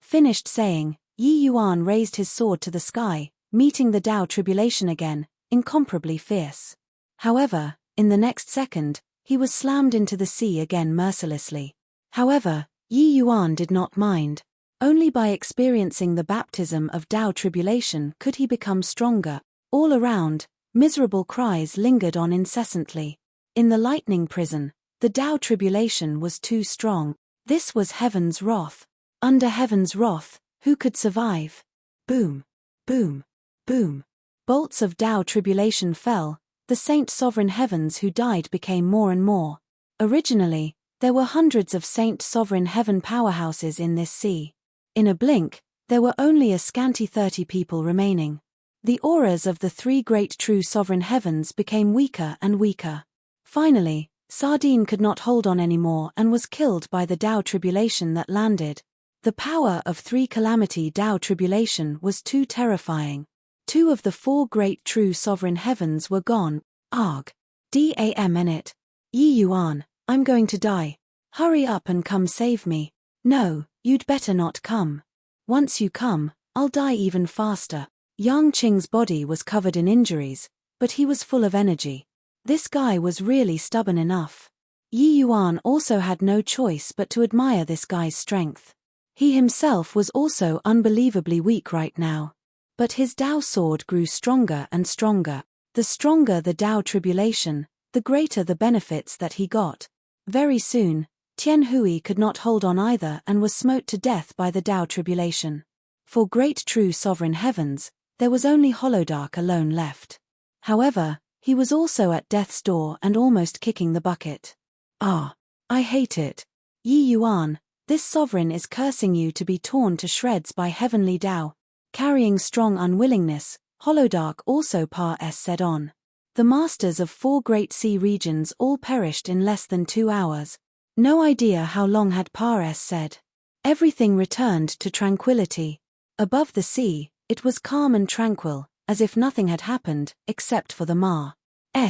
[SPEAKER 1] Finished saying, Yi Yuan raised his sword to the sky, meeting the Tao tribulation again, incomparably fierce. However, in the next second, he was slammed into the sea again mercilessly. However, Yi Yuan did not mind. Only by experiencing the baptism of Tao tribulation could he become stronger. All around, miserable cries lingered on incessantly. In the lightning prison, the Tao tribulation was too strong. This was heaven's wrath. Under heaven's wrath, who could survive? Boom, boom, boom. Bolts of Tao tribulation fell. The saint sovereign heavens who died became more and more. Originally, there were hundreds of saint sovereign heaven powerhouses in this sea. In a blink, there were only a scanty 30 people remaining. The auras of the three great true sovereign heavens became weaker and weaker. Finally, Sardine could not hold on anymore and was killed by the Tao tribulation that landed. The power of three calamity Tao tribulation was too terrifying. 2 of the 4 great true sovereign heavens were gone. Arg. Damn it. Yi Yuan, I'm going to die. Hurry up and come save me. No, you'd better not come. Once you come, I'll die even faster. Yang Qing's body was covered in injuries, but he was full of energy. This guy was really stubborn enough. Yi Yuan also had no choice but to admire this guy's strength. He himself was also unbelievably weak right now. But his Tao sword grew stronger and stronger. The stronger the Tao tribulation, the greater the benefits that he got. Very soon, Tian Hui could not hold on either and was smote to death by the Tao tribulation. For great true sovereign heavens, there was only Holodark alone left. However, he was also at death's door and almost kicking the bucket. Ah, I hate it. Yi Yuan, this sovereign is cursing you to be torn to shreds by heavenly Tao. Carrying strong unwillingness, Holodark also said on. The masters of 4 great sea regions all perished in less than 2 hours. No idea how long had said. Everything returned to tranquility. Above the sea, it was calm and tranquil, as if nothing had happened, except for the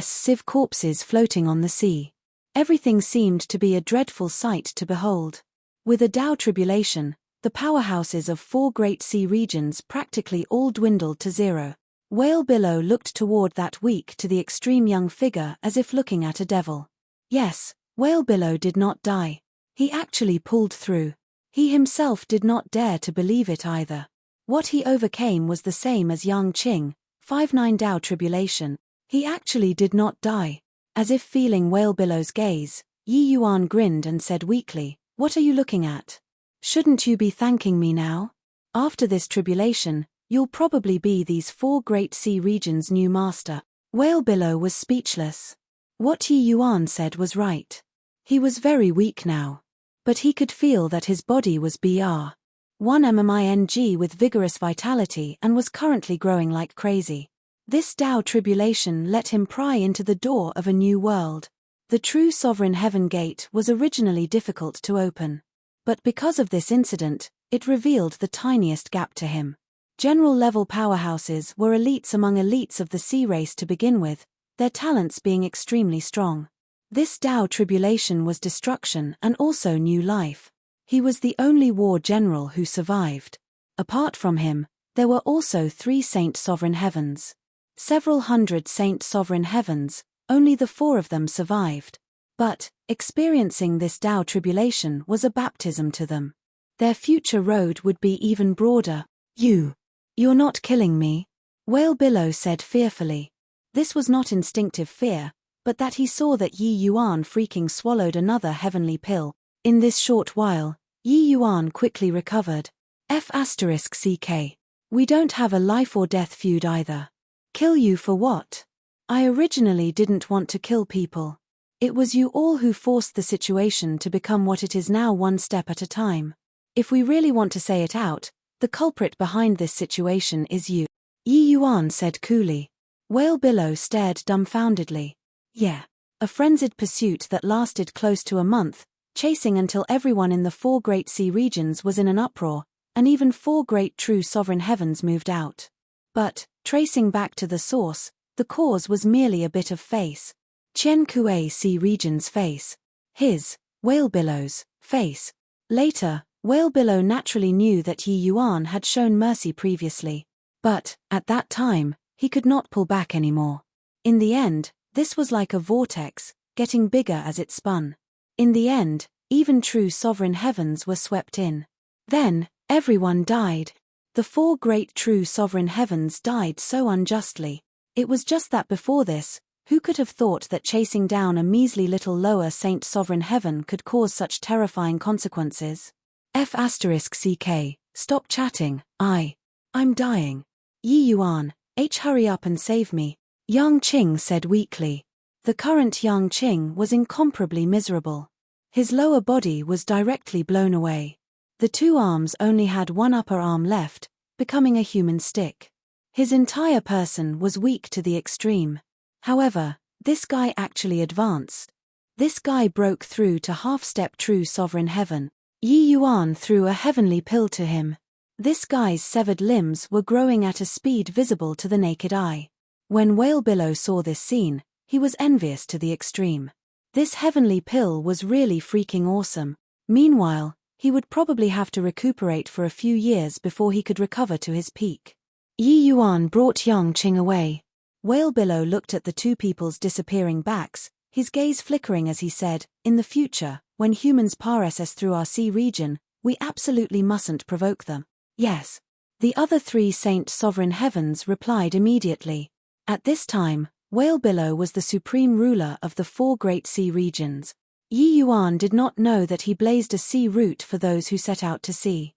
[SPEAKER 1] Civ corpses floating on the sea. Everything seemed to be a dreadful sight to behold. With a Tao tribulation, the powerhouses of 4 great sea regions practically all dwindled to zero. Whale Billow looked toward that weak to the extreme young figure as if looking at a devil. Yes, Whale Billow did not die. He actually pulled through. He himself did not dare to believe it either. What he overcame was the same as Yang Qing, 5-9 Tao tribulation. He actually did not die. As if feeling Whale Billow's gaze, Yi Yuan grinned and said weakly, "What are you looking at? Shouldn't you be thanking me now? After this tribulation, you'll probably be these 4 great sea regions' new master." Whale Billow was speechless. What Yi Yuan said was right. He was very weak now. But he could feel that his body was Br. 1 mming with vigorous vitality and was currently growing like crazy. This Tao tribulation let him pry into the door of a new world. The true sovereign heaven gate was originally difficult to open. But because of this incident, it revealed the tiniest gap to him. General-level powerhouses were elites among elites of the sea race to begin with, their talents being extremely strong. This Tao tribulation was destruction and also new life. He was the only war general who survived. Apart from him, there were also 3 saint sovereign heavens. Several hundred saint sovereign heavens, only the 4 of them survived. But, experiencing this Tao tribulation was a baptism to them. Their future road would be even broader. You're not killing me? Whale Billow said fearfully. This was not instinctive fear, but that he saw that Yi Yuan freaking swallowed another heavenly pill. In this short while, Yi Yuan quickly recovered. F***CK. We don't have a life or death feud either. Kill you for what? I originally didn't want to kill people. It was you all who forced the situation to become what it is now, one step at a time. If we really want to say it out, the culprit behind this situation is you. Yi Yuan said coolly. Whale Billow stared dumbfoundedly. Yeah. A frenzied pursuit that lasted close to a month, chasing until everyone in the 4 great sea regions was in an uproar, and even 4 great true sovereign heavens moved out. But, tracing back to the source, the cause was merely a bit of face. Qian Kuei Sea Region's face. His, Whale Billow's, face. Later, Whale Billow naturally knew that Yi Yuan had shown mercy previously. But, at that time, he could not pull back anymore. In the end, this was like a vortex, getting bigger as it spun. In the end, even true sovereign heavens were swept in. Then, everyone died. The 4 great true sovereign heavens died so unjustly. It was just that before this, who could have thought that chasing down a measly little lower saint sovereign heaven could cause such terrifying consequences? F***CK, stop chatting, I'm dying. Yi Yuan, hurry up and save me, Yang Qing said weakly. The current Yang Qing was incomparably miserable. His lower body was directly blown away. The 2 arms only had 1 upper arm left, becoming a human stick. His entire person was weak to the extreme. However, this guy actually advanced. This guy broke through to half-step true sovereign heaven. Yi Yuan threw a heavenly pill to him. This guy's severed limbs were growing at a speed visible to the naked eye. When Whale Billow saw this scene, he was envious to the extreme. This heavenly pill was really freaking awesome. Meanwhile, he would probably have to recuperate for a few years before he could recover to his peak. Yi Yuan brought Yang Qing away. Whale Billow looked at the 2 people's disappearing backs, his gaze flickering as he said, in the future, when humans pass through our sea region, we absolutely mustn't provoke them. Yes. The other 3 saint sovereign heavens replied immediately. At this time, Whale Billow was the supreme ruler of the 4 great sea regions. Yi Yuan did not know that he blazed a sea route for those who set out to sea.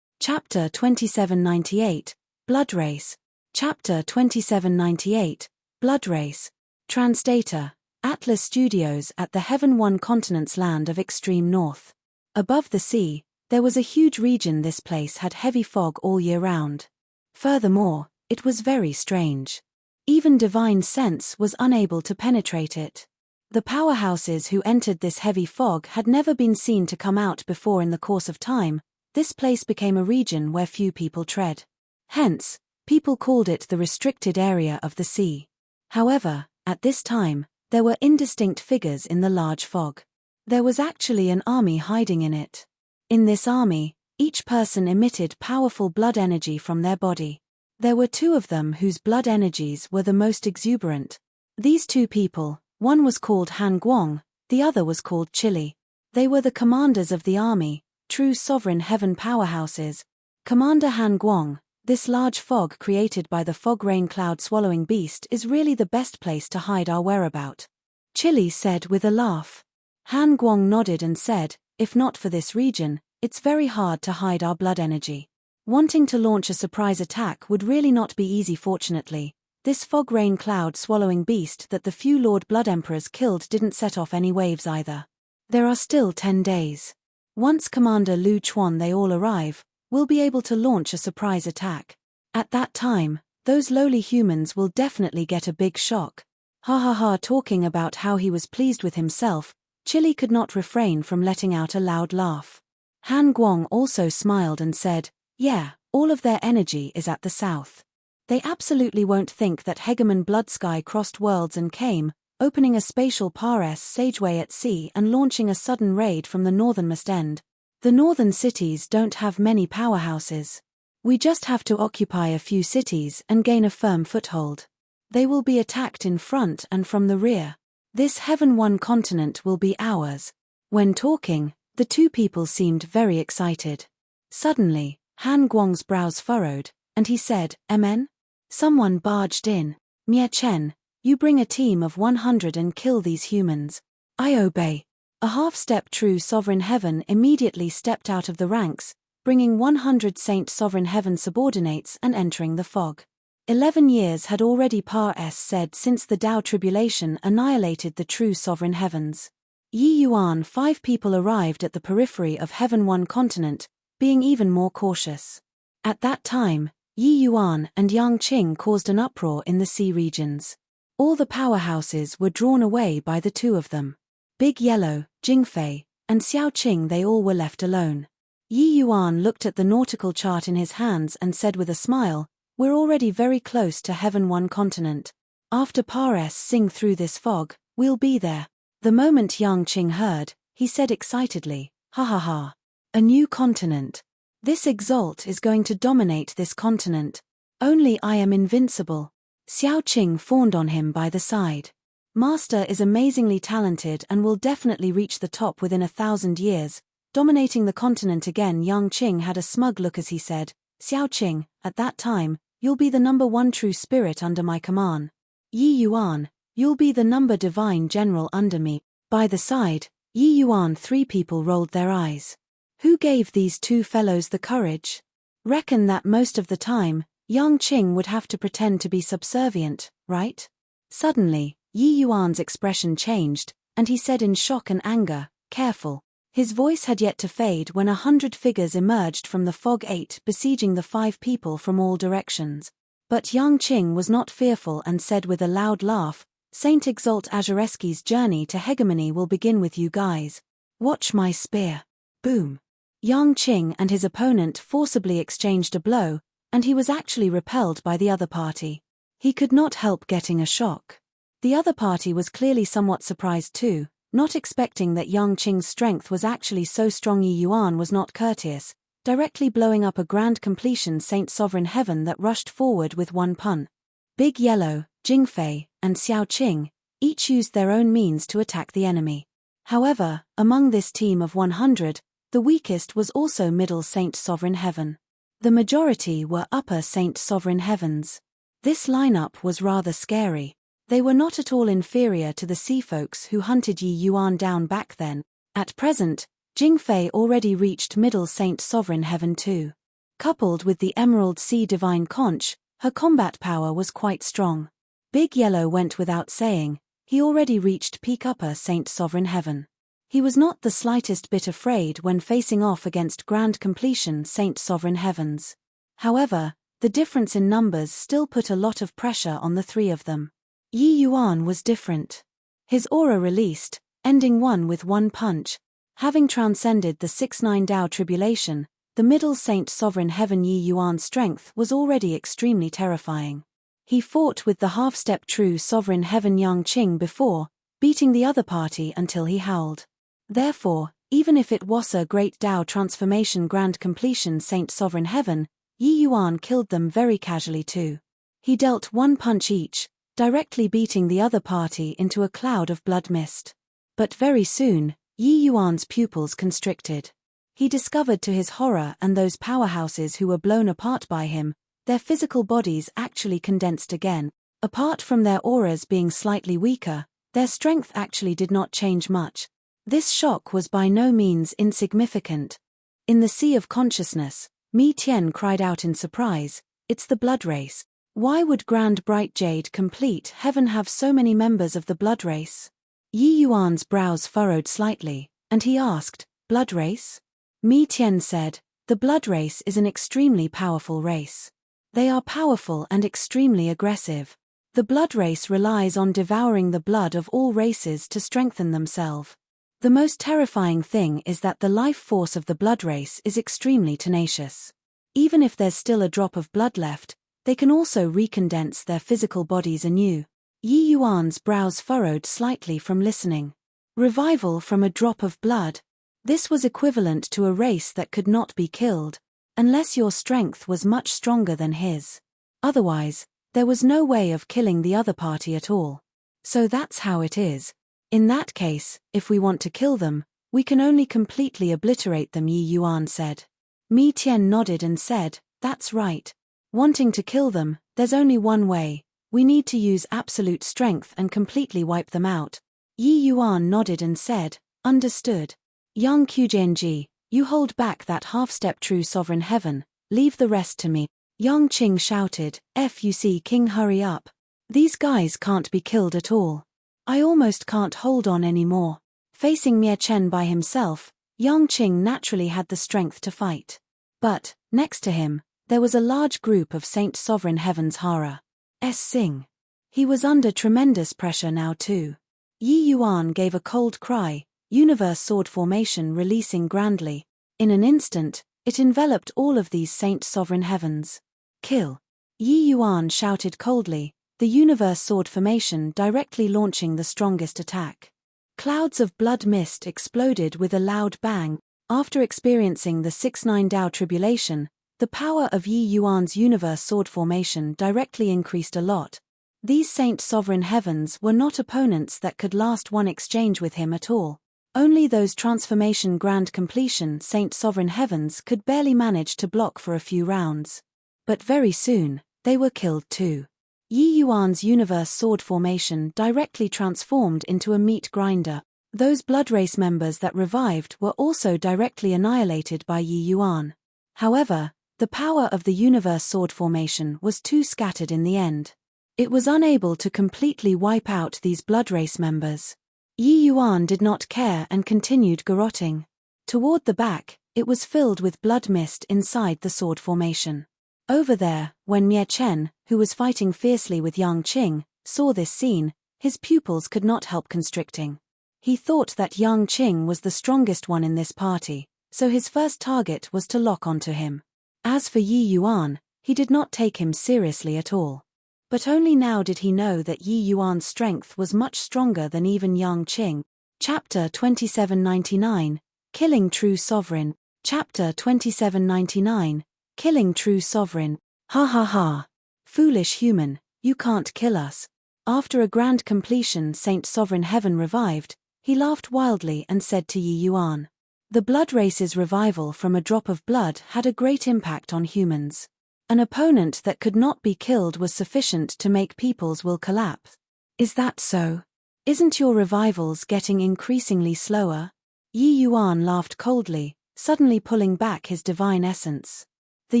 [SPEAKER 1] Chapter 2798, Blood Race. Chapter 2798, Blood Race. Translator, Atlas Studios at the Heaven One Continent's land of extreme north. Above the sea, there was a huge region. This place had heavy fog all year round. Furthermore, it was very strange. Even divine sense was unable to penetrate it. The powerhouses who entered this heavy fog had never been seen to come out before. In the course of time, this place became a region where few people tread. Hence, people called it the restricted area of the sea. However, at this time, there were indistinct figures in the large fog. There was actually an army hiding in it. In this army, each person emitted powerful blood energy from their body. There were 2 of them whose blood energies were the most exuberant. These 2 people, one was called Han Guang, the other was called Chili. They were the commanders of the army, true sovereign heaven powerhouses. Commander Han Guang, this large fog created by the fog rain cloud swallowing beast is really the best place to hide our whereabout. Chili said with a laugh. Han Guang nodded and said, if not for this region, it's very hard to hide our blood energy. Wanting to launch a surprise attack would really not be easy. Fortunately, this fog rain cloud swallowing beast that the few Lord Blood Emperors killed didn't set off any waves either. There are still 10 days. Once Commander Lu Chuan they all arrive, we'll be able to launch a surprise attack. At that time, those lowly humans will definitely get a big shock. Ha ha ha. Talking about how he was pleased with himself, Chili could not refrain from letting out a loud laugh. Han Guang also smiled and said, yeah, all of their energy is at the south. They absolutely won't think that Hegemon Bloodsky crossed worlds and came, opening a spatial Pares sageway at sea and launching a sudden raid from the northernmost end. The northern cities don't have many powerhouses. We just have to occupy a few cities and gain a firm foothold. They will be attacked in front and from the rear. This Heaven One continent will be ours. When talking, the 2 people seemed very excited. Suddenly, Han Guang's brows furrowed, and he said, Amen? Someone barged in. Mie Chen, you bring a team of 100 and kill these humans. I obey. A half-step true sovereign heaven immediately stepped out of the ranks, bringing 100 saint sovereign heaven subordinates and entering the fog. 11 years had already said since the Tao tribulation annihilated the true sovereign heavens. Yi Yuan 5 people arrived at the periphery of Heaven One continent, being even more cautious. At that time, Yi Yuan and Yang Qing caused an uproar in the sea regions. All the powerhouses were drawn away by the two of them. Big Yellow, Jingfei, and Xiao Qing, they all were left alone. Yi Yuan looked at the nautical chart in his hands and said with a smile, "We're already very close to Heaven 1 continent. After Pares sing through this fog, we'll be there." The moment Yang Qing heard, he said excitedly, "Ha ha ha. A new continent. This Exalt is going to dominate this continent. Only I am invincible." Xiao Qing fawned on him by the side. "Master is amazingly talented and will definitely reach the top within 1,000 years, dominating the continent again." Yang Qing had a smug look as he said, "Xiao Qing, at that time, you'll be the number 1 true spirit under my command. Yi Yuan, you'll be the number divine general under me." By the side, Yi Yuan, 3 people rolled their eyes. Who gave these two fellows the courage? Reckon that most of the time, Yang Qing would have to pretend to be subservient, right? Suddenly, Yi Yuan's expression changed, and he said in shock and anger, "Careful." His voice had yet to fade when 100 figures emerged from the fog 8, besieging the 5 people from all directions. But Yang Qing was not fearful and said with a loud laugh, "Saint Exalt Azareski's journey to hegemony will begin with you guys. Watch my spear." Boom. Yang Qing and his opponent forcibly exchanged a blow, and he was actually repelled by the other party. He could not help getting a shock. The other party was clearly somewhat surprised too, not expecting that Yang Qing's strength was actually so strong. Yi Yuan was not courteous, directly blowing up a grand completion Saint Sovereign Heaven that rushed forward with one punch. Big Yellow, Jingfei, and Xiao Qing each used their own means to attack the enemy. However, among this team of 100, the weakest was also Middle Saint Sovereign Heaven. The majority were Upper Saint Sovereign Heavens. This lineup was rather scary. They were not at all inferior to the sea folks who hunted Yi Yuan down back then. At present, Jingfei already reached Middle Saint Sovereign Heaven too. Coupled with the Emerald Sea Divine Conch, her combat power was quite strong. Big Yellow went without saying, he already reached peak Upper Saint Sovereign Heaven. He was not the slightest bit afraid when facing off against Grand Completion Saint Sovereign Heavens. However, the difference in numbers still put a lot of pressure on the 3 of them. Yi Yuan was different. His aura released, ending one with one punch. Having transcended the 6-9 Dao tribulation, the Middle Saint Sovereign Heaven Yi Yuan's strength was already extremely terrifying. He fought with the half-step true Sovereign Heaven Yang Qing before, beating the other party until he howled. Therefore, even if it was a Great Dao Transformation Grand Completion Saint Sovereign Heaven, Yi Yuan killed them very casually too. He dealt one punch each, directly beating the other party into a cloud of blood mist. But very soon, Yi Yuan's pupils constricted. He discovered to his horror and those powerhouses who were blown apart by him, their physical bodies actually condensed again. Apart from their auras being slightly weaker, their strength actually did not change much. This shock was by no means insignificant. In the sea of consciousness, Mi Tian cried out in surprise, "It's the blood race. Why would Grand Bright Jade Complete Heaven have so many members of the blood race?" Yi Yuan's brows furrowed slightly, and he asked, "Blood race?" Mi Tian said, "The blood race is an extremely powerful race. They are powerful and extremely aggressive. The blood race relies on devouring the blood of all races to strengthen themselves. The most terrifying thing is that the life force of the blood race is extremely tenacious. Even if there's still a drop of blood left, they can also recondense their physical bodies anew." Yi Yuan's brows furrowed slightly from listening. Revival from a drop of blood. This was equivalent to a race that could not be killed, unless your strength was much stronger than his. Otherwise, there was no way of killing the other party at all. So that's how it is. In that case, if we want to kill them, we can only completely obliterate them, Yi Yuan said. Mi Tian nodded and said, "That's right. Wanting to kill them, there's only one way. We need to use absolute strength and completely wipe them out." Yi Yuan nodded and said, "Understood. Yang Qjianji, you hold back that half-step true Sovereign Heaven, leave the rest to me." Yang Qing shouted, "FUC King, hurry up. These guys can't be killed at all. I almost can't hold on anymore." Facing Mie Chen by himself, Yang Qing naturally had the strength to fight. But, next to him, there was a large group of Saint Sovereign Heaven's Hara S. Sing. He was under tremendous pressure now too. Yi Yuan gave a cold cry, universe sword formation releasing grandly. In an instant, it enveloped all of these Saint Sovereign Heavens. Kill! Yi Yuan shouted coldly, the universe sword formation directly launching the strongest attack. Clouds of blood mist exploded with a loud bang. After experiencing the 6-9 Dao tribulation, the power of Yi Yuan's universe sword formation directly increased a lot. These Saint Sovereign Heavens were not opponents that could last one exchange with him at all. Only those transformation grand completion Saint Sovereign Heavens could barely manage to block for a few rounds. But very soon, they were killed too. Yi Yuan's universe sword formation directly transformed into a meat grinder. Those blood race members that revived were also directly annihilated by Yi Yuan. However, the power of the universe sword formation was too scattered in the end. It was unable to completely wipe out these blood race members. Yi Yuan did not care and continued garroting. Toward the back, it was filled with blood mist inside the sword formation. Over there, when Mie Chen, who was fighting fiercely with Yang Qing, saw this scene, his pupils could not help constricting. He thought that Yang Qing was the strongest one in this party, so his first target was to lock onto him. As for Yi Yuan, he did not take him seriously at all. But only now did he know that Yi Yuan's strength was much stronger than even Yang Qing. Chapter 2799, Killing True Sovereign. Chapter 2799, Killing True Sovereign. Ha ha ha. Foolish human, you can't kill us. After a grand completion Saint Sovereign Heaven revived, he laughed wildly and said to Yi Yuan. The blood race's revival from a drop of blood had a great impact on humans. An opponent that could not be killed was sufficient to make people's will collapse. Is that so? Isn't your revivals getting increasingly slower? Yi Yuan laughed coldly, suddenly pulling back his divine essence. The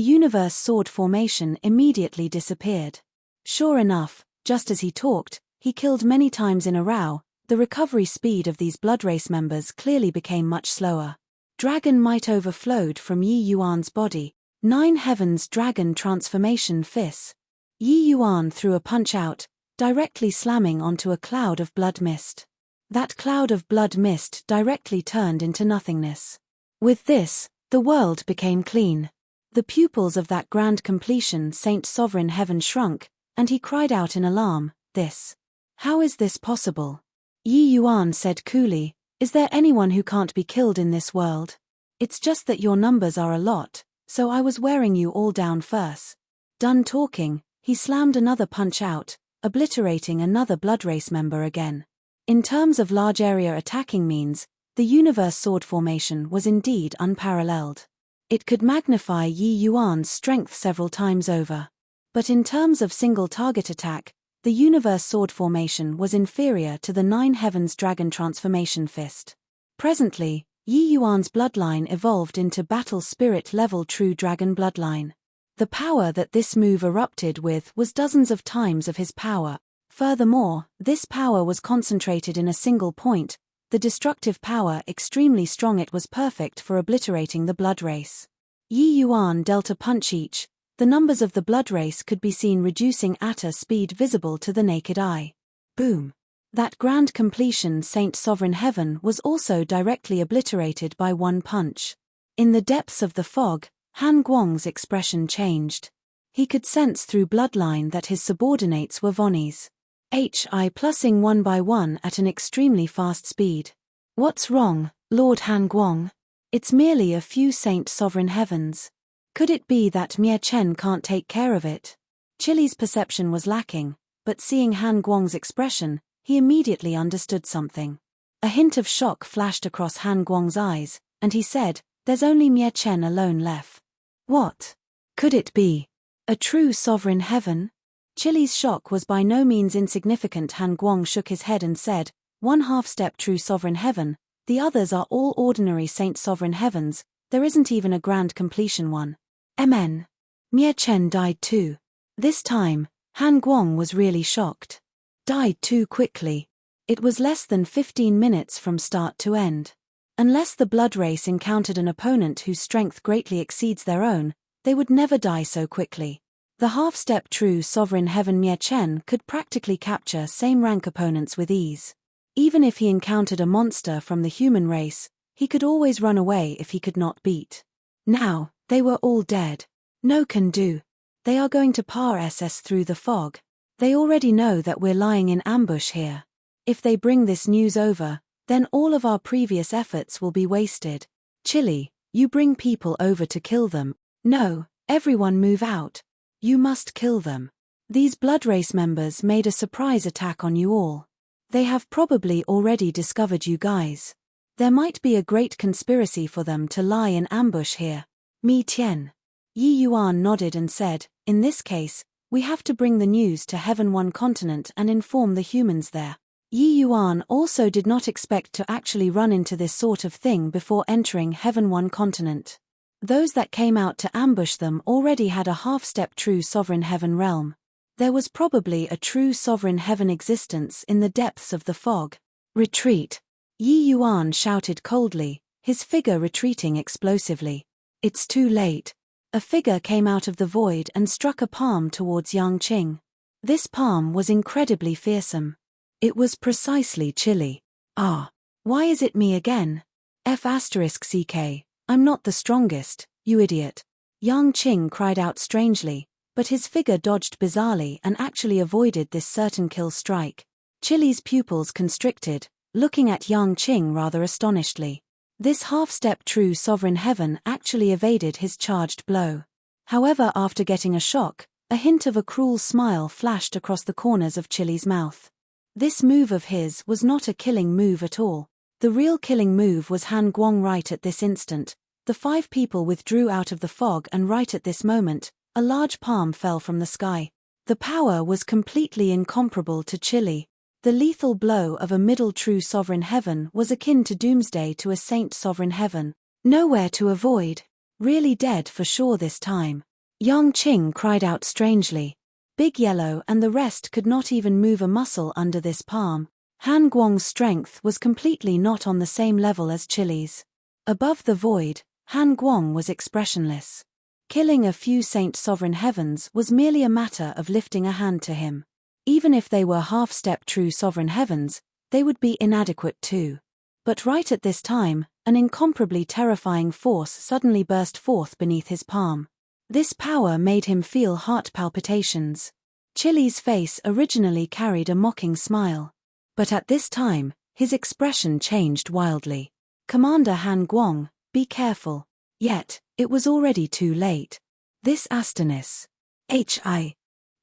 [SPEAKER 1] universe sword formation immediately disappeared. Sure enough, just as he talked, he killed many times in a row. The recovery speed of these blood race members clearly became much slower. Dragon might overflowed from Yi Yuan's body. 9 Heavens Dragon Transformation Fist. Yi Yuan threw a punch out, directly slamming onto a cloud of blood mist. That cloud of blood mist directly turned into nothingness. With this, the world became clean. The pupils of that grand completion Saint Sovereign Heaven shrunk, and he cried out in alarm, "This! How is this possible?" Yi Yuan said coolly, "Is there anyone who can't be killed in this world? It's just that your numbers are a lot, so I was wearing you all down first." Done talking, he slammed another punch out, obliterating another blood race member again. In terms of large area attacking means, the universe sword formation was indeed unparalleled. It could magnify Yi Yuan's strength several times over. But in terms of single target attack, the universe sword formation was inferior to the 9 Heavens Dragon Transformation Fist. Presently, Yi Yuan's bloodline evolved into battle spirit level true dragon bloodline. The power that this move erupted with was dozens of times of his power. Furthermore, this power was concentrated in a single point, the destructive power extremely strong. It was perfect for obliterating the blood race. Yi Yuan dealt a punch each. The numbers of the blood race could be seen reducing at a speed visible to the naked eye. Boom! That grand completion Saint Sovereign Heaven was also directly obliterated by one punch. In the depths of the fog, Han Guang's expression changed. He could sense through bloodline that his subordinates were Vonnies. HI plusing one by one at an extremely fast speed. What's wrong, Lord Han Guang? It's merely a few Saint Sovereign Heavens. Could it be that Mie Chen can't take care of it? Chili's perception was lacking, but seeing Han Guang's expression, he immediately understood something. A hint of shock flashed across Han Guang's eyes, and he said, "There's only Mie Chen alone left." What? Could it be? A true Sovereign Heaven? Chili's shock was by no means insignificant. Han Guang shook his head and said, "One half-step true Sovereign Heaven, the others are all ordinary Saint Sovereign Heavens, there isn't even a grand completion one." MN. Mie Chen died too. This time, Han Guang was really shocked. Died too quickly. It was less than 15 minutes from start to end. Unless the blood race encountered an opponent whose strength greatly exceeds their own, They would never die so quickly. The half-step true sovereign heaven Mie Chen could practically capture same-rank opponents with ease. Even if he encountered a monster from the human race, he could always run away if he could not beat. Now, they were all dead. No can do. They are going to pass us through the fog. They already know that we're lying in ambush here. If they bring this news over, then all of our previous efforts will be wasted. Chili, you bring people over to kill them. No, everyone move out. You must kill them. These Blood Race members made a surprise attack on you all. They have probably already discovered you guys. There might be a great conspiracy for them to lie in ambush here. Mi Tian. Yi Yuan nodded and said, in this case, we have to bring the news to Heaven One continent and inform the humans there. Yi Yuan also did not expect to actually run into this sort of thing before entering Heaven One continent. Those that came out to ambush them already had a half-step true sovereign heaven realm. There was probably a true sovereign heaven existence in the depths of the fog. Retreat! Yi Yuan shouted coldly, his figure retreating explosively. It's too late. A figure came out of the void and struck a palm towards Yang Qing. This palm was incredibly fearsome. It was precisely Chili. Ah. Why is it me again? F*CK. I'm not the strongest, you idiot. Yang Qing cried out strangely, but his figure dodged bizarrely and actually avoided this certain kill strike. Chili's pupils constricted, looking at Yang Qing rather astonishedly. This half-step true sovereign heaven actually evaded his charged blow. However, after getting a shock, a hint of a cruel smile flashed across the corners of Chili's mouth. This move of his was not a killing move at all. The real killing move was Han Guang. Right at this instant, the 5 people withdrew out of the fog, and right at this moment, a large palm fell from the sky. The power was completely incomparable to Chili. The lethal blow of a middle true sovereign heaven was akin to doomsday to a saint sovereign heaven. Nowhere to avoid. Really dead for sure this time. Yang Qing cried out strangely. Big Yellow and the rest could not even move a muscle under this palm. Han Guang's strength was completely not on the same level as Chili's. Above the void, Han Guang was expressionless. Killing a few saint sovereign heavens was merely a matter of lifting a hand to him. Even if they were half-step true sovereign heavens, they would be inadequate too. But right at this time, an incomparably terrifying force suddenly burst forth beneath his palm. This power made him feel heart palpitations. Chili's face originally carried a mocking smile. But at this time, his expression changed wildly. Commander Han Guang, be careful. Yet, it was already too late. This Astonis. Hi.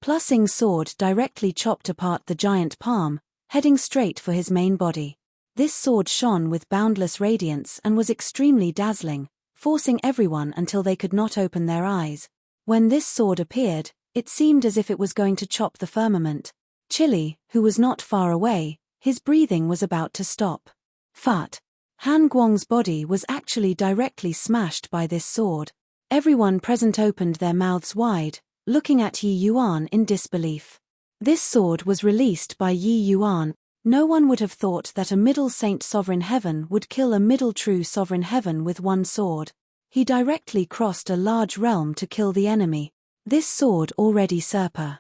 [SPEAKER 1] Plussing's sword directly chopped apart the giant palm, heading straight for his main body. This sword shone with boundless radiance and was extremely dazzling, forcing everyone until they could not open their eyes. When this sword appeared, it seemed as if it was going to chop the firmament. Chili, who was not far away, his breathing was about to stop. Fat. Han Guang's body was actually directly smashed by this sword. Everyone present opened their mouths wide, looking at Yi Yuan in disbelief. This sword was released by Yi Yuan. No one would have thought that a middle saint sovereign heaven would kill a middle true sovereign heaven with one sword. He directly crossed a large realm to kill the enemy. This sword already Serpa.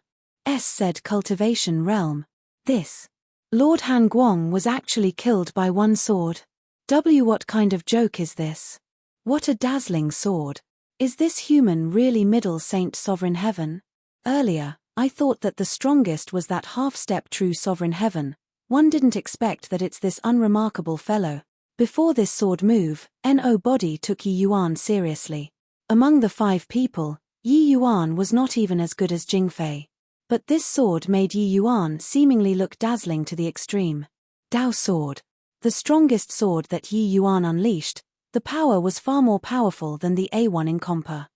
[SPEAKER 1] Said cultivation realm. This. Lord Han Guang was actually killed by one sword. What kind of joke is this? What a dazzling sword. Is this human really middle saint sovereign heaven? Earlier, I thought that the strongest was that half-step true sovereign heaven. One didn't expect that it's this unremarkable fellow. Before this sword move, No body took Yi Yuan seriously. Among the 5 people, Yi Yuan was not even as good as Jingfei. But this sword made Yi Yuan seemingly look dazzling to the extreme. Dao sword. The strongest sword that Yi Yuan unleashed, the power was far more powerful than the A1 in Compa.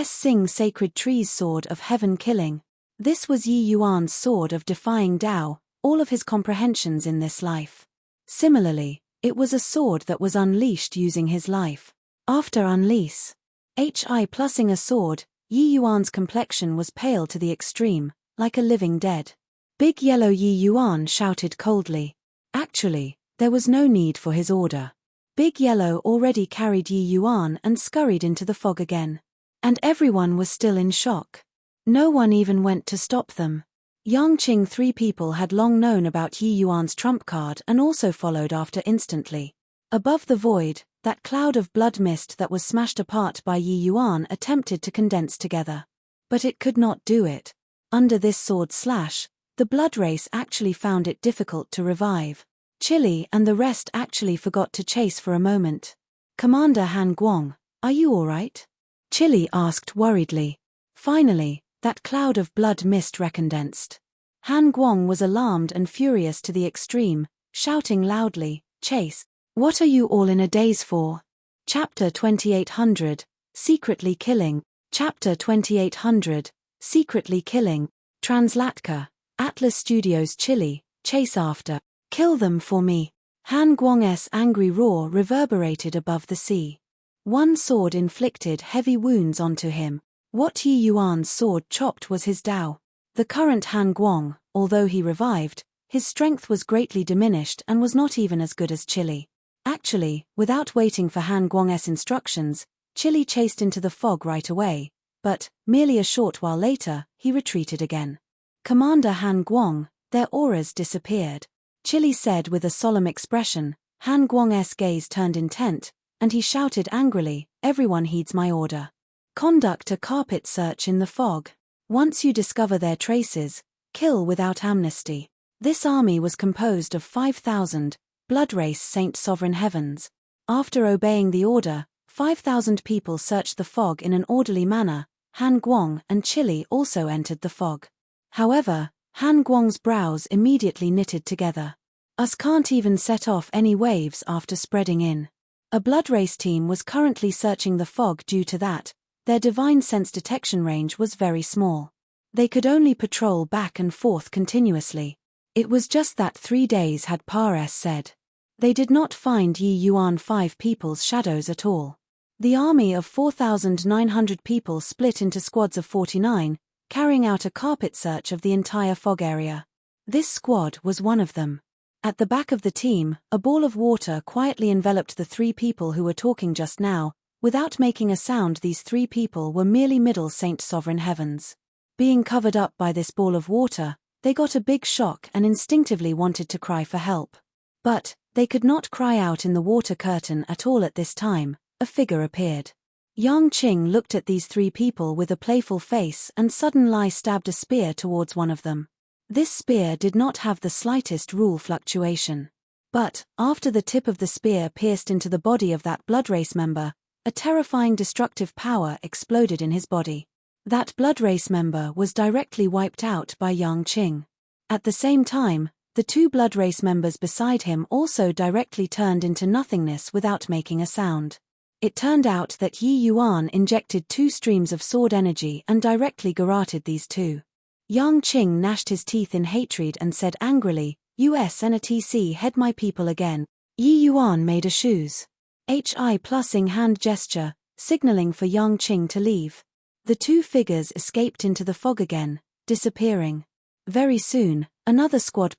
[SPEAKER 1] Sing Sacred Tree's sword of heaven killing. This was Yi Yuan's sword of defying Dao, all of his comprehensions in this life. Similarly, it was a sword that was unleashed using his life. After unleash. Plussing a sword, Yi Yuan's complexion was pale to the extreme, like a living dead. Big Yellow Yi Yuan shouted coldly. Actually, there was no need for his order. Big Yellow already carried Yi Yuan and scurried into the fog again. And everyone was still in shock. No one even went to stop them. Yang Qing 3 people had long known about Yi Yuan's trump card and also followed after instantly. Above the void, that cloud of blood mist that was smashed apart by Yi Yuan attempted to condense together. But it could not do it. Under this sword slash, the blood race actually found it difficult to revive. Chili and the rest actually forgot to chase for a moment. "Commander Han Guang, are you alright?" Chili asked worriedly. Finally, that cloud of blood mist recondensed. Han Guang was alarmed and furious to the extreme, shouting loudly, "Chase! What are you all in a daze for?" Chapter 2800, Secretly Killing. Chapter 2800, Secretly Killing. Translatka, Atlas Studios Chili, chase after. "Kill them for me." Han Guang's angry roar reverberated above the sea. One sword inflicted heavy wounds onto him. What Yi Yuan's sword chopped was his Dao. The current Han Guang, although he revived, his strength was greatly diminished and was not even as good as Chili. Actually, without waiting for Han Guang's instructions, Chili chased into the fog right away, but, merely a short while later, he retreated again. "Commander Han Guang, their auras disappeared," Chili said with a solemn expression. Han Guang's gaze turned intent, and he shouted angrily, "Everyone heeds my order. Conduct a carpet search in the fog. Once you discover their traces, kill without amnesty." This army was composed of 5,000, blood-race Saint Sovereign Heavens. After obeying the order, 5,000 people searched the fog in an orderly manner. Han Guang and Chili also entered the fog. However, Han Guang's brows immediately knitted together. "Us can't even set off any waves after spreading in." A blood race team was currently searching the fog due to that. Their divine sense detection range was very small. They could only patrol back and forth continuously. It was just that 3 days had said. They did not find Yi Yuan 5 people's shadows at all. The army of 4,900 people split into squads of 49, carrying out a carpet search of the entire fog area. This squad was one of them. At the back of the team, a ball of water quietly enveloped the 3 people who were talking just now. Without making a sound, these 3 people were merely middle Saint Sovereign Heavens. Being covered up by this ball of water, they got a big shock and instinctively wanted to cry for help. But, they could not cry out in the water curtain at all at this time. A figure appeared. Yang Qing looked at these 3 people with a playful face and suddenly stabbed a spear towards one of them. This spear did not have the slightest rule fluctuation. But, after the tip of the spear pierced into the body of that blood race member, a terrifying destructive power exploded in his body. That blood race member was directly wiped out by Yang Qing. At the same time, the 2 blood race members beside him also directly turned into nothingness without making a sound. It turned out that Yi Yuan injected 2 streams of sword energy and directly garroted these 2. Yang Qing gnashed his teeth in hatred and said angrily, "US NATC head my people again." Yi Yuan made a shoes HI plusing hand gesture, signaling for Yang Qing to leave. The 2 figures escaped into the fog again, disappearing. Very soon, another squad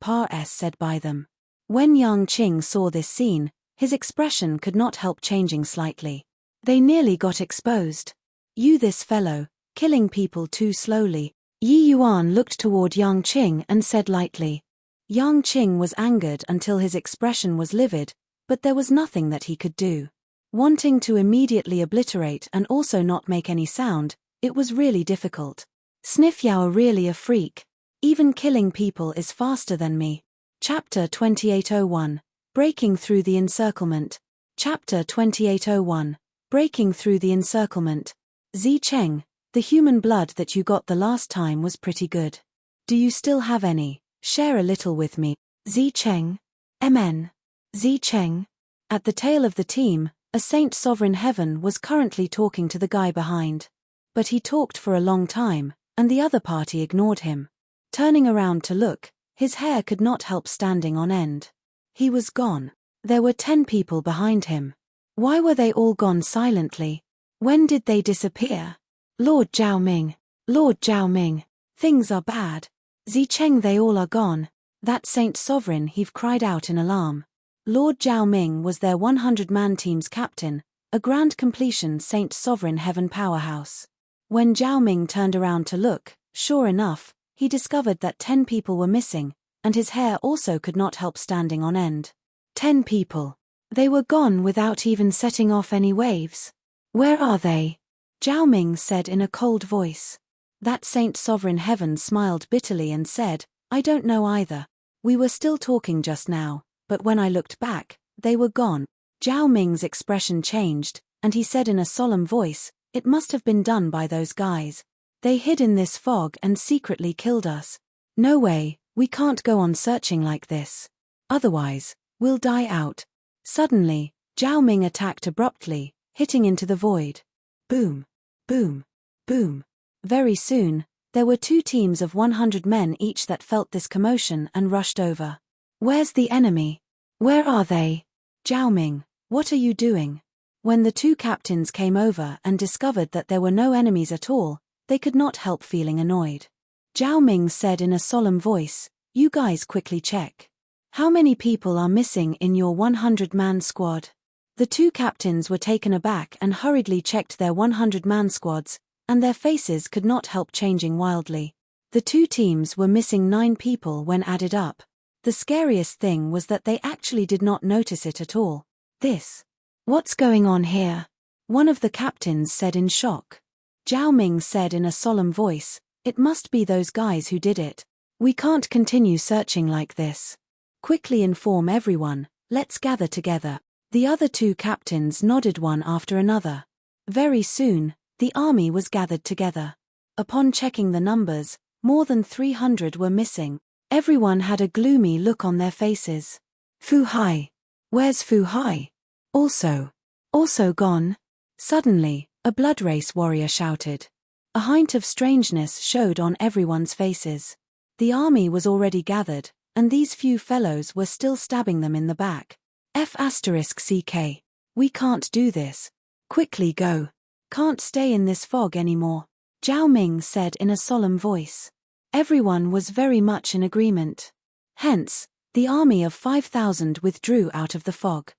[SPEAKER 1] said by them. When Yang Qing saw this scene, his expression could not help changing slightly. They nearly got exposed. "You this fellow, killing people too slowly." Yi Yuan looked toward Yang Qing and said lightly. Yang Qing was angered until his expression was livid, but there was nothing that he could do. Wanting to immediately obliterate and also not make any sound, it was really difficult. "Sniff, you're really a freak. Even killing people is faster than me." Chapter 2801, Breaking Through the Encirclement. Chapter 2801, Breaking Through the Encirclement. "Zi Cheng, the human blood that you got the last time was pretty good. Do you still have any? Share a little with me." "Zi Cheng? MN. Zi Cheng?" At the tail of the team, a Saint Sovereign Heaven was currently talking to the guy behind. But he talked for a long time, and the other party ignored him. Turning around to look, his hair could not help standing on end. He was gone. There were 10 people behind him. Why were they all gone silently? When did they disappear? Lord Zhao Ming. Lord Zhao Ming. Things are bad. Zi Cheng, they all are gone. That Saint Sovereign Heave cried out in alarm. Lord Zhao Ming was their 100-man team's captain, a grand completion Saint Sovereign Heaven powerhouse. When Zhao Ming turned around to look, sure enough, he discovered that 10 people were missing, and his hair also could not help standing on end. 10 people. They were gone without even setting off any waves. Where are they? Zhao Ming said in a cold voice. That Saint Sovereign Heaven smiled bitterly and said, I don't know either. We were still talking just now, but when I looked back, they were gone. Zhao Ming's expression changed, and he said in a solemn voice, it must have been done by those guys. They hid in this fog and secretly killed us. No way, we can't go on searching like this. Otherwise, we'll die out. Suddenly, Zhao Ming attacked abruptly, hitting into the void. Boom, boom, boom. Very soon, there were 2 teams of 100 men each that felt this commotion and rushed over. Where's the enemy? Where are they? Zhao Ming, what are you doing? When the 2 captains came over and discovered that there were no enemies at all, they could not help feeling annoyed. Zhao Ming said in a solemn voice, you guys quickly check. How many people are missing in your 100-man squad? The 2 captains were taken aback and hurriedly checked their 100-man squads, and their faces could not help changing wildly. The 2 teams were missing 9 people when added up. The scariest thing was that they actually did not notice it at all. What's going on here? One of the captains said in shock. Zhao Ming said in a solemn voice, it must be those guys who did it. We can't continue searching like this. Quickly inform everyone, let's gather together. The other 2 captains nodded one after another. Very soon, the army was gathered together. Upon checking the numbers, more than 300 were missing. Everyone had a gloomy look on their faces. Fu Hai. Where's Fu Hai? Also gone. Suddenly, a blood race warrior shouted. A hint of strangeness showed on everyone's faces. The army was already gathered, and these few fellows were still stabbing them in the back. F***CK. We can't do this. Quickly go. Can't stay in this fog anymore. Zhao Ming said in a solemn voice. Everyone was very much in agreement. Hence, the army of 5,000 withdrew out of the fog.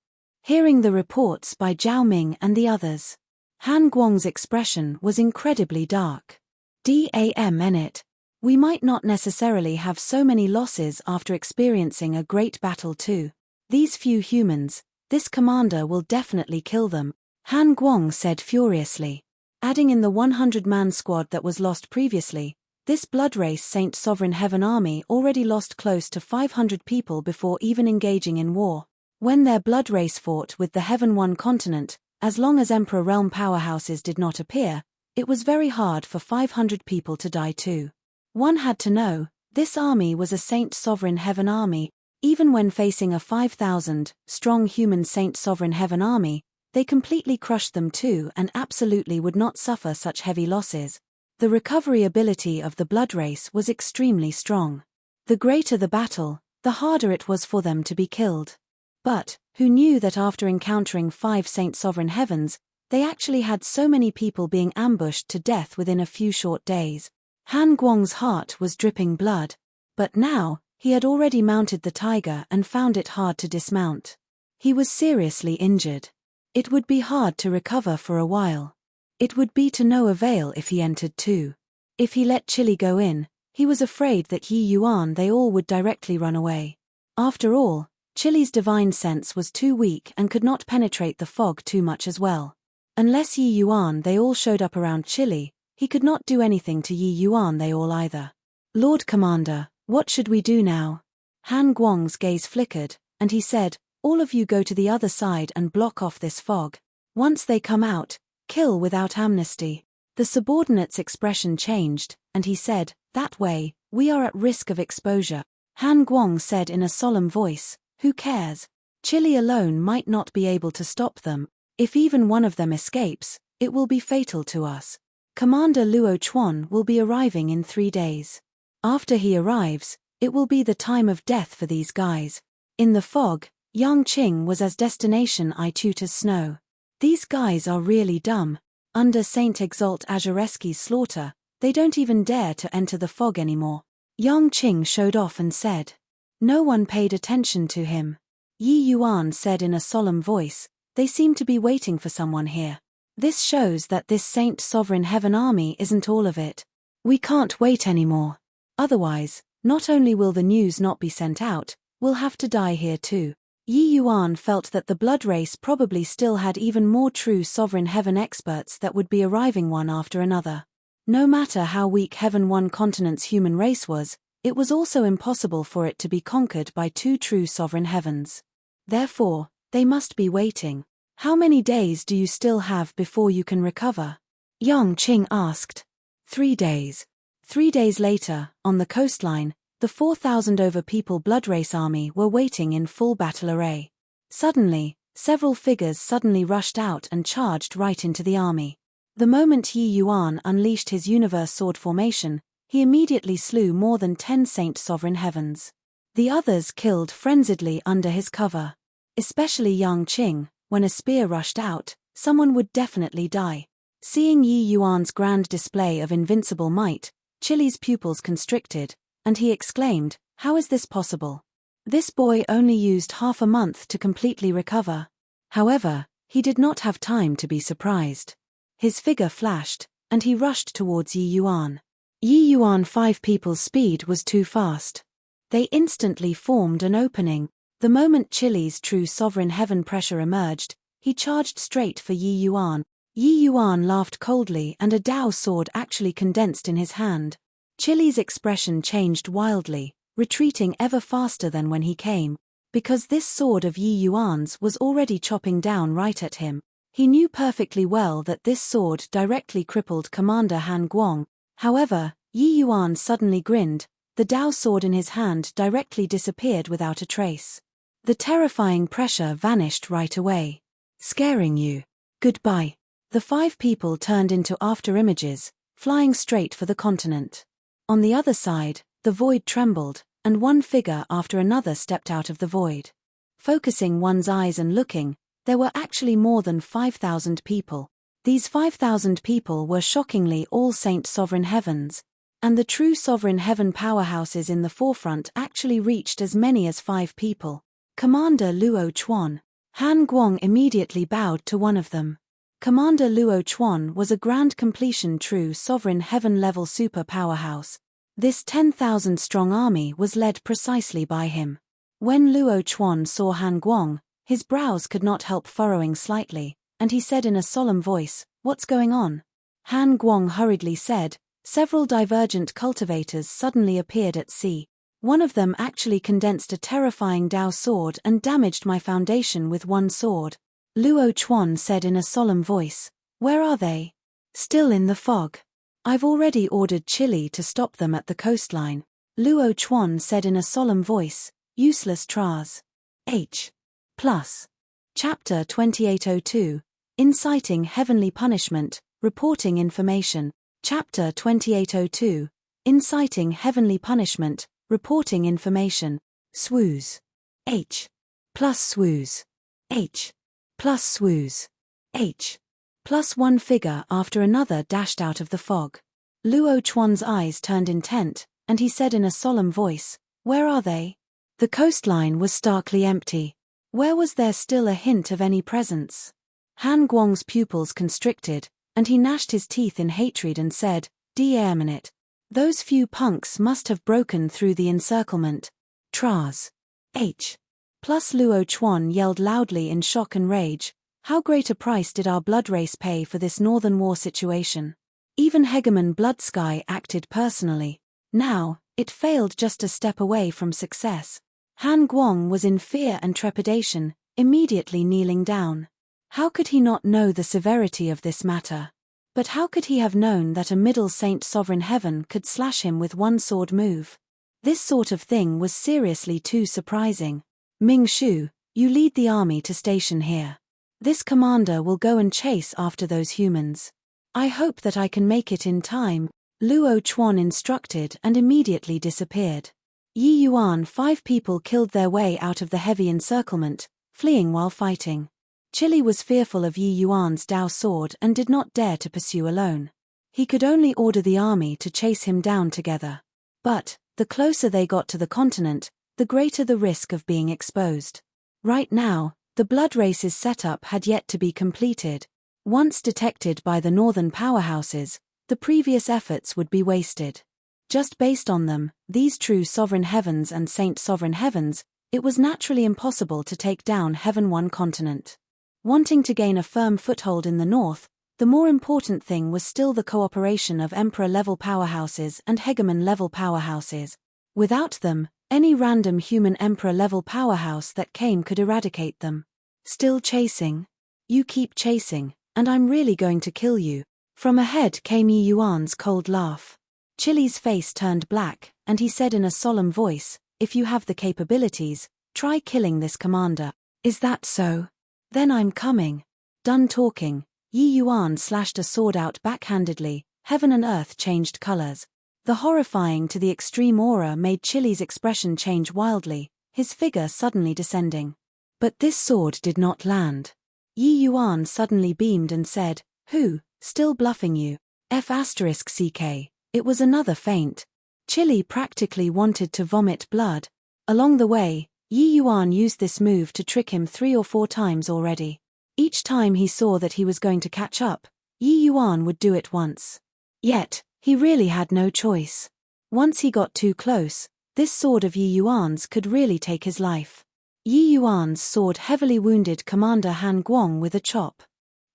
[SPEAKER 1] Hearing the reports by Zhao Ming and the others, Han Guang's expression was incredibly dark. Damn it. We might not necessarily have so many losses after experiencing a great battle too. These few humans, this commander will definitely kill them, Han Guang said furiously. Adding in the 100-man squad that was lost previously, this blood race Saint Sovereign Heaven army already lost close to 500 people before even engaging in war. When their blood race fought with the Heaven One continent, as long as Emperor Realm powerhouses did not appear, it was very hard for 500 people to die too. One had to know, this army was a Saint Sovereign Heaven army. Even when facing a 5,000-strong human Saint Sovereign Heaven army, they completely crushed them too and absolutely would not suffer such heavy losses. The recovery ability of the blood race was extremely strong. The greater the battle, the harder it was for them to be killed. But, who knew that after encountering 5 Saint Sovereign Heavens, they actually had so many people being ambushed to death within a few short days. Han Guang's heart was dripping blood. But now, he had already mounted the tiger and found it hard to dismount. He was seriously injured. It would be hard to recover for a while. It would be to no avail if he entered too. If he let Chili go in, he was afraid that Yi Yuan they all would directly run away. After all, Chili's divine sense was too weak and could not penetrate the fog too much as well. Unless Yi Yuan they all showed up around Chili, he could not do anything to Yi Yuan they all either. Lord Commander, what should we do now? Han Guang's gaze flickered, and he said, all of you go to the other side and block off this fog. Once they come out, kill without amnesty. The subordinate's expression changed, and he said, that way, we are at risk of exposure. Han Guang said in a solemn voice, who cares? Chili alone might not be able to stop them. If even one of them escapes, it will be fatal to us. Commander Luo Chuan will be arriving in 3 days. After he arrives, it will be the time of death for these guys. In the fog, Yang Qing was as destination I tutors snow. These guys are really dumb. Under Saint Exalt Azareski's slaughter, they don't even dare to enter the fog anymore. Yang Qing showed off and said. No one paid attention to him. Yi Yuan said in a solemn voice, they seem to be waiting for someone here. This shows that this Saint Sovereign Heaven army isn't all of it. We can't wait anymore. Otherwise, not only will the news not be sent out, we'll have to die here too. Yi Yuan felt that the blood race probably still had even more true Sovereign Heaven experts that would be arriving one after another. No matter how weak Heaven One continent's human race was, it was also impossible for it to be conquered by two true Sovereign Heavens. Therefore, they must be waiting. How many days do you still have before you can recover? Yang Qing asked. 3 days. 3 days later, on the coastline, the 4,000 over people blood race army were waiting in full battle array. Suddenly, several figures suddenly rushed out and charged right into the army. The moment Yi Yuan unleashed his universe sword formation, he immediately slew more than 10 Saint Sovereign Heavens. The others killed frenziedly under his cover. Especially Yang Qing, when a spear rushed out, someone would definitely die. Seeing Yi Yuan's grand display of invincible might, Chili's pupils constricted, and he exclaimed, "How is this possible? This boy only used half a month to completely recover." However, he did not have time to be surprised. His figure flashed, and he rushed towards Yi Yuan. Yi Yuan 5 people's speed was too fast. They instantly formed an opening. The moment Chili's true Sovereign Heaven pressure emerged, he charged straight for Yi Yuan. Yi Yuan laughed coldly and a Dao sword actually condensed in his hand. Chili's expression changed wildly, retreating ever faster than when he came, because this sword of Yi Yuan's was already chopping down right at him. He knew perfectly well that this sword directly crippled Commander Han Guang. However, Yi Yuan suddenly grinned. The Dao sword in his hand directly disappeared without a trace. The terrifying pressure vanished right away. Scaring you. Goodbye. The 5 people turned into after-images, flying straight for the continent. On the other side, the void trembled, and one figure after another stepped out of the void. Focusing one's eyes and looking, there were actually more than 5,000 people. These 5,000 people were shockingly all Saint Sovereign Heavens, and the true Sovereign Heaven powerhouses in the forefront actually reached as many as 5 people. Commander Luo Chuan. Han Guang immediately bowed to one of them. Commander Luo Chuan was a grand completion true Sovereign Heaven-level super powerhouse. This 10,000-strong army was led precisely by him. When Luo Chuan saw Han Guang, his brows could not help furrowing slightly, and he said in a solemn voice, "What's going on?" Han Guang hurriedly said, "Several divergent cultivators suddenly appeared at sea. One of them actually condensed a terrifying Dao sword and damaged my foundation with one sword." Luo Chuan said in a solemn voice, "Where are they?" "Still in the fog. I've already ordered Chili to stop them at the coastline." Luo Chuan said in a solemn voice, "Useless Tras. H. Plus. Chapter 2802, Inciting Heavenly Punishment, Reporting Information. Chapter 2802, Inciting Heavenly Punishment, Reporting Information. Swoos. H. Plus swoos. H. Plus swoos. H. Plus one figure after another dashed out of the fog. Luo Chuan's eyes turned intent, and he said in a solemn voice, "Where are they?" The coastline was starkly empty. Where was there still a hint of any presence? Han Guang's pupils constricted, and he gnashed his teeth in hatred and said, "Damn it. Those few punks must have broken through the encirclement." Tras. H. Plus Luo Chuan yelled loudly in shock and rage, "How great a price did our blood race pay for this northern war situation? Even Hegemon Blood Sky acted personally. Now, it failed just a step away from success." Han Guang was in fear and trepidation, immediately kneeling down. How could he not know the severity of this matter? But how could he have known that a middle Saint Sovereign Heaven could slash him with one sword move? This sort of thing was seriously too surprising. "Ming Shu, you lead the army to station here. This commander will go and chase after those humans. I hope that I can make it in time," Luo Chuan instructed and immediately disappeared. Yi Yuan 5 people killed their way out of the heavy encirclement, fleeing while fighting. Chili was fearful of Yi Yuan's Dao sword and did not dare to pursue alone. He could only order the army to chase him down together. But, the closer they got to the continent, the greater the risk of being exposed. Right now, the blood race's setup had yet to be completed. Once detected by the northern powerhouses, the previous efforts would be wasted. Just based on them, these true sovereign heavens and saint sovereign heavens, it was naturally impossible to take down Heaven One continent. Wanting to gain a firm foothold in the north, the more important thing was still the cooperation of Emperor-level powerhouses and Hegemon-level powerhouses. Without them, any random human Emperor-level powerhouse that came could eradicate them. Still chasing? You keep chasing, and I'm really going to kill you. From ahead came Yi Yuan's cold laugh. Chili's face turned black, and he said in a solemn voice, "If you have the capabilities, try killing this commander." "Is that so? Then I'm coming." Done talking, Yi Yuan slashed a sword out backhandedly. Heaven and earth changed colors. The horrifying to the extreme aura made Chili's expression change wildly, his figure suddenly descending. But this sword did not land. Yi Yuan suddenly beamed and said, "Who, still bluffing you? F***ck. It was another feint." Chili practically wanted to vomit blood. Along the way, Yi Yuan used this move to trick him 3 or 4 times already. Each time he saw that he was going to catch up, Yi Yuan would do it once. Yet, he really had no choice. Once he got too close, this sword of Yi Yuan's could really take his life. Yi Yuan's sword heavily wounded Commander Han Guang with a chop.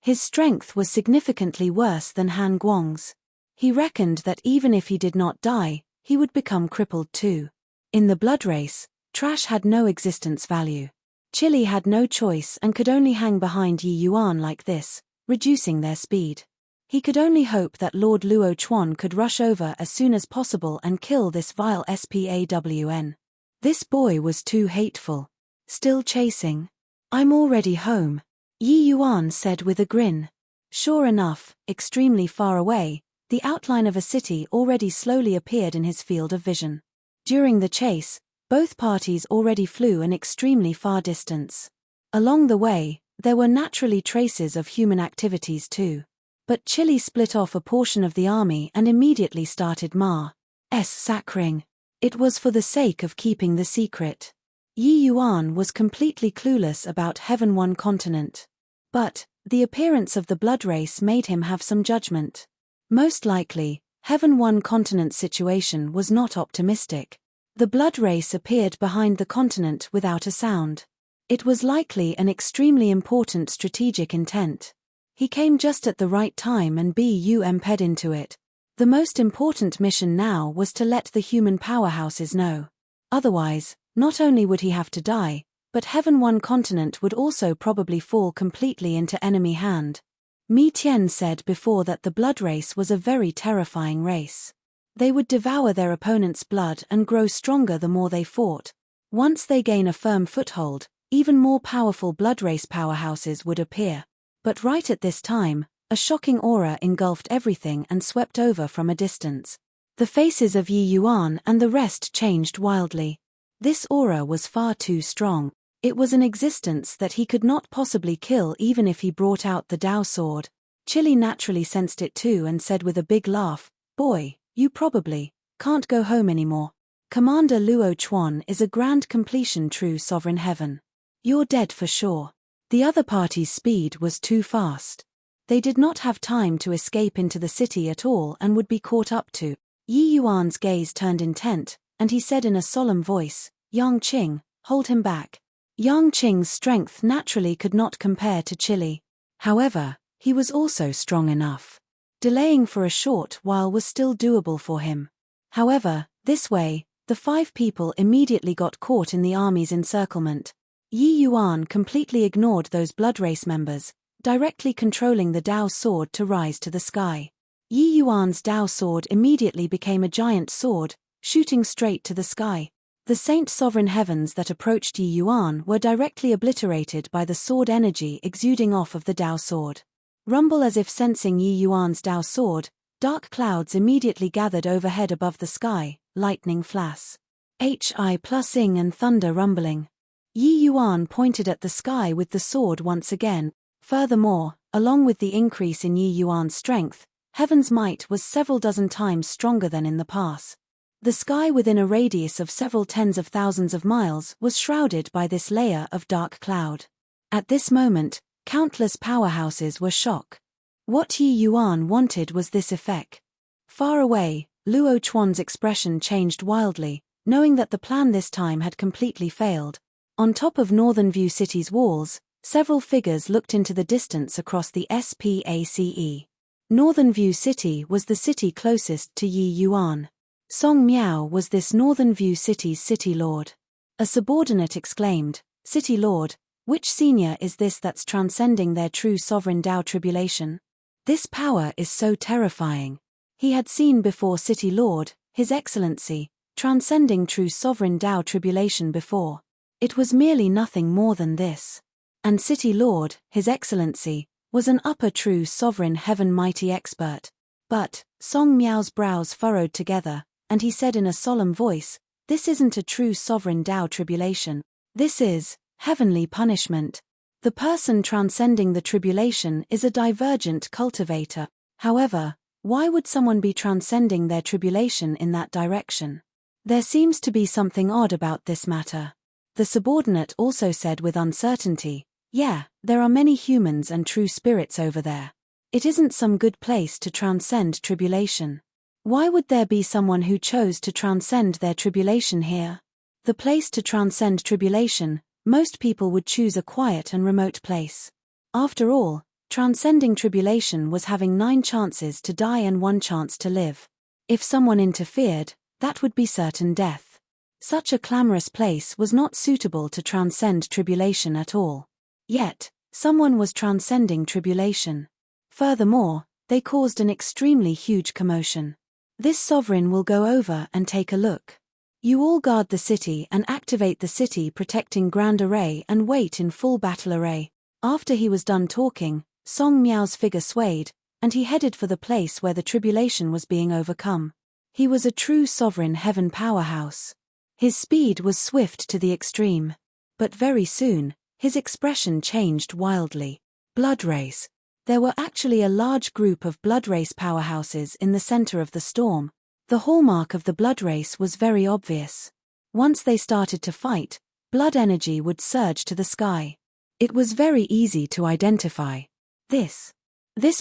[SPEAKER 1] His strength was significantly worse than Han Guang's. He reckoned that even if he did not die, he would become crippled too. In the blood race, trash had no existence value. Chili had no choice and could only hang behind Yi Yuan like this, reducing their speed. He could only hope that Lord Luo Chuan could rush over as soon as possible and kill this vile SPAWN. This boy was too hateful. Still chasing? "I'm already home," Yi Yuan said with a grin. Sure enough, extremely far away, the outline of a city already slowly appeared in his field of vision. During the chase, both parties already flew an extremely far distance. Along the way, there were naturally traces of human activities too. But Chili split off a portion of the army and immediately started Ma's sackring. It was for the sake of keeping the secret. Yi Yuan was completely clueless about Heaven One continent. But, the appearance of the blood race made him have some judgment. Most likely, Heaven One continent's situation was not optimistic. The blood race appeared behind the continent without a sound. It was likely an extremely important strategic intent. He came just at the right time and BUMP'd into it. The most important mission now was to let the human powerhouses know. Otherwise, not only would he have to die, but Heaven One continent would also probably fall completely into enemy hand. Mi Tian said before that the blood race was a very terrifying race. They would devour their opponent's blood and grow stronger the more they fought. Once they gain a firm foothold, even more powerful blood race powerhouses would appear. But right at this time, a shocking aura engulfed everything and swept over from a distance. The faces of Yi Yuan and the rest changed wildly. This aura was far too strong. It was an existence that he could not possibly kill even if he brought out the Dao sword. Chili naturally sensed it too and said with a big laugh, "Boy, you probably can't go home anymore. Commander Luo Chuan is a grand completion true sovereign heaven. You're dead for sure." The other party's speed was too fast. They did not have time to escape into the city at all and would be caught up to. Yi Yuan's gaze turned intent, and he said in a solemn voice, "Yang Qing, hold him back." Yang Qing's strength naturally could not compare to Chili. However, he was also strong enough. Delaying for a short while was still doable for him. However, this way, the 5 people immediately got caught in the army's encirclement. Yi Yuan completely ignored those blood race members, directly controlling the Dao sword to rise to the sky. Yi Yuan's Dao sword immediately became a giant sword, shooting straight to the sky. The saint sovereign heavens that approached Yi Yuan were directly obliterated by the sword energy exuding off of the Dao sword. Rumble as if sensing Yi Yuan's Dao sword, dark clouds immediately gathered overhead above the sky, lightning flash. Hi+ing and thunder rumbling. Yi Yuan pointed at the sky with the sword once again. Furthermore, along with the increase in Yi Yuan's strength, heaven's might was several dozen times stronger than in the past. The sky within a radius of several tens of thousands of miles was shrouded by this layer of dark cloud. At this moment, Countless powerhouses were shocked. What Yi Yuan wanted was this effect. Far away, Luo Chuan's expression changed wildly, knowing that the plan this time had completely failed. On top of Northern View City's walls, several figures looked into the distance across the SPACE. Northern View City was the city closest to Yi Yuan. Song Miao was this Northern View City's city lord. A subordinate exclaimed, "City lord, which senior is this that's transcending their true sovereign Tao tribulation? This power is so terrifying." He had seen before City Lord, His Excellency, transcending true sovereign Tao tribulation before. It was merely nothing more than this. And City Lord, His Excellency, was an upper true sovereign heaven mighty expert. But, Song Miao's brows furrowed together, and he said in a solemn voice, "This isn't a true sovereign Tao tribulation. This is heavenly punishment. The person transcending the tribulation is a divergent cultivator. However, why would someone be transcending their tribulation in that direction? There seems to be something odd about this matter." The subordinate also said with uncertainty, "Yeah, there are many humans and true spirits over there. It isn't some good place to transcend tribulation. Why would there be someone who chose to transcend their tribulation here? The place to transcend tribulation, most people would choose a quiet and remote place. After all, transcending tribulation was having 9 chances to die and 1 chance to live. If someone interfered, that would be certain death. Such a clamorous place was not suitable to transcend tribulation at all. Yet, someone was transcending tribulation. Furthermore, they caused an extremely huge commotion. This sovereign will go over and take a look. You all guard the city and activate the city protecting grand array and wait in full battle array." After he was done talking, Song Miao's figure swayed, and he headed for the place where the tribulation was being overcome. He was a true sovereign heaven powerhouse. His speed was swift to the extreme. But very soon, his expression changed wildly. Blood race. There were actually a large group of blood race powerhouses in the center of the storm. The hallmark of the blood race was very obvious. Once they started to fight, blood energy would surge to the sky. It was very easy to identify. This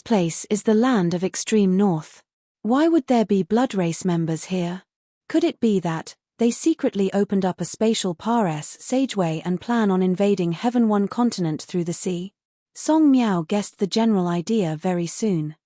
[SPEAKER 1] place is the land of extreme north. Why would there be blood race members here? Could it be that they secretly opened up a spatial passageway and plan on invading Heaven One continent through the sea? Song Miao guessed the general idea very soon.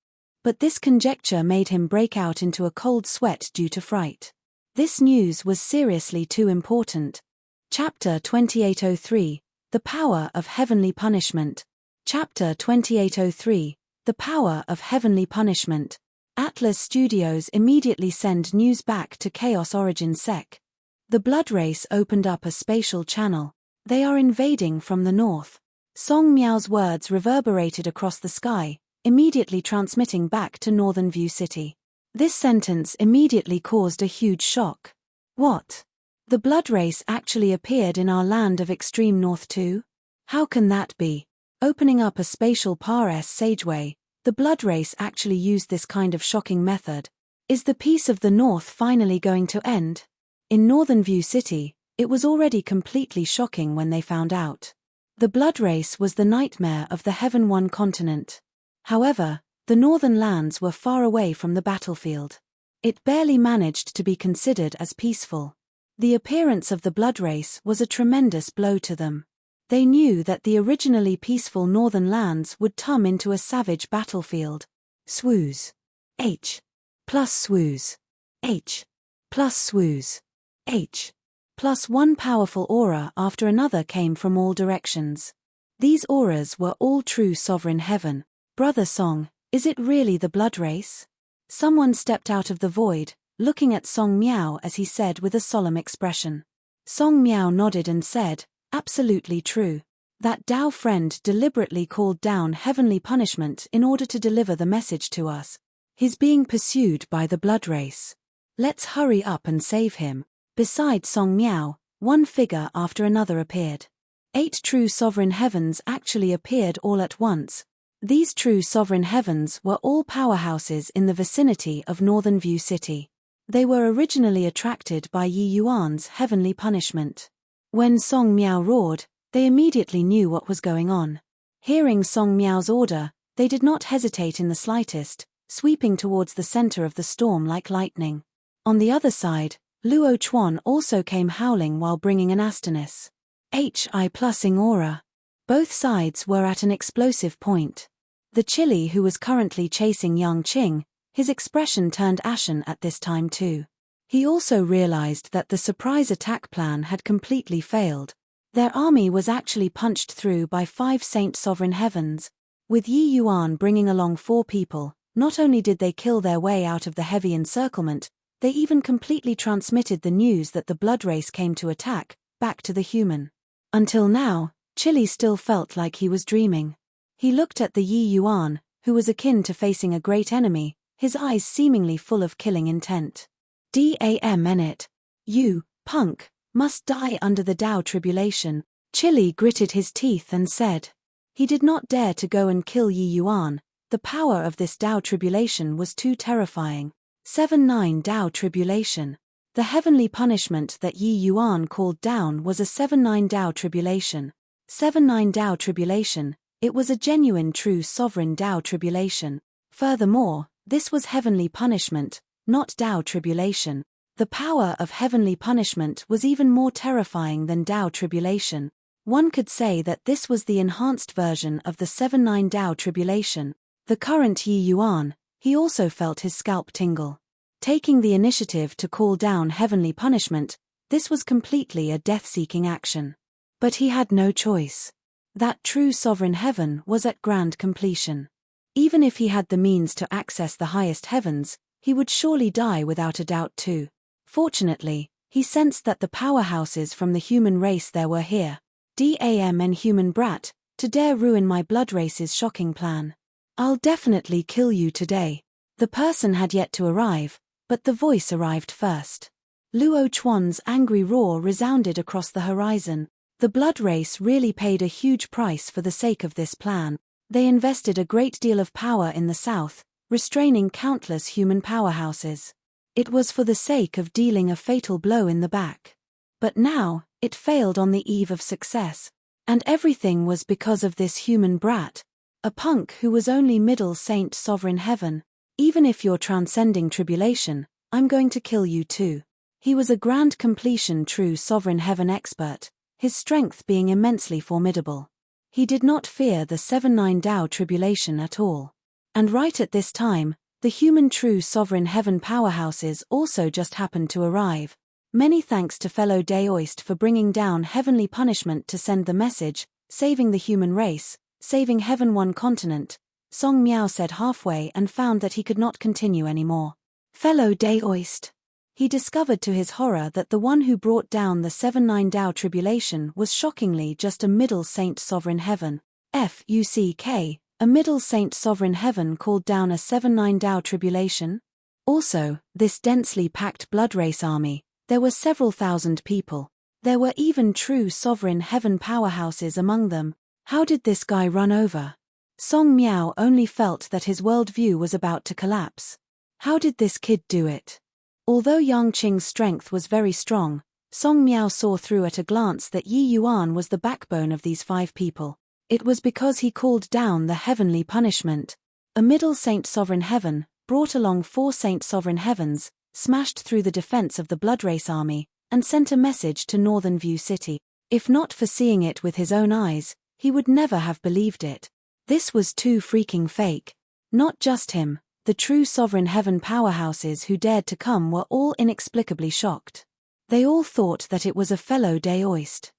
[SPEAKER 1] But this conjecture made him break out into a cold sweat due to fright. This news was seriously too important. Chapter 2803, The Power of Heavenly Punishment. Chapter 2803, The Power of Heavenly Punishment. Atlas Studios immediately send news back to Chaos Origin Sec. The blood race opened up a spatial channel. They are invading from the north. Song Miao's words reverberated across the sky, immediately transmitting back to Northern View City. This sentence immediately caused a huge shock. What? The blood race actually appeared in our land of extreme north too? How can that be? Opening up a spatial passageway, the blood race actually used this kind of shocking method. Is the peace of the north finally going to end? In Northern View City, it was already completely shocking when they found out. The blood race was the nightmare of the Heaven One continent. However, the northern lands were far away from the battlefield. It barely managed to be considered as peaceful. The appearance of the blood race was a tremendous blow to them. They knew that the originally peaceful northern lands would turn into a savage battlefield. Swoos. H. Plus swoos. H. Plus swoos. H. Plus one powerful aura after another came from all directions. These auras were all true sovereign heaven. Brother Song, is it really the blood race? Someone stepped out of the void, looking at Song Miao as he said with a solemn expression. Song Miao nodded and said, "Absolutely true. That Tao friend deliberately called down heavenly punishment in order to deliver the message to us. He's being pursued by the blood race. Let's hurry up and save him." Beside Song Miao, one figure after another appeared. 8 true sovereign heavens actually appeared all at once. These true sovereign heavens were all powerhouses in the vicinity of Northern View City. They were originally attracted by Yi Yuan's heavenly punishment. When Song Miao roared, they immediately knew what was going on. Hearing Song Miao's order, they did not hesitate in the slightest, sweeping towards the center of the storm like lightning. On the other side, Luo Chuan also came howling while bringing an Astonis. Hi plusing aura. Both sides were at an explosive point. The Chili who was currently chasing Yang Qing, his expression turned ashen at this time too. He also realized that the surprise attack plan had completely failed. Their army was actually punched through by 5 Saint Sovereign Heavens. With Yi Yuan bringing along 4 people, not only did they kill their way out of the heavy encirclement, they even completely transmitted the news that the blood race came to attack, back to the human. Until now, Chili still felt like he was dreaming. He looked at the Yi Yuan, who was akin to facing a great enemy, his eyes seemingly full of killing intent. Damn it. You, punk, must die under the Tao tribulation. Chili gritted his teeth and said. He did not dare to go and kill Yi Yuan. The power of this Tao tribulation was too terrifying. 7-9 Tao tribulation. The heavenly punishment that Yi Yuan called down was a 7-9 Tao tribulation. 7-9 Tao tribulation, it was a genuine true sovereign Tao tribulation. Furthermore, this was heavenly punishment, not Tao tribulation. The power of heavenly punishment was even more terrifying than Tao tribulation. One could say that this was the enhanced version of the 7-9 Tao tribulation. The current Yi Yuan, he also felt his scalp tingle. Taking the initiative to call down heavenly punishment, this was completely a death-seeking action. But he had no choice. That true sovereign heaven was at grand completion. Even if he had the means to access the highest heavens, he would surely die without a doubt too. Fortunately, he sensed that the powerhouses from the human race there were here. Damn human brat, to dare ruin my blood race's shocking plan. I'll definitely kill you today. The person had yet to arrive, but the voice arrived first. Luo Chuan's angry roar resounded across the horizon. The blood race really paid a huge price for the sake of this plan. They invested a great deal of power in the south, restraining countless human powerhouses. It was for the sake of dealing a fatal blow in the back. But now, it failed on the eve of success. And everything was because of this human brat. A punk who was only middle saint sovereign heaven. Even if you're transcending tribulation, I'm going to kill you too. He was a grand completion true sovereign heaven expert, his strength being immensely formidable. He did not fear the 7-9 Tao tribulation at all. And right at this time, the human true sovereign heaven powerhouses also just happened to arrive. Many thanks to fellow Daoist for bringing down heavenly punishment to send the message, saving the human race, saving heaven one continent. Song Miao said halfway and found that he could not continue anymore. Fellow Daoist. He discovered to his horror that the one who brought down the 7-9 Tao tribulation was shockingly just a middle saint sovereign heaven. Fuck, a middle saint sovereign heaven called down a 7-9 Tao tribulation? Also, this densely packed blood race army, there were several thousand people. There were even true sovereign heaven powerhouses among them. How did this guy run over? Song Miao only felt that his worldview was about to collapse. How did this kid do it? Although Yang Qing's strength was very strong, Song Miao saw through at a glance that Yi Yuan was the backbone of these 5 people. It was because he called down the heavenly punishment. A middle saint sovereign heaven, brought along 4 saint sovereign heavens, smashed through the defense of the blood race army, and sent a message to Northern View City. If not for seeing it with his own eyes, he would never have believed it. This was too freaking fake. Not just him, the true sovereign heaven powerhouses who dared to come were all inexplicably shocked. They all thought that it was a fellow Daoist.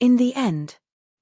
[SPEAKER 1] In the end,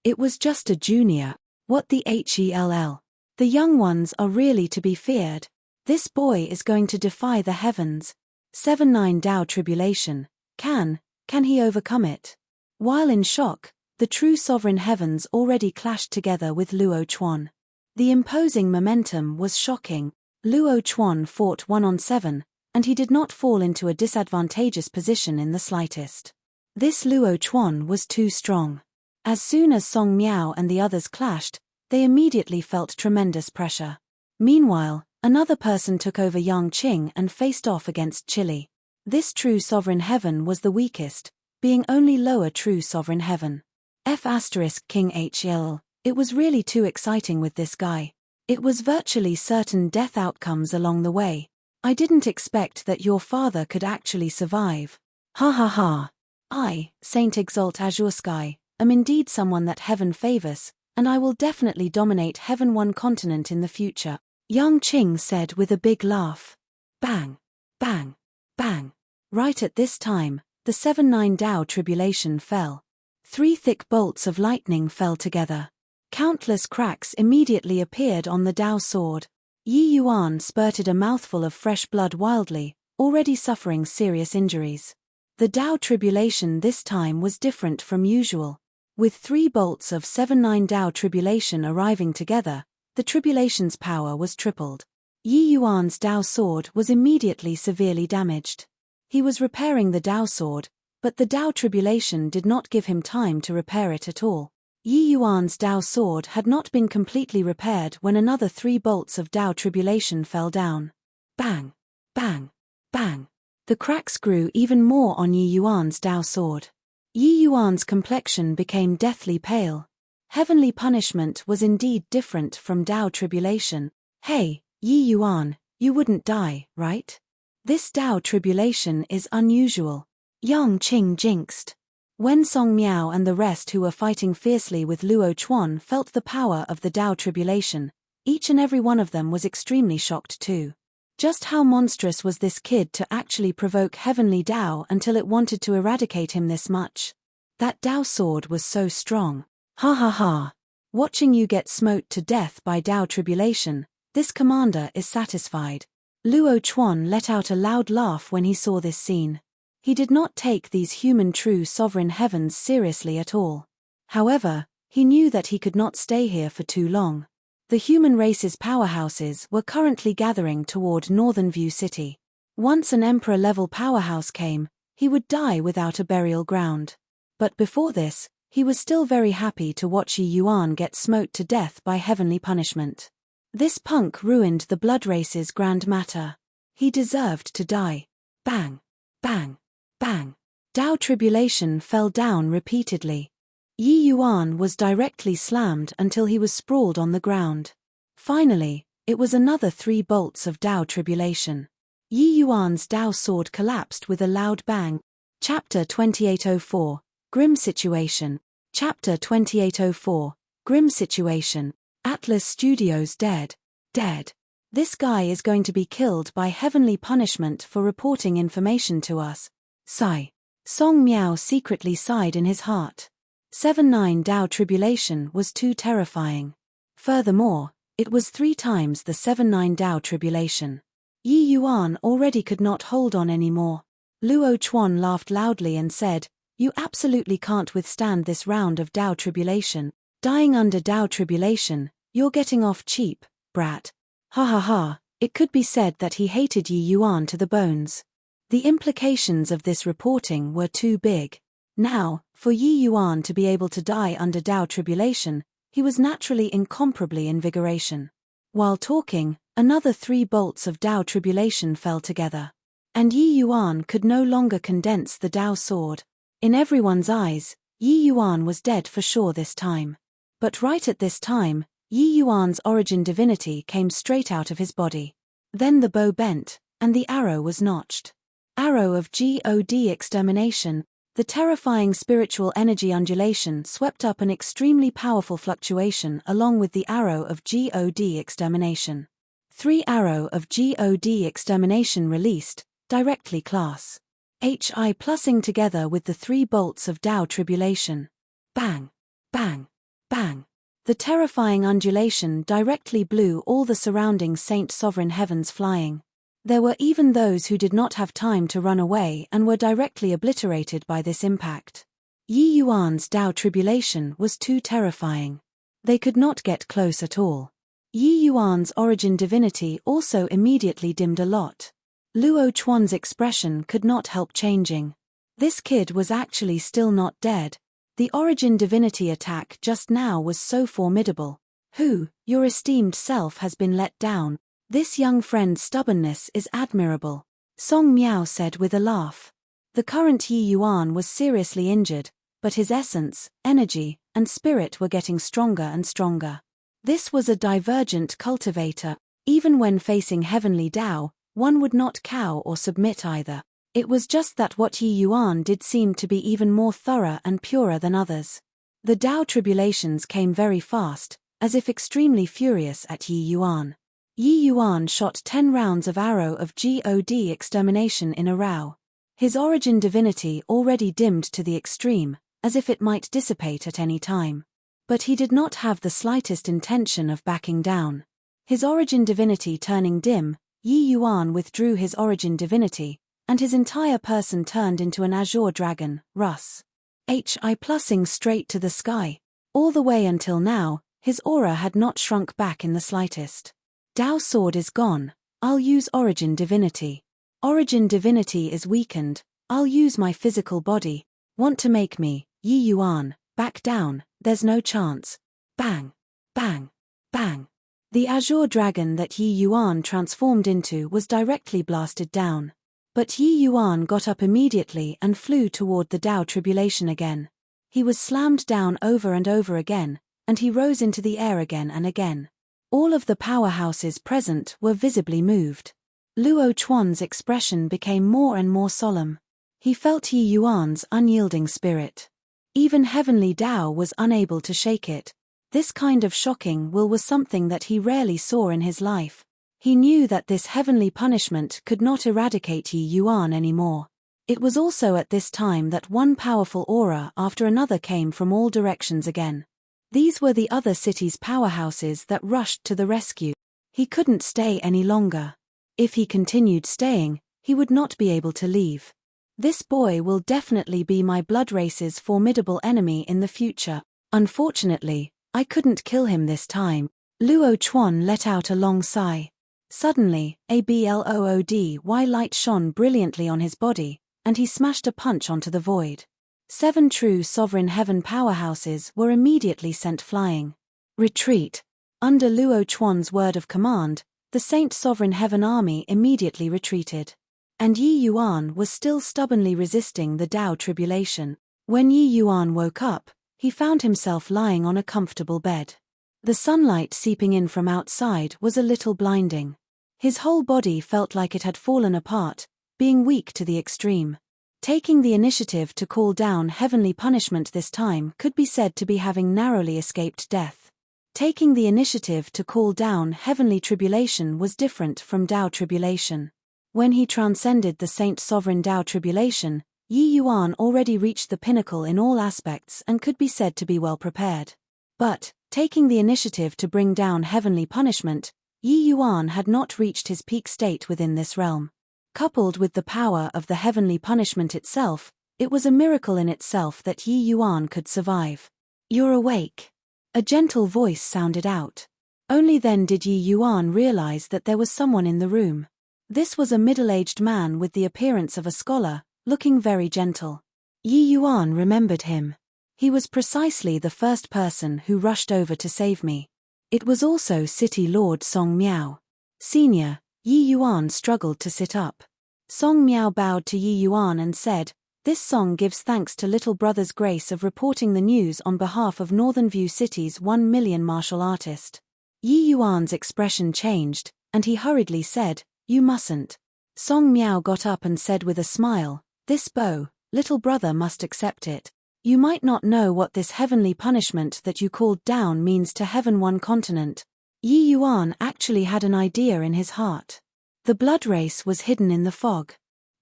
[SPEAKER 1] it was just a junior. What the hell? The young ones are really to be feared. This boy is going to defy the heavens. 7-9 Tao tribulation. Can he overcome it? While in shock, the true sovereign heavens already clashed together with Luo Chuan. The imposing momentum was shocking. Luo Chuan fought 1-on-7, and he did not fall into a disadvantageous position in the slightest. This Luo Chuan was too strong. As soon as Song Miao and the others clashed, they immediately felt tremendous pressure. Meanwhile, another person took over Yang Qing and faced off against Chili. This true sovereign heaven was the weakest, being only lower true sovereign heaven. King HL. It was really too exciting with this guy. It was virtually certain death outcomes along the way. I didn't expect that your father could actually survive. Ha ha ha. I, Saint Exalt Azure Sky, am indeed someone that heaven favors, and I will definitely dominate heaven one continent in the future, Yang Qing said with a big laugh. Bang, bang, bang. Right at this time, the 7-9 Dao tribulation fell. 3 thick bolts of lightning fell together. Countless cracks immediately appeared on the Dao sword. Yi Yuan spurted a mouthful of fresh blood wildly, already suffering serious injuries. The Dao tribulation this time was different from usual. With 3 bolts of 7-9 Dao tribulation arriving together, the tribulation's power was tripled. Yi Yuan's Dao sword was immediately severely damaged. He was repairing the Dao sword, but the Dao tribulation did not give him time to repair it at all. Yi Yuan's Dao sword had not been completely repaired when another 3 bolts of Dao tribulation fell down. Bang, bang, bang. The cracks grew even more on Yi Yuan's Dao sword. Yi Yuan's complexion became deathly pale. Heavenly punishment was indeed different from Dao tribulation. Hey, Yi Yuan, you wouldn't die, right? This Dao tribulation is unusual. Yang Qing jinxed. When Song Miao and the rest who were fighting fiercely with Luo Chuan felt the power of the Dao tribulation, each and every one of them was extremely shocked too. Just how monstrous was this kid to actually provoke heavenly Dao until it wanted to eradicate him this much? That Dao sword was so strong. Ha ha ha. Watching you get smote to death by Dao tribulation, this commander is satisfied. Luo Chuan let out a loud laugh when he saw this scene. He did not take these human true sovereign heavens seriously at all. However, he knew that he could not stay here for too long. The human race's powerhouses were currently gathering toward Northern View City. Once an emperor-level powerhouse came, he would die without a burial ground. But before this, he was still very happy to watch Yi Yuan get smote to death by heavenly punishment. This punk ruined the blood race's grand matter. He deserved to die. Bang, bang, bang. Dao tribulation fell down repeatedly. Yi Yuan was directly slammed until he was sprawled on the ground. Finally, it was another 3 bolts of Dao tribulation. Yi Yuan's Dao sword collapsed with a loud bang. Chapter 2804, Grim Situation. Chapter 2804, Grim Situation. Atlas Studios dead. Dead. This guy is going to be killed by heavenly punishment for reporting information to us. Sigh. Song Miao secretly sighed in his heart. 7-9 Dao tribulation was too terrifying. Furthermore, it was 3 times the 7-9 Dao tribulation. Yi Yuan already could not hold on anymore. Luo Chuan laughed loudly and said, "You absolutely can't withstand this round of Dao tribulation. Dying under Dao tribulation, you're getting off cheap, brat." Ha ha ha, it could be said that he hated Yi Yuan to the bones. The implications of this reporting were too big. Now, for Yi Yuan to be able to die under Dao tribulation, he was naturally incomparably invigoration. While talking, another 3 bolts of Dao tribulation fell together. And Yi Yuan could no longer condense the Dao sword. In everyone's eyes, Yi Yuan was dead for sure this time. But right at this time, Yi Yuan's origin divinity came straight out of his body. Then the bow bent, and the arrow was notched. Arrow of God extermination. The terrifying spiritual energy undulation swept up an extremely powerful fluctuation along with the arrow of God extermination. 3 arrow of God extermination released, directly class. HI plussing together with the 3 bolts of Dao tribulation. Bang, bang, bang. The terrifying undulation directly blew all the surrounding Saint Sovereign heavens flying. There were even those who did not have time to run away and were directly obliterated by this impact. Yi Yuan's Dao tribulation was too terrifying. They could not get close at all. Yi Yuan's origin divinity also immediately dimmed a lot. Luo Chuan's expression could not help changing. This kid was actually still not dead. The origin divinity attack just now was so formidable. Your esteemed self has been let down. This young friend's stubbornness is admirable, Song Miao said with a laugh. The current Yi Yuan was seriously injured, but his essence, energy, and spirit were getting stronger and stronger. This was a divergent cultivator. Even when facing heavenly Tao, one would not cow or submit either. It was just that what Yi Yuan did seemed to be even more thorough and purer than others. The Tao tribulations came very fast, as if extremely furious at Yi Yuan. Yi Yuan shot 10 rounds of arrow of God extermination in a row. His origin divinity already dimmed to the extreme, as if it might dissipate at any time. But he did not have the slightest intention of backing down. His origin divinity turning dim, Yi Yuan withdrew his origin divinity, and his entire person turned into an azure dragon, Rus. Hi plusing straight to the sky. All the way until now, his aura had not shrunk back in the slightest. Tao sword is gone, I'll use origin divinity. Origin divinity is weakened, I'll use my physical body. Want to make me, Yi Yuan, back down, there's no chance. Bang! Bang! Bang! The azure dragon that Yi Yuan transformed into was directly blasted down. But Yi Yuan got up immediately and flew toward the Tao tribulation again. He was slammed down over and over again, and he rose into the air again and again. All of the powerhouses present were visibly moved. Luo Chuan's expression became more and more solemn. He felt Yi Yuan's unyielding spirit. Even heavenly Tao was unable to shake it. This kind of shocking will was something that he rarely saw in his life. He knew that this heavenly punishment could not eradicate Yi Yuan anymore. It was also at this time that one powerful aura after another came from all directions again. These were the other city's powerhouses that rushed to the rescue. He couldn't stay any longer. If he continued staying, he would not be able to leave. This boy will definitely be my blood race's formidable enemy in the future. Unfortunately, I couldn't kill him this time. Luo Chuan let out a long sigh. Suddenly, a bloody light shone brilliantly on his body, and he smashed a punch onto the void. 7 true sovereign heaven powerhouses were immediately sent flying. Retreat! Under Luo Chuan's word of command, the Saint Sovereign Heaven Army immediately retreated. And Yi Yuan was still stubbornly resisting the Tao tribulation. When Yi Yuan woke up, he found himself lying on a comfortable bed. The sunlight seeping in from outside was a little blinding. His whole body felt like it had fallen apart, being weak to the extreme. Taking the initiative to call down heavenly punishment this time could be said to be having narrowly escaped death. Taking the initiative to call down heavenly tribulation was different from Tao tribulation. When he transcended the Saint Sovereign Tao tribulation, Yi Yuan already reached the pinnacle in all aspects and could be said to be well prepared. But, taking the initiative to bring down heavenly punishment, Yi Yuan had not reached his peak state within this realm. Coupled with the power of the heavenly punishment itself, it was a miracle in itself that Yi Yuan could survive. You're awake. A gentle voice sounded out. Only then did Yi Yuan realize that there was someone in the room. This was a middle-aged man with the appearance of a scholar, looking very gentle. Yi Yuan remembered him. He was precisely the first person who rushed over to save me. It was also City Lord Song Miao. Senior, Yi Yuan struggled to sit up. Song Miao bowed to Yi Yuan and said, "This song gives thanks to little brother's grace of reporting the news on behalf of Northern View City's 1 million martial artist." Yi Yuan's expression changed, and he hurriedly said, "You mustn't." Song Miao got up and said with a smile, "This bow, little brother must accept it. You might not know what this heavenly punishment that you called down means to Heaven One continent." Yi Yuan actually had an idea in his heart. The blood race was hidden in the fog.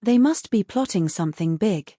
[SPEAKER 1] They must be plotting something big.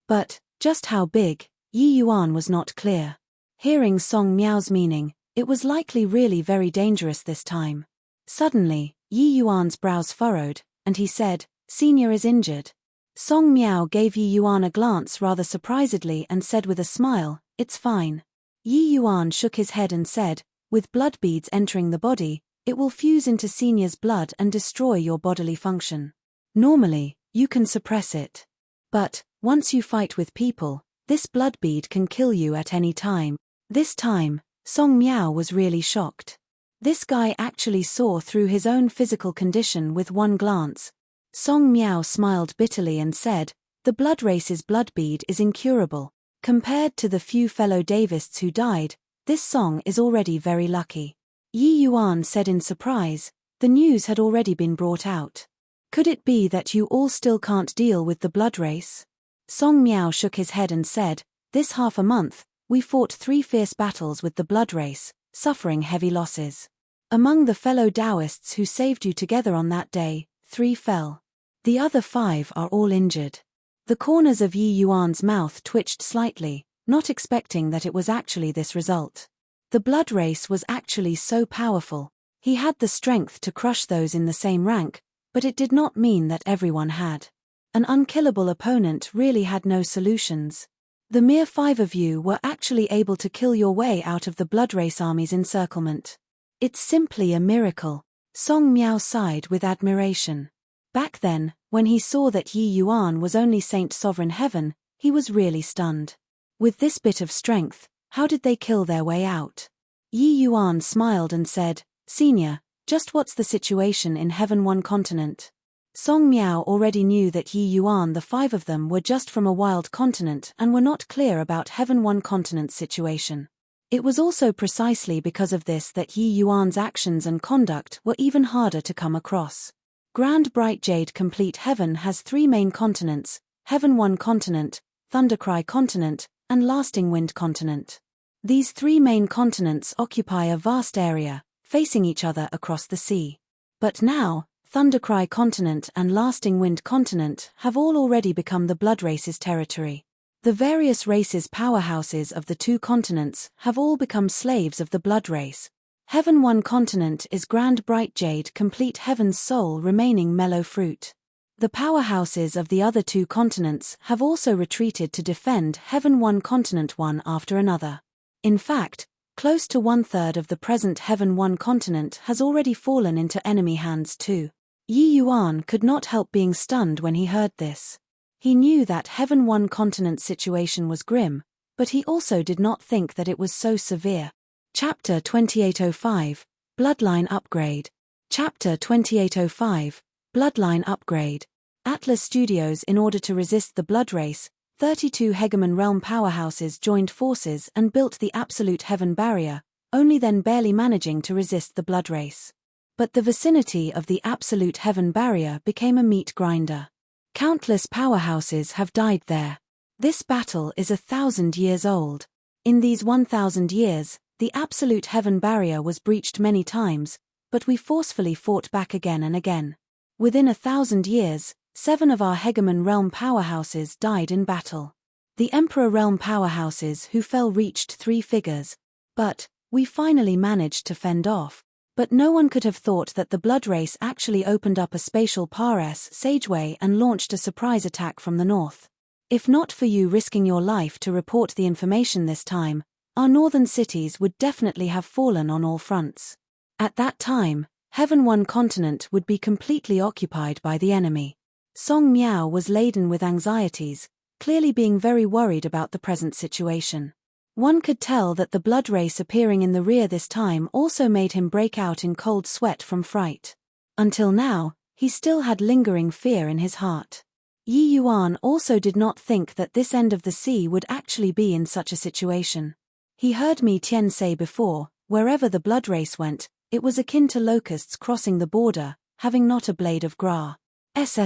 [SPEAKER 1] But, just how big, Yi Yuan was not clear. Hearing Song Miao's meaning, it was likely really very dangerous this time. Suddenly, Yi Yuan's brows furrowed, and he said, "Senior is injured." Song Miao gave Yi Yuan a glance rather surprisedly and said with a smile, "It's fine." Yi Yuan shook his head and said, "With blood beads entering the body, it will fuse into Senior's blood and destroy your bodily function. Normally, you can suppress it. But, once you fight with people, this blood bead can kill you at any time." This time, Song Miao was really shocked. This guy actually saw through his own physical condition with one glance. Song Miao smiled bitterly and said, "The blood race's blood bead is incurable. Compared to the few fellow Davists who died, this song is already very lucky. Yi Yuan said in surprise. The news had already been brought out. Could it be that you all still can't deal with the blood race? Song Miao shook his head and said, this half a month, we fought 3 fierce battles with the blood race, suffering heavy losses. Among the fellow Taoists who saved you together on that day, 3 fell. The other 5 are all injured. The corners of Yi Yuan's mouth twitched slightly, not expecting that it was actually this result. The blood race was actually so powerful. He had the strength to crush those in the same rank, but it did not mean that everyone had. An unkillable opponent really had no solutions. The mere 5 of you were actually able to kill your way out of the blood race army's encirclement. It's simply a miracle. Song Miao sighed with admiration. Back then, when he saw that Yi Yuan was only Saint Sovereign Heaven, he was really stunned. With this bit of strength, how did they kill their way out? Yi Yuan smiled and said, Senior, just what's the situation in Heaven One continent? Song Miao already knew that Yi Yuan, the 5 of them, were just from a wild continent and were not clear about Heaven One continent's situation. It was also precisely because of this that Yi Yuan's actions and conduct were even harder to come across. Grand Bright Jade Complete Heaven has 3 main continents, Heaven One continent, Thundercry continent, and Lasting Wind continent. These 3 main continents occupy a vast area, facing each other across the sea. But now, Thundercry continent and Lasting Wind continent have all already become the blood race's territory. The various races' powerhouses of the 2 continents have all become slaves of the blood race. Heaven One continent is Grand Bright Jade Complete Heaven's sole remaining mellow fruit. The powerhouses of the other 2 continents have also retreated to defend Heaven One continent one after another. In fact, close to 1/3 of the present Heaven One continent has already fallen into enemy hands too. Yi Yuan could not help being stunned when he heard this. He knew that Heaven One continent's situation was grim, but he also did not think that it was so severe. Chapter 2805, Bloodline Upgrade. Chapter 2805, Bloodline Upgrade. Atlas Studios. In order to resist the blood race, 32 Hegemon realm powerhouses joined forces and built the Absolute Heaven Barrier, only then barely managing to resist the blood race. But the vicinity of the Absolute Heaven Barrier became a meat grinder. Countless powerhouses have died there. This battle is 1,000 years old. In these 1,000 years, the Absolute Heaven Barrier was breached many times, but we forcefully fought back again and again. Within 1,000 years, 7 of our Hegemon realm powerhouses died in battle. The Emperor realm powerhouses who fell reached 3 figures. But we finally managed to fend off. But no one could have thought that the blood race actually opened up a spatial Pares Sageway and launched a surprise attack from the north. If not for you risking your life to report the information this time, our northern cities would definitely have fallen on all fronts. At that time, Heaven One continent would be completely occupied by the enemy. Song Miao was laden with anxieties, clearly being very worried about the present situation. One could tell that the blood race appearing in the rear this time also made him break out in cold sweat from fright. Until now, he still had lingering fear in his heart. Yi Yuan also did not think that this end of the sea would actually be in such a situation. He heard Mi Tian say before, wherever the blood race went, it was akin to locusts crossing the border, having not a blade of grass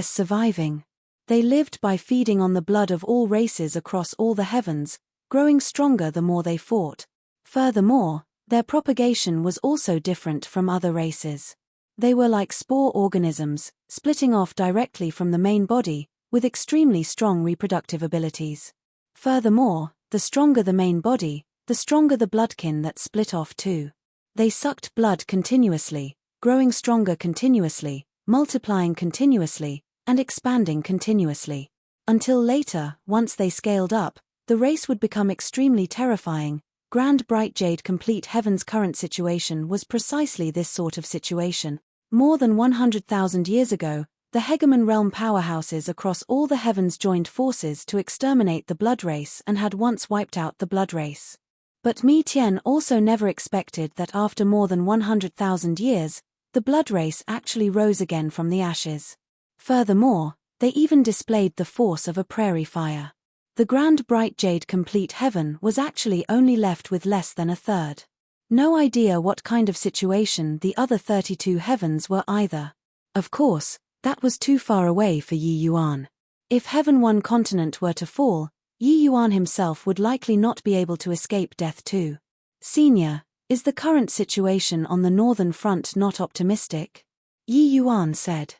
[SPEAKER 1] surviving. They lived by feeding on the blood of all races across all the heavens, growing stronger the more they fought. Furthermore, their propagation was also different from other races. They were like spore organisms, splitting off directly from the main body, with extremely strong reproductive abilities. Furthermore, the stronger the main body, the stronger the bloodkin that split off too. They sucked blood continuously, growing stronger continuously, multiplying continuously, and expanding continuously. Until later, once they scaled up, the race would become extremely terrifying. Grand Bright Jade Complete Heaven's current situation was precisely this sort of situation. More than 100,000 years ago, the Hegemon realm powerhouses across all the heavens joined forces to exterminate the blood race and had once wiped out the blood race. But Mi Tian also never expected that after more than 100,000 years, the blood race actually rose again from the ashes. Furthermore, they even displayed the force of a prairie fire. The grand bright jade complete heaven was actually only left with less than a third. No idea what kind of situation the other 32 heavens were either. Of course, that was too far away for Yi Yuan. If Heaven 1 continent were to fall, Yi Yuan himself would likely not be able to escape death too. Senior, is the current situation on the northern front not optimistic? Yi Yuan said.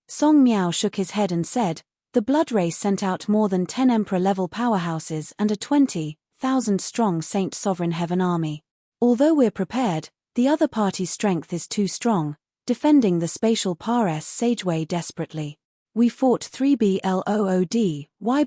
[SPEAKER 1] Song Miao shook his head and said, the blood race sent out more than 10 emperor-level powerhouses and a 20,000-strong Saint Sovereign Heaven army. Although we're prepared, the other party's strength is too strong, defending the spatial Pares Sageway desperately. We fought 3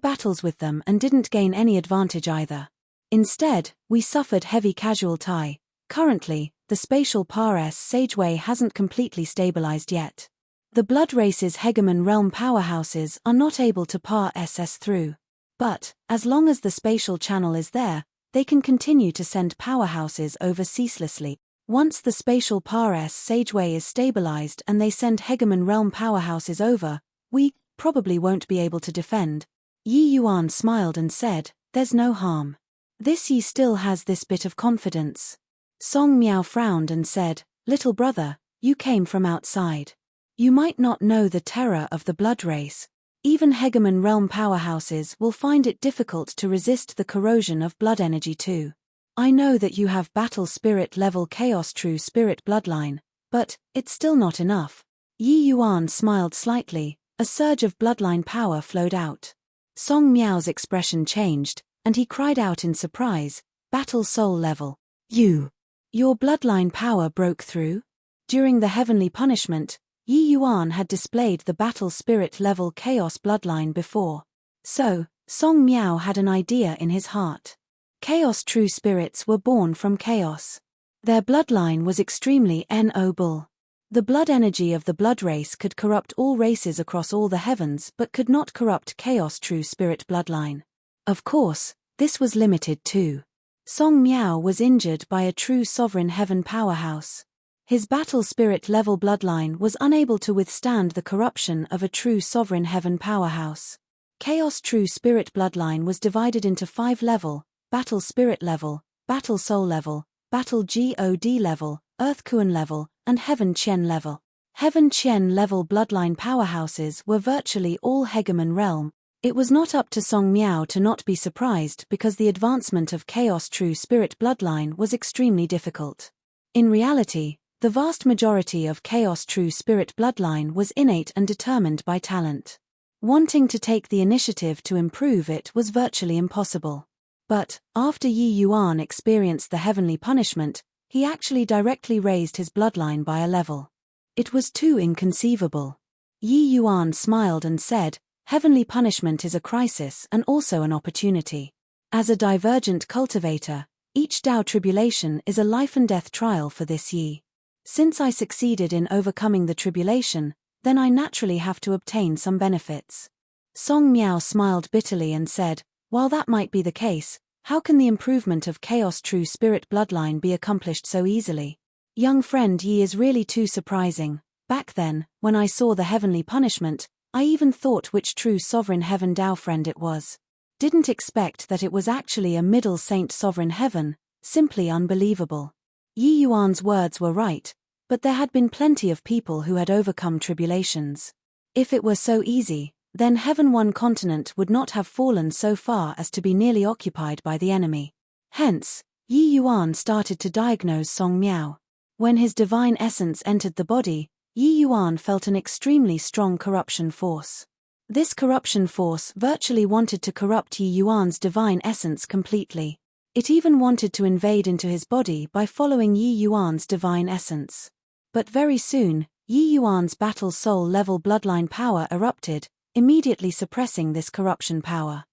[SPEAKER 1] battles with them and didn't gain any advantage either. Instead, we suffered heavy casualty. Currently, the spatial Pares Sageway hasn't completely stabilized yet. The blood race's hegemon realm powerhouses are not able to pass through. But, as long as the spatial channel is there, they can continue to send powerhouses over ceaselessly. Once the spatial Pares Sageway is stabilized and they send hegemon realm powerhouses over, we probably won't be able to defend. Yi Yuan smiled and said, there's no harm. This Yi still has this bit of confidence. Song Miao frowned and said, little brother, you came from outside. You might not know the terror of the blood race. Even hegemon realm powerhouses will find it difficult to resist the corrosion of blood energy too. I know that you have battle spirit level chaos true spirit bloodline, but it's still not enough. Yi Yuan smiled slightly, a surge of bloodline power flowed out. Song Miao's expression changed, and he cried out in surprise, battle soul level. Your bloodline power broke through? During the heavenly punishment, Yi Yuan had displayed the battle spirit level chaos bloodline before. So, Song Miao had an idea in his heart. Chaos true spirits were born from chaos. Their bloodline was extremely noble. The blood energy of the blood race could corrupt all races across all the heavens but could not corrupt chaos true spirit bloodline. Of course, this was limited too. Song Miao was injured by a true sovereign heaven powerhouse. His battle spirit level bloodline was unable to withstand the corruption of a true sovereign heaven powerhouse. Chaos true spirit bloodline was divided into 5 level, battle spirit level, battle soul level, battle god level, earth Kuan level, and heaven Qian level. Heaven Qian level bloodline powerhouses were virtually all hegemon realm. It was not up to Song Miao to not be surprised because the advancement of chaos true spirit bloodline was extremely difficult. In reality, the vast majority of chaos true spirit bloodline was innate and determined by talent. Wanting to take the initiative to improve it was virtually impossible. But, after Yi Yuan experienced the heavenly punishment, he actually directly raised his bloodline by a level. It was too inconceivable. Yi Yuan smiled and said, heavenly punishment is a crisis and also an opportunity. As a divergent cultivator, each Tao tribulation is a life and death trial for this Yi. Since I succeeded in overcoming the tribulation, then I naturally have to obtain some benefits. Song Miao smiled bitterly and said, while that might be the case, how can the improvement of chaos true spirit bloodline be accomplished so easily? Young friend Yi is really too surprising. Back then, when I saw the heavenly punishment, I even thought which true sovereign heaven Tao friend it was. Didn't expect that it was actually a middle saint sovereign heaven, simply unbelievable. Yi Yuan's words were right, but there had been plenty of people who had overcome tribulations. If it were so easy, then Heaven 1 continent would not have fallen so far as to be nearly occupied by the enemy. Hence, Yi Yuan started to diagnose Song Miao. When his divine essence entered the body, Yi Yuan felt an extremely strong corruption force. This corruption force virtually wanted to corrupt Yi Yuan's divine essence completely. It even wanted to invade into his body by following Yi Yuan's divine essence. But very soon, Yi Yuan's battle soul level bloodline power erupted, immediately suppressing this corruption power.